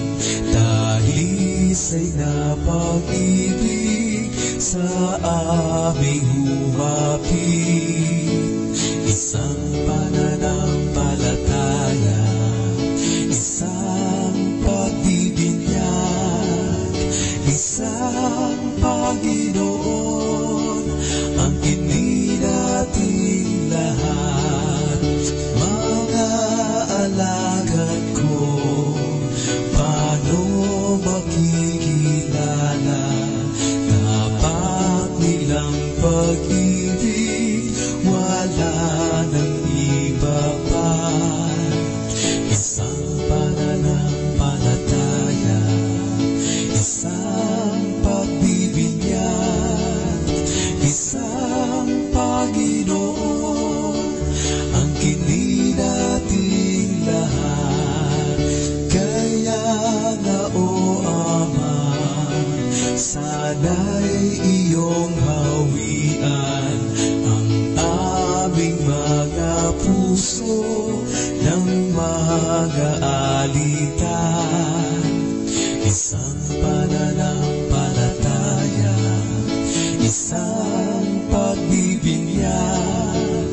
S: dahisay na pag-ibig sa aming humapit. Isang pananampalataya, isang pagbibinyag, isang Panginoon, ang kini nating lahat. Mga alagad ko, paano makikilala dapat nilang pag-ibig, wala nang iba pa. Isang pananampalataya, isang pagbibinyag, isang Panginoon, ang kini nating lahat. Kaya nga o Ama, sana'y iyong hawian ang aming mga puso ng mga alitan. Isang pananampalataya, isang pagbibinyag,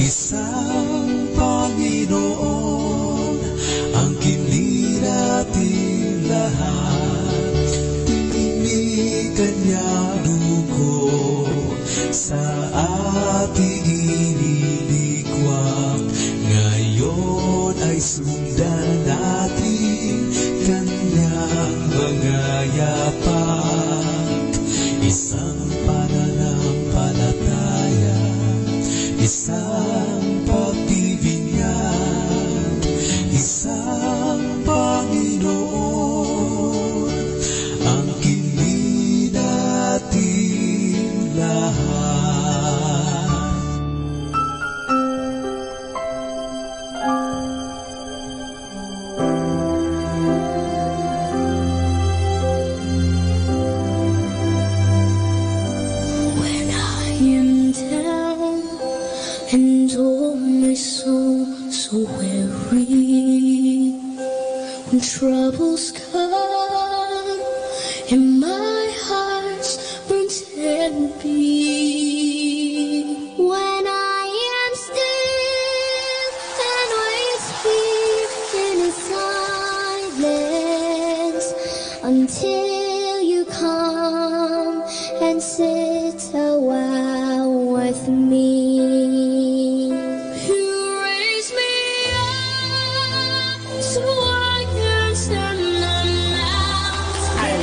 S: isang Panginoon, ang kini nating lahat. Ini kanyang dugo sa ating inilikwak, ngayon ay sundan natin kanyang mga yapak. Isang pananampalataya, isang pagbibinyag, isang Panginoon, ang kini nating lahat.
C: When I am down and oh my soul so weary, when troubles come and my heart's burns heavy, when I am still and wait here in silence until you come and sit a while with me. You raise me up so I can stand the mountain.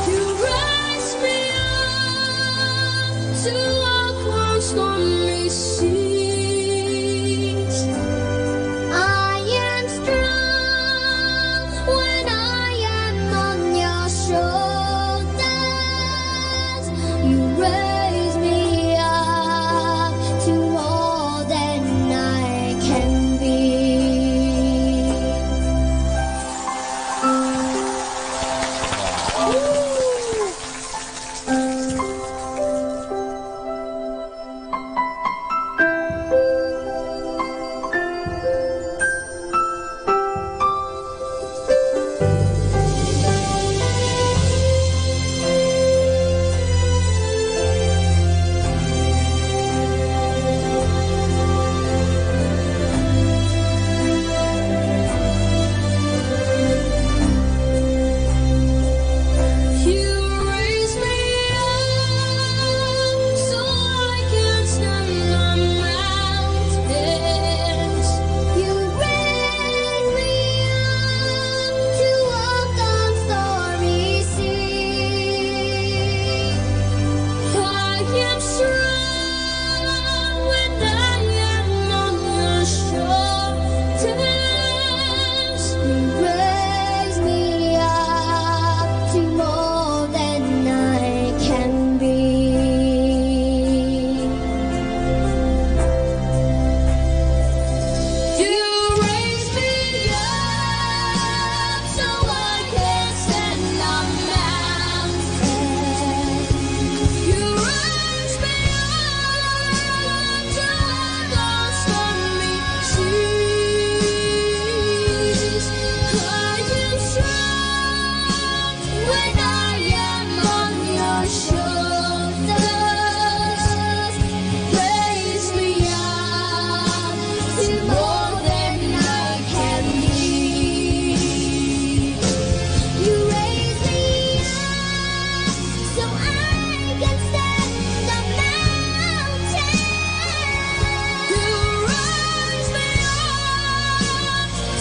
C: You raise me up to walk on stormy seas. I am strong when I am on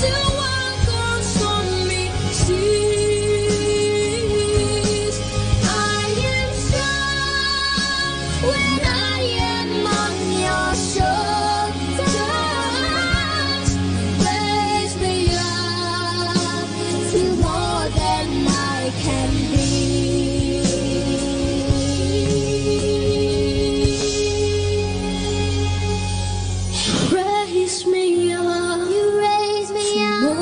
C: to walk on stormy seas. I am strong when I am on your shoulders. Raise me up to more than I can be. Raise me up, you raise me up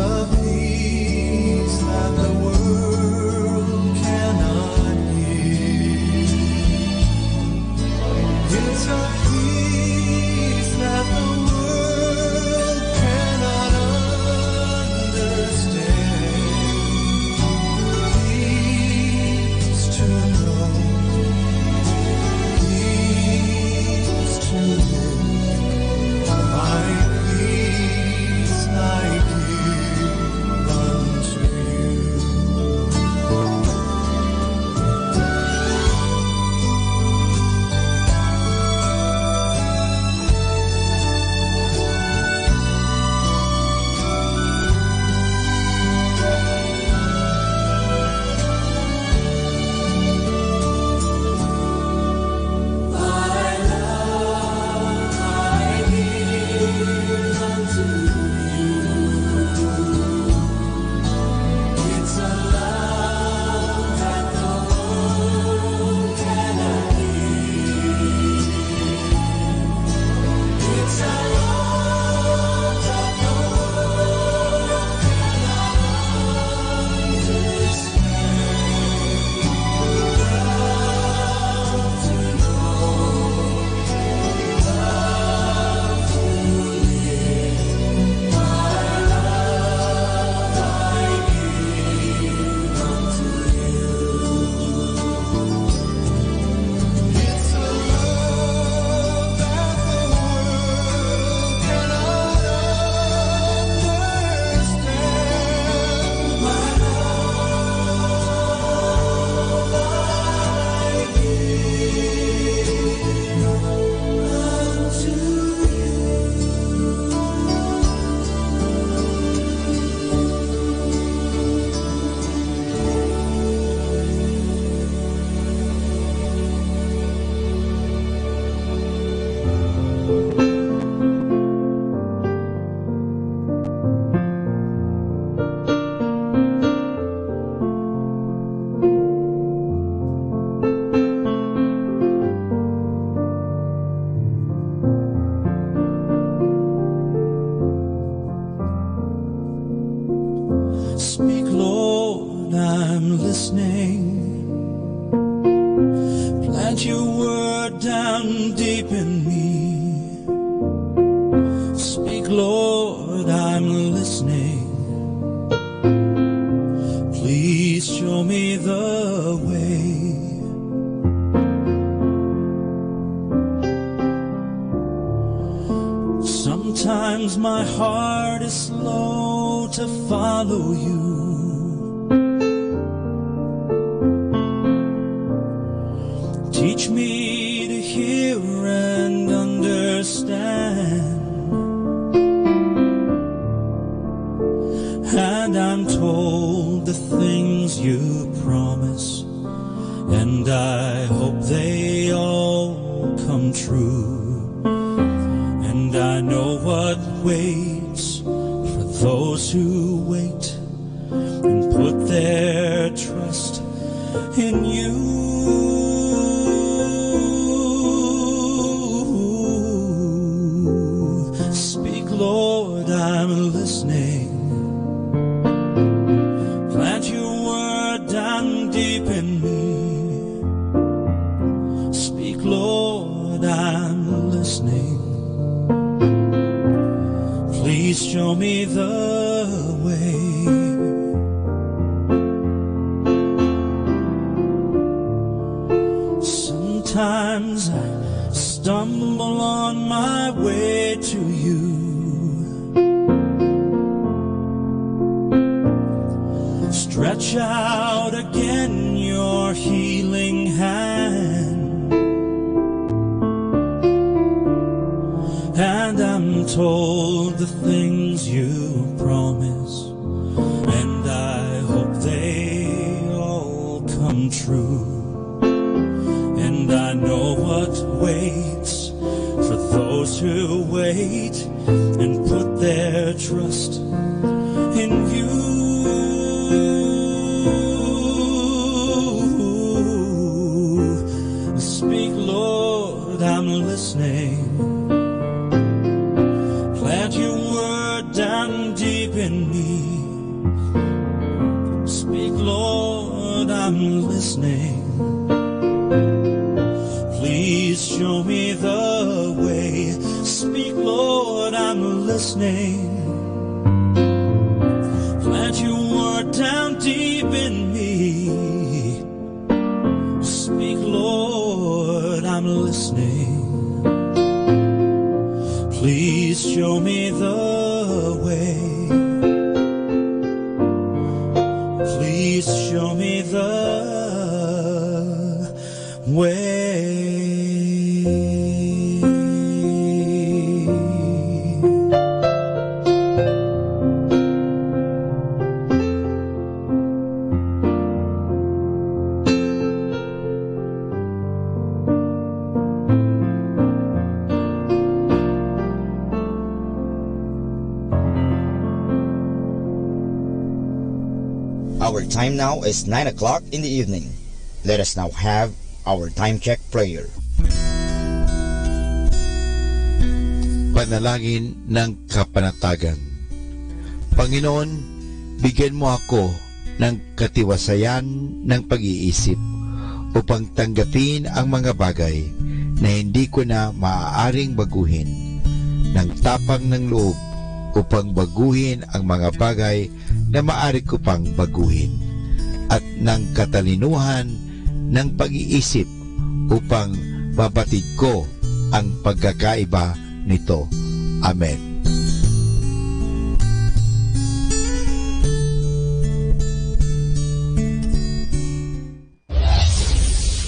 S: a peace that the world cannot give. It's a peace that the world cannot understand. Peace to know, peace to live, my peace I give unto you. My love I give unto you. It's a love that the world cannot give. It's a love that the world cannot understand. Love to know, love to live, my love I give unto you. It's a love that the world cannot understand. My love I give unto Speak, Lord, I'm listening. Plant your word down deep in me. Speak, Lord, I'm listening. Please show me the way. Sometimes my heart is slow to follow you. Teach me to hear and understand. And I'm told the things you promise, and I hope they all come true. And I know what waits for those who wait and put their trust in you. Speak, Lord, I'm listening. Plant your word down deep in me. Speak, Lord, I'm listening. Please show me the way. Sometimes I stumble on my way to you. Stretch out again your healing hand, and I'm told the things you promise, and I hope they all come true. And I know what waits for those who wait and put their trust in you. Speak, Lord, I'm listening. Plant your word down deep in me.
H: listening. Please show me the way. Speak, Lord, I'm listening. Plant your word down deep in me. Speak, Lord, I'm listening. Please show me the way. Please show me the way.
B: Our time now is 9 o'clock in the evening. Let us now have our time check prayer.
P: Panalangin ng kapanatagan. Panginoon, bigyan mo ako ng katiwasayan ng pag-iisip upang tanggapin ang mga bagay na hindi ko na maaaring baguhin, ng tapang ng loob upang baguhin ang mga bagay na maaari ko pang baguhin, at ng katalinuhan ng pag-iisip upang mabatid ko ang pagkakaiba nito. Amen.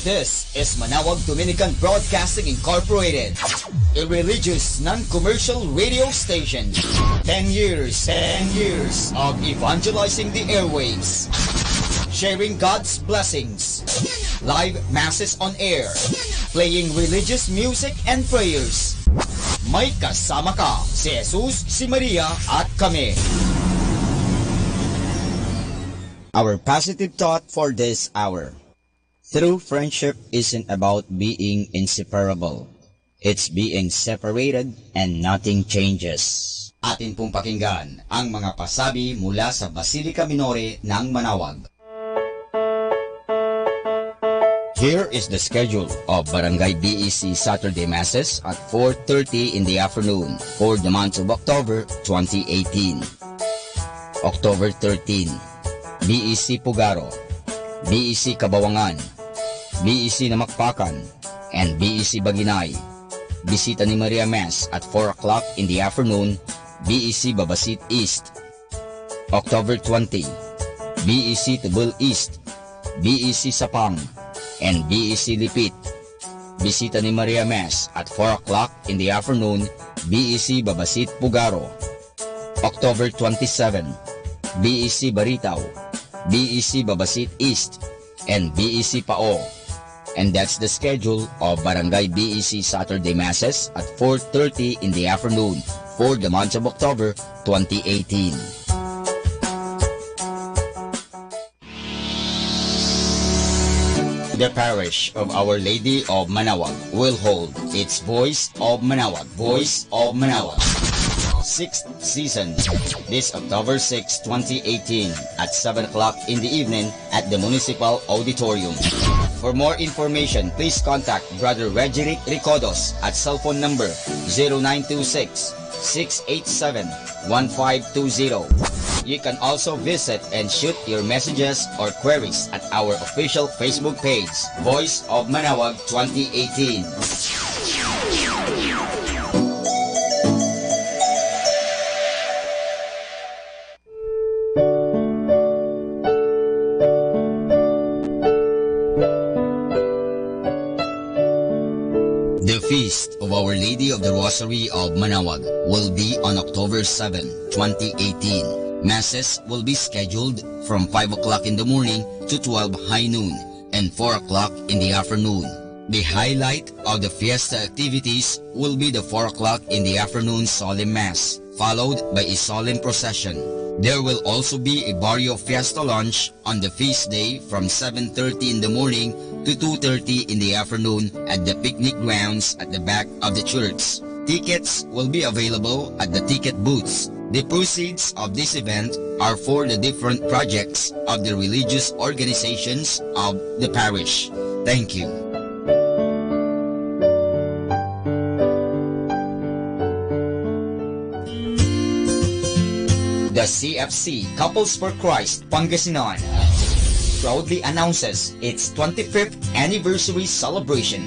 B: This is Manawag Dominican Broadcasting Incorporated, a religious, non-commercial radio station. 10 years of evangelizing the airwaves, sharing God's blessings, live masses on air, playing religious music and prayers. May kasama ka, si Jesus, si Maria, at kami. Our positive thought for this hour. True friendship isn't about being inseparable. It's being separated and nothing changes. Atin pong pakinggan ang mga pasabi mula sa Basilica Minore ng Manawag. Here is the schedule of Barangay BEC Saturday Masses at 4:30 in the afternoon for the month of October 2018. October 13, BEC Pugaro, BEC Kabawangan, BEC Namakpakan, and BEC Baginay. Bisita ni Maria Mass at 4 o'clock in the afternoon, BEC Babasit East. October 20, BEC Tubul East, BEC Sapang, and BEC Lipit. Bisita ni Maria Mass at 4 o'clock in the afternoon, BEC Babasit Pugaro. October 27, BEC Baritaw, BEC Babasit East, and BEC Pao. And that's the schedule of Barangay BEC Saturday Masses at 4:30 in the afternoon for the month of October 2018. The parish of Our Lady of Manawag will hold its Voice of Manawag, Voice of Manawag 6th season this October 6, 2018 at 7 o'clock in the evening at the Municipal Auditorium. For more information, please contact Brother Regeric Ricodos at cell phone number 0926-687-1520. You can also visit and shoot your messages or queries at our official Facebook page, Voice of Manawag 2018. The Feast of Our Lady of the Rosary of Manawag will be on October 7, 2018. Masses will be scheduled from 5 o'clock in the morning to 12 high noon and 4 o'clock in the afternoon. The highlight of the fiesta activities will be the 4 o'clock in the afternoon solemn mass, followed by a solemn procession. There will also be a barrio fiesta lunch on the feast day from 7:30 in the morning to 2:30 in the afternoon at the picnic grounds at the back of the church. Tickets will be available at the ticket booths The proceeds of this event are for the different projects of the religious organizations of the parish. Thank you. The CFC Couples for Christ Pangasinan proudly announces its 25th anniversary celebration.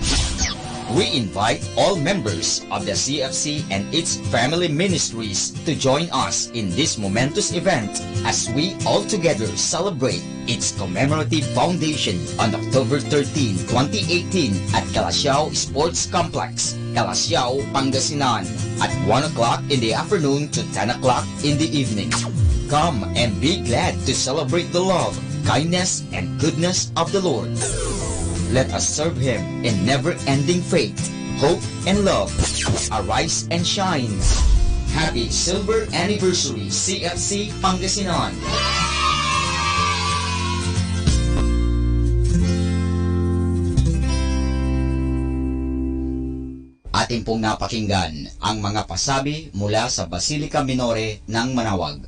B: We invite all members of the CFC and its family ministries to join us in this momentous event as we all together celebrate its commemorative foundation on October 13, 2018 at Calasiao Sports Complex, Calasiao, Pangasinan at 1 o'clock in the afternoon to 10 o'clock in the evening. Come and be glad to celebrate the love, kindness, and goodness of the Lord. Let us serve Him in never-ending faith, hope, and love. Arise and shine. Happy Silver Anniversary, CFC Pangasinan! Ating pong napakinggan ang mga pasabi mula sa Basilica Minore ng Manawag.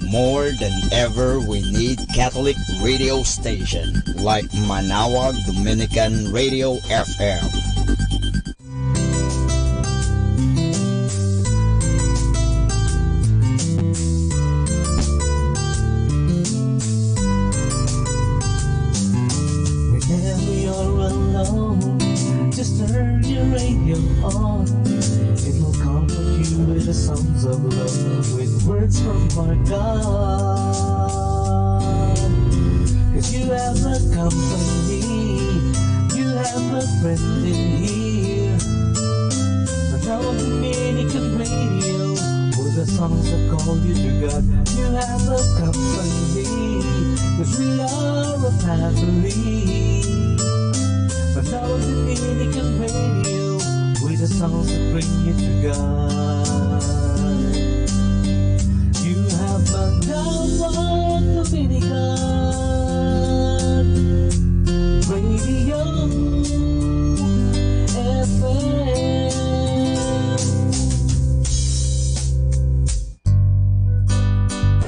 B: More than ever, we need Catholic radio station like Manawag Dominican Radio FM.
H: Whenever you're alone, just turn your radio on. It will comfort you with the songs of love, with words from our God. 'Cause you have a company, you have a friend in here. Manawag Dominican Radio, with the songs that call you to God. You have a company, 'cause we are a family. Manawag Dominican Radio, with the songs that bring you to God. You have Manawag Dominican Radio FM.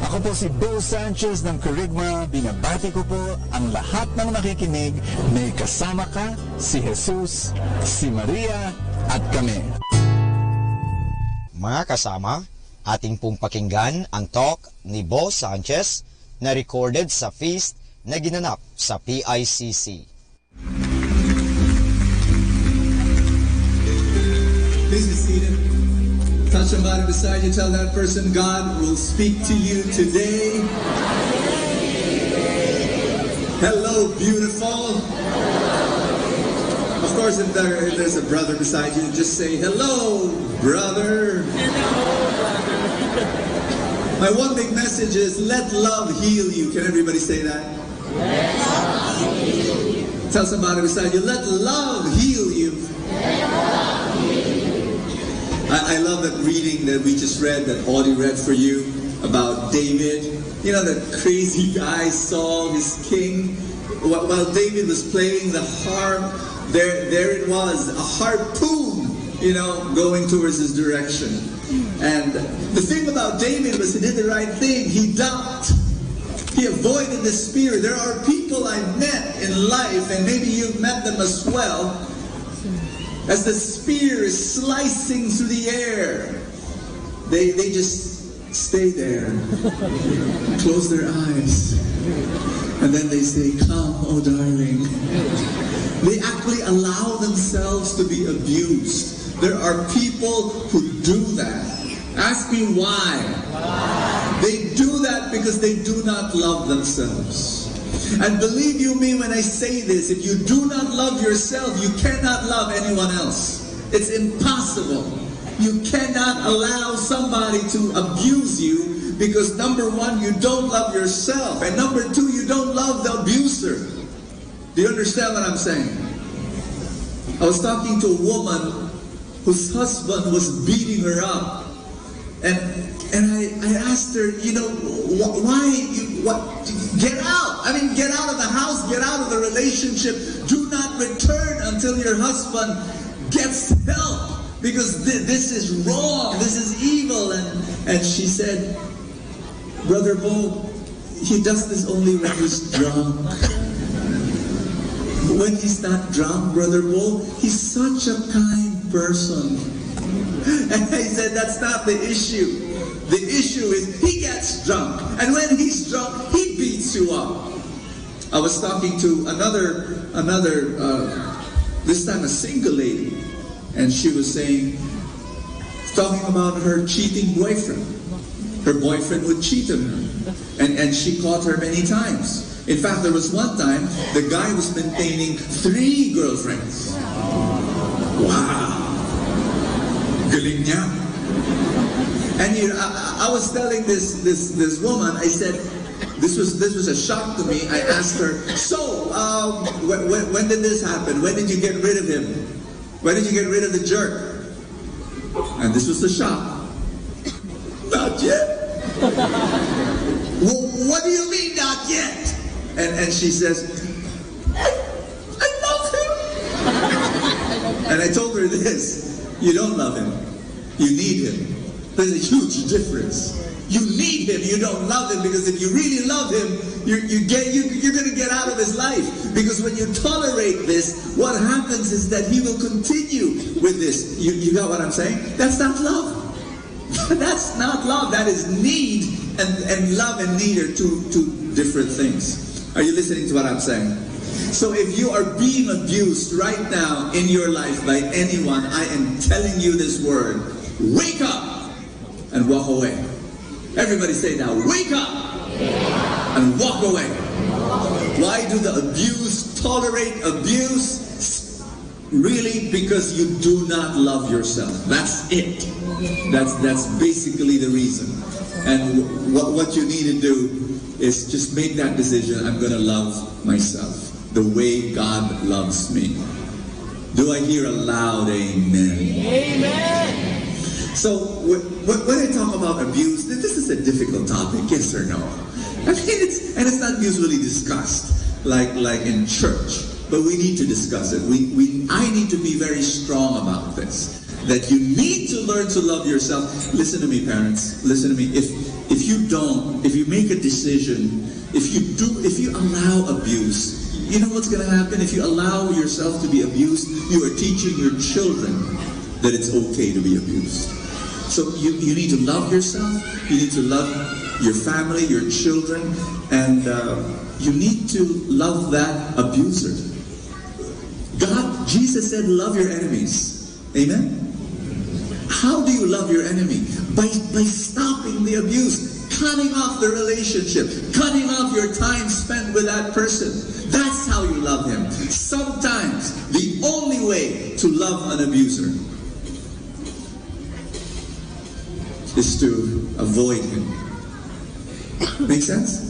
U: Ako po si Bo Sanchez ng Kerygma. Binabati ko po ang lahat ng nakikinig. May kasama ka, si Jesus, si Maria, at kami.
B: Mga kasama, ating pong pakinggan ang talk ni Bo Sanchez na recorded sa feast na ginanap sa PICC.
V: Please be seated. Touch somebody beside you. Tell that person God will speak to you today. Hello, beautiful. Of course, if there's a brother beside you, just say, hello, brother. My one big message is, let love heal you. Can everybody say that? Let love heal you. Tell somebody beside you, let love heal you. I love that reading that we just read, that Audie read for you, about David. You know, that crazy guy, Saul, his king. While David was playing the harp, there it was, a harpoon, you know, going towards his direction. And the thing about David was he did the right thing. He ducked. He avoided the spear. There are people I've met in life, and maybe you've met them as well, as the spear is slicing through the air, they just stay there, close their eyes, and then they say, come, oh darling. They actually allow themselves to be abused. There are people who do that. Ask me why. They do that because they do not love themselves. And believe you me when I say this, if you do not love yourself, you cannot love anyone else. It's impossible. You cannot allow somebody to abuse you because number one, you don't love yourself. And number two, you don't love the abuser. Do you understand what I'm saying? I was talking to a woman whose husband was beating her up. And I asked her, you know, why, get out. I mean, get out of the house, get out of the relationship. Do not return until your husband gets help. because this is wrong, this is evil. And she said, Brother Bo, he does this only when he's drunk. When he's not drunk, Brother Bo, he's such a kind person. And I said, that's not the issue. The issue is he gets drunk, and when he's drunk, he beats you up. I was talking to another, this time a single lady, and she was talking about her cheating boyfriend. Her boyfriend would cheat on her, and she caught her many times. In fact, there was one time the guy was maintaining 3 girlfriends. Wow, galing niya. And I was telling this woman, I said, this was a shock to me. I asked her, so when did this happen? When did you get rid of him? When did you get rid of the jerk? And this was the shock. Not yet. Well, what do you mean not yet? And she says, I love him. And I told her this, you don't love him, you need him. There's a huge difference. You need him, you don't love him, because if you really love him, you're going to get out of his life. Because when you tolerate this, what happens is that he will continue with this. You got what I'm saying? That's not love. That's not love. That is need, and love and need are two different things. Are you listening to what I'm saying? So if you are being abused right now in your life by anyone, I am telling you this word. Wake up and walk away. Everybody say now, wake up and walk away. Why do the abused tolerate abuse? Really, because you do not love yourself. That's it. That's basically the reason. And what you need to do is just make that decision. I'm going to love myself the way God loves me. Do I hear a loud amen? Amen. So when I talk about abuse, this is a difficult topic, yes or no? I mean, it's not usually discussed like in church, but we need to discuss it. I need to be very strong about this. That you need to learn to love yourself. Listen to me, parents. Listen to me. If you make a decision, if you allow abuse, you know what's going to happen? If you allow yourself to be abused, you are teaching your children that it's okay to be abused. So you need to love yourself. You need to love your family, your children, and you need to love that abuser. Jesus said, love your enemies. Amen? How do you love your enemy? By stopping the abuse, cutting off the relationship, cutting off your time spent with that person. That's how you love him. Sometimes the only way to love an abuser is to avoid him. Make sense?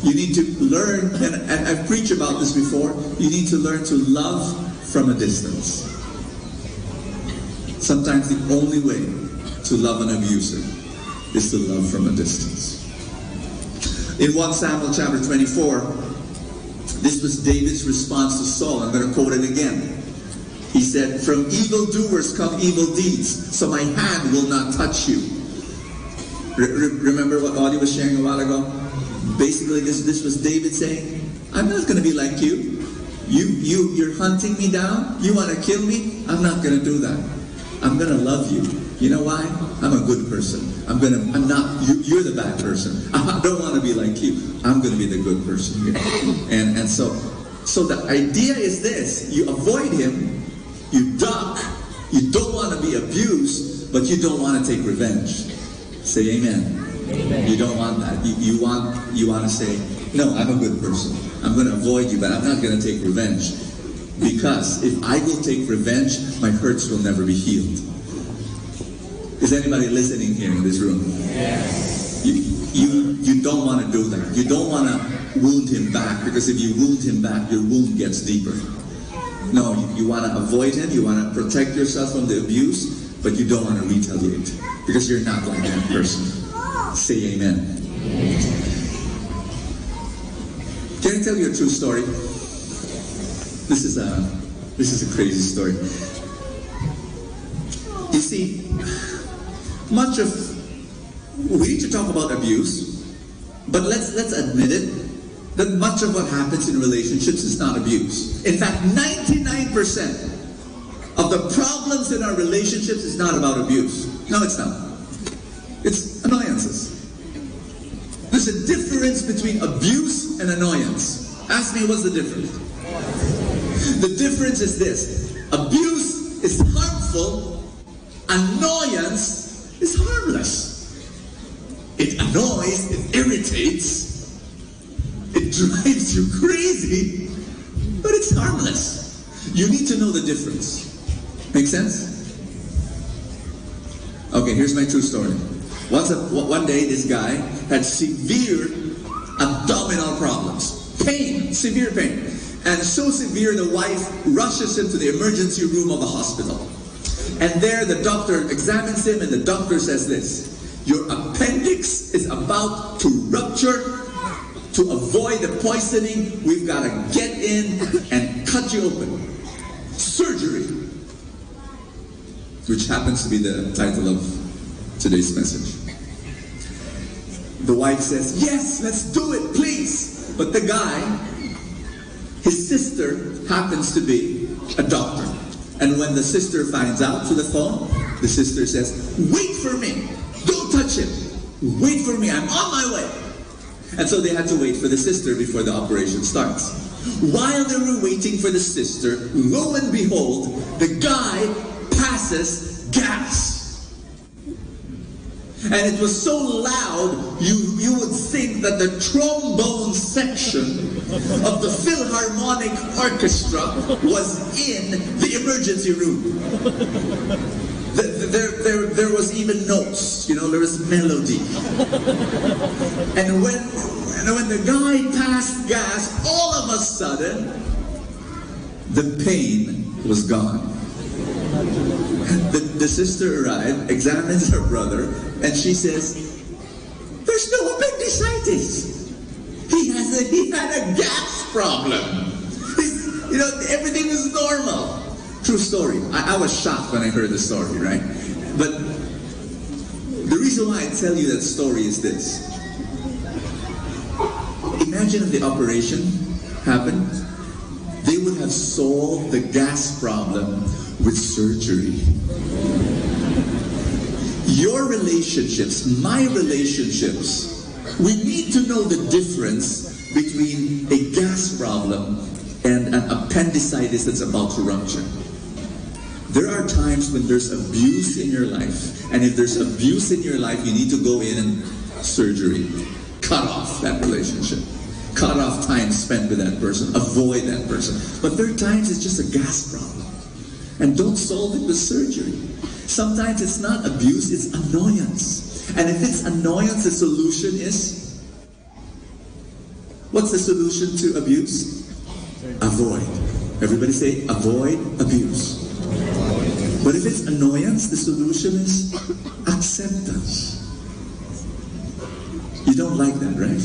V: You need to learn, and I've preached about this before, you need to learn to love from a distance. Sometimes the only way to love an abuser is to love from a distance. In 1 Samuel chapter 24, this was David's response to Saul. I'm going to quote it again. He said, from evildoers come evil deeds, so my hand will not touch you. Remember what Audie was sharing a while ago? Basically, this was David saying, I'm not going to be like you. You're hunting me down. You want to kill me? I'm not going to do that. I'm going to love you. You know why? I'm a good person. You're the bad person. I don't want to be like you. I'm going to be the good person here. And so the idea is this. You avoid him. You duck. You don't want to be abused, but you don't want to take revenge. Say amen. Amen. You don't want that. You want to say, no, I'm a good person. I'm going to avoid you, but I'm not going to take revenge. Because if I will take revenge, my hurts will never be healed. Is anybody listening here in this room? Yes. You don't want to do that. You don't want to wound him back, because if you wound him back, your wound gets deeper. No, you want to avoid him. You want to protect yourself from the abuse, but you don't want to retaliate, because you're not like that person. Say amen. Can I tell you a true story? This is a crazy story. You see, we need to talk about abuse, but let's admit it, that much of what happens in relationships is not abuse. In fact, 99% of the problems in our relationships is not about abuse. No, it's not. It's annoyances. There's a difference between abuse and annoyance. Ask me, what's the difference? The difference is this. Abuse is harmful. Annoyance is harmless. It annoys, it irritates, it drives you crazy, but it's harmless. You need to know the difference. Make sense? Okay, here's my true story. One day, this guy had severe abdominal problems. Pain, severe pain. And so severe, the wife rushes him to the emergency room of the hospital. And there, the doctor examines him, and the doctor says this: your appendix is about to rupture. To avoid the poisoning, we've got to get in and cut you open. Surgery. Which happens to be the title of today's message. The wife says, yes, let's do it, please. But the guy, his sister happens to be a doctor. And when the sister finds out through the phone, the sister says, wait for me. Don't touch him. Wait for me. I'm on my way. And so they had to wait for the sister before the operation starts. While they were waiting for the sister, lo and behold, the guy passes gas. And it was so loud, you would think that the trombone section of the Philharmonic Orchestra was in the emergency room. There was even notes, there was melody. And when the guy passed gas, all of a sudden, the pain was gone. The sister arrived, examines her brother, and she says, there's no appendicitis. He had a gas problem. Everything was normal. True story. I was shocked when I heard the story, right? But the reason why I tell you that story is this. Imagine if the operation happened, they would have solved the gas problem with surgery. Your relationships, my relationships, we need to know the difference between a gas problem and an appendicitis that's about to rupture. There are times when there's abuse in your life, and if there's abuse in your life, you need to go in and surgery. Cut off that relationship. Cut off time spent with that person. Avoid that person. But there are times it's just a gas problem. And don't solve it with surgery. Sometimes it's not abuse, it's annoyance. And if it's annoyance, the solution is... What's the solution to abuse? Avoid. Everybody say, avoid abuse. But if it's annoyance, the solution is acceptance. You don't like that, right?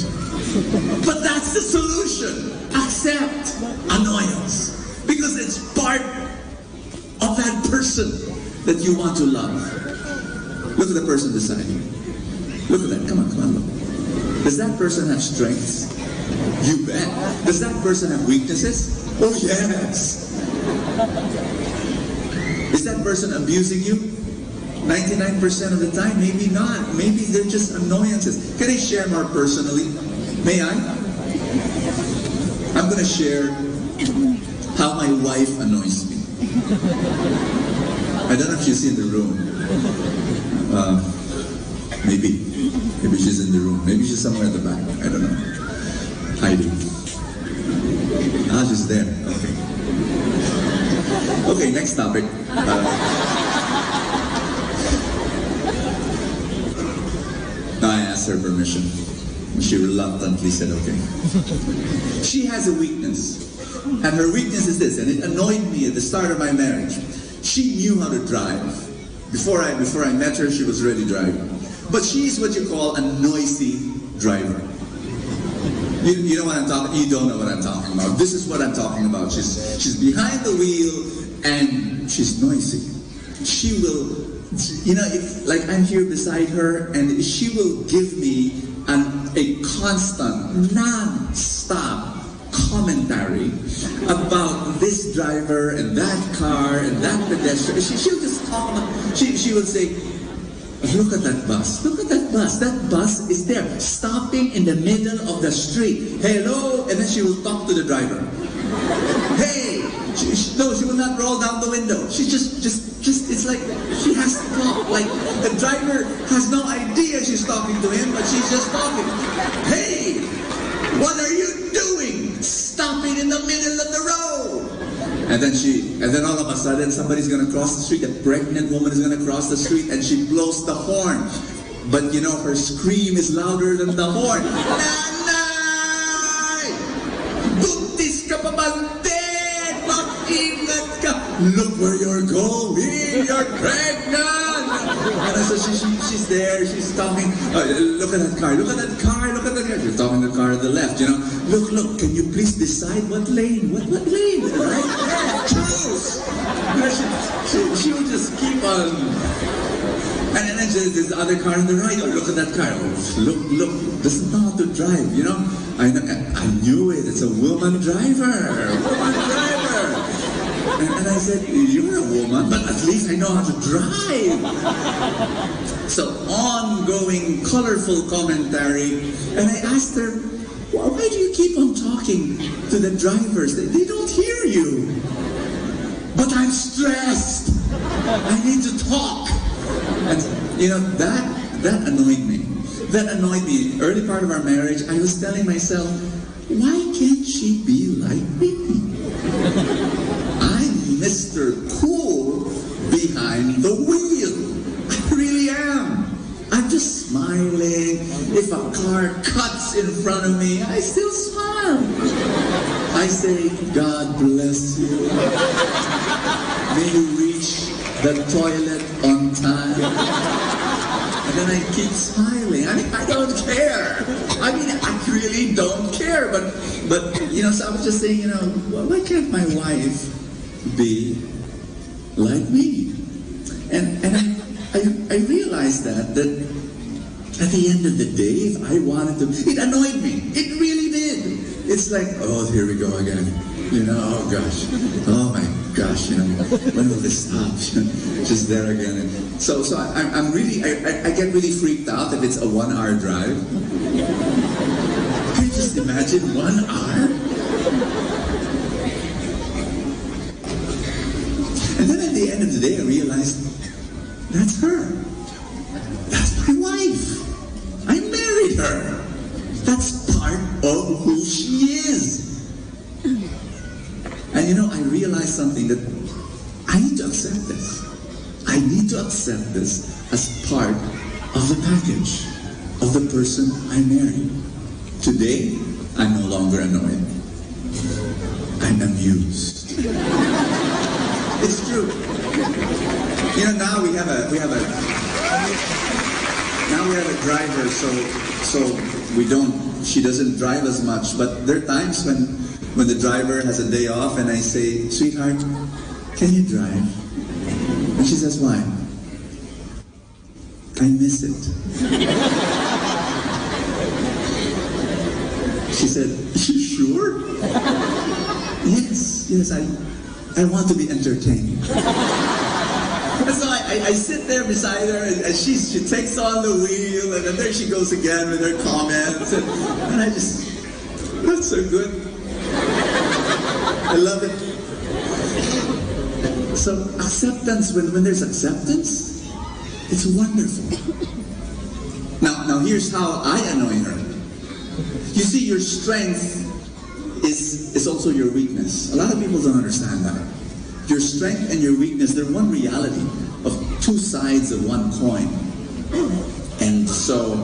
V: But that's the solution. Accept annoyance. Because it's part of that person that you want to love. Look at the person beside you. Look at that. Come on, look. Does that person have strengths? You bet. Does that person have weaknesses? Oh, yes. Is that person abusing you? 99% of the time? Maybe not. Maybe they're just annoyances. Can I share more personally? May I? I'm going to share how my wife annoys me. I don't know if she's in the room. Maybe she's in the room. Maybe she's somewhere at the back. I don't know. Hiding. Ah, she's there. Okay. Okay, next topic. I asked her permission. She reluctantly said okay. She has a weakness. And her weakness is this, and it annoyed me at the start of my marriage. She knew how to drive. Before I met her, she was already driving. But she's what you call a noisy driver. You know what I'm talking? You don't know what I'm talking about. This is what I'm talking about. She's behind the wheel and she's noisy. she will, like I'm here beside her, and she will give me a constant, non-stop commentary about this driver and that car and that pedestrian. She'll just talk about, she will say, look at that bus, look at that bus. That bus is there, stopping in the middle of the street. Hello? And then she will talk to the driver. Hey! No, she will not roll down the window. She just, it's like she has to talk. Like the driver has no idea she's talking to him, but she's just talking. Hey! What are you doing? Stopping in the middle of the road. And then all of a sudden somebody's gonna cross the street, a pregnant woman is gonna cross the street, and she blows the horn. But her scream is louder than the horn. Nanay! Buntis ka pa bante! Mag-ingat ka! Look where you're going! You're pregnant! And so she's there, she's talking, look at that car, look at that car, look at that car. She's talking to the car to the left, Look, can you please decide what lane? What lane? Right? Yeah, choose! She will just keep on. And then there's this other car on the right. Oh, look at that car. Oh, look, doesn't know how to drive, I knew it. It's a woman driver. And I said, you're a woman, but at least I know how to drive. So ongoing, colorful commentary. And I asked her, why do you keep on talking to the drivers? They don't hear you. But I'm stressed. I need to talk. And that annoyed me. That annoyed me. Early part of our marriage, I was telling myself, why can't she be like me? I'm Mr. Cool behind the wheel. I really am. I'm just smiling. If a car cuts in front of me, I still smile. I say, God bless you. May you reach the toilet on time. And then I keep smiling. I don't care. I really don't care. But so I was just saying, why can't my wife be like me? And I realized that at the end of the day, if I wanted to, it annoyed me. It really did. It's like, oh, here we go again. Oh gosh. Oh my gosh, when will this stop? Just there again. And so I'm really, I get really freaked out if it's a 1 hour drive. Can you just imagine 1 hour? And then at the end of the day, I realized, that's her. That's my wife. I married her. That's part of who she is. And I realized something, that I need to accept this. I need to accept this as part of the package of the person I married. Today, I'm no longer annoyed. I'm amused. It's true. Now we have a driver, so she doesn't drive as much, but there are times when the driver has a day off and I say, sweetheart, can you drive? And she says, why? I miss it. She said, you sure? Yes, I want to be entertained. And so I sit there beside her, and she takes on the wheel, and then there she goes again with her comments, and I just, that's so good. I love it. So acceptance, when there's acceptance, it's wonderful. Now here's how I annoy her. You see, your strength is also your weakness. A lot of people don't understand that. Your strength and your weakness, they're one reality of two sides of one coin. And so,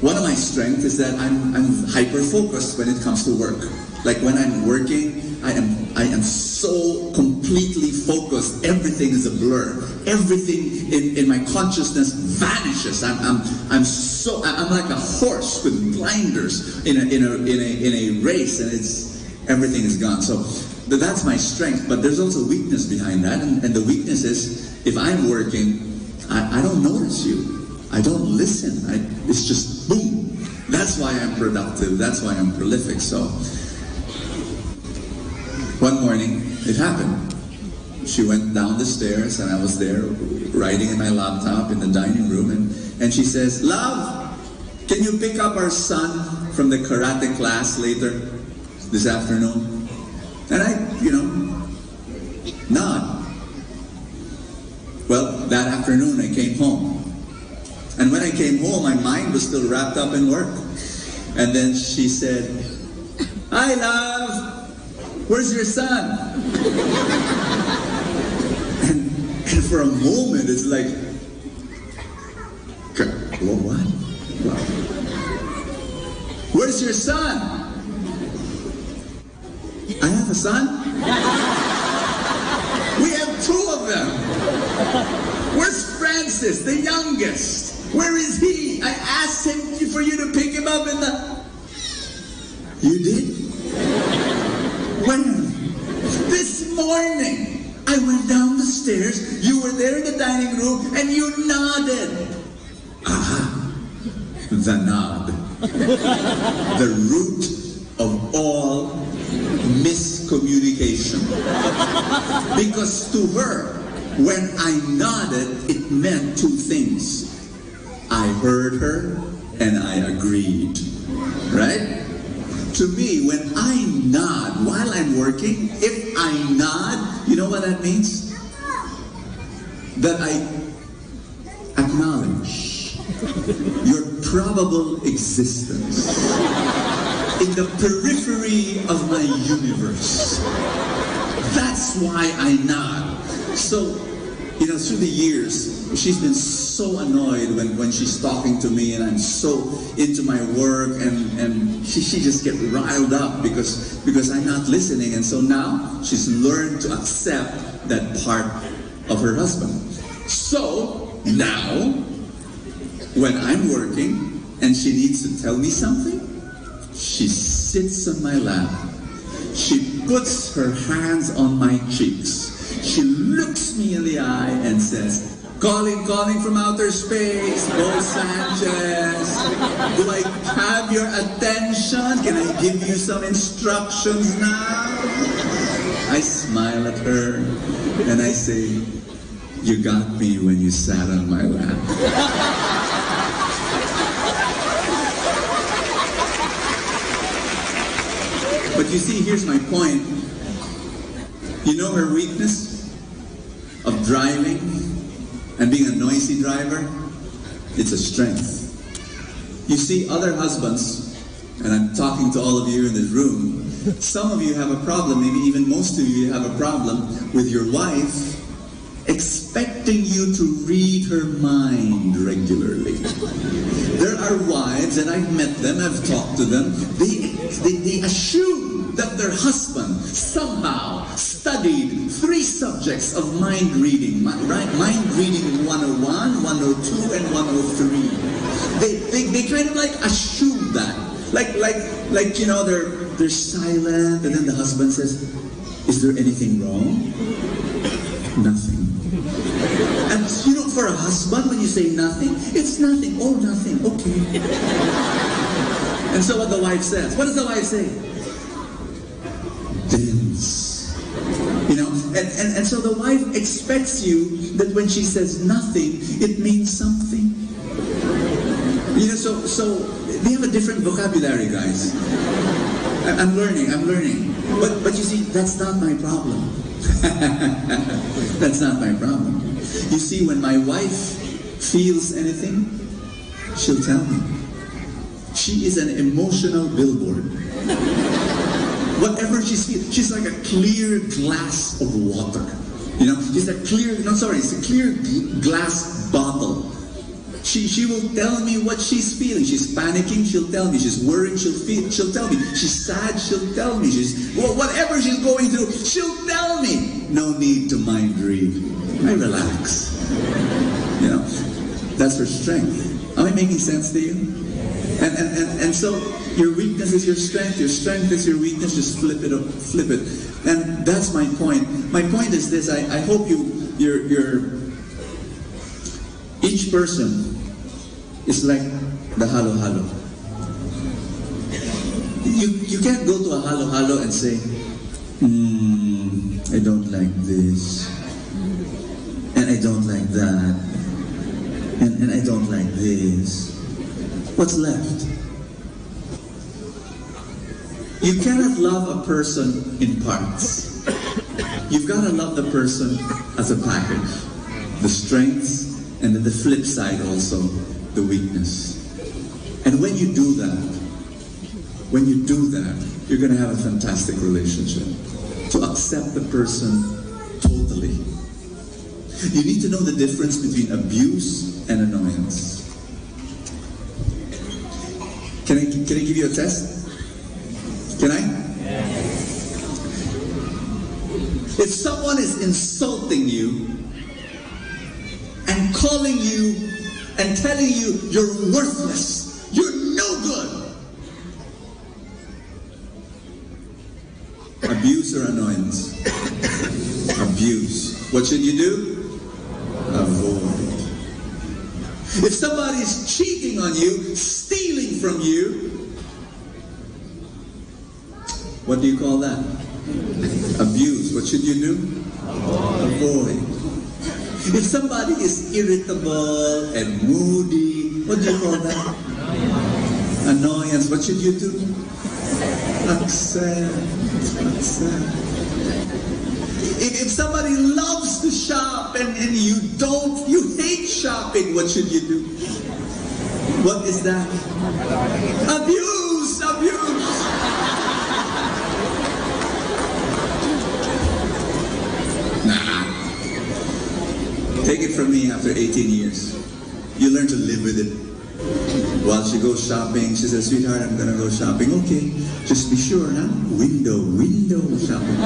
V: one of my strengths is that I'm hyper-focused when it comes to work. Like when I'm working, I am so completely focused. Everything is a blur. Everything in my consciousness vanishes. I'm like a horse with blinders in a race, and everything is gone. So that's my strength. But there's also weakness behind that, and the weakness is if I'm working, I don't notice you. I don't listen. It's just boom. That's why I'm productive. That's why I'm prolific. So one morning, it happened. She went down the stairs and I was there writing in my laptop in the dining room, and she says, "Love, can you pick up our son from the karate class later this afternoon?" And I, nod. Well, that afternoon I came home. And when I came home, my mind was still wrapped up in work. And then she said, "Hi, love. Where's your son?" And for a moment, it's like, what? Where's your son? I have a son? We have two of them. Where's Francis, the youngest? Where is he? I asked him for you to pick him up in the... You did? When? This morning. I went down the stairs, you were there in the dining room, and you nodded. Ah, the nod. The root of all miscommunication. Because to her, when I nodded, it meant two things. I heard her and I agreed. Right? To me, when I nod while I'm working, if I nod, you know what that means? That I acknowledge your probable existence in the periphery of my universe. That's why I nod. So, through the years, she's been so annoyed when she's talking to me and I'm so into my work, and she just gets riled up because I'm not listening. And so now she's learned to accept that part of her husband. So now, when I'm working and she needs to tell me something, she sits on my lap. She puts her hands on my cheeks. She looks me in the eye and says, calling from outer space, Bo Sanchez. Do I have your attention? Can I give you some instructions now?" I smile at her and I say, "You got me when you sat on my lap." But you see, here's my point. You know her weakness of driving and being a noisy driver? It's a strength. You see, other husbands, and I'm talking to all of you in this room, some of you have a problem, maybe even most of you have a problem with your wife expecting you to read her mind regularly. There are wives, and I've met them, I've talked to them, they assume that their husband somehow studied 3 subjects of mind reading, right? Mind reading 101, 102, and 103. They kind of like assume that. Like they're silent, and then the husband says, "Is there anything wrong?" Nothing. And for a husband, when you say nothing, it's nothing. Oh, nothing. Okay. And so what the wife says? What does the wife say? Dense. And so the wife expects you that when she says nothing, it means something. So they have a different vocabulary, guys. I'm learning. But you see, that's not my problem. That's not my problem. You see, when my wife feels anything, she'll tell me. She is an emotional billboard. Whatever she's feeling, she's like a clear glass of water. It's a clear glass bottle. She will tell me what she's feeling. She's panicking, she'll tell me. She's worried, she'll tell me. She's sad, she'll tell me. Whatever she's going through, she'll tell me. No need to mind read. I relax. That's her strength. Am I making sense to you? And so your weakness is your strength is your weakness. Just flip it. And that's my point. My point is this. I hope you're Each person is like the halo-halo. You can't go to a halo-halo and say, I don't like this, and I don't like that, and I don't like this. What's left? You cannot love a person in parts. You've got to love the person as a package. The strengths, and then the flip side also, the weakness. And when you do that, you're going to have a fantastic relationship. To accept the person totally. You need to know the difference between abuse and annoyance. Can I give you a test? Can I? If someone is insulting you and calling you and telling you you're worthless, you're no good. Abuse or annoyance? Abuse. What should you do? Avoid. If somebody's cheating on you, stealing from you, what do you call that? Abuse. What should you do? Avoid. If somebody is irritable and moody, what do you call that? Annoyance. What should you do? Accept. If somebody loves to shop and you hate shopping, what should you do? What is that? Abuse! Nah. Take it from me, after 18 years, you learn to live with it. While she goes shopping, she says, sweetheart, I'm gonna go shopping. Okay, just be sure, huh? Window shopping.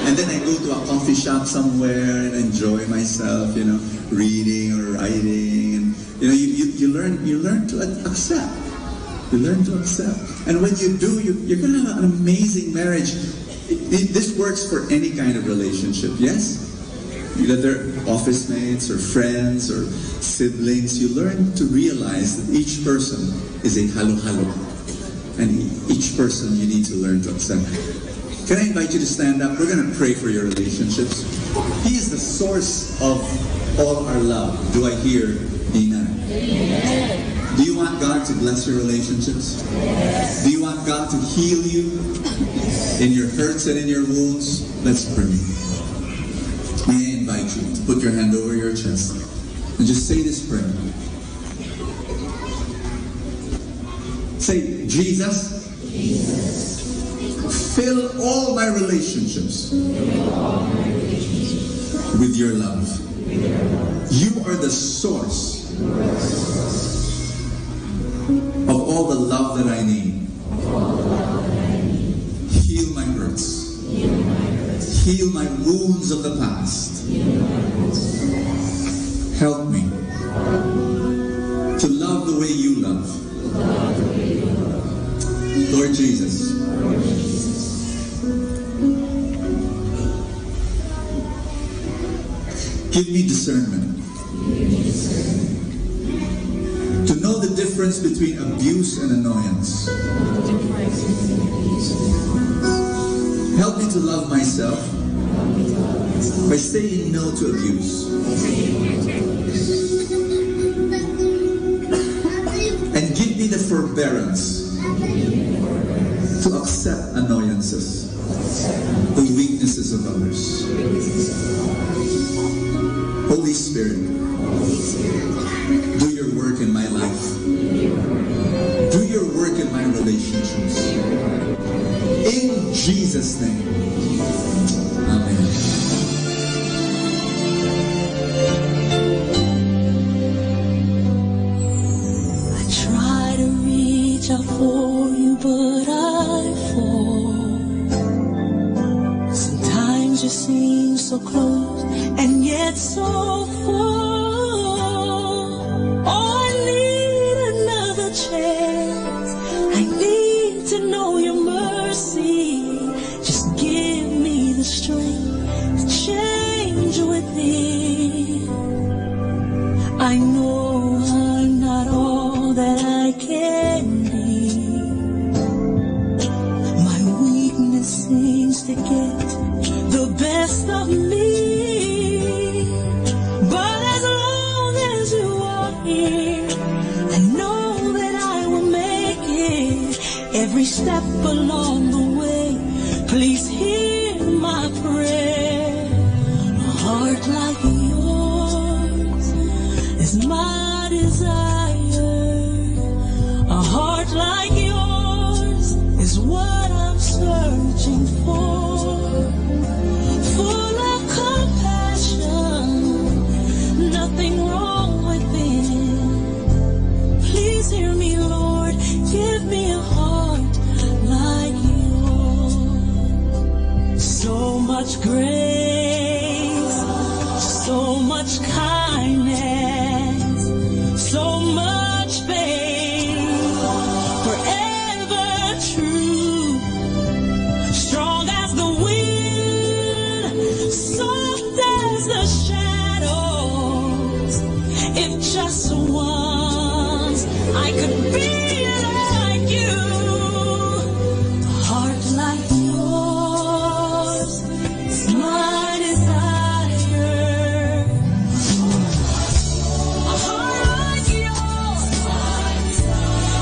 V: And then I go to a coffee shop somewhere and enjoy myself, reading or writing. And you learn to accept. You learn to accept. And when you do, you're gonna have an amazing marriage. This works for any kind of relationship, yes? Whether office mates or friends or siblings, you learn to realize that each person is a halo-halo. And each person you need to learn to accept. Can I invite you to stand up? We're going to pray for your relationships. He is the source of all our love. Do I hear amen? Amen. Do you want God to bless your relationships? Yes. Do you want God to heal you in your hurts and in your wounds? Let's pray. May I invite you to put your hand over your chest and just say this prayer. Say, Jesus, fill all my relationships with your love. You are the source of all the love that I need. Heal my hurts. Heal my wounds of the past. Help me to love the way you love. Lord Jesus, give me discernment to know the difference between abuse and annoyance. Help me to love myself by saying no to abuse. And give me the forbearance to accept annoyances, the weaknesses of others. Holy Spirit, do your work in my life. Do your work in my relationships. In Jesus' name. Amen.
J: I try to reach out for you, but I fall. Sometimes you seem so close and yet so far. Oh, I need another chance. I need to know your mercy. Just give me the strength to change within. I I know I'm not all that I can be. My weakness seems to get the best of me. But as long as you are here, I know that I will make it every step along the way. Please hear my prayer. A heart like yours is my desire. A heart like yours is what I'm searching for. Full of compassion, nothing wrong within. Please hear me, Lord, give me a heart like yours. So much grace, so much kindness, so much faith, forever true, strong as the wind, soft as the shadows. If just once I could be like you, a heart like yours is my desire. A heart like yours,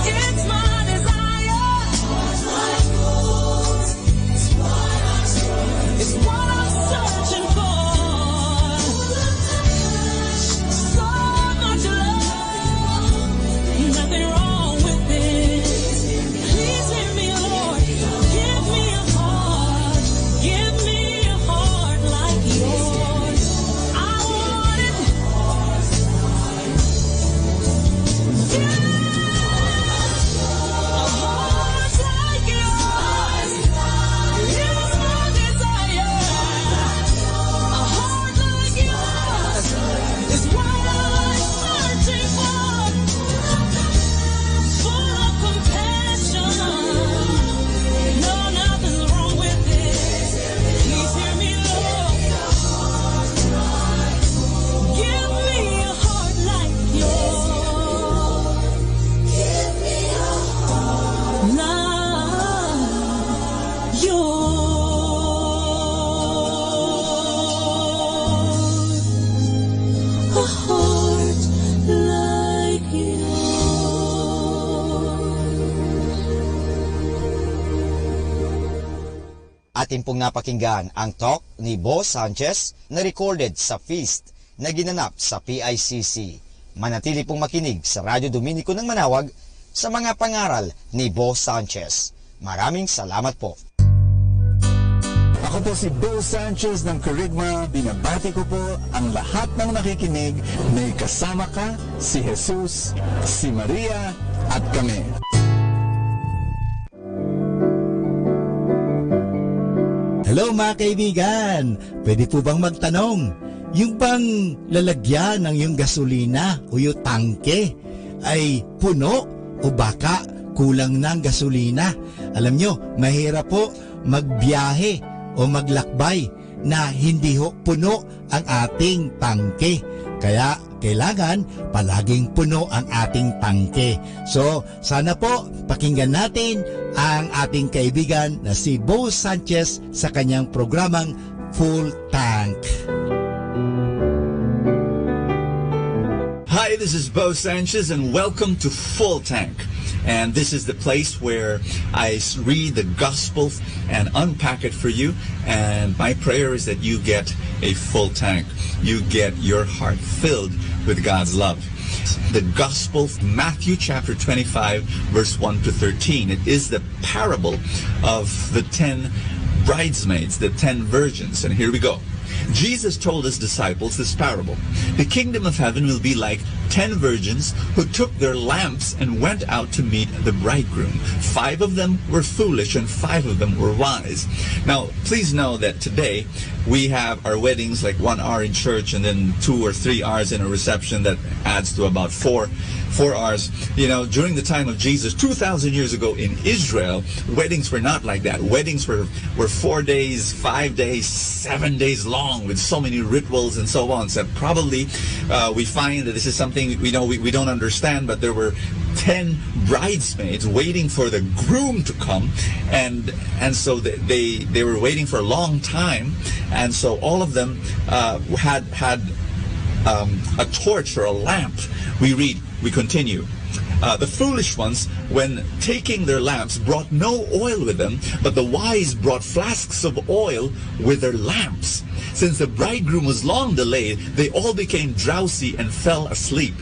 J: it's my desire. It's what I'm searching for. So much love, nothing wrong with it. Please hear me, Lord. Give me a heart. Give me a heart like yours. I want it. A heart like yours is my desire. A heart like yours is what I'm searching for. Full of compassion, no, nothing's wrong with it. Please hear me, Lord. Give me a heart like yours. Give me a heart like yours. A heart like
B: Atin pong napakinggan ang talk ni Bo Sanchez na recorded sa feast na ginanap sa PICC. Manatili pong makinig sa Radyo Dominico ng Manawag sa mga pangaral ni Bo Sanchez. Maraming salamat po.
U: Ako po si Bo Sanchez ng Kerygma. Binabati ko po ang lahat ng nakikinig. May kasama ka, si Jesus, si Maria, at kami.
P: Hello mga kaibigan, pwede po bang magtanong? Yung bang lalagyan ng yung gasolina o yung tangke ay puno o baka kulang ng gasolina? Alam nyo, mahirap po magbiyahe o maglakbay na hindi ho puno ang ating tangke. Kaya kailangan palaging puno ang ating tangke. So sana po pakinggan natin ang ating kaibigan na si Bo Sanchez sa kanyang programang Full Tank.
K: Hi, this is Bo Sanchez and welcome to Full Tank. And this is the place where I read the gospel and unpack it for you. And my prayer is that you get a full tank. You get your heart filled with God's love. The gospel, Matthew chapter 25, verse 1 to 13. It is the parable of the 10 bridesmaids, the 10 virgins. And here we go. Jesus told his disciples this parable. The kingdom of heaven will be like 10 virgins who took their lamps and went out to meet the bridegroom. 5 of them were foolish and 5 of them were wise. Now, please know that today we have our weddings like 1 hour in church and then 2 or 3 hours in a reception that adds to about 4 hours. You know, during the time of Jesus, 2,000 years ago in Israel, weddings were not like that. Weddings were 4 days, 5 days, 7 days long. long with so many rituals and so on. So probably we find that this is something we don't understand, but there were 10 bridesmaids waiting for the groom to come, and so they were waiting for a long time, and so all of them had a torch or a lamp. We continue. The foolish ones, when taking their lamps, brought no oil with them, but the wise brought flasks of oil with their lamps. Since the bridegroom was long delayed, they all became drowsy and fell asleep.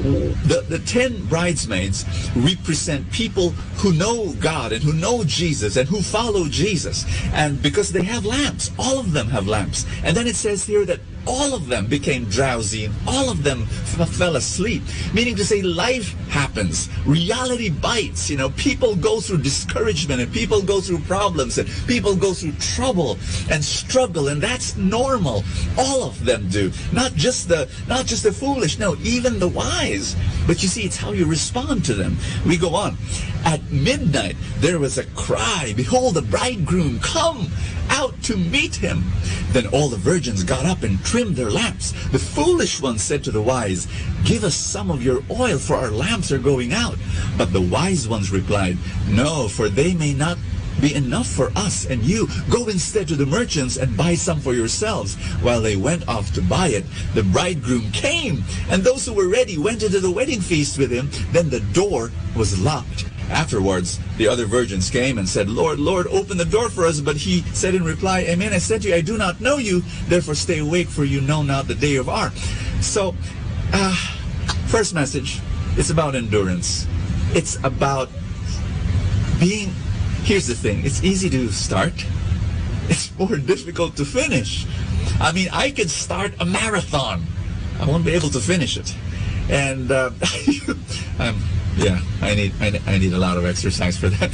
K: The 10 bridesmaids represent people who know God and who know Jesus and who follow Jesus. And because they have lamps, all of them have lamps. And then it says here that all of them became drowsy and all of them fell asleep, meaning to say life happens, reality bites. People go through discouragement, and people go through problems, and people go through trouble and struggle, and that's normal. All of them do, not just the foolish, no, even the wise. But you see, it's how you respond to them. We go on. At midnight there was a cry, behold, the bridegroom, come out to meet him. Then all the virgins got up and trimmed their lamps. The foolish ones said to the wise, give us some of your oil, for our lamps are going out. But the wise ones replied, no, for they may not be enough for us and you. Go instead to the merchants and buy some for yourselves. While they went off to buy it, the bridegroom came, and those who were ready went into the wedding feast with him. Then the door was locked. Afterwards, the other virgins came and said, Lord, Lord, open the door for us. But he said in reply, Amen, I said to you, I do not know you. Therefore stay awake, for you know not the day of our. So, first message, it's about endurance. It's about being, here's the thing, it's easy to start. It's more difficult to finish. I mean, I could start a marathon. I won't be able to finish it. And yeah, I need a lot of exercise for that.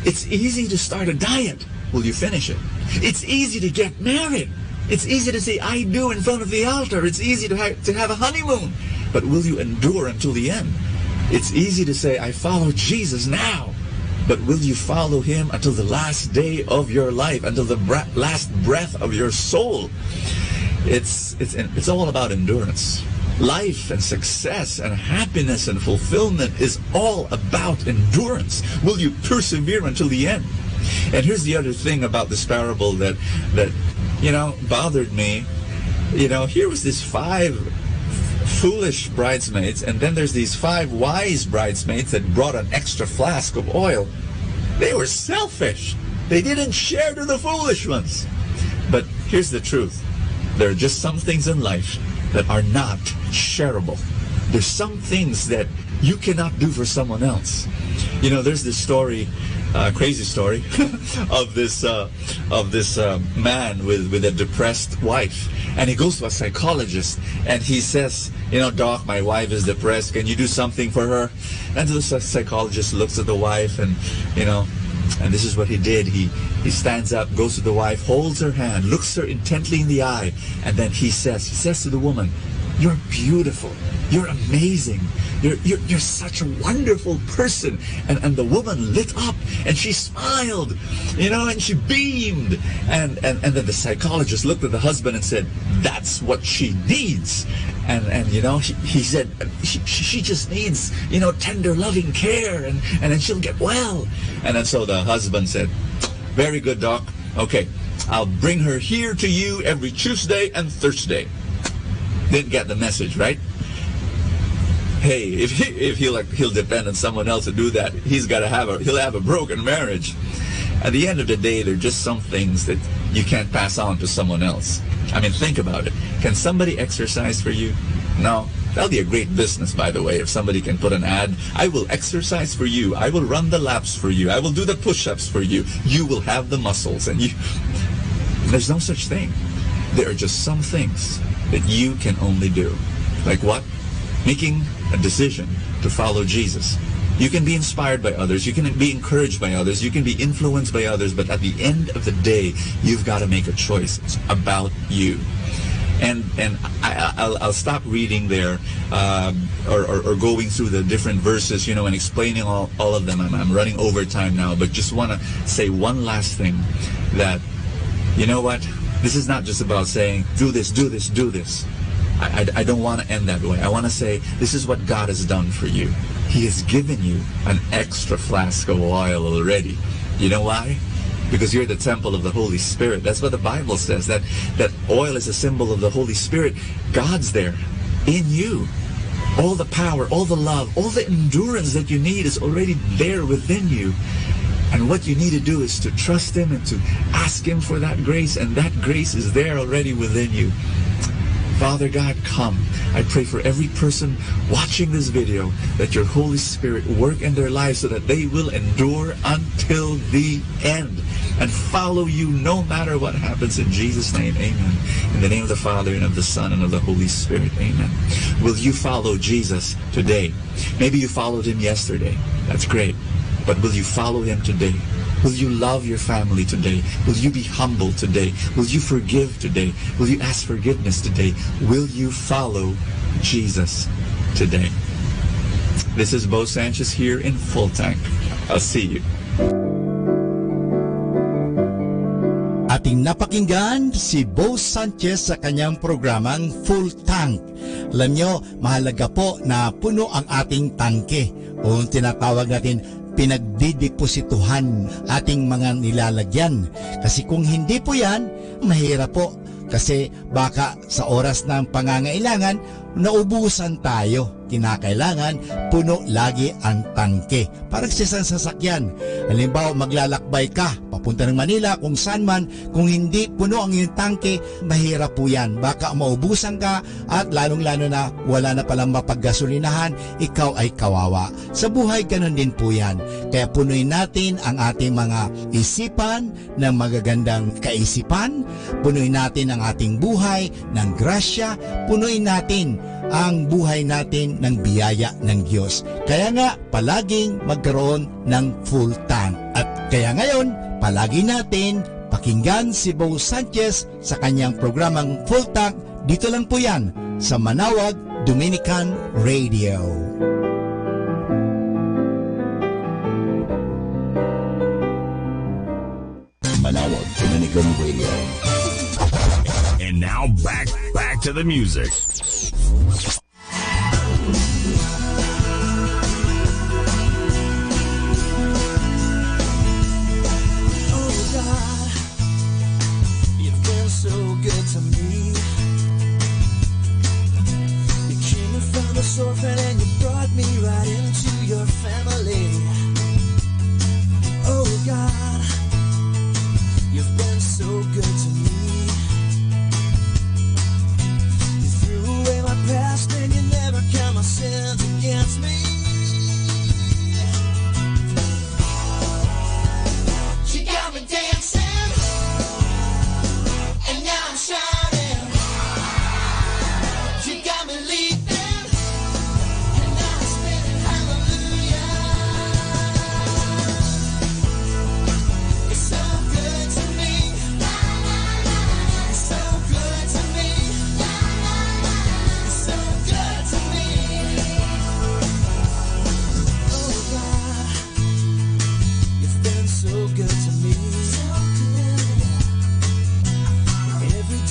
K: It's easy to start a diet. Will you finish it? It's easy to get married. It's easy to say I do in front of the altar. It's easy to have a honeymoon. But will you endure until the end? It's easy to say I follow Jesus now. But will you follow him until the last day of your life, until the last breath of your soul? It's all about endurance. Life and success and happiness and fulfillment is all about endurance. Will you persevere until the end? And here's the other thing about this parable that bothered me. Here was this 5 foolish bridesmaids, and then there's these 5 wise bridesmaids that brought an extra flask of oil. They were selfish. They didn't share to the foolish ones. But here's the truth. There are just some things in life that are not shareable. There's some things that you cannot do for someone else. There's this story, crazy story, of this man with a depressed wife, and he goes to a psychologist, and he says, Doc, my wife is depressed. Can you do something for her? And the psychologist looks at the wife, and and this is what he did. He stands up, goes to the wife, holds her hand, looks her intently in the eye, and then he says to the woman, you're beautiful. You're amazing. You're such a wonderful person. And the woman lit up and she smiled, and she beamed. And then the psychologist looked at the husband and said, that's what she needs. And he said, she just needs, tender, loving care, and then she'll get well. And then so the husband said, very good, Doc. Okay, I'll bring her here to you every Tuesday and Thursday. Didn't get the message, right? Hey, if he'll depend on someone else to do that, he'll have a broken marriage. At the end of the day, there are just some things that you can't pass on to someone else. I mean, think about it. Can somebody exercise for you? No. That'll be a great business, by the way, if somebody can put an ad. I will exercise for you. I will run the laps for you. I will do the push-ups for you. You will have the muscles. And there's no such thing. There are just some things that you can only do. Like what? Making a decision to follow Jesus. You can be inspired by others. You can be encouraged by others. You can be influenced by others. But at the end of the day, you've got to make a choice. It's about you. And I'll stop reading there or going through the different verses, and explaining all of them. I'm running over time now, but just want to say one last thing, that, you know what? This is not just about saying, do this, do this, do this. I don't want to end that way. I want to say, this is what God has done for you. He has given you an extra flask of oil already. You know why? Because you're the temple of the Holy Spirit. That's what the Bible says, that oil is a symbol of the Holy Spirit. God's there in you. All the power, all the love, all the endurance that you need is already there within you. And what you need to do is to trust Him and to ask Him for that grace, and that grace is there already within you. Father God, come. I pray for every person watching this video that your Holy Spirit work in their lives so that they will endure until the end and follow you no matter what happens. In Jesus' name, amen. In the name of the Father, and of the Son, and of the Holy Spirit, amen. Will you follow Jesus today? Maybe you followed Him yesterday. That's great. But will you follow Him today? Will you love your family today? Will you be humble today? Will you forgive today? Will you ask forgiveness today? Will you follow Jesus today? This is Bo Sanchez here in Full Tank. I'll see you.
P: Ating napakinggan si Bo Sanchez sa kanyang programang Full Tank. Alam nyo, mahalaga po na puno ang ating tangke o tinatawag natin pinagdideposituhan ating mga nilalagyan. Kasi kung hindi po yan, mahirap po. Kasi baka sa oras ng pangangailangan, naubusan tayo. Kinakailangan, puno lagi ang tangke. Parang sa isang sasakyan. Halimbawa, maglalakbay ka, papunta ng Manila, kung saan man, kung hindi puno ang iyong tangke, mahirap po yan. Baka maubusan ka at lalong-lalo na wala na palang mapaggasolinahan, ikaw ay kawawa. Sa buhay, ganun din po yan. Kaya punuin natin ang ating mga isipan ng magagandang kaisipan, punuin natin ang ating buhay ng grasya, punuin natin ang buhay natin ng biyaya ng Diyos. Kaya nga, palaging magkaroon ng full tank. At kaya ngayon, palagi natin pakinggan si Bo Sanchez sa kanyang programang Full Tank. Dito lang po yan sa Manawag Dominican Radio.
E: Manawag Dominican Radio.
L: And now back to the music.
S: Oh God, you've been so good to me. You came and found us orphan and you brought me right into your family. Oh God, you've been so good to me. Past and you never count my sins against me. You got me dancing, and now I'm shouting. You got me leaping, and now I'm spinning hallelujah. You're so good to me. You're so good to me.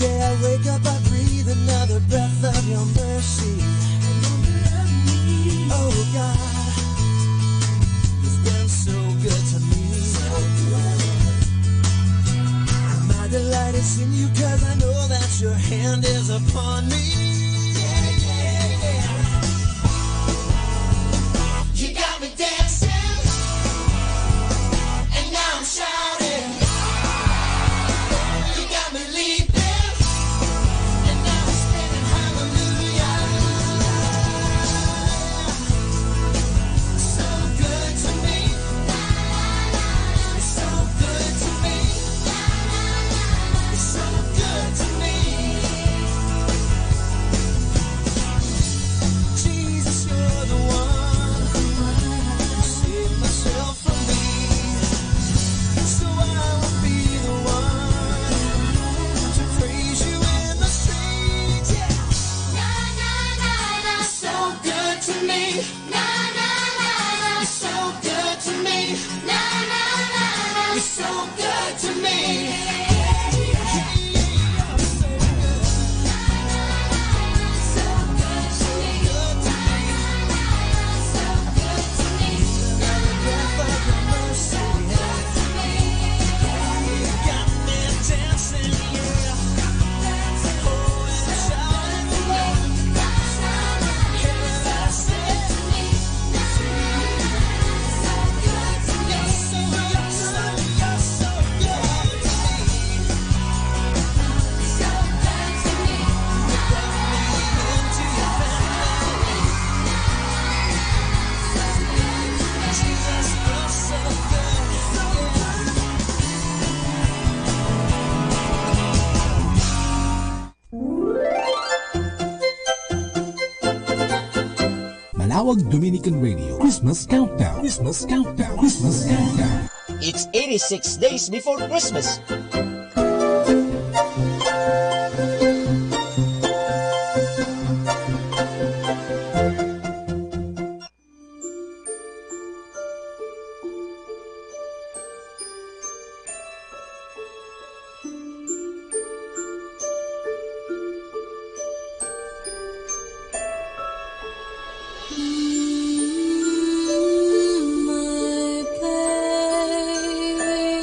S: I wake up, I breathe another breath of your mercy. Oh God, you've been so good to me. My delight is in you, 'cause I know that your hand is upon me. You got me dancing, and now I'm shouting. You got me leaping.
N: Manawag Dominican Radio Christmas Countdown. Christmas Countdown. Christmas Countdown.
B: It's 86 days before Christmas.
C: My baby,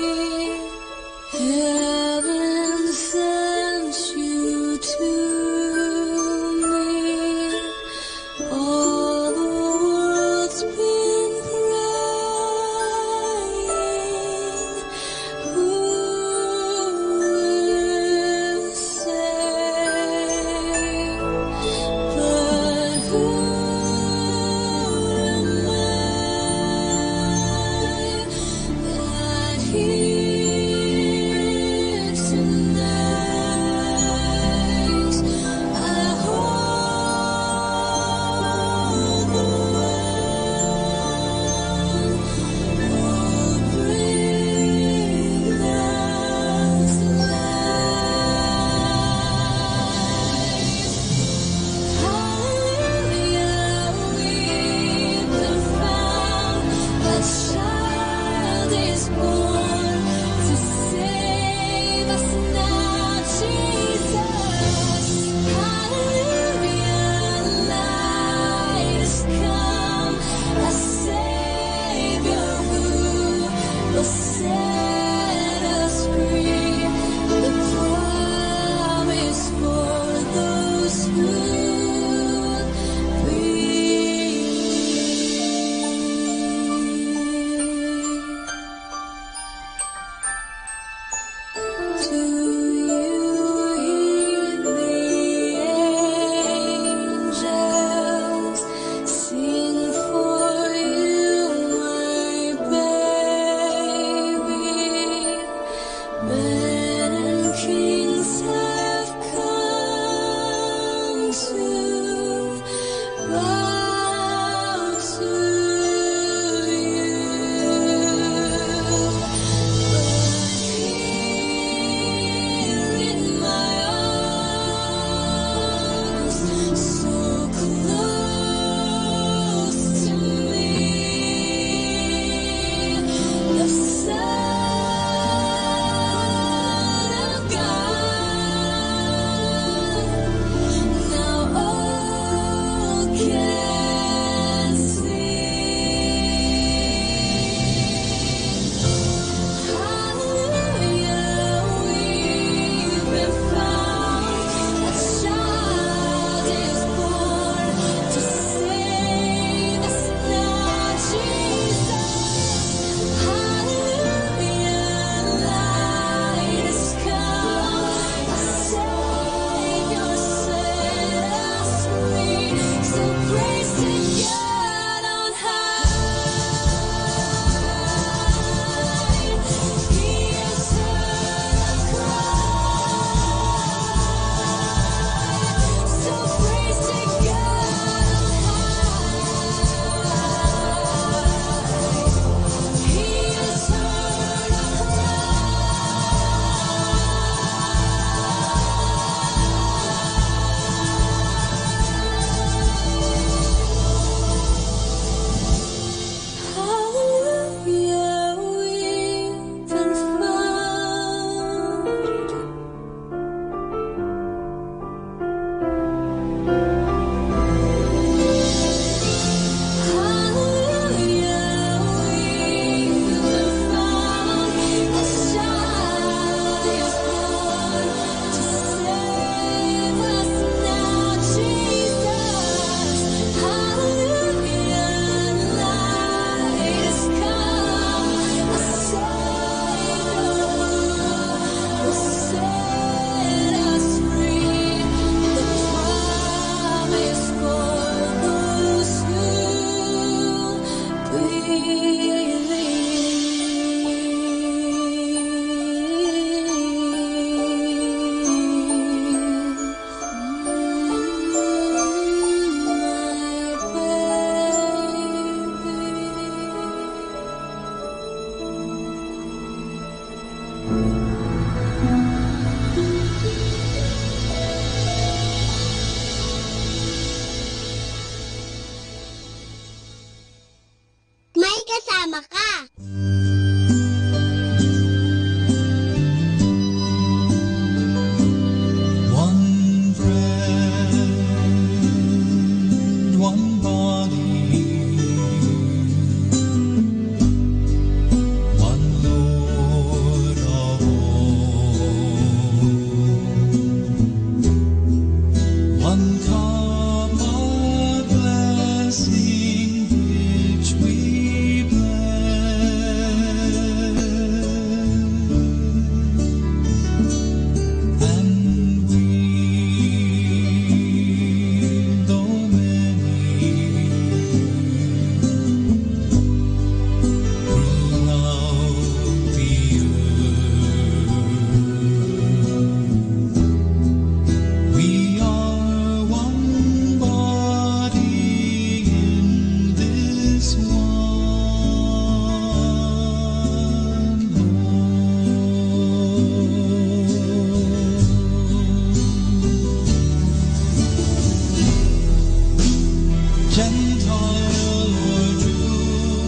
H: toil or true,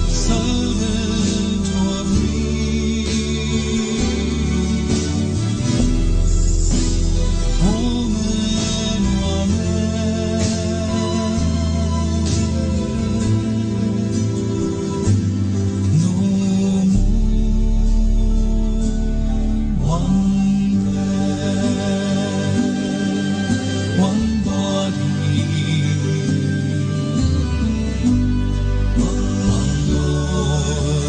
H: servant or free, woman or man, no more one breath, one body, one Lord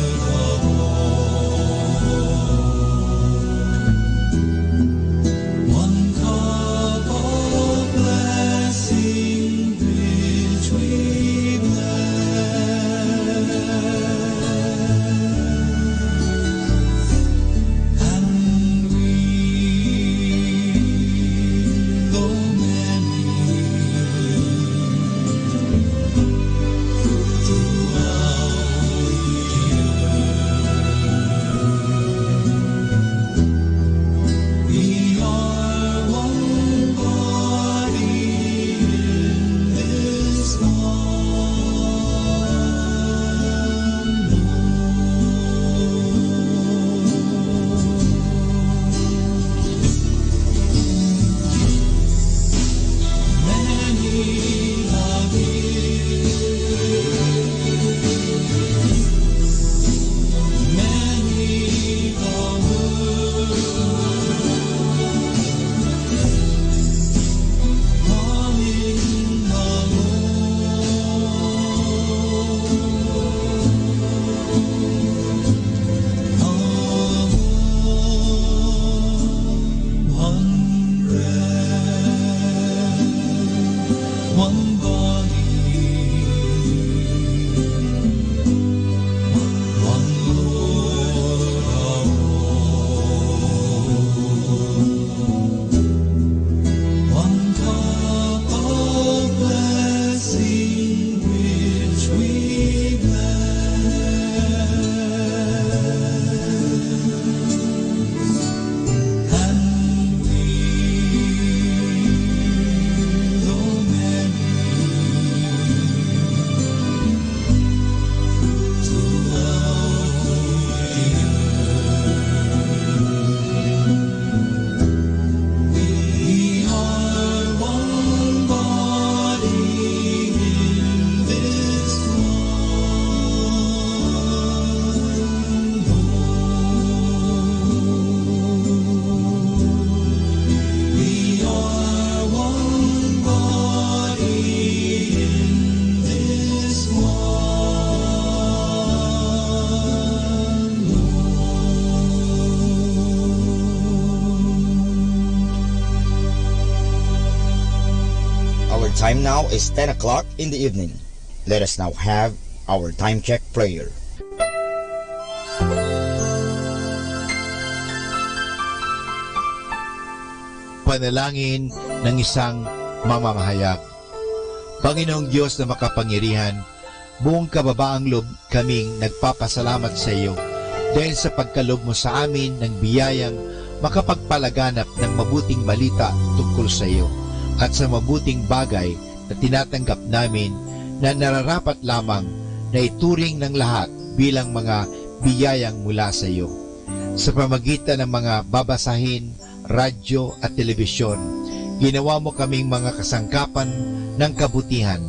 H: of all, one cup of blessing which we bless, and we, though many, we are one body in this many love many the one in the one breath, one body, one Lord of all, one cup of blessing which we bless, and we, though many, we are one body in this we are one body in this
B: Our time now is 10 o'clock in the evening. Let us now have our time check prayer.
P: Panalangin ng isang mamamahayag. Panginoong Diyos na makapangyarihan, buong kababaang loob kaming nagpapasalamat sa iyo dahil sa pagkalob mo sa amin ng biyayang makapagpalaganap ng mabuting balita tungkol sa iyo at sa mabuting bagay na tinatanggap namin na nararapat lamang na ituring ng lahat bilang mga biyayang mula sa iyo. Sa pamagitan ng mga babasahin, radyo at telebisyon, ginawa mo kaming mga kasangkapan ng kabutihan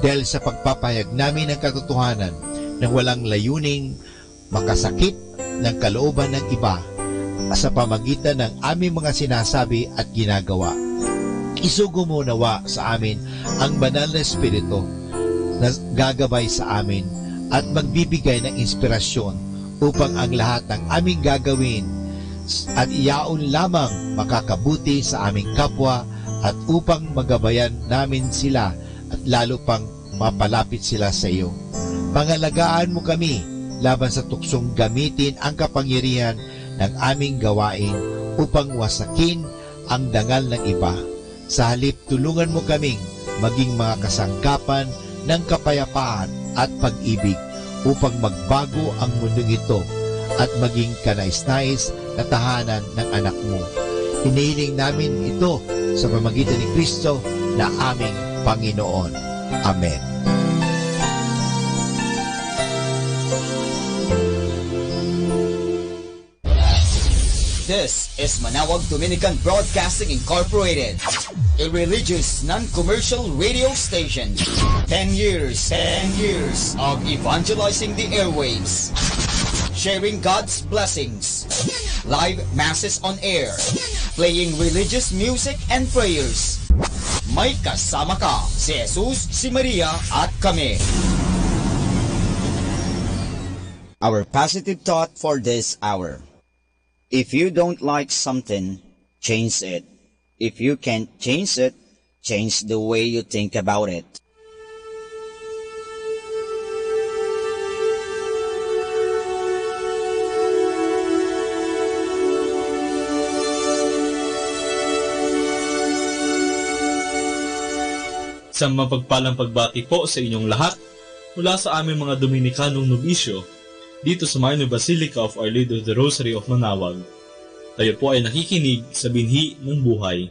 P: dahil sa pagpapahayag namin ng katotohanan na walang layuning makasakit ng kalooban ng iba sa pamagitan ng aming mga sinasabi at ginagawa. Isugo mo nawa sa amin ang banal na Espiritu na gagabay sa amin at magbibigay ng inspirasyon upang ang lahat ng aming gagawin at iyaon lamang makakabuti sa aming kapwa at upang magabayan namin sila at lalo pang mapalapit sila sa iyo. Pangalagaan mo kami laban sa tuksong gamitin ang kapangyarihan ng aming gawain upang wasakin ang dangal ng iba. Sa halip, tulungan mo kaming maging mga kasangkapan ng kapayapaan at pag-ibig upang magbago ang mundong ito at maging kanais-nais na tahanan ng anak mo. Hinihiling namin ito sa pamamagitan ni Kristo na aming Panginoon. Amen.
B: This is Manawag Dominican Broadcasting Incorporated, a religious, non-commercial radio station. 10 years of evangelizing the airwaves, sharing God's blessings, live masses on air, playing religious music and prayers. May kasama ka, si Jesus, si Maria, at kami. Our positive thought for this hour. If you don't like something, change it. If you can't change it, change the way you think about it.
Q: Isang mapagpalang pagbati po sa inyong lahat mula sa aming mga Dominikanong nobisyo dito sa Minor Basilica of Our Lady of the Rosary of Manawag. Tayo po ay nakikinig sa binhi ng buhay.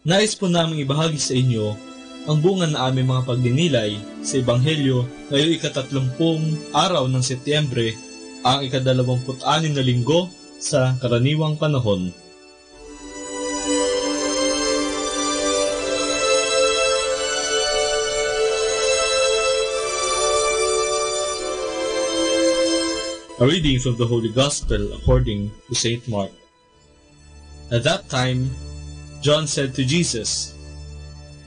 Q: Nais po namin ibahagi sa inyo ang bunga na aming mga pagdinilay sa Ebanghelyo ngayong ika-30 araw ng Setyembre, ang ika-26 na linggo sa karaniwang panahon. A reading from the Holy Gospel according to St. Mark. At that time, John said to Jesus,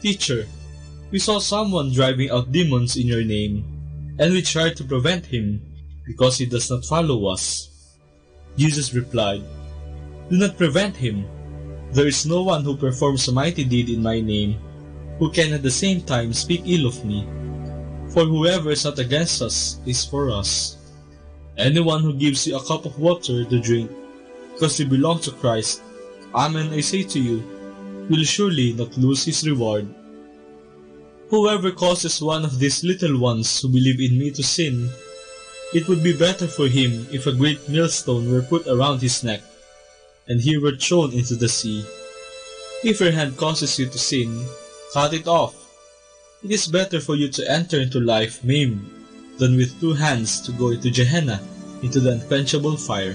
Q: "Teacher, we saw someone driving out demons in your name, and we tried to prevent him because he does not follow us." Jesus replied, "Do not prevent him. There is no one who performs a mighty deed in my name who can at the same time speak ill of me. For whoever is not against us is for us. Anyone who gives you a cup of water to drink because you belong to Christ, amen, I say to you, will surely not lose his reward. Whoever causes one of these little ones who believe in me to sin, it would be better for him if a great millstone were put around his neck, and he were thrown into the sea. If your hand causes you to sin, cut it off. It is better for you to enter into life maimed than with 2 hands to go into Gehenna, into the unquenchable fire.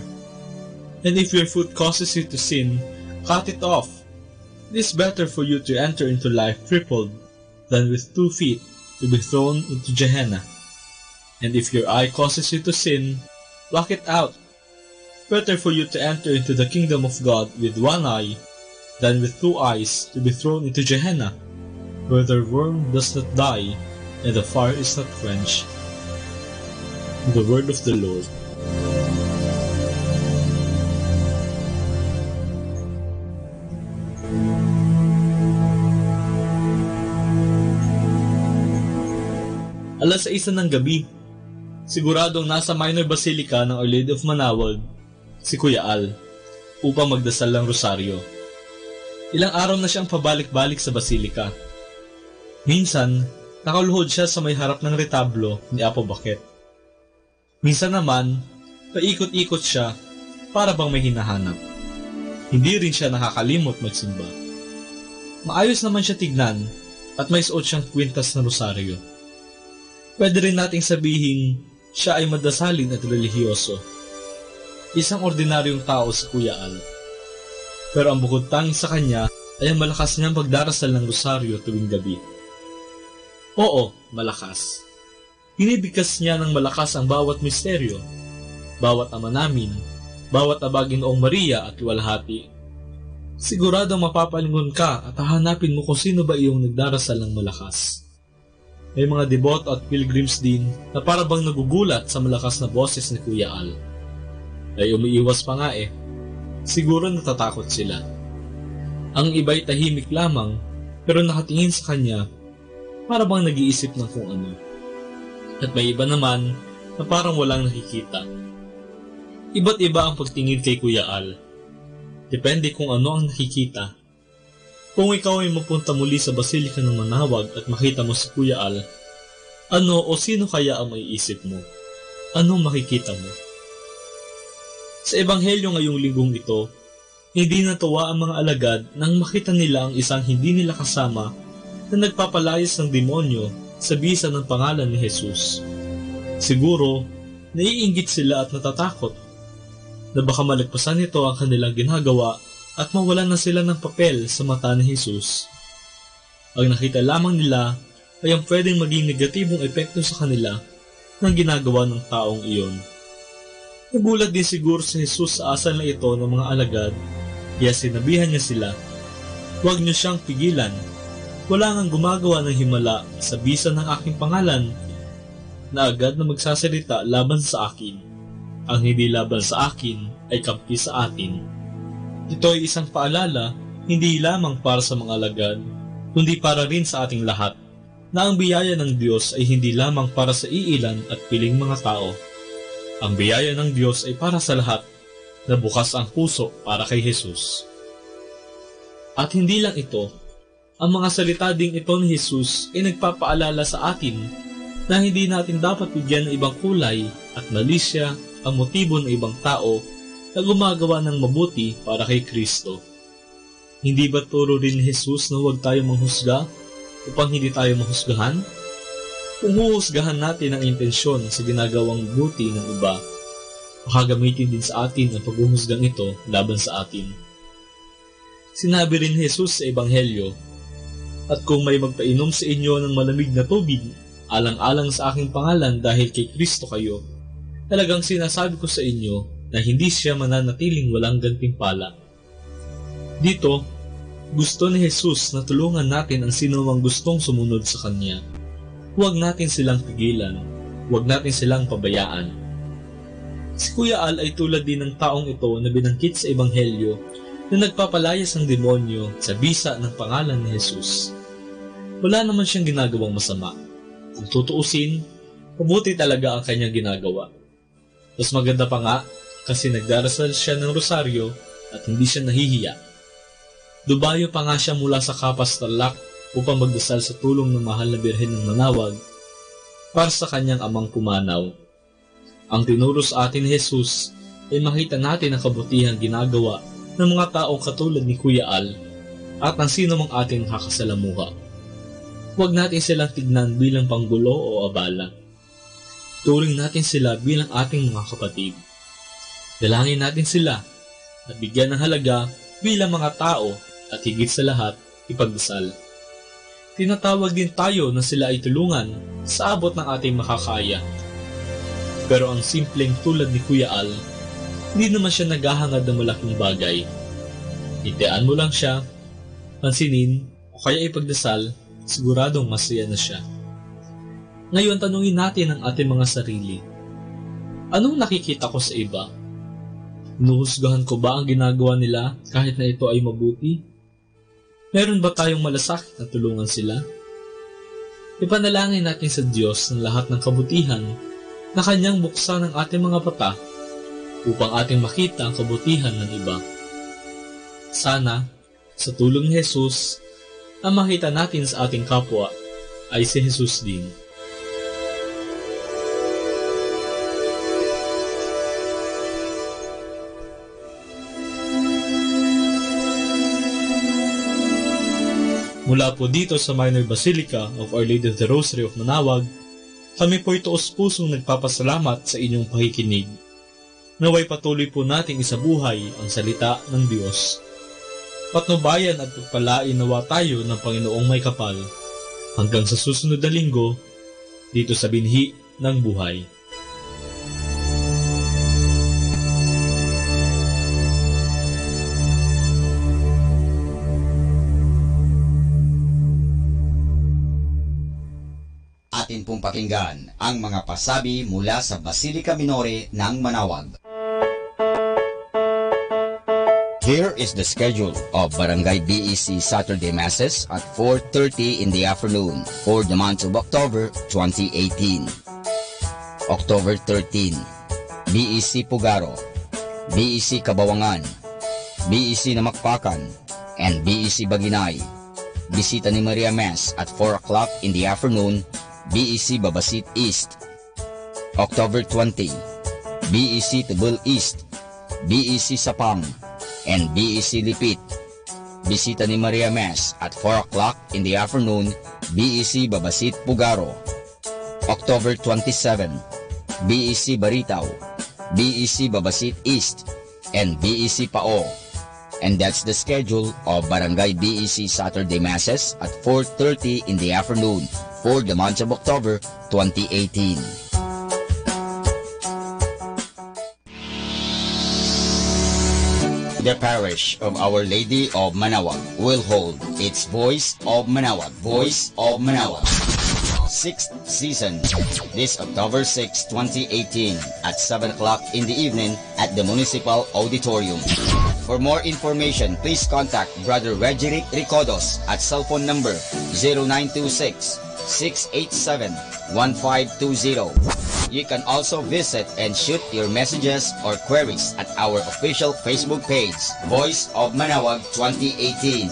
Q: And if your foot causes you to sin, cut it off. It is better for you to enter into life crippled than with 2 feet to be thrown into Gehenna. And if your eye causes you to sin, pluck it out. Better for you to enter into the kingdom of God with 1 eye than with 2 eyes to be thrown into Gehenna, where the worm does not die and the fire is not quenched." The word of the Lord. Alas 6 ng gabi, siguradong nasa Minor Basilica ng Our Lady of Manawag si Kuya Al upang magdasal ng rosaryo. Ilang araw na siyang pabalik-balik sa Basilica. Minsan, nakaluhod siya sa may harap ng retablo ni Apo Bakit. Minsan naman, paikot-ikot siya para bang may hinahanap. Hindi rin siya nakakalimot magsimba. Maayos naman siya tignan at may suot siyang kwintas na rosaryo. Pwede rin nating sabihin siya ay madasalin at relihiyoso. Isang ordinaryong tao si Kuya Al. Pero ang bukod tanging sa kanya ay ang malakas niyang pagdarasal ng rosaryo tuwing gabi. Oo, malakas. Hinibigkas niya ng malakas ang bawat misteryo, bawat ama namin, bawat abagin Noong Maria at Luwalhati. Sigurado mapapalingon ka at hahanapin mo kung sino ba iyong nagdarasal ng malakas. May mga deboto at pilgrims din na para bang nagugulat sa malakas na boses ni Kuya Al. Ay umiiwas pa nga eh. Siguro natatakot sila. Ang iba'y tahimik lamang pero nakatingin sa kanya para bang nag-iisip ng kung ano. At may iba naman na parang walang nakikita. Iba't iba ang pagtingin kay Kuya Al. Depende kung ano ang nakikita. Kung ikaw ay mapunta muli sa Basilica ng Manawag at makita mo si Kuya Al, ano o sino kaya ang maiisip mo? Anong makikita mo? Sa Ebanghelyo ngayong linggong ito, Hindi natuwa ang mga alagad nang makita nila ang isang hindi nila kasama na nagpapalayas ng demonyo sa bisa ng pangalan ni Jesus. Siguro, naiinggit sila at natatakot na baka malagpasan nito ang kanilang ginagawa at mawalan na sila ng papel sa mata ni Jesus. Ang nakita lamang nila ay ang pwedeng maging negatibong epekto sa kanila ng ginagawa ng taong iyon. Nagulat din siguro si Jesus sa asal na ito ng mga alagad, kaya sinabihan niya sila, "Huwag niyo siyang pigilan. Wala ngang gumagawa ng himala sa bisa ng aking pangalan na agad na magsasalita laban sa akin. Ang hindi laban sa akin ay kampi sa atin." Ito ay isang paalala, hindi lamang para sa mga alagad, kundi para rin sa ating lahat, na ang biyaya ng Diyos ay hindi lamang para sa iilan at piling mga tao. Ang biyaya ng Diyos ay para sa lahat, na bukas ang puso para kay Jesus. At hindi lang ito, ang mga salita ding ito ni Jesus ay nagpapaalala sa atin na hindi natin dapat bigyan ng ibang kulay at malisya ang motibo ng ibang tao na gumagawa ng mabuti para kay Kristo. Hindi ba turo rin ni Jesus na huwag tayo manghusga upang hindi tayo mahusgahan? Kung huhusgahan natin ang intensyon sa ginagawang buti ng iba, makagamitin din sa atin ang paghuhusgang ito laban sa atin. Sinabi rin ni Jesus sa Ebanghelyo, "At kung may magpainom sa inyo ng malamig na tubig, alang-alang sa aking pangalan dahil kay Kristo kayo, talagang sinasabi ko sa inyo na hindi siya mananatiling walang gantimpala." Dito, gusto ni Jesus na tulungan natin ang sinumang gustong sumunod sa Kanya. Huwag natin silang pigilan, huwag natin silang pabayaan. Si Kuya Al ay tulad din ng taong ito na binangkit sa Ebanghelyo na nagpapalayas ng demonyo sa bisa ng pangalan ni Jesus. Wala naman siyang ginagawang masama. Kung tutuusin, mabuti talaga ang kanyang ginagawa. Mas maganda pa nga kasi nagdarasal siya ng rosaryo at hindi siya nahihiya. Dubayo pa nga siya mula sa Kapas Tarlac upang magdasal sa tulong ng mahal na Birhen ng Manawag para sa kanyang amang pumanaw. Ang tinuro sa atin ni Jesus ay makita natin ang kabutihang ginagawa ng mga taong katulad ni Kuya Al at ng sino mang ating nakakasalamuha. Huwag natin silang tignan bilang panggulo o abala. Turing natin sila bilang ating mga kapatid. Dalangin natin sila at bigyan ng halaga bilang mga tao at higit sa lahat, ipagdasal. Tinatawag din tayo na sila ay tulungan sa abot ng ating makakaya. Pero ang simpleng tulad ni Kuya Al, hindi naman siya naghahangad ng malaking bagay. Itian mo lang siya, pansinin o kaya ipagdasal, siguradong masaya na siya. Ngayon tanungin natin ang ating mga sarili. Anong nakikita ko sa iba? Hinuhusgahan ko ba ang ginagawa nila kahit na ito ay mabuti? Meron ba tayong malasakit na tulungan sila? Ipanalangin natin sa Diyos ng lahat ng kabutihan na Kanyang buksan ang ating mga mata upang ating makita ang kabutihan ng iba. Sana, sa tulong ni Jesus, ang makita natin sa ating kapwa ay si Jesus din. Mula po dito sa Minor Basilica of Our Lady of the Rosary of Manawag, kami po itoos pusong nagpapasalamat sa inyong pakikinig. Naway patuloy po nating isabuhay ang salita ng Diyos. Patnubayan at pagpalain nawa tayo ng Panginoong may kapal hanggang sa susunod na linggo dito sa Binhi ng Buhay.
B: Atin pong pakinggan ang mga pasabi mula sa Basilica Minore ng Manawag. Here is the schedule of Barangay BEC Saturday Masses at 4:30 in the afternoon for the month of October 2018. October 13, BEC Pugaro, BEC Kabawangan, BEC Namakpakan, and BEC Baginay. Bisita ni Maria Mass at 4 o'clock in the afternoon, BEC Babasit East. October 20, BEC Tubul East, BEC Sapang, and BEC Lipit. Bisita ni Maria Mass at 4 o'clock in the afternoon, BEC Babasit Pugaro. October 27, BEC Baritaw, BEC Babasit East, and BEC Pao. And that's the schedule of Barangay BEC Saturday Masses at 4:30 in the afternoon for the month of October 2018. The parish of Our Lady of Manaoag will hold its Voice of Manaoag, 6th season this October 6, 2018 at 7 o'clock in the evening at the Municipal Auditorium. For more information, please contact Brother Reggie Ricodos at cell phone number 0926-687-1520. You can also visit and shoot your messages or queries at our official Facebook page, Voice of Manaoag 2018.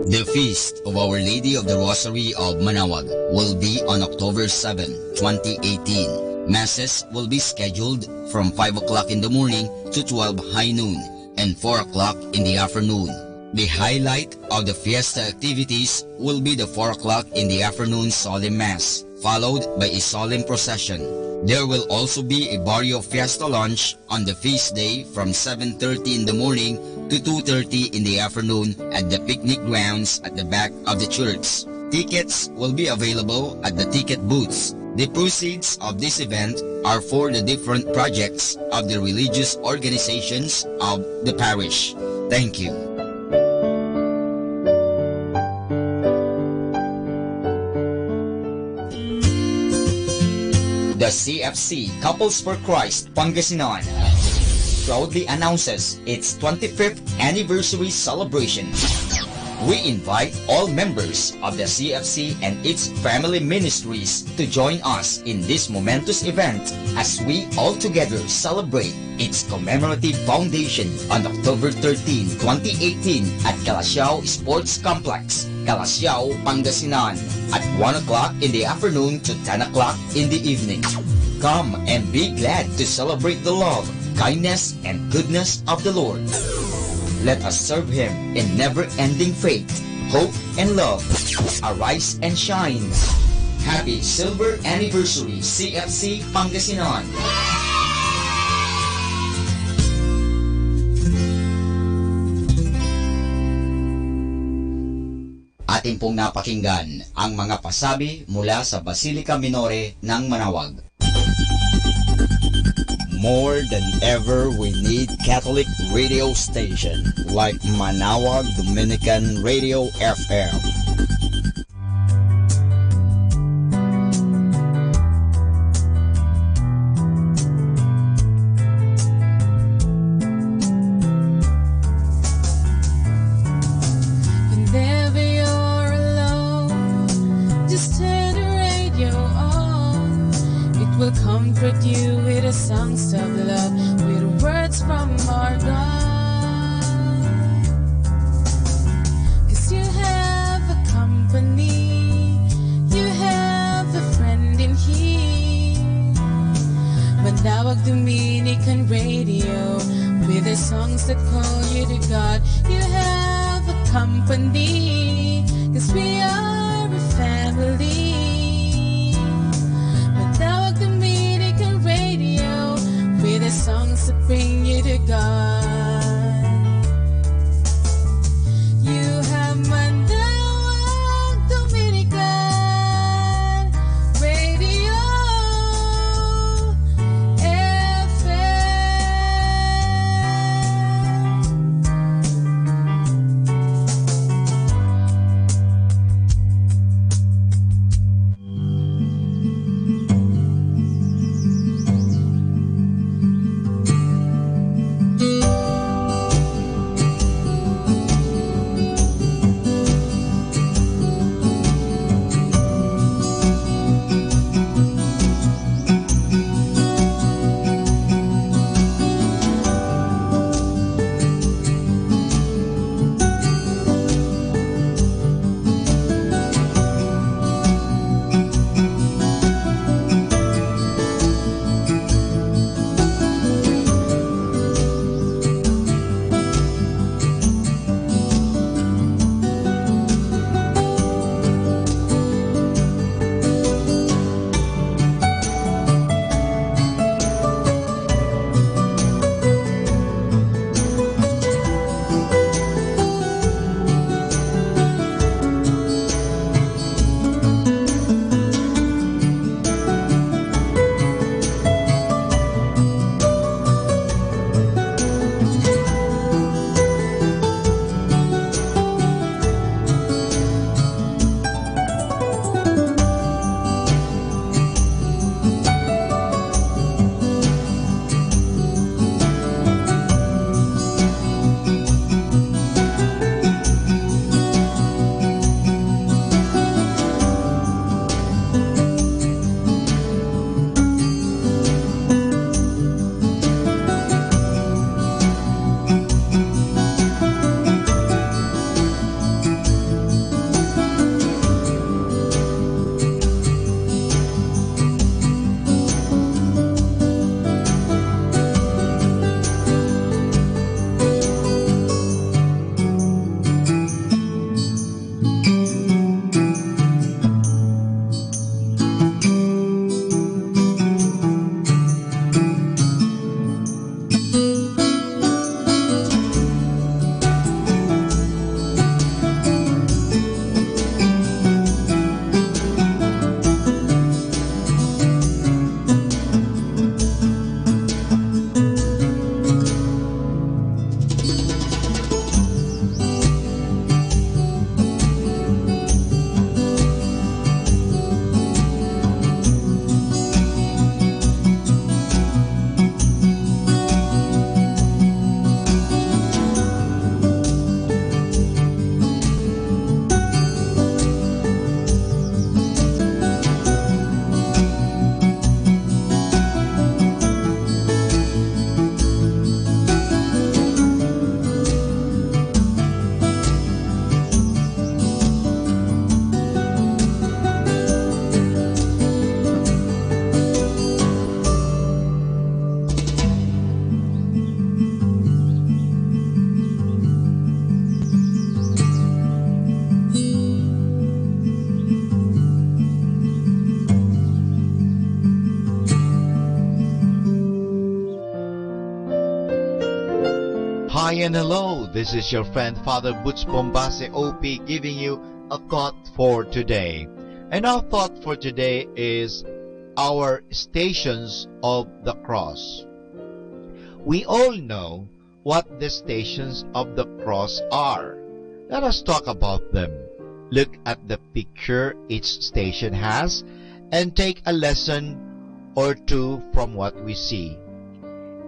B: The Feast of Our Lady of the Rosary of Manaoag will be on October 7, 2018. Masses will be scheduled from 5 o'clock in the morning to 12 high noon and 4 o'clock in the afternoon. The highlight of the fiesta activities will be the 4 o'clock in the afternoon solemn mass, followed by a solemn procession. There will also be a Barrio Fiesta lunch on the feast day from 7:30 in the morning to 2:30 in the afternoon at the picnic grounds at the back of the church. Tickets will be available at the ticket booths. The proceeds of this event are for the different projects of the religious organizations of the parish. Thank you. The CFC Couples for Christ Pangasinan proudly announces its 25th anniversary celebration. We invite all members of the CFC and its family ministries to join us in this momentous event as we all together celebrate its commemorative foundation on October 13, 2018 at Calasiao Sports Complex, Calasiao, Pangasinan at 1 o'clock in the afternoon to 10 o'clock in the evening. Come and be glad to celebrate the love, kindness, and goodness of the Lord. Let us serve Him in never-ending faith, hope, and love. Arise and shine. Happy Silver Anniversary, CFC Pangasinan! Atin pong napakinggan ang mga pasabi mula sa Basilica Minore ng Manaoag. More than ever, we need Catholic radio station like Manaoag Dominican Radio FM.
M: Whenever you're alone, just turn the radio on. It will comfort you with the songs of love, with words from our God. 'Cause you have a company, you have a friend in here. Manaoag Dominican Radio, with the songs that call you to God. You have a company, 'cause we are a family. Manaoag Dominican Radio, with the songs that bring you to God. You have Manaoag Dominican Radio FM.
F: and hello. This is your friend Father Butch Bombase OP giving you a thought for today. And our thought for today is our stations of the cross. We all know what the stations of the cross are. Let us talk about them. Look at the picture each station has and take a lesson or two from what we see.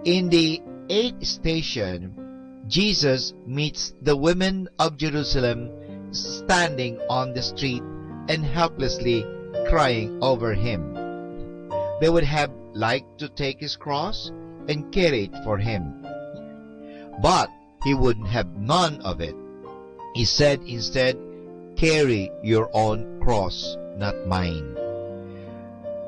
F: In the 8th station, Jesus meets the women of Jerusalem standing on the street and helplessly crying over him. They would have liked to take his cross and carry it for him, but he would have none of it. He said instead, "Carry your own cross, not mine."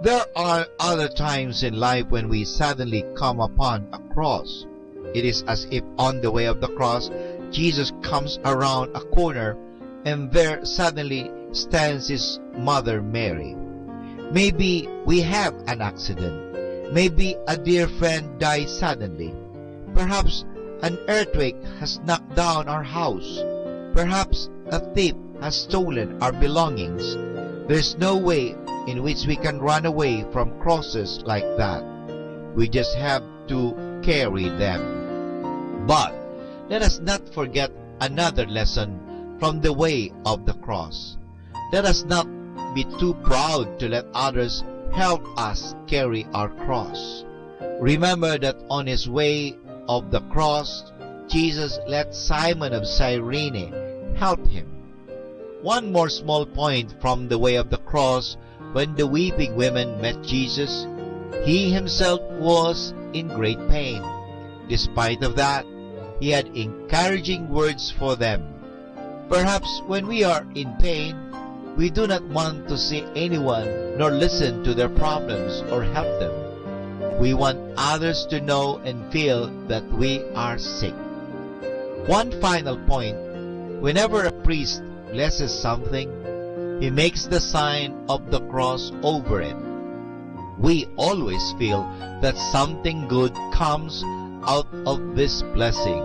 F: There are other times in life when we suddenly come upon a cross. It is as if on the way of the cross, Jesus comes around a corner and there suddenly stands his mother Mary. Maybe we have an accident. Maybe a dear friend died suddenly. Perhaps an earthquake has knocked down our house. Perhaps a thief has stolen our belongings. There's no way in which we can run away from crosses like that. We just have to carry them. But let us not forget another lesson from the way of the cross. Let us not be too proud to let others help us carry our cross. Remember that on his way of the cross, Jesus let Simon of Cyrene help him. One more small point from the way of the cross. When the weeping women met Jesus, he himself was in great pain. Despite of that, he had encouraging words for them. Perhaps when we are in pain, we do not want to see anyone nor listen to their problems or help them. We want others to know and feel that we are sick. One final point. Whenever a priest blesses something, he makes the sign of the cross over it. We always feel that something good comes out of this blessing,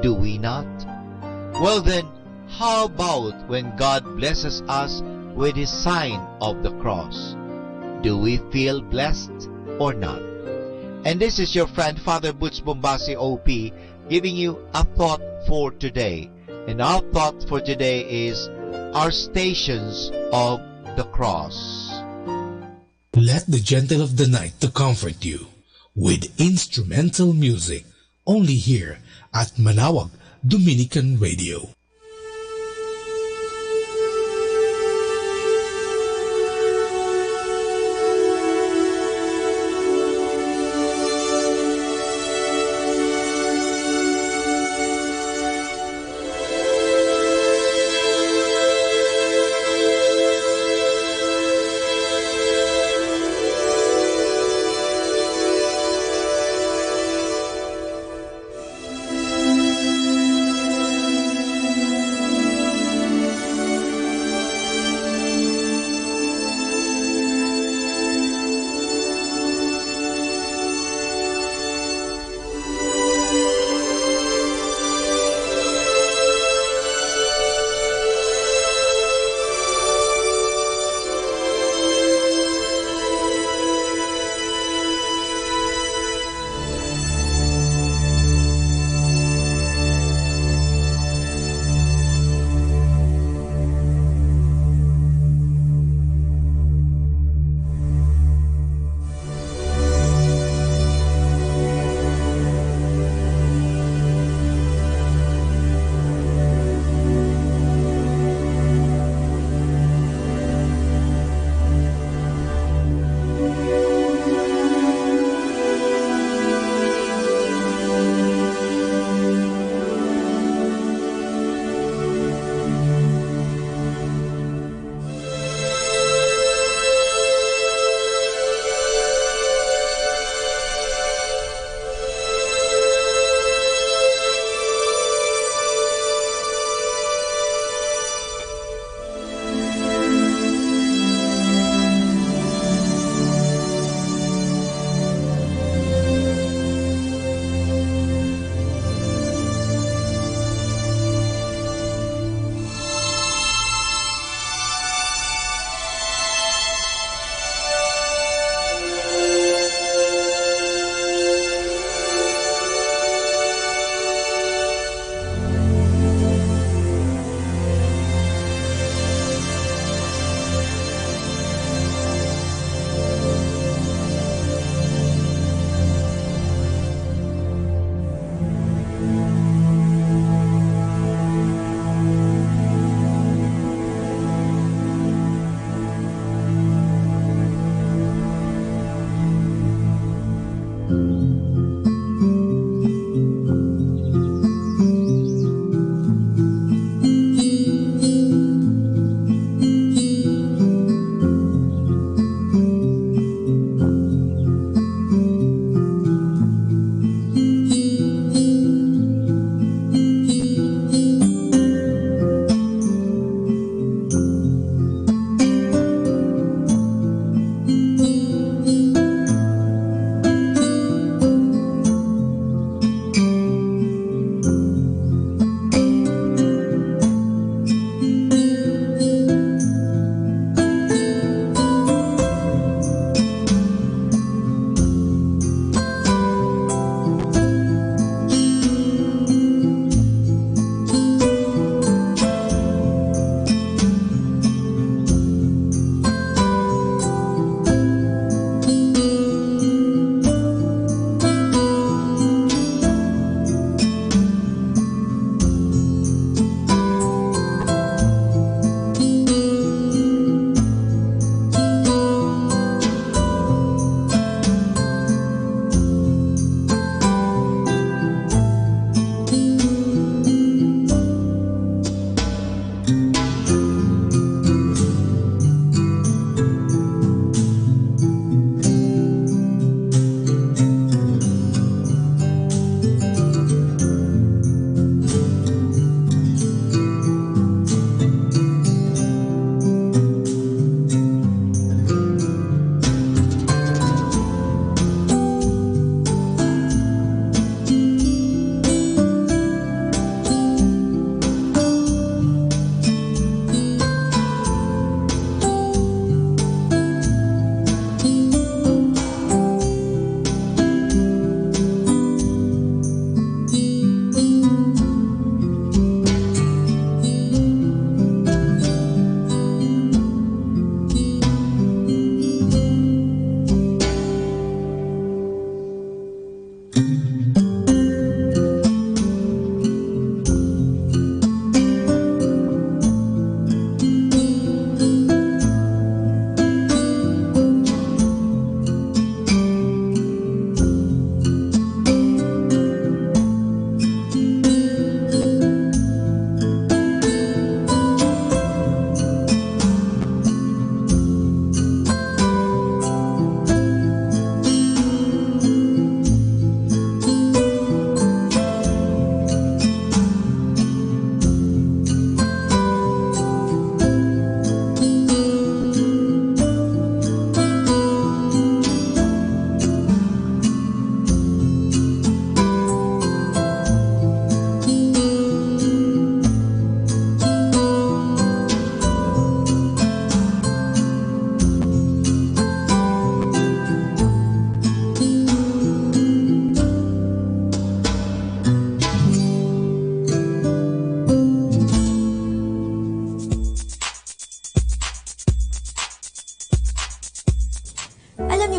F: do we not? Well then, how about when God blesses us with his sign of the cross? Do we feel blessed or not? And this is your friend Father Butch Bombasi OP giving you a thought for today. And our thought for today is our stations of the cross.
N: Let the gentle of the night to comfort you with instrumental music, only here at Manawag Dominican Radio.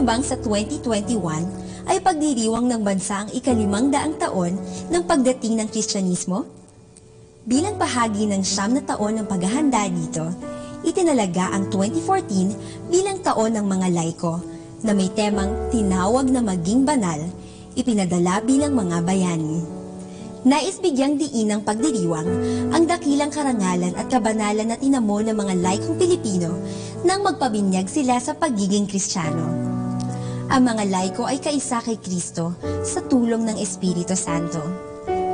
I: niyo bang sa 2021 ay pagdiriwang ng bansa ang ika-500 taon ng pagdating ng Kristyanismo? Bilang bahagi ng 9 na taon ng paghahanda dito, itinalaga ang 2014 bilang taon ng mga laiko na may temang tinawag na maging banal, ipinadala bilang mga bayani. Nais bigyang diin ng pagdiriwang ang dakilang karangalan at kabanalan na tinamo ng mga laikong Pilipino nang magpabinyag sila sa pagiging Kristiyano. Ang mga laiko ay kaisa kay Kristo sa tulong ng Espiritu Santo.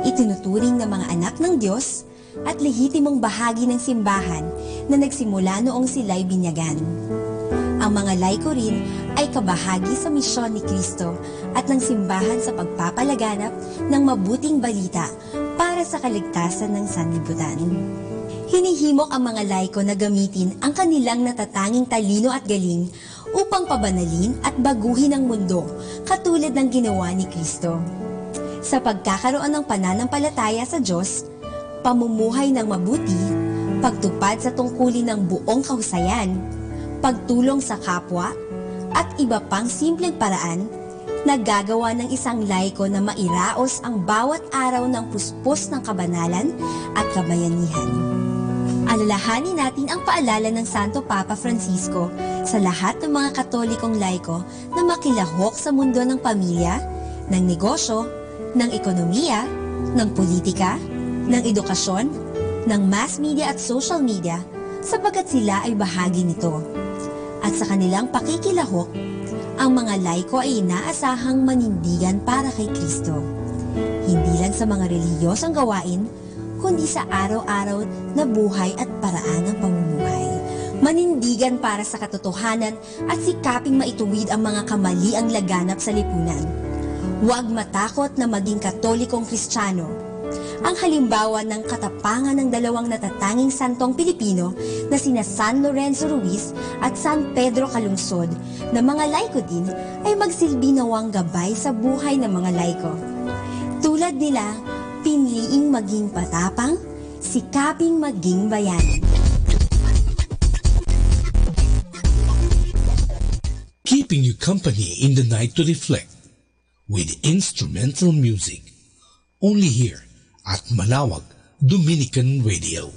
I: Itinuturing na mga anak ng Diyos at lehitimong bahagi ng simbahan na nagsimula noong sila'y binyagan. Ang mga laiko rin ay kabahagi sa misyon ni Kristo at ng simbahan sa pagpapalaganap ng mabuting balita para sa kaligtasan ng sanlibutan. Hinihimok ang mga laiko na gamitin ang kanilang natatanging talino at galing upang pabanalin at baguhin ang mundo katulad ng ginawa ni Kristo. Sa pagkakaroon ng pananampalataya sa Diyos, pamumuhay ng mabuti, pagtupad sa tungkulin ng buong kahusayan, pagtulong sa kapwa, at iba pang simpleng paraan, nagagawa ng isang laiko na mairaos ang bawat araw ng puspos ng kabanalan at kabayanihan. Alalahanin natin ang paalala ng Santo Papa Francisco sa lahat ng mga Katolikong laiko na makilahok sa mundo ng pamilya, ng negosyo, ng ekonomiya, ng politika, ng edukasyon, ng mass media at social media sapagkat sila ay bahagi nito. At sa kanilang pakikilahok, ang mga laiko ay inaasahang manindigan para kay Kristo. Hindi lang sa mga relihiyosang gawain, kundi sa araw-araw na buhay at paraan ng pamumuhay. Manindigan para sa katotohanan at sikaping maituwid ang mga kamaliang laganap sa lipunan. Huwag matakot na maging Katolikong Kristiyano. Ang halimbawa ng katapangan ng dalawang natatanging santong Pilipino na sina San Lorenzo Ruiz at San Pedro Calungsod na mga laiko din ay magsilbi nawang gabay sa buhay ng mga laiko. Tulad nila, piniliing maging patapang, sikaping maging bayani.
N: Keeping you company in the night to reflect with instrumental music. Only here at Manawag Dominican Radio.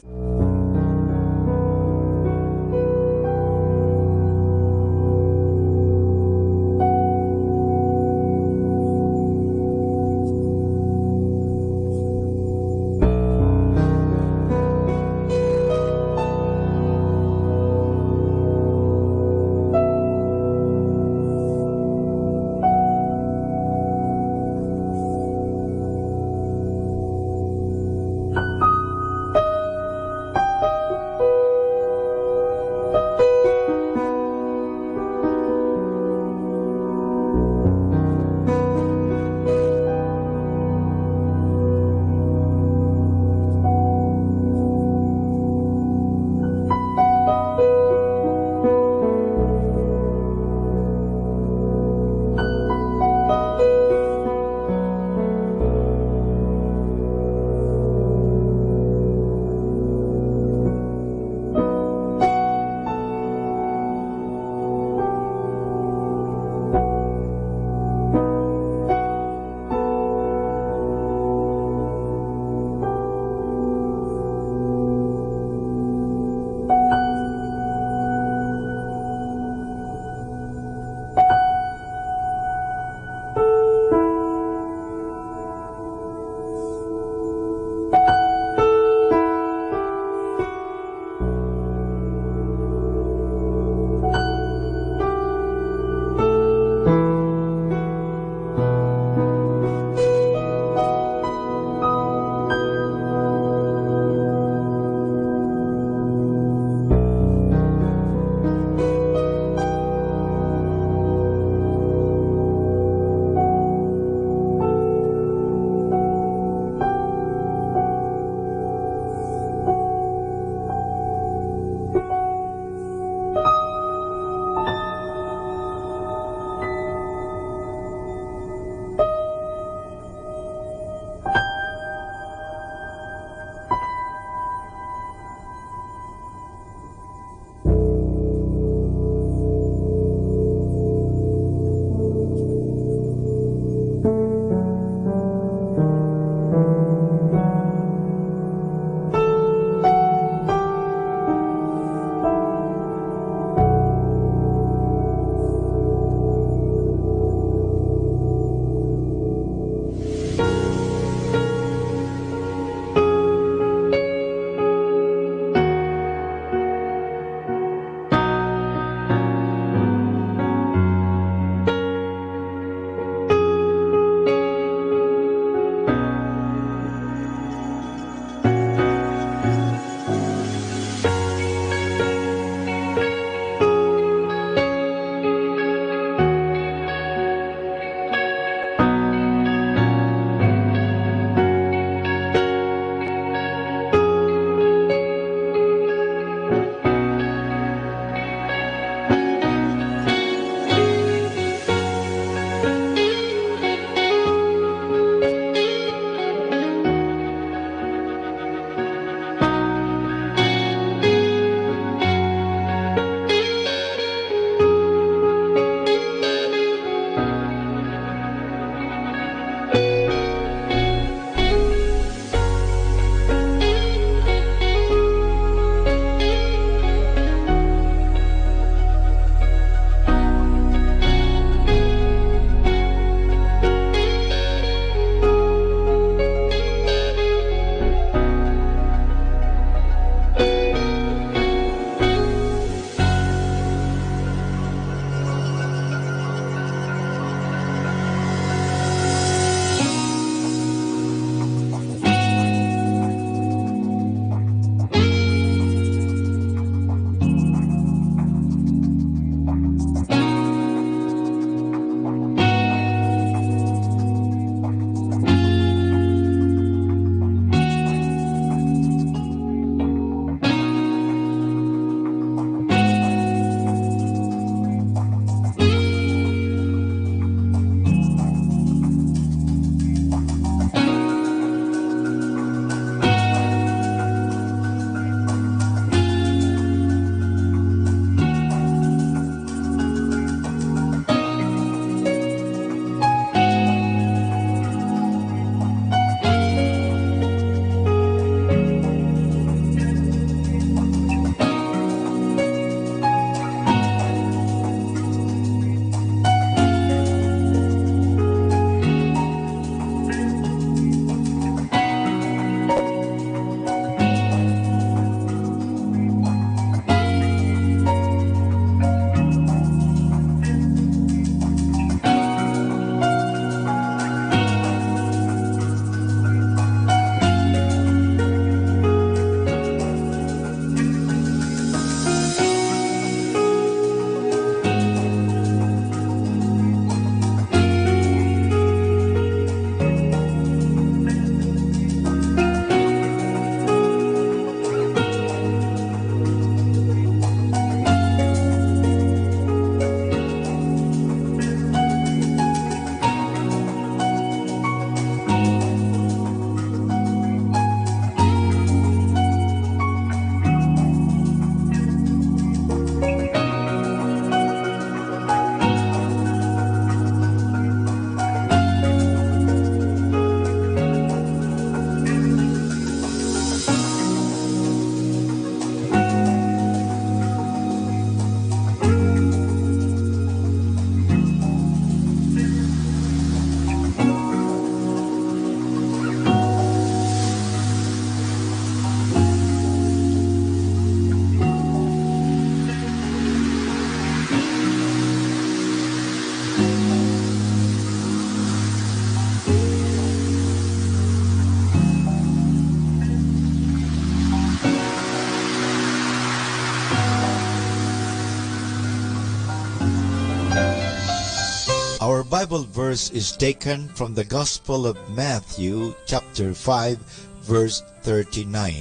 P: Our Bible verse is taken from the Gospel of Matthew, chapter 5, verse 39.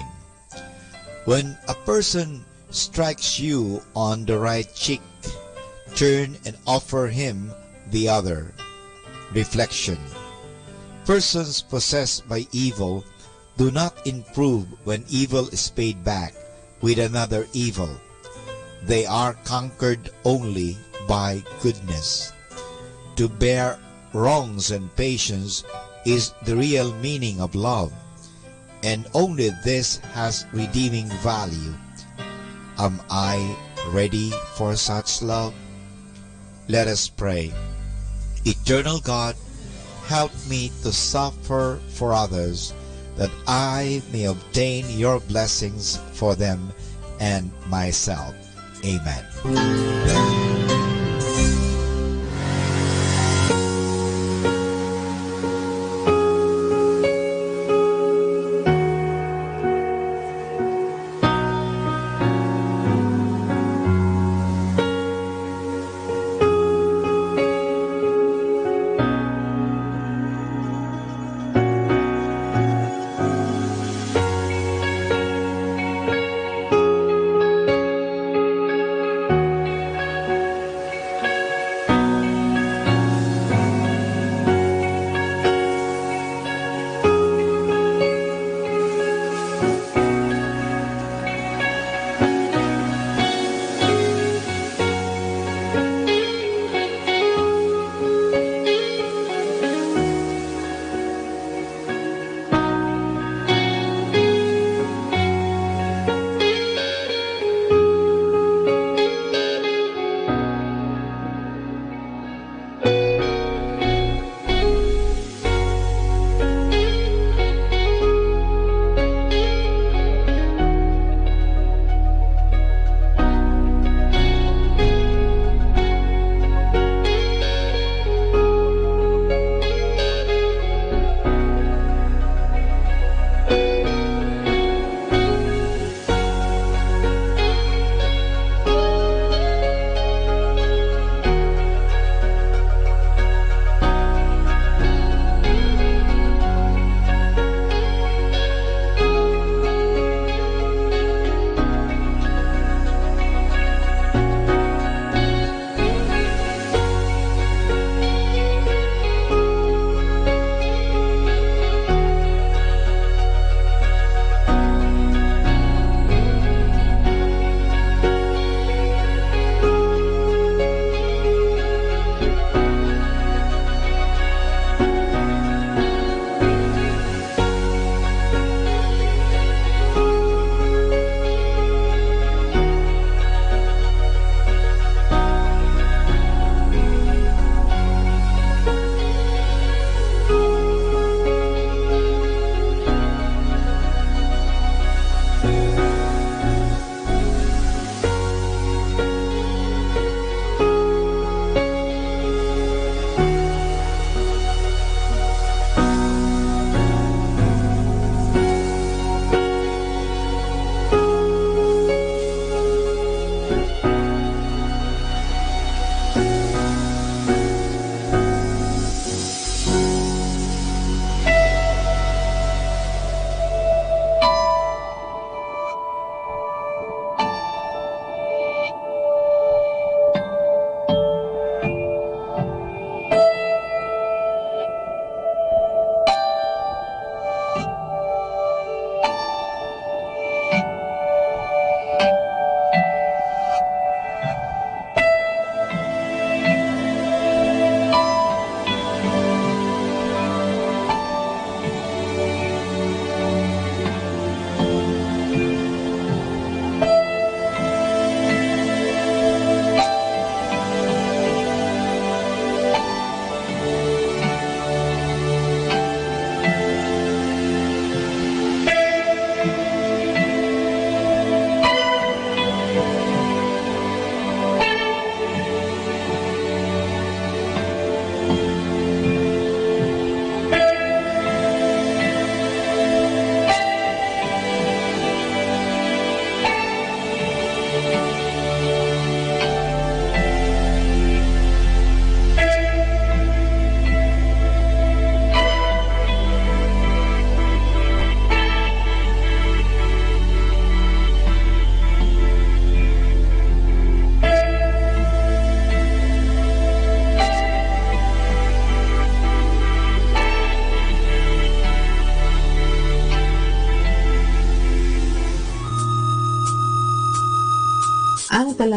P: When a person strikes you on the right cheek, turn and offer him the other. Reflection. Persons possessed by evil do not improve when evil is paid back with another evil. They are conquered only by goodness. To bear wrongs and patience is the real meaning of love, and only this has redeeming value. Am I ready for such love? Let us pray. Eternal God, help me to suffer for others, that I may obtain your blessings for them and myself. Amen.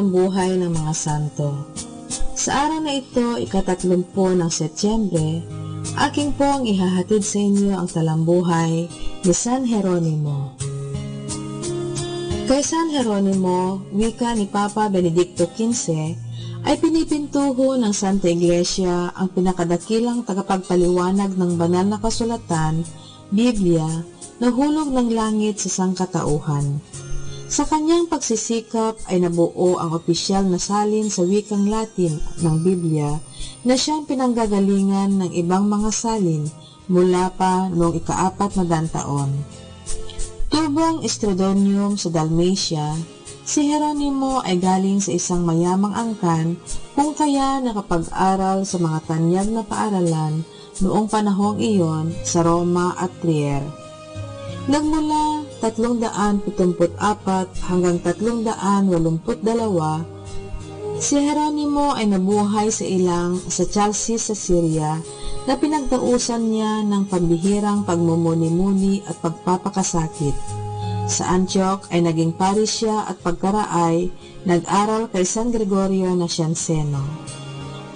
O: ng buhay ng mga santo. Sa araw na ito, ika-30 ng Setyembre, aking pong ihahatid sa inyo ang talambuhay ni San Jeronimo. Kay San Jeronimo, wika ni Papa Benedicto XV, ay pinipintuho ng Santa Iglesia ang pinakadakilang tagapagpaliwanag ng banal na kasulatan, Biblia, na hulog ng langit sa sangkatauhan. Sa kanyang pagsisikap ay nabuo ang opisyal na salin sa wikang Latin ng Biblia na siyang pinanggagalingan ng ibang mga salin mula pa noong ika-400 taon. Tubong Estradonium sa Dalmatia, si Jeronimo ay galing sa isang mayamang angkan kung kaya nakapag-aral sa mga tanyag na paaralan noong panahong iyon sa Roma at Trier. Nagmula 374 hanggang 382, si Jeronimo ay nabuhay sa ilang sa Chalcis sa Syria na pinagdausan niya ng pambihirang pagmumuni-muni at pagpapakasakit. Sa Antioch ay naging parisya at pagkaraay, nag-aral kay San Gregorio Nacianceno.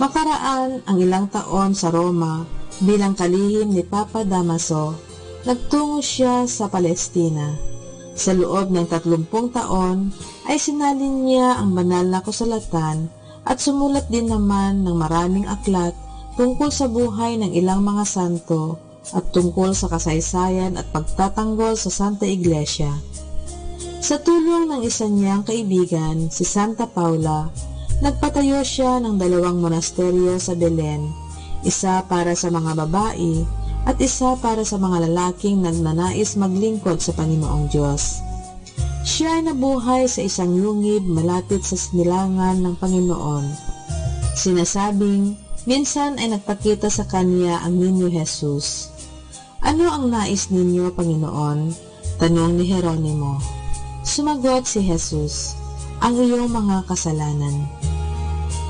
O: Makaraan ang ilang taon sa Roma bilang kalihim ni Papa Damaso, nagtungo siya sa Palestina. Sa loob ng 30 taon ay sinalin niya ang banal na kasulatan at sumulat din naman ng maraming aklat tungkol sa buhay ng ilang mga santo at tungkol sa kasaysayan at pagtatanggol sa Santa Iglesia. Sa tulong ng isa niyang kaibigan, si Santa Paula, nagpatayo siya ng 2 monasteryo sa Belen, isa para sa mga babae at isa para sa mga lalaking nagnanais maglingkod sa Panginoong Diyos. Siya ay nabuhay sa isang lungib malapit sa sinilangan ng Panginoon. Sinasabing, minsan ay nagpakita sa kanya ang Niño Jesus. Ano ang nais ninyo, Panginoon? Tanong ni Jeronimo. Sumagot si Jesus, ang iyong mga kasalanan.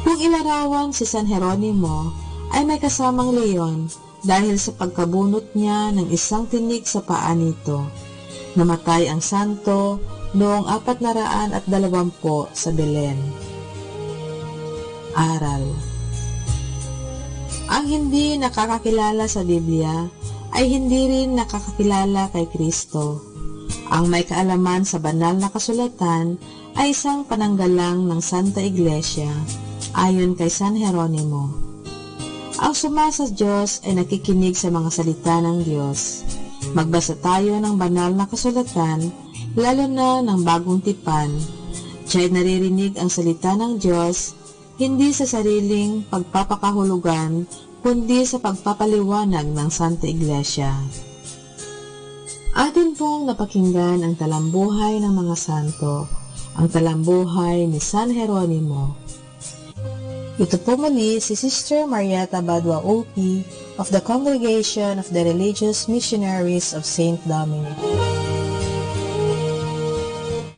O: Kung ilarawan si San Jeronimo, ay may kasamang leon dahil sa pagkabunot niya ng isang tinik sa paa nito. Namatay ang santo noong 420 sa Belen. Aral. Ang hindi nakakakilala sa Biblia ay hindi rin nakakakilala kay Kristo. Ang may kaalaman sa banal na kasulatan ay isang pananggalang ng Santa Iglesia, ayon kay San Jeronimo. Ang suma sa Diyos ay nakikinig sa mga salita ng Diyos. Magbasa tayo ng banal na kasulatan, lalo na ng bagong tipan. Siya'y naririnig ang salita ng Diyos, hindi sa sariling pagpapakahulugan, kundi sa pagpapaliwanag ng Santa Iglesia. Atin pong napakinggan ang talambuhay ng mga santo, ang talambuhay ni San Jeronimo. Ito po muli si Sister Marieta Badua OP of the Congregation of the Religious Missionaries of St. Dominic.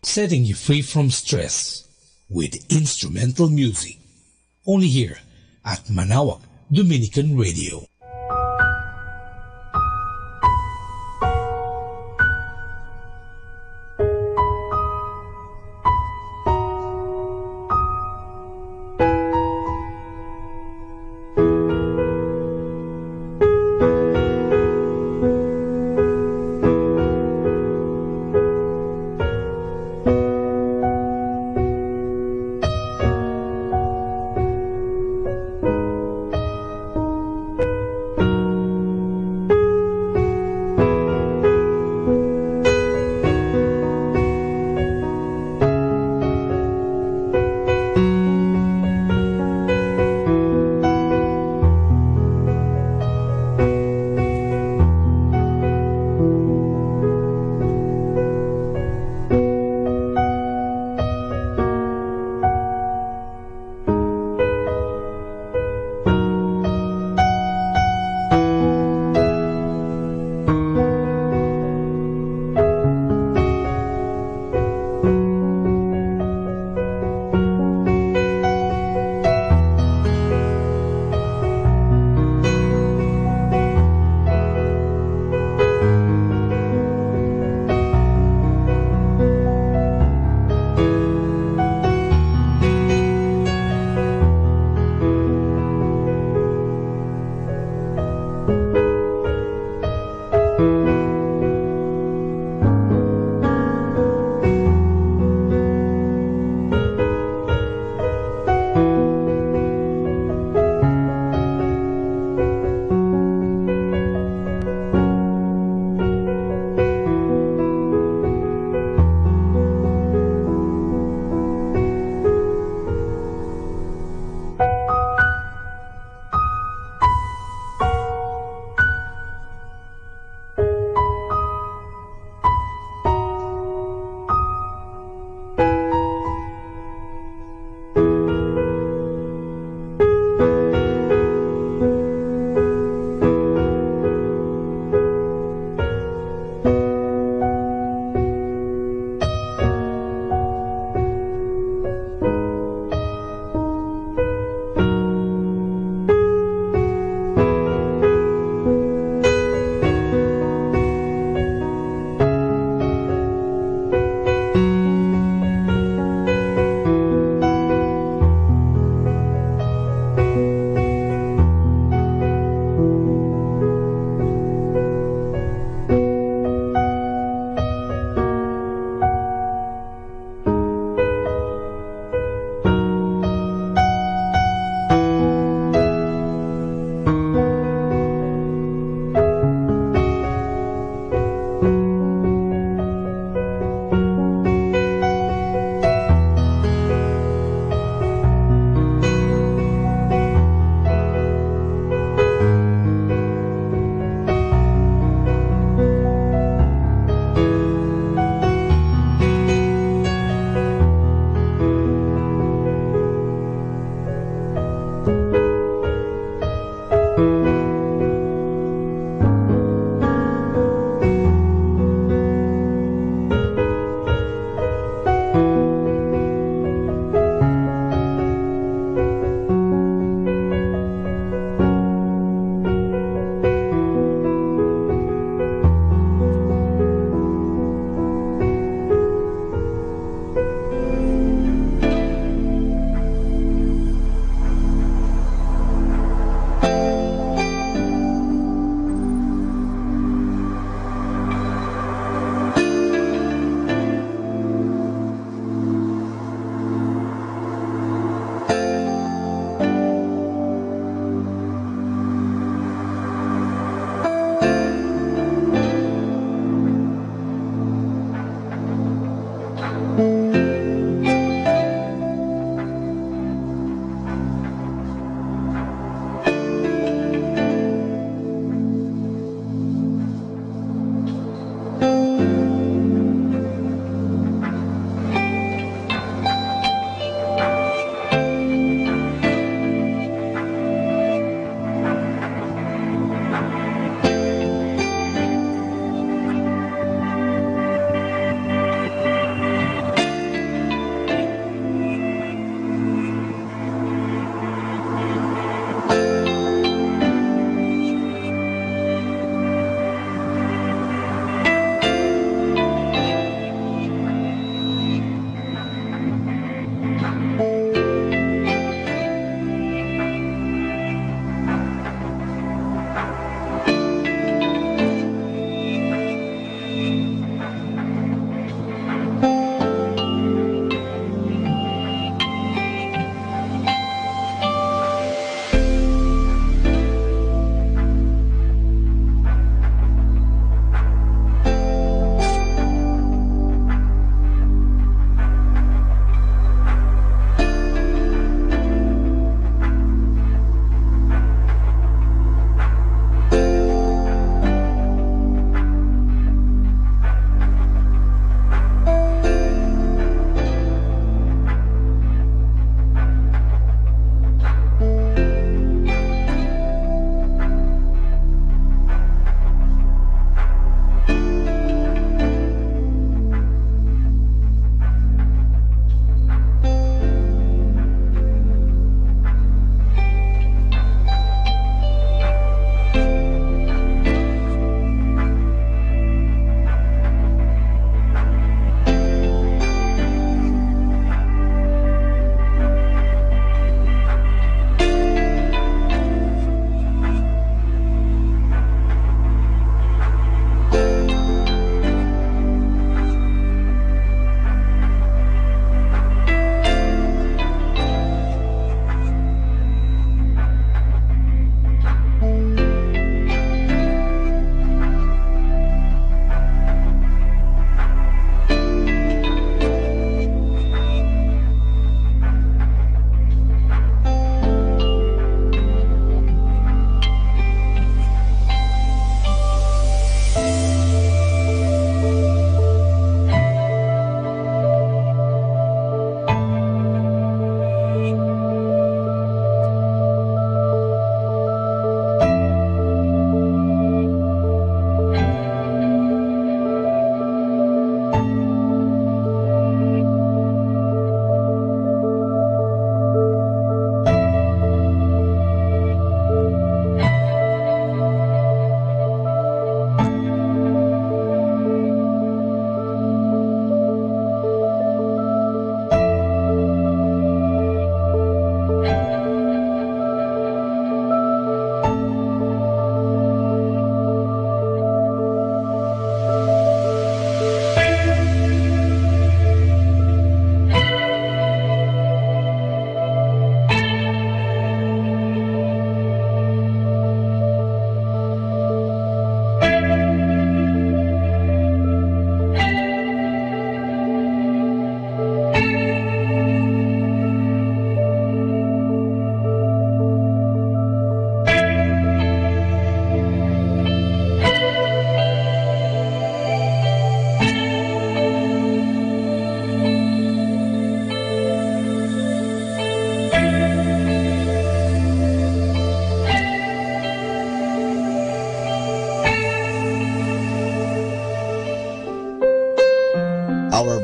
N: Setting you free from stress with instrumental music. Only here at Manaoag Dominican Radio.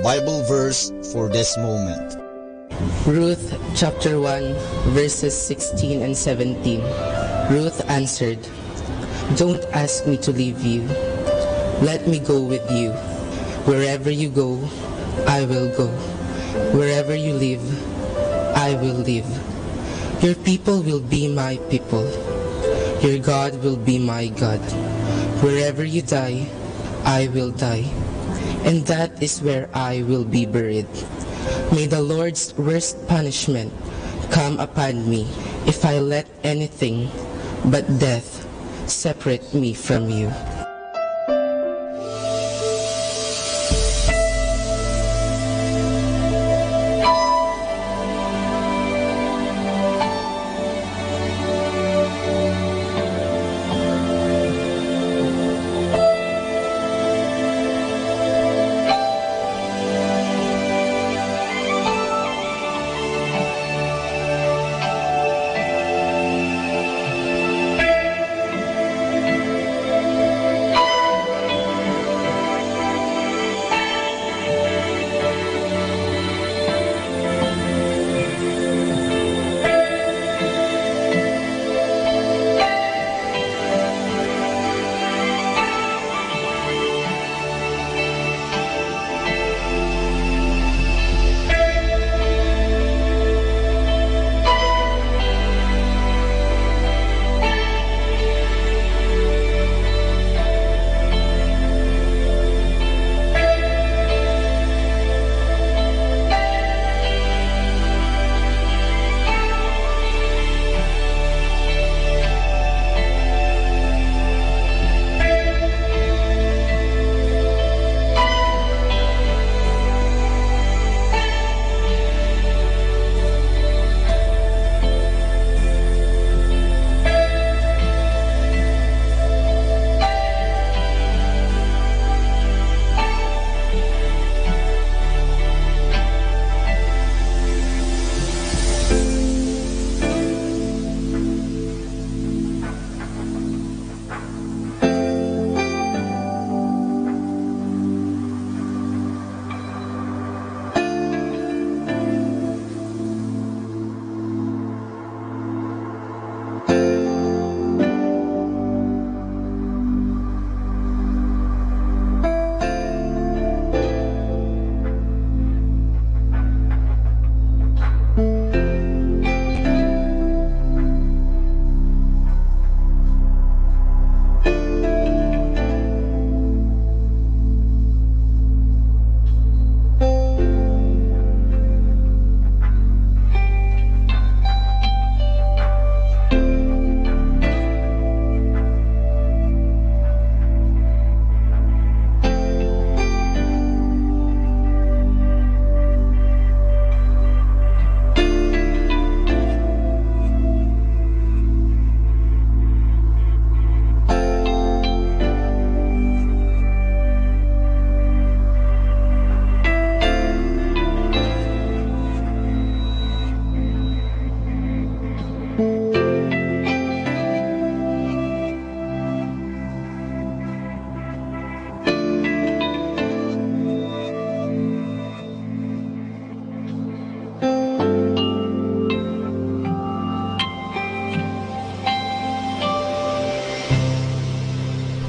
B: Bible verse for this moment.
R: Ruth chapter 1 verses 16 and 17. Ruth answered, "Don't ask me to leave you. Let me go with you. Wherever you go, I will go. Wherever you live, I will live. Your people will be my people. Your God will be my God. Wherever you die, I will die. And that is where I will be buried. May the Lord's worst punishment come upon me if I let anything but death separate me from you."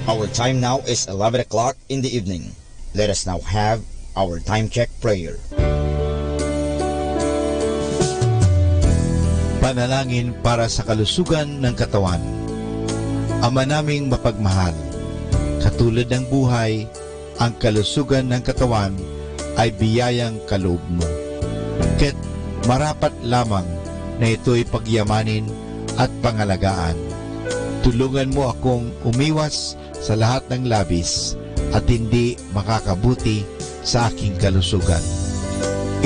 B: Our time now is 11 o'clock in the evening. Let us now have our time check prayer.
P: Panalangin para sa kalusugan ng katawan. Ama naming mapagmahal, katulad ng buhay, ang kalusugan ng katawan ay biyayang kaloob mo. Kaya't marapat lamang na ito'y pagyamanin at pangalagaan. Tulungan mo akong umiwas sa lahat ng labis at hindi makakabuti sa aking kalusugan.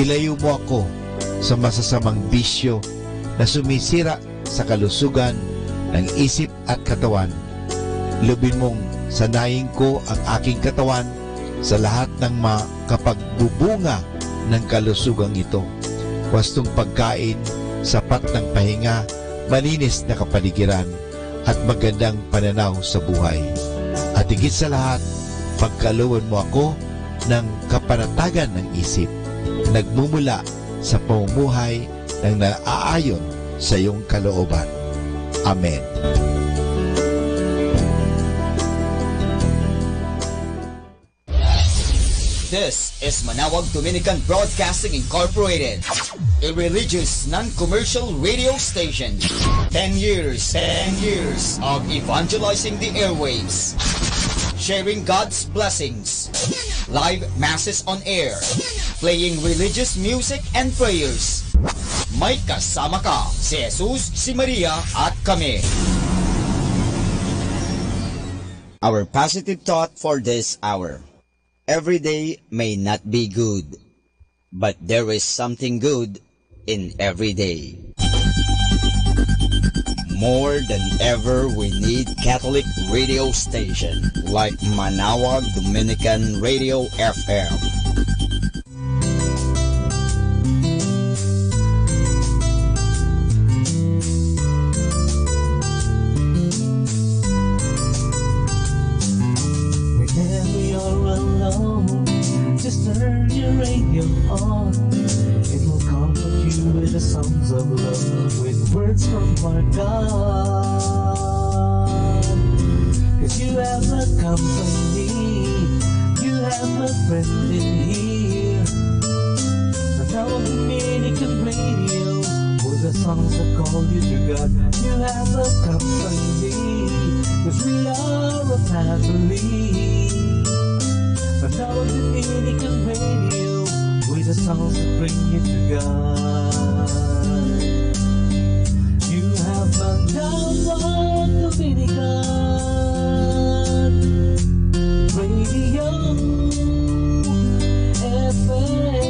P: Ilayo mo ako sa masasamang bisyo na sumisira sa kalusugan ng isip at katawan. Lubin mong sanayin ko ang aking katawan sa lahat ng makapagbubunga ng kalusugang ito. Wastong pagkain, sapat ng pahinga, malinis na kapaligiran, at magandang pananaw sa buhay. At higit sa lahat, pagkalooban mo ako ng kapanatagan ng isip, nagmumula sa pamumuhay ng naaayon sa iyong kalooban. Amen.
B: This is Manawag Dominican Broadcasting Incorporated, a religious, non-commercial radio station. 10 years of evangelizing the airwaves, sharing God's blessings, live masses on air, playing religious music and prayers. May kasama ka, si Jesus, si Maria, at kami. Our positive thought for this hour. Every day may not be good, but there is something good in every day. More than ever, we need Catholic radio station like Manawag Dominican Radio FM.
H: Just turn your radio on. It will comfort you with the songs of love, with words from our God. 'Cause you have a company, you have a friend in here. Manawag Dominican Radio, with the songs that call you to God. You have a company, 'cause we are a family. Manawag Dominican Radio, with the songs that bring you to God. You have Manawag Dominican Radio FM.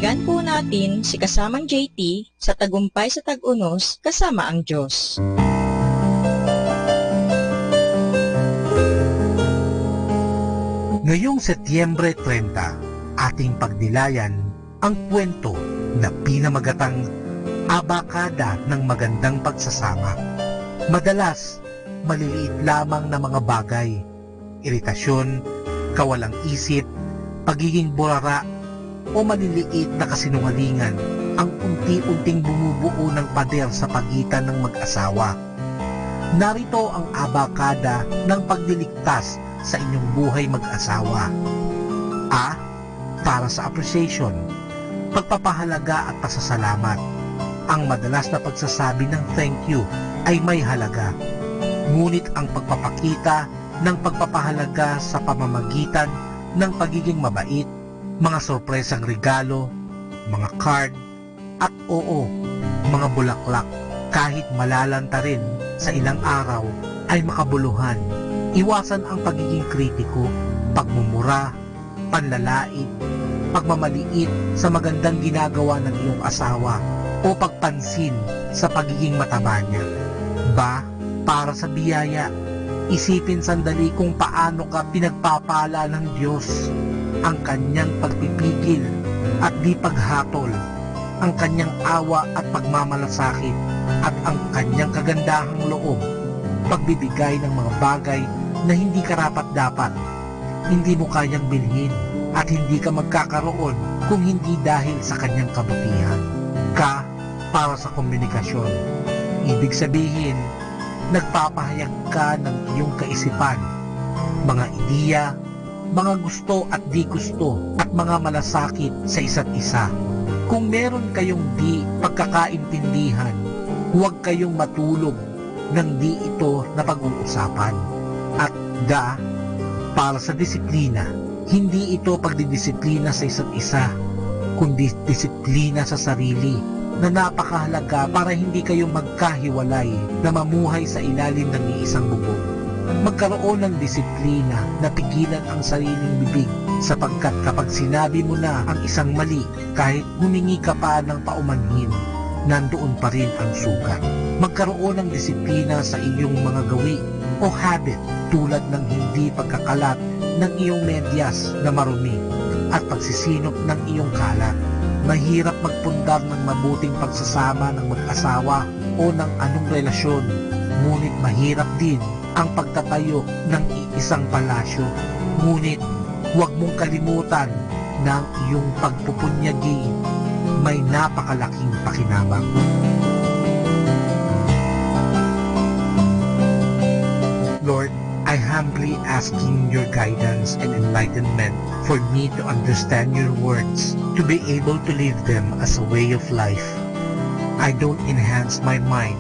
G: Pakinggan po natin si kasamang JT sa Tagumpay sa Tag-Unos kasama ang Diyos.
N: Ngayong Setyembre 30, ating pagnilayan ang kwento na pinamagatang Abakada ng Magandang Pagsasama. Madalas, maliliit lamang na mga bagay, iritasyon, kawalang isip, pagiging burara, o maliliit na kasinungalingan ang unti-unting bumubuo ng pader sa pagitan ng mag-asawa. Narito ang abakada ng pagliligtas sa inyong buhay mag-asawa. A. Para sa appreciation, pagpapahalaga at pasasalamat. Ang madalas na pagsasabi ng thank you ay may halaga. Ngunit ang pagpapakita ng pagpapahalaga sa pamamagitan ng pagiging mabait, mga sorpresang regalo, mga card, at mga bulaklak, kahit malalanta rin sa ilang araw, ay makabuluhan. Iwasan ang pagiging kritiko, pagmumura, panlalait, pagmamaliit sa magandang ginagawa ng iyong asawa o pagpansin sa pagiging mataba niya. Para sa biyaya, isipin sandali kung paano ka pinagpapala ng Diyos. Ang kanyang pagpipigil at di paghatol, ang kanyang awa at pagmamalasakit, at ang kanyang kagandahang loob, pagbibigay ng mga bagay na hindi karapat-dapat, hindi mo kayang bilhin, at hindi ka magkakaroon kung hindi dahil sa kanyang kabutihan. Para sa komunikasyon, ibig sabihin, nagpapahayag ka ng iyong kaisipan, mga ideya, mga gusto at di gusto at mga malasakit sa isa't isa. Kung meron kayong di pagkakaintindihan, huwag kayong matulog nang di ito napag-uusapan. At para sa disiplina, hindi ito pagdidisiplina sa isa't isa, kundi disiplina sa sarili na napakahalaga para hindi kayo magkahiwalay na mamuhay sa ilalim ng iisang bubong. Magkaroon ng disiplina na pigilan ang sariling bibig, sapagkat kapag sinabi mo na ang isang mali, kahit humingi ka pa ng paumanhin, nandoon pa rin ang sugat. Magkaroon ng disiplina sa iyong mga gawi o habit, tulad ng hindi pagkakalat ng iyong medyas na marumi at pagsisinop ng iyong kalat. Mahirap magpundar ng mabuting pagsasama ng mag-asawa o ng anong relasyon, ngunit mahirap din ang pagtatayo ng isang palasyo. Ngunit huwag mong kalimutan na ang iyong pagpupunyagi may napakalaking pakinabang. Lord, I humbly asking your guidance and enlightenment for me to understand your words, to be able to live them as a way of life. I don't enhance my mind.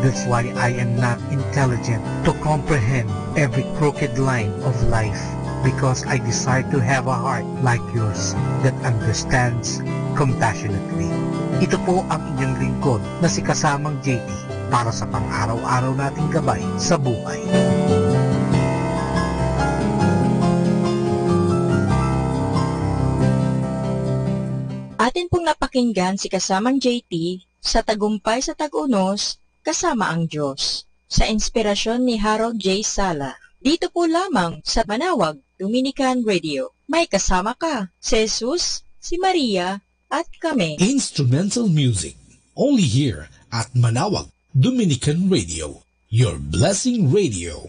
N: That's why I am not intelligent to comprehend every crooked line of life, because I desire to have a heart like yours that understands compassionately. Ito po ang inyong lingkod na si kasamang JT para sa pang-araw-araw nating gabay sa buhay.
G: Atin pong napakinggan si kasamang JT sa Tagumpay sa Tag-Unos kasama ang Diyos, sa inspirasyon ni Harold J. Sala. Dito po lamang sa Manawag Dominican Radio. May kasama ka, si Jesus, si Maria, at kami.
N: Instrumental music, only here at Manawag Dominican Radio, your blessing radio.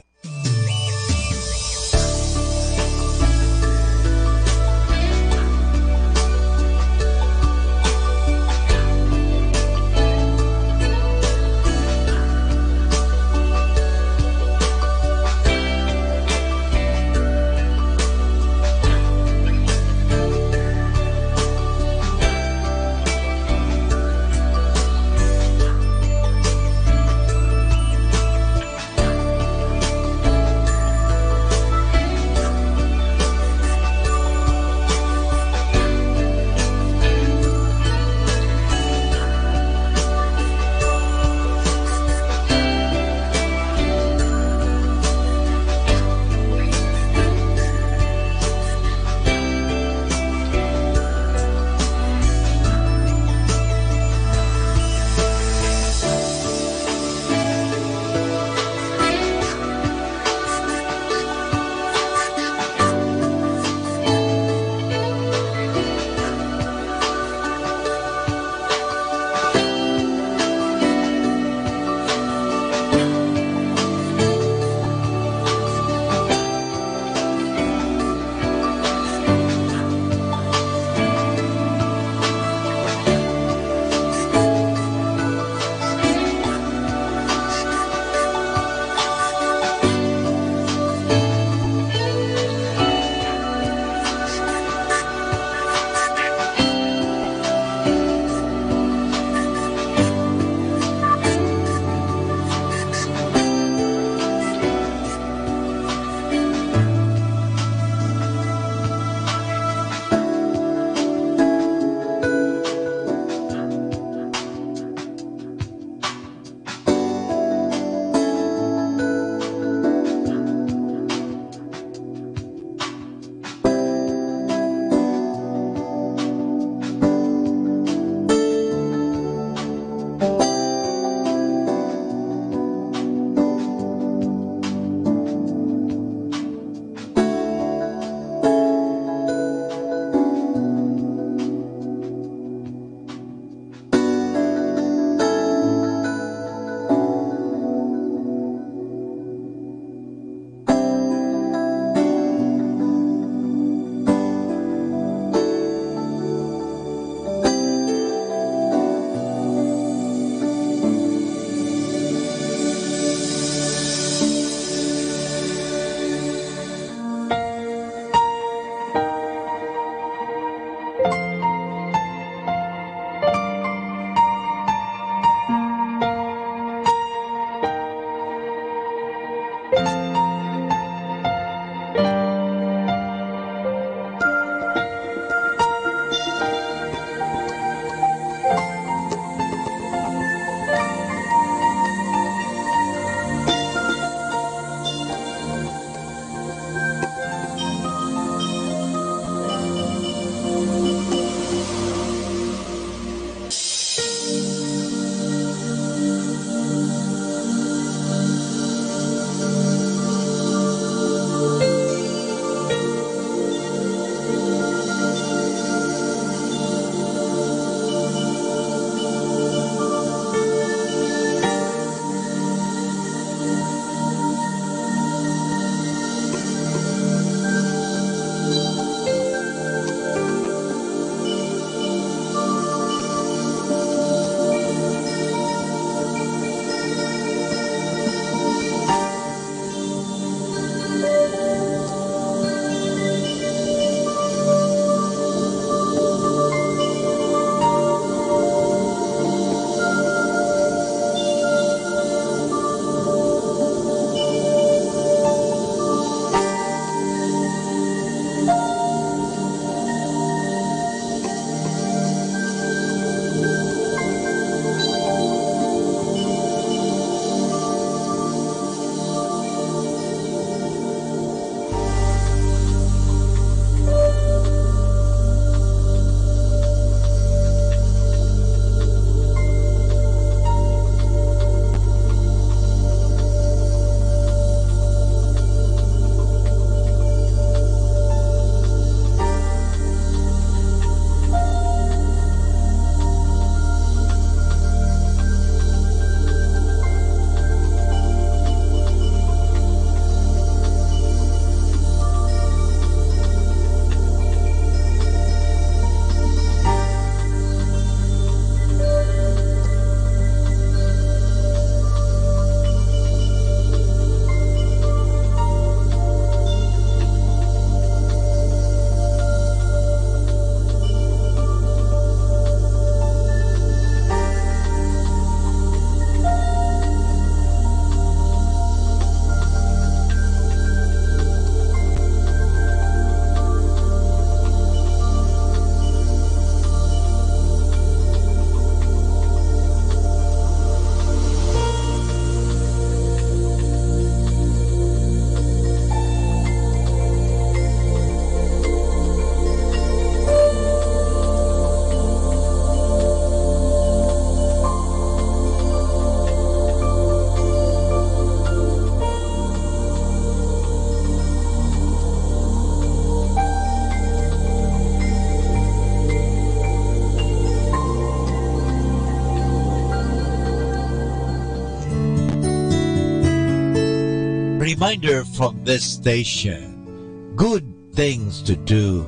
P: reminder from this station: good things to do.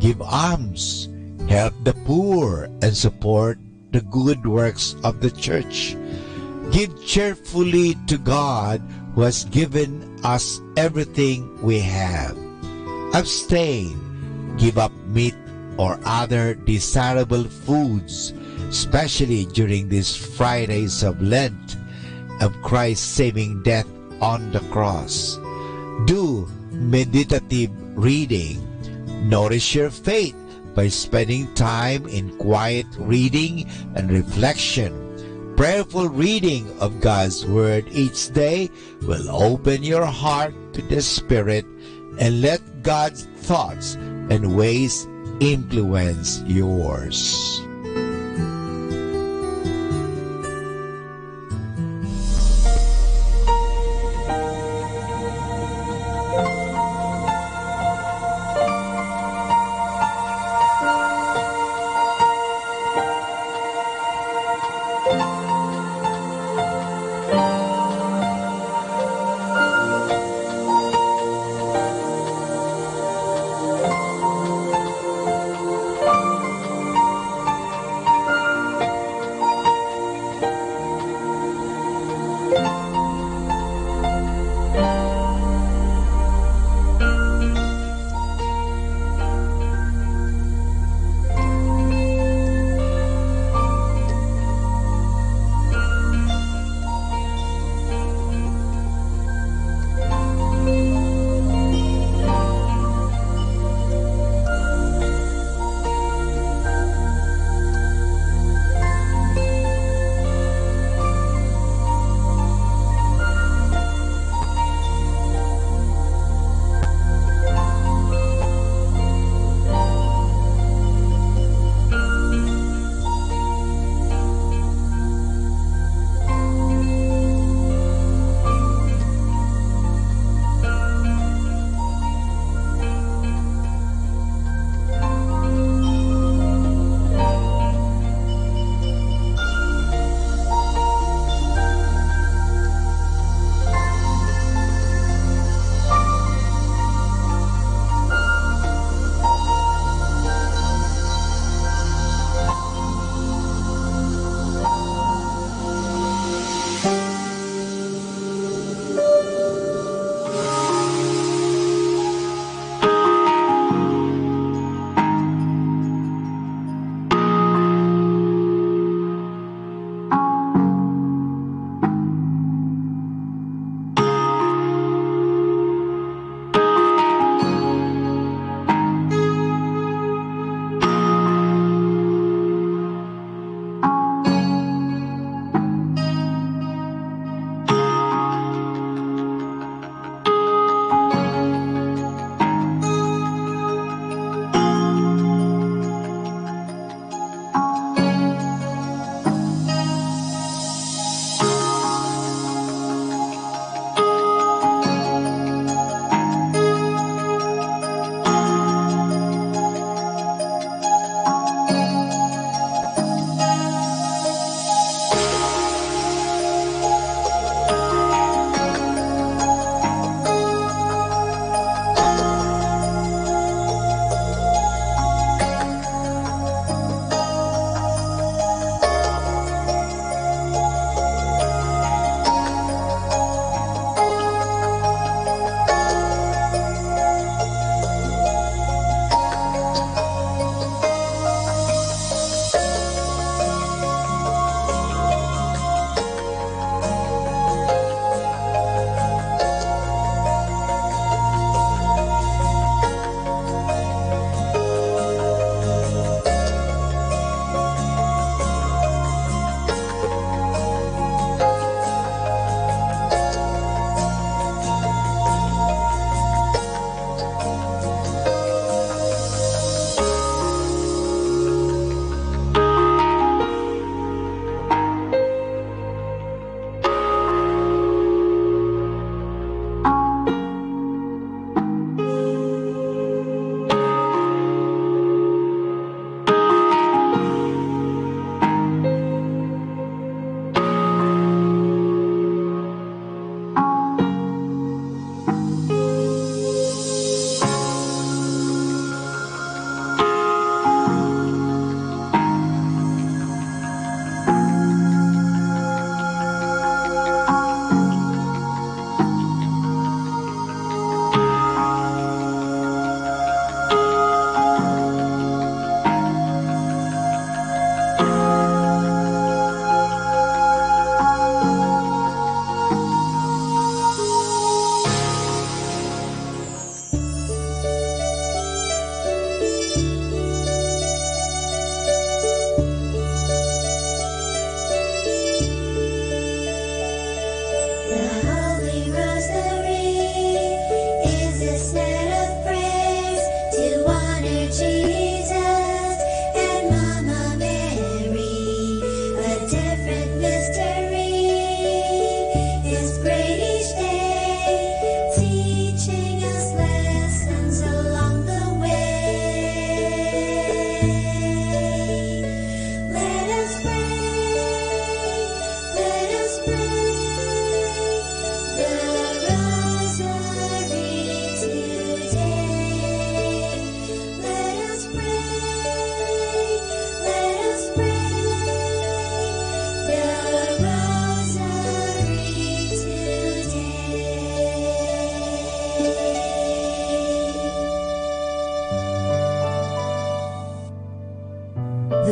P: Give alms, help the poor, and support the good works of the church. Give cheerfully to God, who has given us everything we have. Abstain, give up meat or other desirable foods, especially during these Fridays of Lent, of Christ's saving death on the cross. Do meditative reading. Nourish your faith by spending time in quiet reading and reflection. Prayerful reading of God's Word each day will open your heart to the Spirit and let God's thoughts and ways influence yours.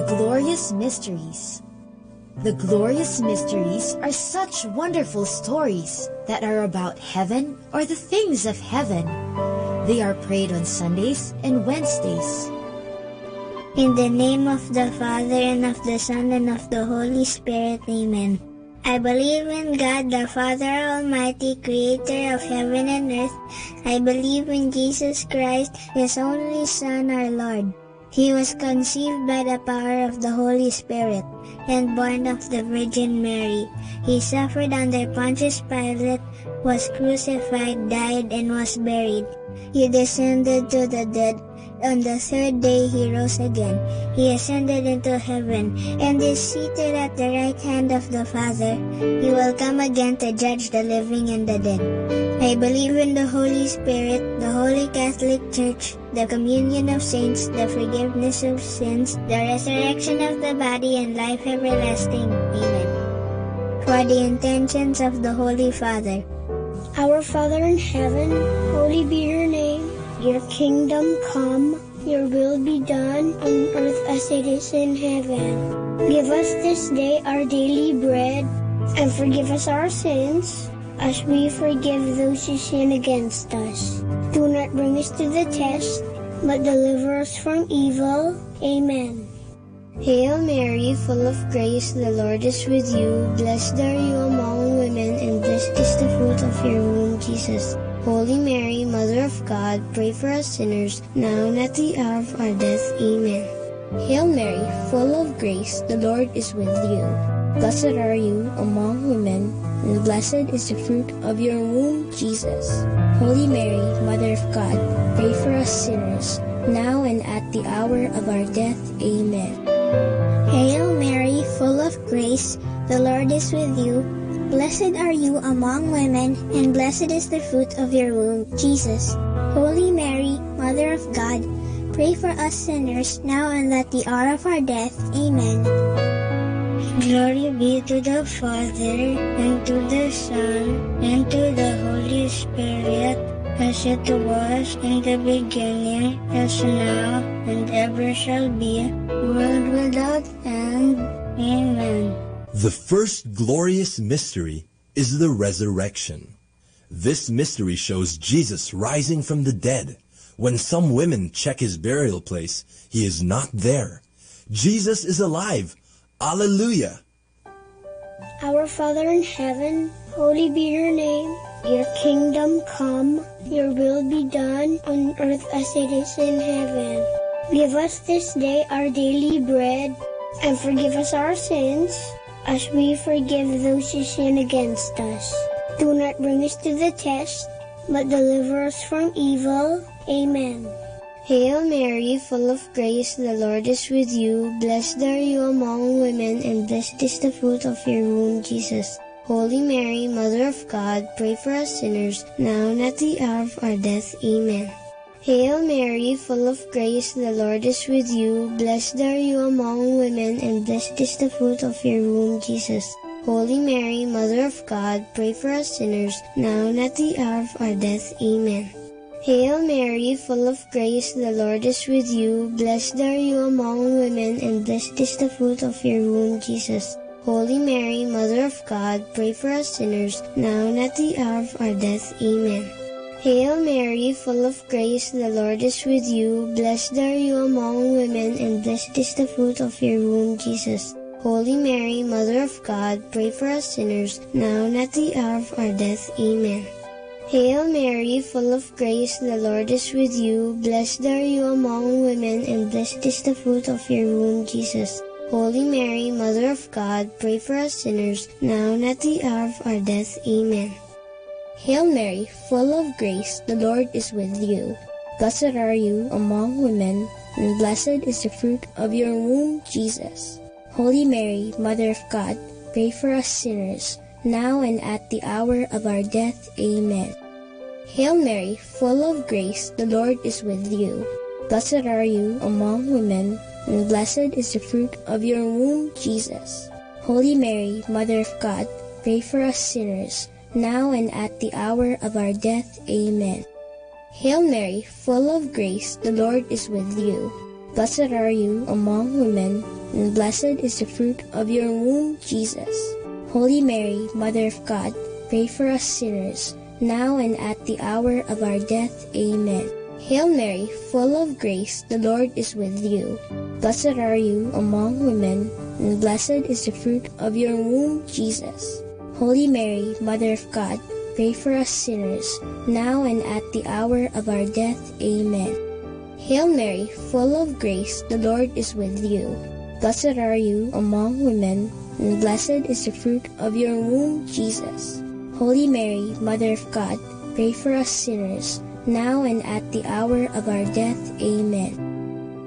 D: glorious mysteries. The glorious mysteries are such wonderful stories that are about heaven or the things of heaven. They are prayed on Sundays and Wednesdays.
T: In the name of the Father, and of the Son, and of the Holy Spirit. Amen. I believe in God, the Father Almighty, creator of heaven and earth. I believe in Jesus Christ, His only Son, our Lord. He was conceived by the power of the Holy Spirit, and born of the Virgin Mary. He suffered under Pontius Pilate, was crucified, died, and was buried. He descended to the dead. On the third day he rose again. He ascended into heaven, and is seated at the right hand of the Father. He will come again to judge the living and the dead. I believe in the Holy Spirit, the Holy Catholic Church, the communion of saints, the forgiveness of sins, the resurrection of the body, and life everlasting. Amen. For the intentions of the Holy Father.
W: Our Father in heaven, holy be your name. Your kingdom come, your will be done on earth as it is in heaven. Give us this day our daily bread, and forgive us our sins, as we forgive those who sin against us. Do not bring us to the test, but deliver us from evil. Amen.
T: Hail Mary, full of grace, the Lord is with you. Blessed are you among women, and blessed is the fruit of your womb, Jesus. Holy Mary, Mother of God, pray for us sinners, now and at the hour of our death. Amen. Hail Mary, full of grace, the Lord is with you. Blessed are you among women, and blessed is the fruit of your womb, Jesus. Holy Mary, Mother of God, pray for us sinners, now and at the hour of our death. Amen.
W: Hail Mary, full of grace, the Lord is with you. Blessed are you among women, and blessed is the fruit of your womb, Jesus. Holy Mary, Mother of God, pray for us sinners, now and at the hour of our death. Amen.
T: Glory be to the Father, and to the Son, and to the Holy Spirit, as it was in the beginning, as now, and ever shall be, world without end. Amen.
X: The first glorious mystery is the resurrection. This mystery shows Jesus rising from the dead. When some women check his burial place, he is not there. Jesus is alive. Alleluia!
W: Our Father in heaven, holy be your name. Your kingdom come, your will be done on earth as it is in heaven. Give us this day our daily bread, and forgive us our sins, as we forgive those who sin against us. Do not bring us to the test, but deliver us from evil. Amen.
T: Hail Mary, full of grace, the Lord is with you. Blessed are you among women, and blessed is the fruit of your womb, Jesus. Holy Mary, Mother of God, pray for us sinners, now and at the hour of our death. Amen. Hail Mary, full of grace, the Lord is with you. Blessed are you among women, and blessed is the fruit of your womb, Jesus. Holy Mary, Mother of God, pray for us sinners, now and at the hour of our death. Amen. Hail Mary, full of grace, the Lord is with you. Blessed are you among women, and blessed is the fruit of your womb, Jesus. Holy Mary, Mother of God, pray for us sinners, now and at the hour of our death. Amen. Hail Mary, full of grace, the Lord is with you. Blessed are you among women, and blessed is the fruit of your womb, Jesus. Holy Mary, Mother of God, pray for us sinners, now and at the hour of our death. Amen. Hail Mary, full of grace, the Lord is with you. Blessed are you among women, and blessed is the fruit of your womb, Jesus. Holy Mary, Mother of God, pray for us sinners, now and at the hour of our death. Amen. Hail Mary, full of grace, the Lord is with you. Blessed are you among women, and blessed is the fruit of your womb, Jesus. Holy Mary, Mother of God, pray for us sinners, now and at the hour of our death. Amen. Hail Mary, full of grace, the Lord is with you. Blessed are you among women, and blessed is the fruit of your womb, Jesus. Holy Mary, Mother of God, pray for us sinners, now and at the hour of our death. Amen. Hail Mary, full of grace, the Lord is with you. Blessed are you among women, and blessed is the fruit of your womb, Jesus. Holy Mary, Mother of God, pray for us sinners, now and at the hour of our death. Amen. Hail Mary, full of grace, the Lord is with you. Blessed are you among women, and blessed is the fruit of your womb, Jesus. Holy Mary, Mother of God, pray for us sinners, now and at the hour of our death. Amen. Hail Mary, full of grace, the Lord is with you. Blessed are you among women, and blessed is the fruit of your womb, Jesus. Holy Mary, Mother of God, pray for us sinners, now and at the hour of our death. Amen.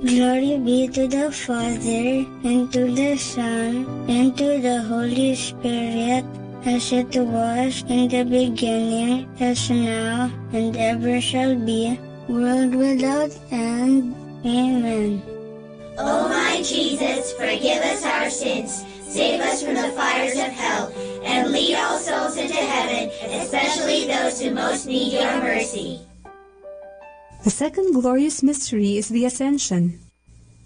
W: Glory be to the Father, and to the Son, and to the Holy Spirit, as it was in the beginning, is now, and ever shall be, world without end. Amen.
A: O my Jesus, forgive us our sins, save us from the fires of hell, and lead all souls into heaven, especially those who most need your mercy.
J: The second glorious mystery is the Ascension.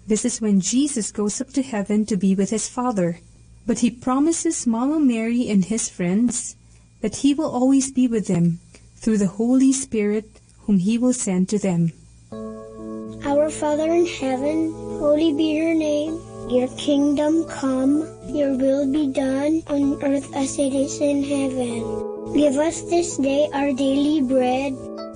J: This is when Jesus goes up to heaven to be with his Father, but he promises Mama Mary and his friends that he will always be with them through the Holy Spirit whom he will send to them.
W: Our Father in heaven, holy be your name. Your kingdom come, your will be done on earth as it is in heaven. Give us this day our daily bread,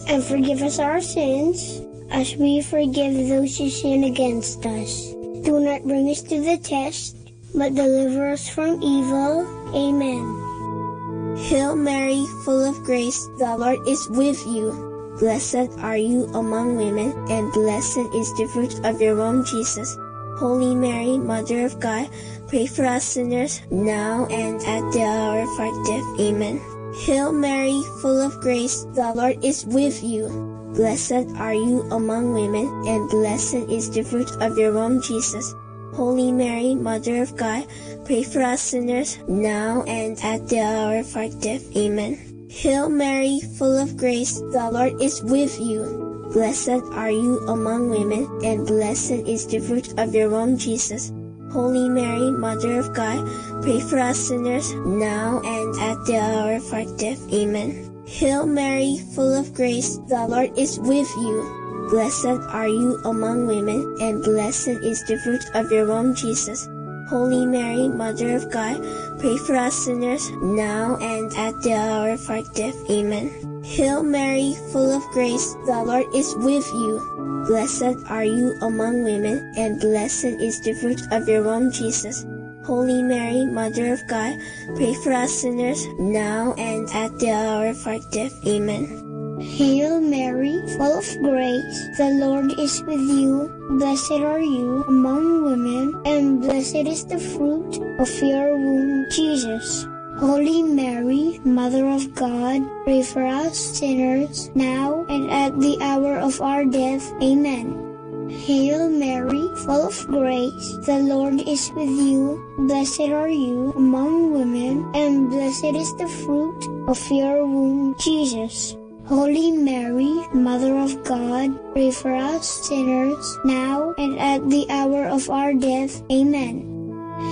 W: and forgive us our sins, as we forgive those who sin against us. Do not bring us to the test, but deliver us from evil. Amen.
T: Hail Mary, full of grace, the Lord is with you. Blessed are you among women, and blessed is the fruit of your womb, Jesus. Holy Mary, Mother of God, pray for us sinners, now and at the hour of our death. Amen. Hail Mary, full of grace, the Lord is with you. Blessed are you among women, and blessed is the fruit of your womb, Jesus. Holy Mary, Mother of God, pray for us sinners, now and at the hour of our death. Amen. Hail Mary, full of grace, the Lord is with you. Blessed are you among women, and blessed is the fruit of your womb, Jesus. Holy Mary, Mother of God, pray for us sinners, now and at the hour of our death. Amen. Hail Mary, full of grace, the Lord is with you. Blessed are you among women, and blessed is the fruit of your womb, Jesus. Holy Mary, Mother of God, pray for us sinners, now and at the hour of our death. Amen. Hail Mary, full of grace, the Lord is with you. Blessed are you among women, and blessed is the fruit of your womb, Jesus. Holy Mary, Mother of God, pray for us sinners, now and at the hour of our death. Amen.
W: Hail Mary, full of grace, the Lord is with you. Blessed are you among women, and blessed is the fruit of your womb, Jesus. Holy Mary, Mother of God, pray for us sinners, now and at the hour of our death. Amen. Hail Mary, full of grace, the Lord is with you. Blessed are you among women, and blessed is the fruit of your womb, Jesus. Holy Mary, Mother of God, pray for us sinners, now and at the hour of our death. Amen.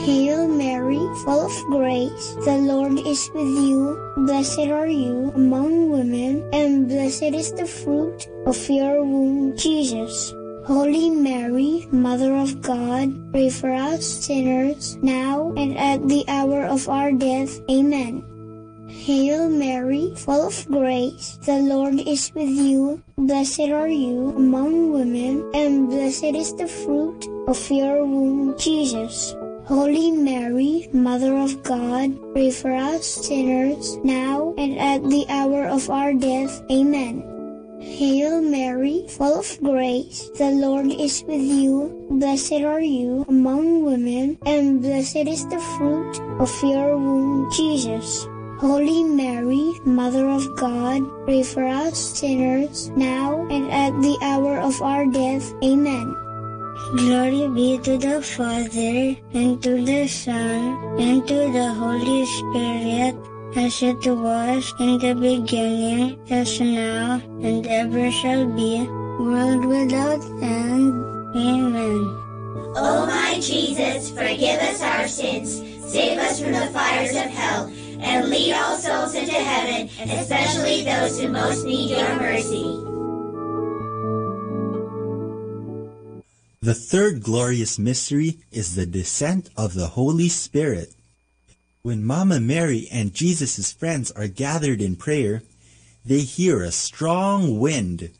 W: Hail Mary, full of grace, the Lord is with you. Blessed are you among women, and blessed is the fruit of your womb, Jesus. Holy Mary, Mother of God, pray for us sinners, now and at the hour of our death. Amen. Hail Mary, full of grace, the Lord is with you. Blessed are you among women, and blessed is the fruit of your womb, Jesus. Holy Mary, Mother of God, pray for us sinners, now and at the hour of our death. Amen. Hail Mary, full of grace, the Lord is with you. Blessed are you among women, and blessed is the fruit of your womb, Jesus. Holy Mary, Mother of God, pray for us sinners, now and at the hour of our death. Amen. Glory be to the Father, and to the Son, and to the Holy Spirit, as it was in the beginning, is now, and ever shall be, world without end. Amen.
A: O my Jesus, forgive us our sins, save us from the fires of hell, and lead all souls into heaven, especially those who most need your mercy.
E: The third glorious mystery is the descent of the Holy Spirit. When Mama Mary and Jesus' friends are gathered in prayer, they hear a strong wind.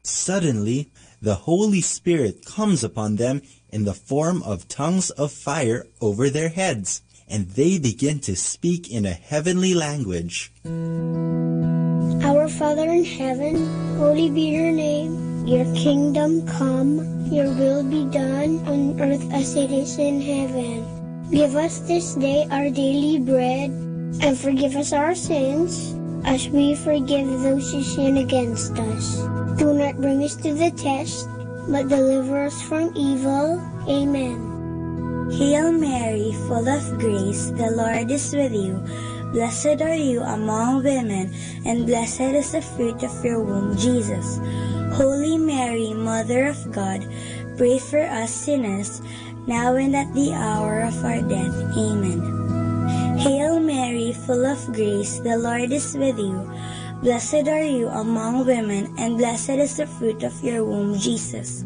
E: Suddenly, the Holy Spirit comes upon them in the form of tongues of fire over their heads, and they begin to speak in a heavenly language.
W: Our Father in heaven, holy be your name. Your kingdom come, your will be done on earth as it is in heaven. Give us this day our daily bread, and forgive us our sins, as we forgive those who sin against us. Do not bring us to the test, but deliver us from evil. Amen.
K: Hail Mary, full of grace, the Lord is with you. Blessed are you among women, and blessed is the fruit of your womb, Jesus. Holy Mary, Mother of God, pray for us sinners, now and at the hour of our death. Amen. Hail Mary, full of grace, the Lord is with you. Blessed are you among women, and blessed is the fruit of your womb, Jesus.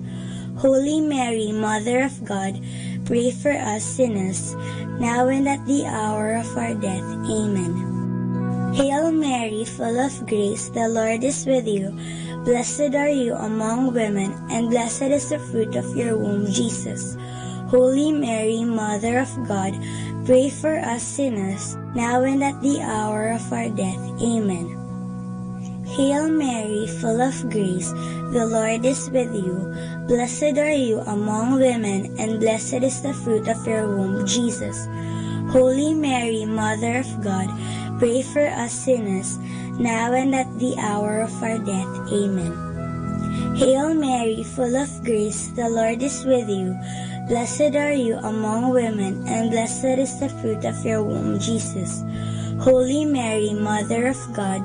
K: Holy Mary, Mother of God, pray for us sinners, now and at the hour of our death. Amen. Hail Mary, full of grace, the Lord is with you. Blessed are you among women, and blessed is the fruit of your womb, Jesus. Holy Mary, Mother of God, pray for us sinners, now and at the hour of our death. Amen. Hail Mary, full of grace, the Lord is with you. Blessed are you among women, and blessed is the fruit of your womb, Jesus. Holy Mary, Mother of God, pray for us sinners, now and at the hour of our death. Amen. Hail Mary, full of grace, the Lord is with you. Blessed are you among women, and blessed is the fruit of your womb, Jesus. Holy Mary, Mother of God,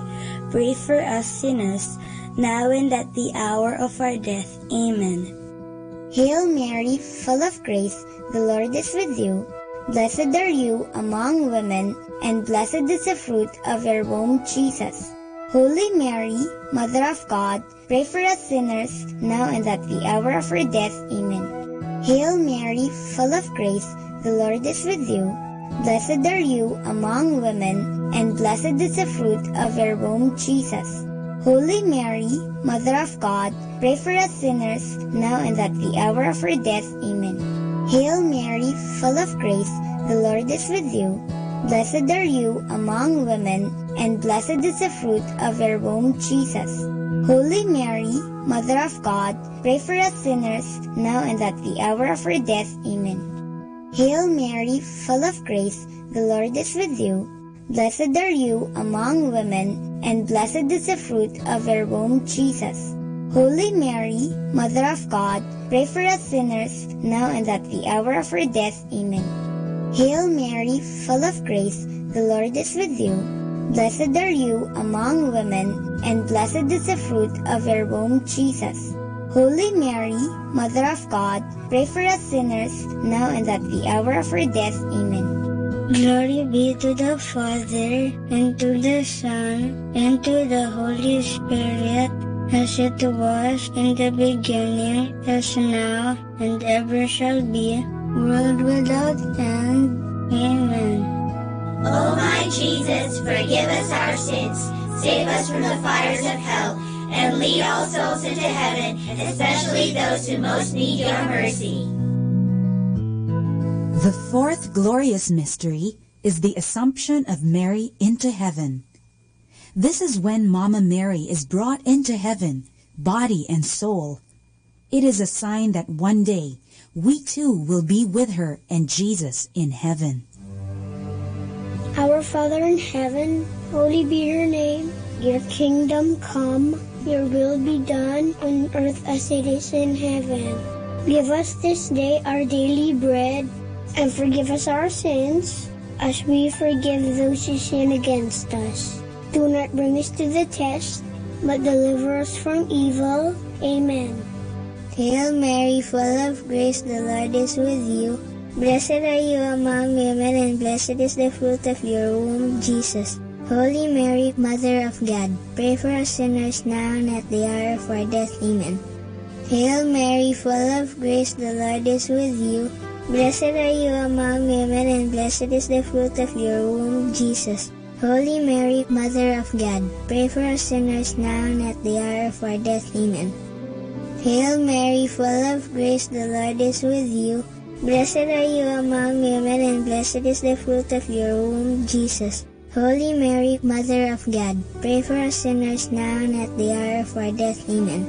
K: pray for us sinners, now and at the hour of our death. Amen.
T: Hail Mary, full of grace, the Lord is with you. Blessed are you among women, and blessed is the fruit of your womb, Jesus. Holy Mary, Mother of God, pray for us sinners, now and at the hour of our death. Amen. Hail Mary, full of grace, the Lord is with you. Blessed are you among women, and blessed is the fruit of your womb, Jesus. Holy Mary, Mother of God, pray for us sinners, now and at the hour of our death. Amen. Hail Mary, full of grace, the Lord is with you. Blessed are you among women, and blessed is the fruit of your womb, Jesus. Holy Mary, Mother of God, pray for us sinners, now and at the hour of our death. Amen. Hail Mary, full of grace, the Lord is with you. Blessed are you among women, and blessed is the fruit of your womb, Jesus. Holy Mary, Mother of God, pray for us sinners, now and at the hour of our death. Amen. Hail Mary, full of grace, the Lord is with you. Blessed are you among women, and blessed is the fruit of your womb, Jesus. Holy Mary, Mother of God, pray for us sinners, now and at the hour of our death. Amen.
W: Glory be to the Father, and to the Son, and to the Holy Spirit, as it was in the beginning, as now, and ever shall be, world without end. Amen.
A: O my Jesus, forgive us our sins, save us from the fires of hell, and lead all souls into heaven, especially those who most need your mercy.
U: The fourth glorious mystery is the Assumption of Mary into heaven. This is when Mama Mary is brought into heaven, body and soul. It is a sign that one day we too will be with her and Jesus in heaven.
W: Our Father in heaven, holy be your name. Your kingdom come, your will be done on earth as it is in heaven. Give us this day our daily bread, and forgive us our sins, as we forgive those who sin against us. Do not bring us to the test, but deliver us from evil. Amen. Hail Mary, full of grace, the Lord is with you. Blessed are you among women, and blessed is the fruit of your womb, Jesus. Holy Mary, Mother of God, pray for us sinners now and at the hour of our death. Amen. Hail Mary, full of grace, the Lord is with you. Blessed are you among women, and blessed is the fruit of your womb, Jesus. Holy Mary, Mother of God, pray for us sinners now and at the hour of our death. Amen. Hail Mary, full of grace, the Lord is with you. Blessed are you among women, and blessed is the fruit of your womb, Jesus. Holy Mary, Mother of God, pray for us sinners now and at the hour of our death. Amen.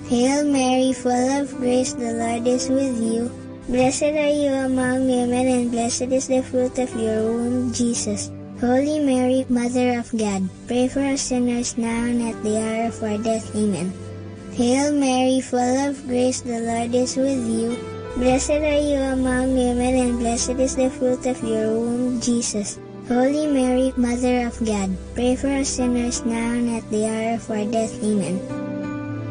W: Hail Mary, full of grace, the Lord is with you. Blessed are you among women, and blessed is the fruit of your womb, Jesus. Holy Mary, Mother of God, pray for us sinners now and at the hour of our death. Amen. Hail Mary, full of grace, the Lord is with you. Blessed are you among women, and blessed is the fruit of your womb, Jesus. Holy Mary, Mother of God, pray for us sinners now and at the hour of our death. Amen.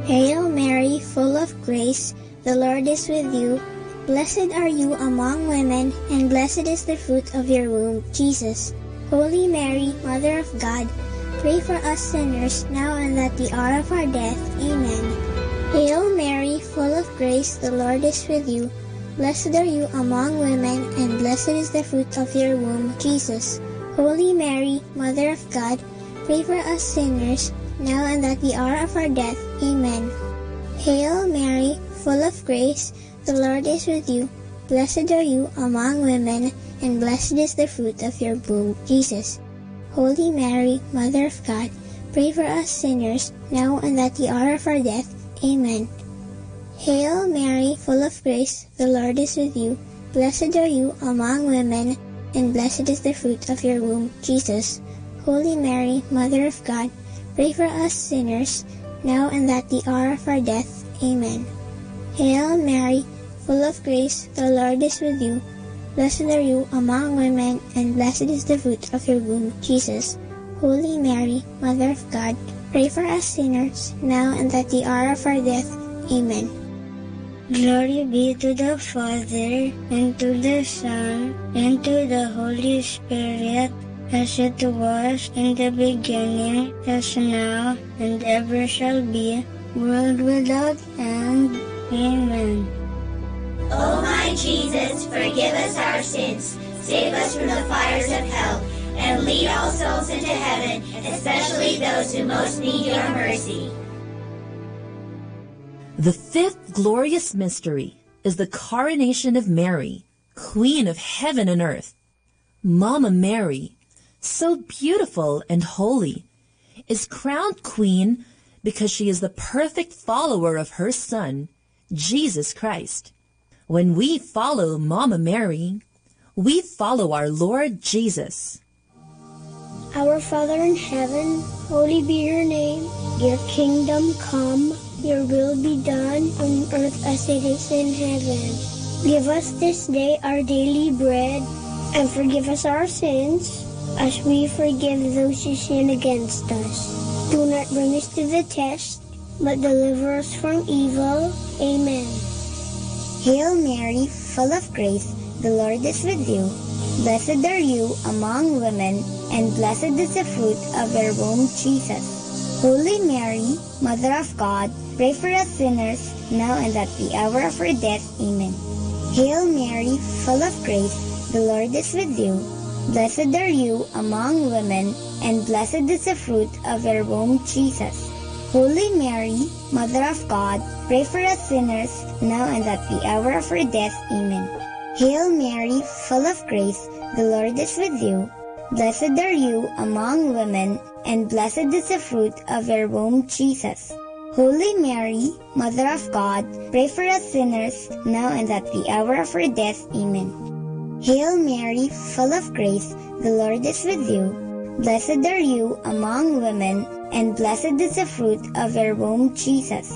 K: Hail Mary, full of grace, the Lord is with you. Blessed are you among women, and blessed is the fruit of your womb, Jesus. Holy Mary, Mother of God, pray for us sinners now and at the hour of our death. Amen. Hail Mary, full of grace, the Lord is with you. Blessed are you among women, and blessed is the fruit of your womb, Jesus. Holy Mary, Mother of God, pray for us sinners, now and at the hour of our death. Amen. Hail Mary, full of grace, the Lord is with you. Blessed are you among women, and blessed is the fruit of your womb, Jesus. Holy Mary, Mother of God, pray for us sinners, now and at the hour of our death. Amen. Hail Mary, full of grace, the Lord is with you. Blessed are you among women, and blessed is the fruit of your womb, Jesus. Holy Mary, Mother of God, pray for us sinners, now and at the hour of our death. Amen. Hail Mary, full of grace, the Lord is with you. Blessed are you among women, and blessed is the fruit of your womb, Jesus. Holy Mary, Mother of God, pray for us sinners, now and at the hour of our death. Amen.
W: Glory be to the Father, and to the Son, and to the Holy Spirit, as it was in the beginning, as now, and ever shall be, world without end. Amen.
A: O my Jesus, forgive us our sins, save us from the fires of hell, and lead all souls into heaven, especially those who most need your mercy.
C: The fifth glorious mystery is the coronation of Mary, Queen of heaven and earth. Mama Mary, so beautiful and holy, is crowned queen because she is the perfect follower of her Son, Jesus Christ. When we follow Mama Mary, we follow our Lord Jesus.
W: Our Father in heaven, holy be your name. Your kingdom come, your will be done on earth as it is in heaven. Give us this day our daily bread, and forgive us our sins, as we forgive those who sin against us. Do not bring us to the test, but deliver us from evil. Amen.
L: Hail Mary, full of grace, the Lord is with you. Blessed are you among women, and blessed is the fruit of your womb, Jesus. Holy Mary, Mother of God, pray for us sinners, now and at the hour of our death. Amen. Hail Mary, full of grace, the Lord is with you. Blessed are you among women, and blessed is the fruit of your womb, Jesus. Holy Mary, Mother of God, pray for us sinners, now and at the hour of our death. Amen. Hail Mary, full of grace, the Lord is with you. Blessed are you among women, and blessed is the fruit of your womb, Jesus. Holy Mary, Mother of God, pray for us sinners, now and at the hour of our death. Amen. Hail Mary, full of grace, the Lord is with you. Blessed are you among women, and blessed is the fruit of your womb, Jesus.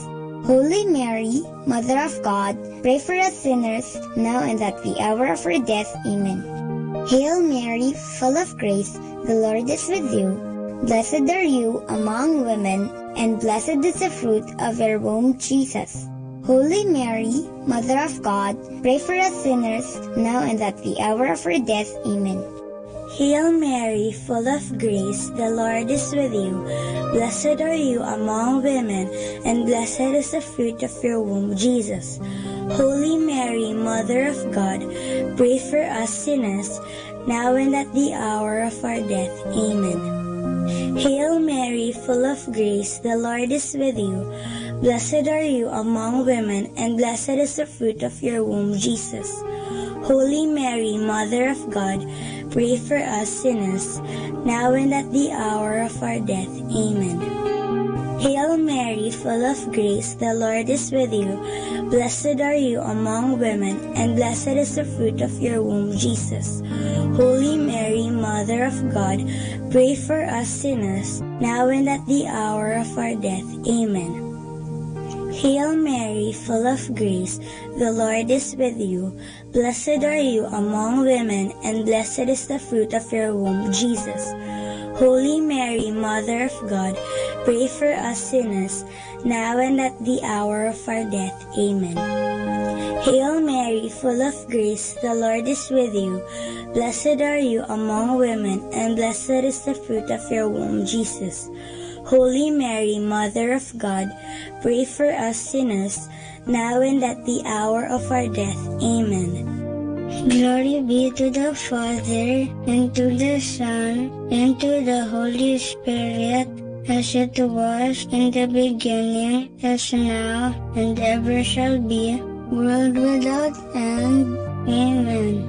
L: Holy Mary, Mother of God, pray for us sinners, now and at the hour of our death. Amen. Hail Mary, full of grace, the Lord is with you. Blessed are you among women, and blessed is the fruit of your womb, Jesus. Holy Mary, Mother of God, pray for us sinners, now and at the hour of our death. Amen.
K: Hail Mary, full of grace, the Lord is with you. Blessed are you among women, and blessed is the fruit of your womb, Jesus. Holy Mary, Mother of God, pray for us sinners, now and at the hour of our death. Amen. Hail Mary, full of grace, the Lord is with you. Blessed are you among women, and blessed is the fruit of your womb, Jesus. Holy Mary, Mother of God, pray for us sinners, now and at the hour of our death. Amen. Hail Mary, full of grace, the Lord is with you. Blessed are you among women, and blessed is the fruit of your womb, Jesus. Holy Mary, Mother of God, pray for us sinners, now and at the hour of our death. Amen. Hail Mary, full of grace, the Lord is with you. Blessed are you among women, and blessed is the fruit of your womb, Jesus. Holy Mary, Mother of God, pray for us sinners, now and at the hour of our death. Amen. Hail Mary, full of grace, the Lord is with you. Blessed are you among women, and blessed is the fruit of your womb, Jesus. Holy Mary, Mother of God, pray for us sinners, now and at the hour of our death. Amen.
W: Glory be to the Father, and to the Son, and to the Holy Spirit, as it was in the beginning, as now, and ever shall be, world without end. Amen.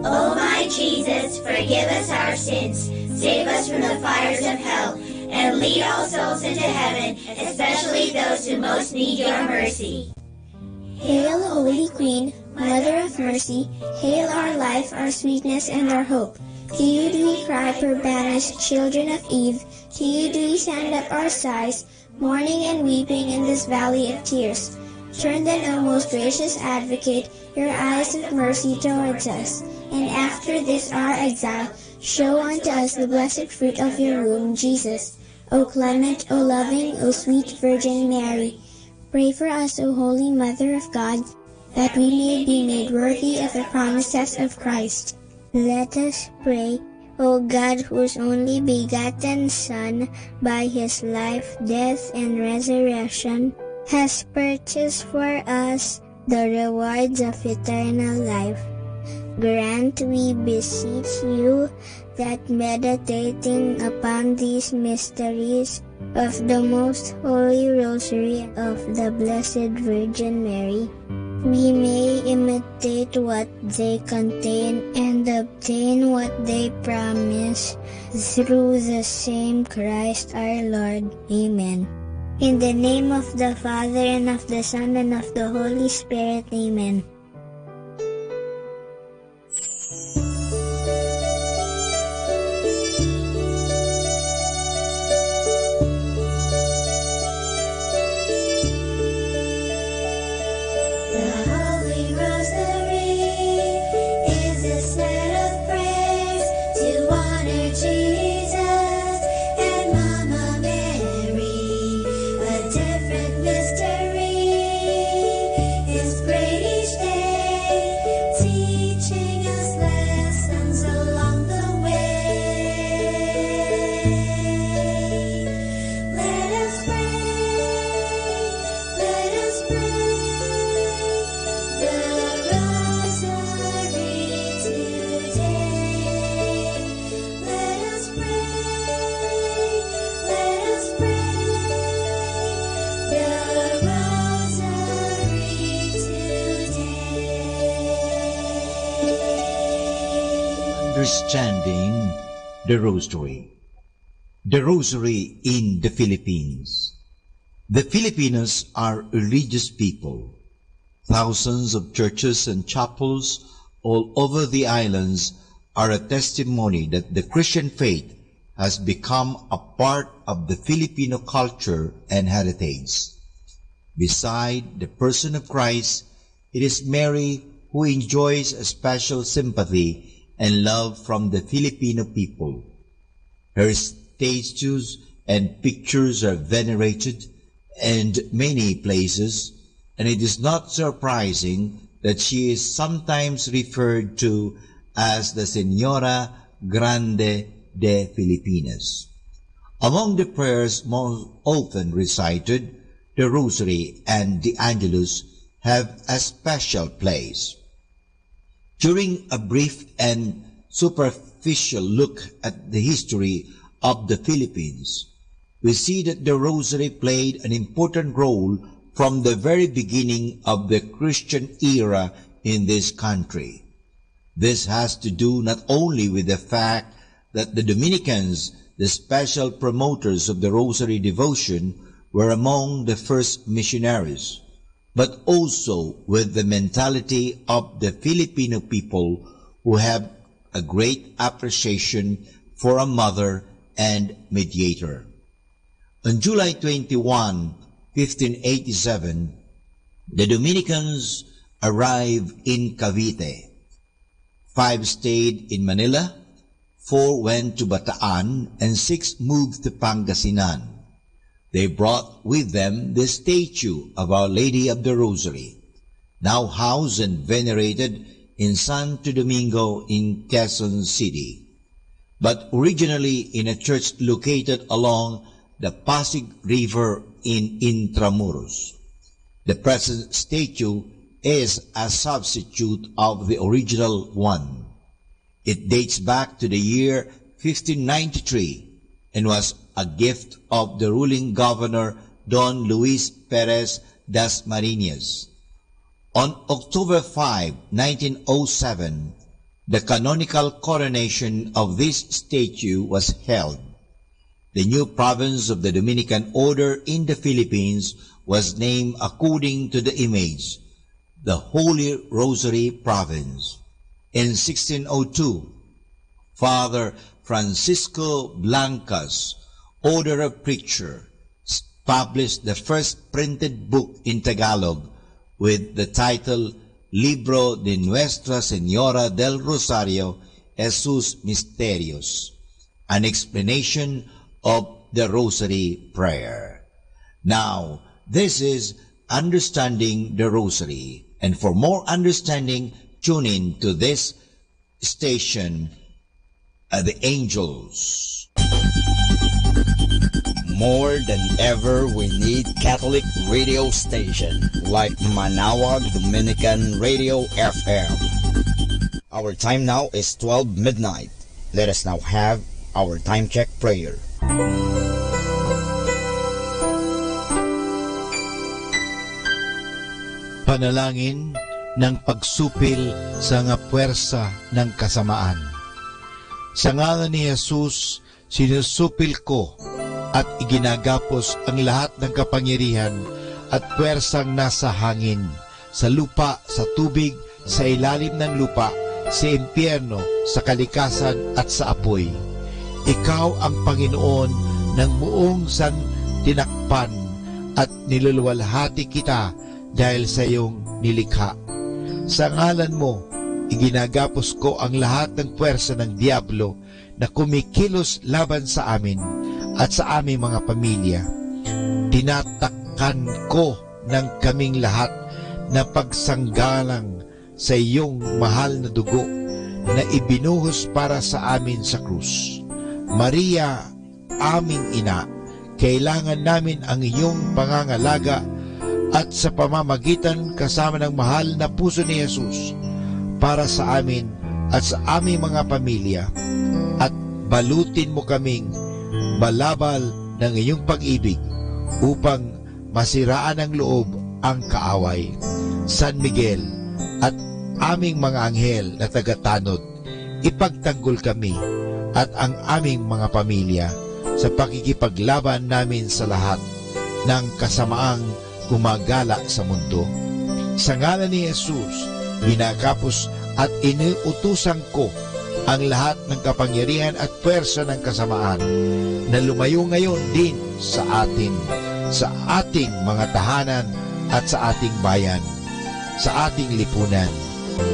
A: O my Jesus, forgive us our sins, save us from the fires of hell, and lead all souls into heaven, especially those who most need your mercy.
W: Hail, Holy Queen, Mother of Mercy, hail our life, our sweetness, and our hope. To you do we cry, poor banished children of Eve. To you do we send up our sighs, mourning and weeping in this valley of tears. Turn then, O most gracious Advocate, your eyes of mercy towards us, and after this our exile, show unto us the blessed fruit of your womb, Jesus. O clement, O loving, O sweet Virgin Mary, pray for us, O Holy Mother of God, that we may be made worthy of the promises of Christ.
T: Let us pray. O God, whose only begotten Son, by his life, death, and resurrection, has purchased for us the rewards of eternal life, grant, we beseech you, that meditating upon these mysteries of the most holy rosary of the Blessed Virgin Mary, we may imitate what they contain and obtain what they promise, through the same Christ our Lord. Amen. In the name of the Father, and of the Son, and of the Holy Spirit. Amen.
F: Understanding the Rosary. The Rosary in the Philippines. The Filipinos are religious people. Thousands of churches and chapels all over the islands are a testimony that the Christian faith has become a part of the Filipino culture and heritage. Beside the person of Christ, it is Mary who enjoys a special sympathy and love from the Filipino people. Her statues and pictures are venerated, and many places
M: and it is not surprising that she is sometimes referred to as the Señora Grande de Filipinas. Among the prayers most often recited, the Rosary and the Angelus have a special place. During a brief and superficial look at the history of the Philippines, we see that the Rosary played an important role from the very beginning of the Christian era in this country. This has to do not only with the fact that the Dominicans, the special promoters of the Rosary devotion, were among the first missionaries, but also with the mentality of the Filipino people who have a great appreciation for a mother and mediator. On July 21, 1587, the Dominicans arrived in Cavite. 5 stayed in Manila, 4 went to Bataan, and 6 moved to Pangasinan. They brought with them the statue of Our Lady of the Rosary, now housed and venerated in Santo Domingo in Quezon City, but originally in a church located along the Pasig River in Intramuros. The present statue is a substitute of the original one. It dates back to the year 1593 and was a gift of the ruling governor Don Luis Perez Dasmariñas. On October 5, 1907, the canonical coronation of this statue was held. The new province of the Dominican Order in the Philippines was named according to the image, the Holy Rosary Province. In 1602, Father Francisco Blancas, order of preacher, published the first printed book in Tagalog with the title Libro de Nuestra Señora del Rosario y sus Misterios, an explanation of the Rosary prayer. Now, this is Understanding the Rosary, and for more understanding, tune in to this station, The Angels.
B: More than ever, we need Catholic radio station like Manaoag Dominican Radio FM. Our time now is 12 midnight. Let us now have our time check prayer.
P: Panalangin ng pagsupil sa nga puwersa ng kasamaan. Sa ngalan ni Jesus, sinusupil ko at iginagapos ang lahat ng kapangyarihan at puwersang nasa hangin, sa lupa, sa tubig, sa ilalim ng lupa, sa impyerno, sa kalikasan at sa apoy. Ikaw ang Panginoon ng buong santinakpan at niluluwalhati kita dahil sa iyong nilikha. Sa ngalan mo, iginagapos ko ang lahat ng puwersa ng Diablo na kumikilos laban sa amin at sa aming mga pamilya. Tinatakpan ko ng kaming lahat na pagsanggalang sa iyong mahal na dugo na ibinuhos para sa amin sa krus. Maria, aming ina, kailangan namin ang iyong pangangalaga at sa pamamagitan kasama ng mahal na puso ni Jesus para sa amin at sa aming mga pamilya, at balutin mo kaming balabal ng iyong pag-ibig upang masiraan ng loob ang kaaway. San Miguel at aming mga anghel na tagatanod, ipagtanggol kami at ang aming mga pamilya sa pakikipaglaban namin sa lahat ng kasamaang gumagala sa mundo. Sa ngalan ni Jesus, binakapos at iniutusan ko ang lahat ng kapangyarihan at puwersa ng kasamaan na lumayo ngayon din sa atin, sa ating mga tahanan at sa ating bayan, sa ating lipunan.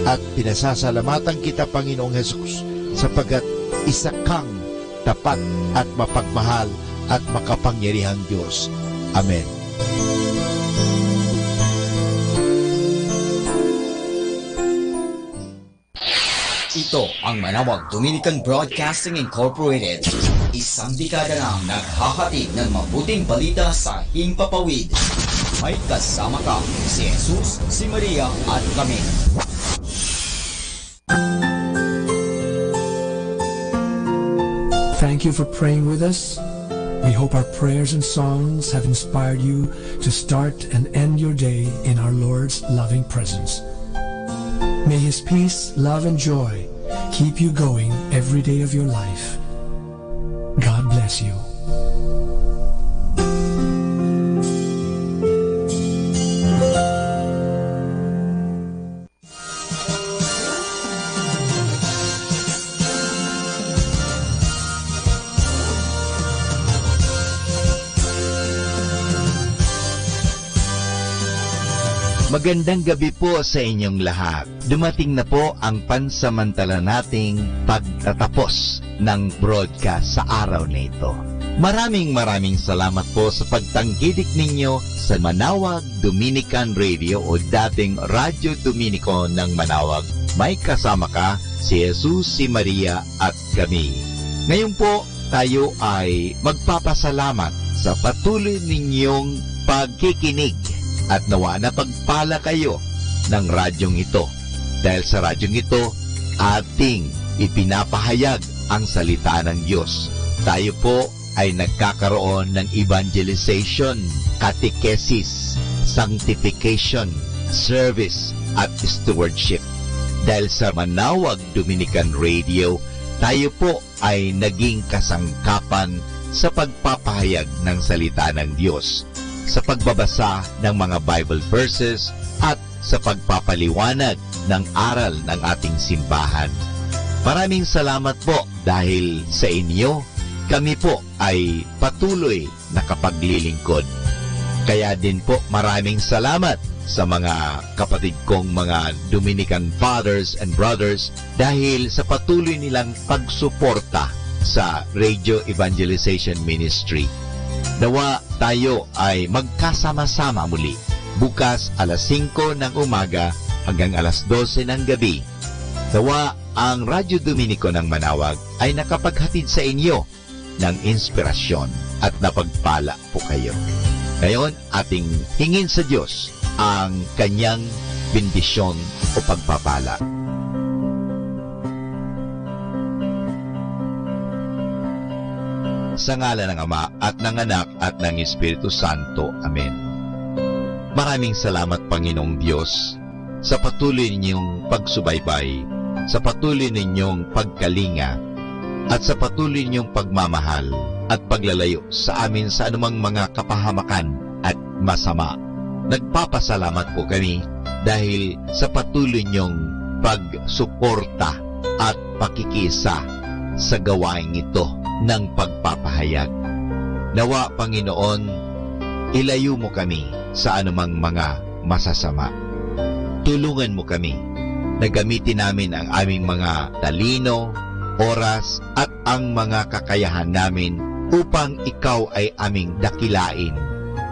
P: At pinasasalamatan kita, Panginoong Jesus, sapagkat isa kang tapat at mapagmahal at makapangyarihang Diyos. Amen.
B: Ito ang Manawag Dominican Broadcasting Incorporated. Isang dekada nang naghahatid ng mabuting balita sa himpapawid. May kasama ka, si Jesus, si Maria at kami.
I: Thank you for praying with us. We hope our prayers and songs have inspired you to start and end your day in our Lord's loving presence. May His peace, love, and joy keep you going every day of your life. God bless you.
F: Magandang gabi po sa inyong lahat. Dumating na po ang pansamantala nating pagtatapos ng broadcast sa araw na ito. Maraming salamat po sa pagtangkilik ninyo sa Manawag Dominican Radio o dating Radyo Dominico ng Manawag. May kasama ka, si Jesus, si Maria at kami. Ngayon po, tayo ay magpapasalamat sa patuloy ninyong pagkikinig. At nawa na pagpala kayo ng radyong ito. Dahil sa radyong ito, ating ipinapahayag ang salita ng Diyos. Tayo po ay nagkakaroon ng evangelization, catechesis, sanctification, service, at stewardship. Dahil sa Manawag Dominican Radio, tayo po ay naging kasangkapan sa pagpapahayag ng salita ng Diyos, sa pagbabasa ng mga Bible verses at sa pagpapaliwanag ng aral ng ating simbahan. Maraming salamat po dahil sa inyo, kami po ay patuloy na kapaglilingkod. Kaya din po maraming salamat sa mga kapatid kong mga Dominican fathers and brothers dahil sa patuloy nilang pagsuporta sa Radio Evangelization Ministry. Nawa tayo ay magkasama-sama muli bukas alas 5 ng umaga hanggang alas 12 ng gabi. Nawa ang Radyo Dominico ng Manawag ay nakapaghatid sa inyo ng inspirasyon at napagpala po kayo. Ngayon, ating hingin sa Diyos ang kanyang bendisyon o pagpapala. Sa ngalan ng Ama at ng Anak at ng Espiritu Santo. Amen. Maraming salamat, Panginoong Diyos, sa patuloy ninyong pagsubaybay, sa patuloy ninyong pagkalinga, at sa patuloy ninyong pagmamahal at paglalayo sa amin sa anumang mga kapahamakan at masama. Nagpapasalamat po kami dahil sa patuloy ninyong pagsuporta at pakikisa sa gawain ito ng pagpapahayag. Nawa, Panginoon, ilayo mo kami sa anumang mga masasama. Tulungan mo kami na gamitin namin ang aming mga talino, oras, at ang mga kakayahan namin upang ikaw ay aming dakilain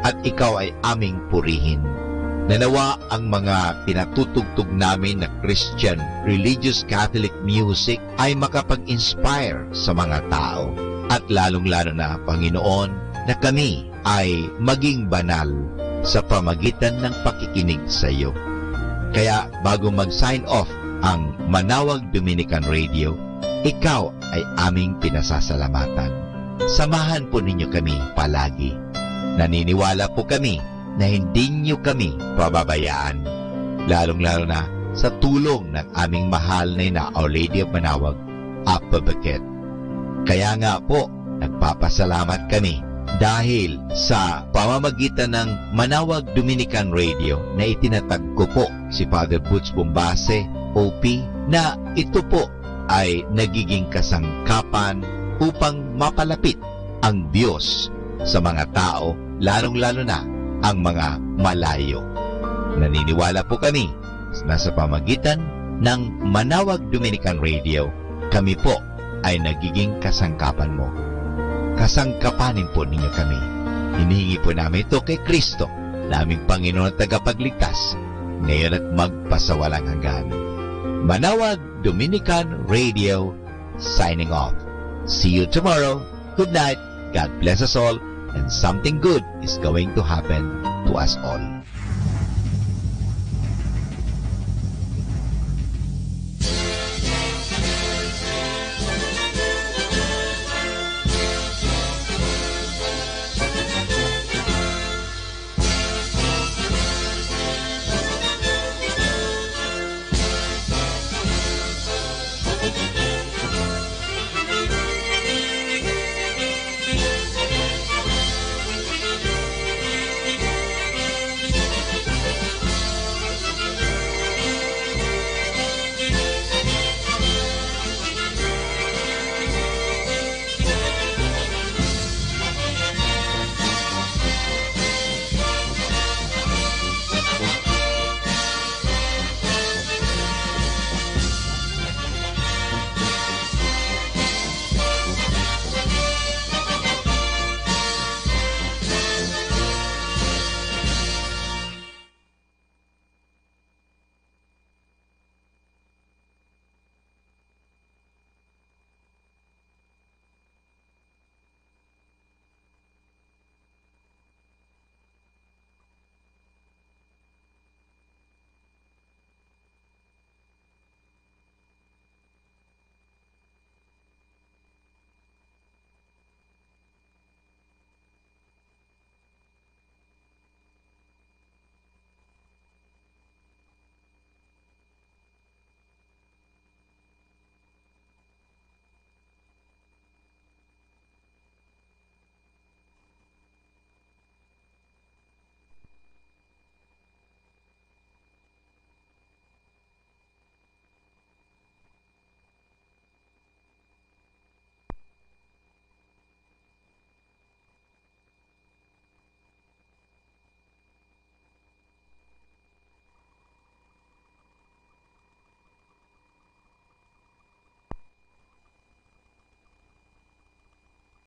F: at ikaw ay aming purihin. Nanawa ang mga pinatutugtog namin na Christian religious Catholic music ay makapag-inspire sa mga tao. At lalong-lalo na, Panginoon, na kami ay maging banal sa pamagitan ng pakikinig sa iyo. Kaya bago mag-sign off ang Manawag Dominican Radio, ikaw ay aming pinasasalamatan. Samahan po ninyo kami palagi. Naniniwala po kami na hindi niyo kami pababayaan, lalong-lalo na sa tulong ng aming mahal na Our Lady of Manawag, Apabaket. Kaya nga po, nagpapasalamat kami dahil sa pamamagitan ng Manawag Dominican Radio na itinatag ko po si Father Butch Bombase, OP, na ito po ay nagiging kasangkapan upang mapalapit ang Diyos sa mga tao, lalong-lalo na ang mga malayo. Naniniwala po kami na sa pamagitan ng Manawag Dominican Radio, kami po ay nagiging kasangkapan mo. Kasangkapanin po ninyo kami. Hinihingi po namin ito kay Kristo, naming Panginoon at tagapagligtas, ngayon at magpasawalang hanggan. Manawag Dominican Radio, signing off. See you tomorrow. Good night. God bless us all, and something good is going to happen to us all.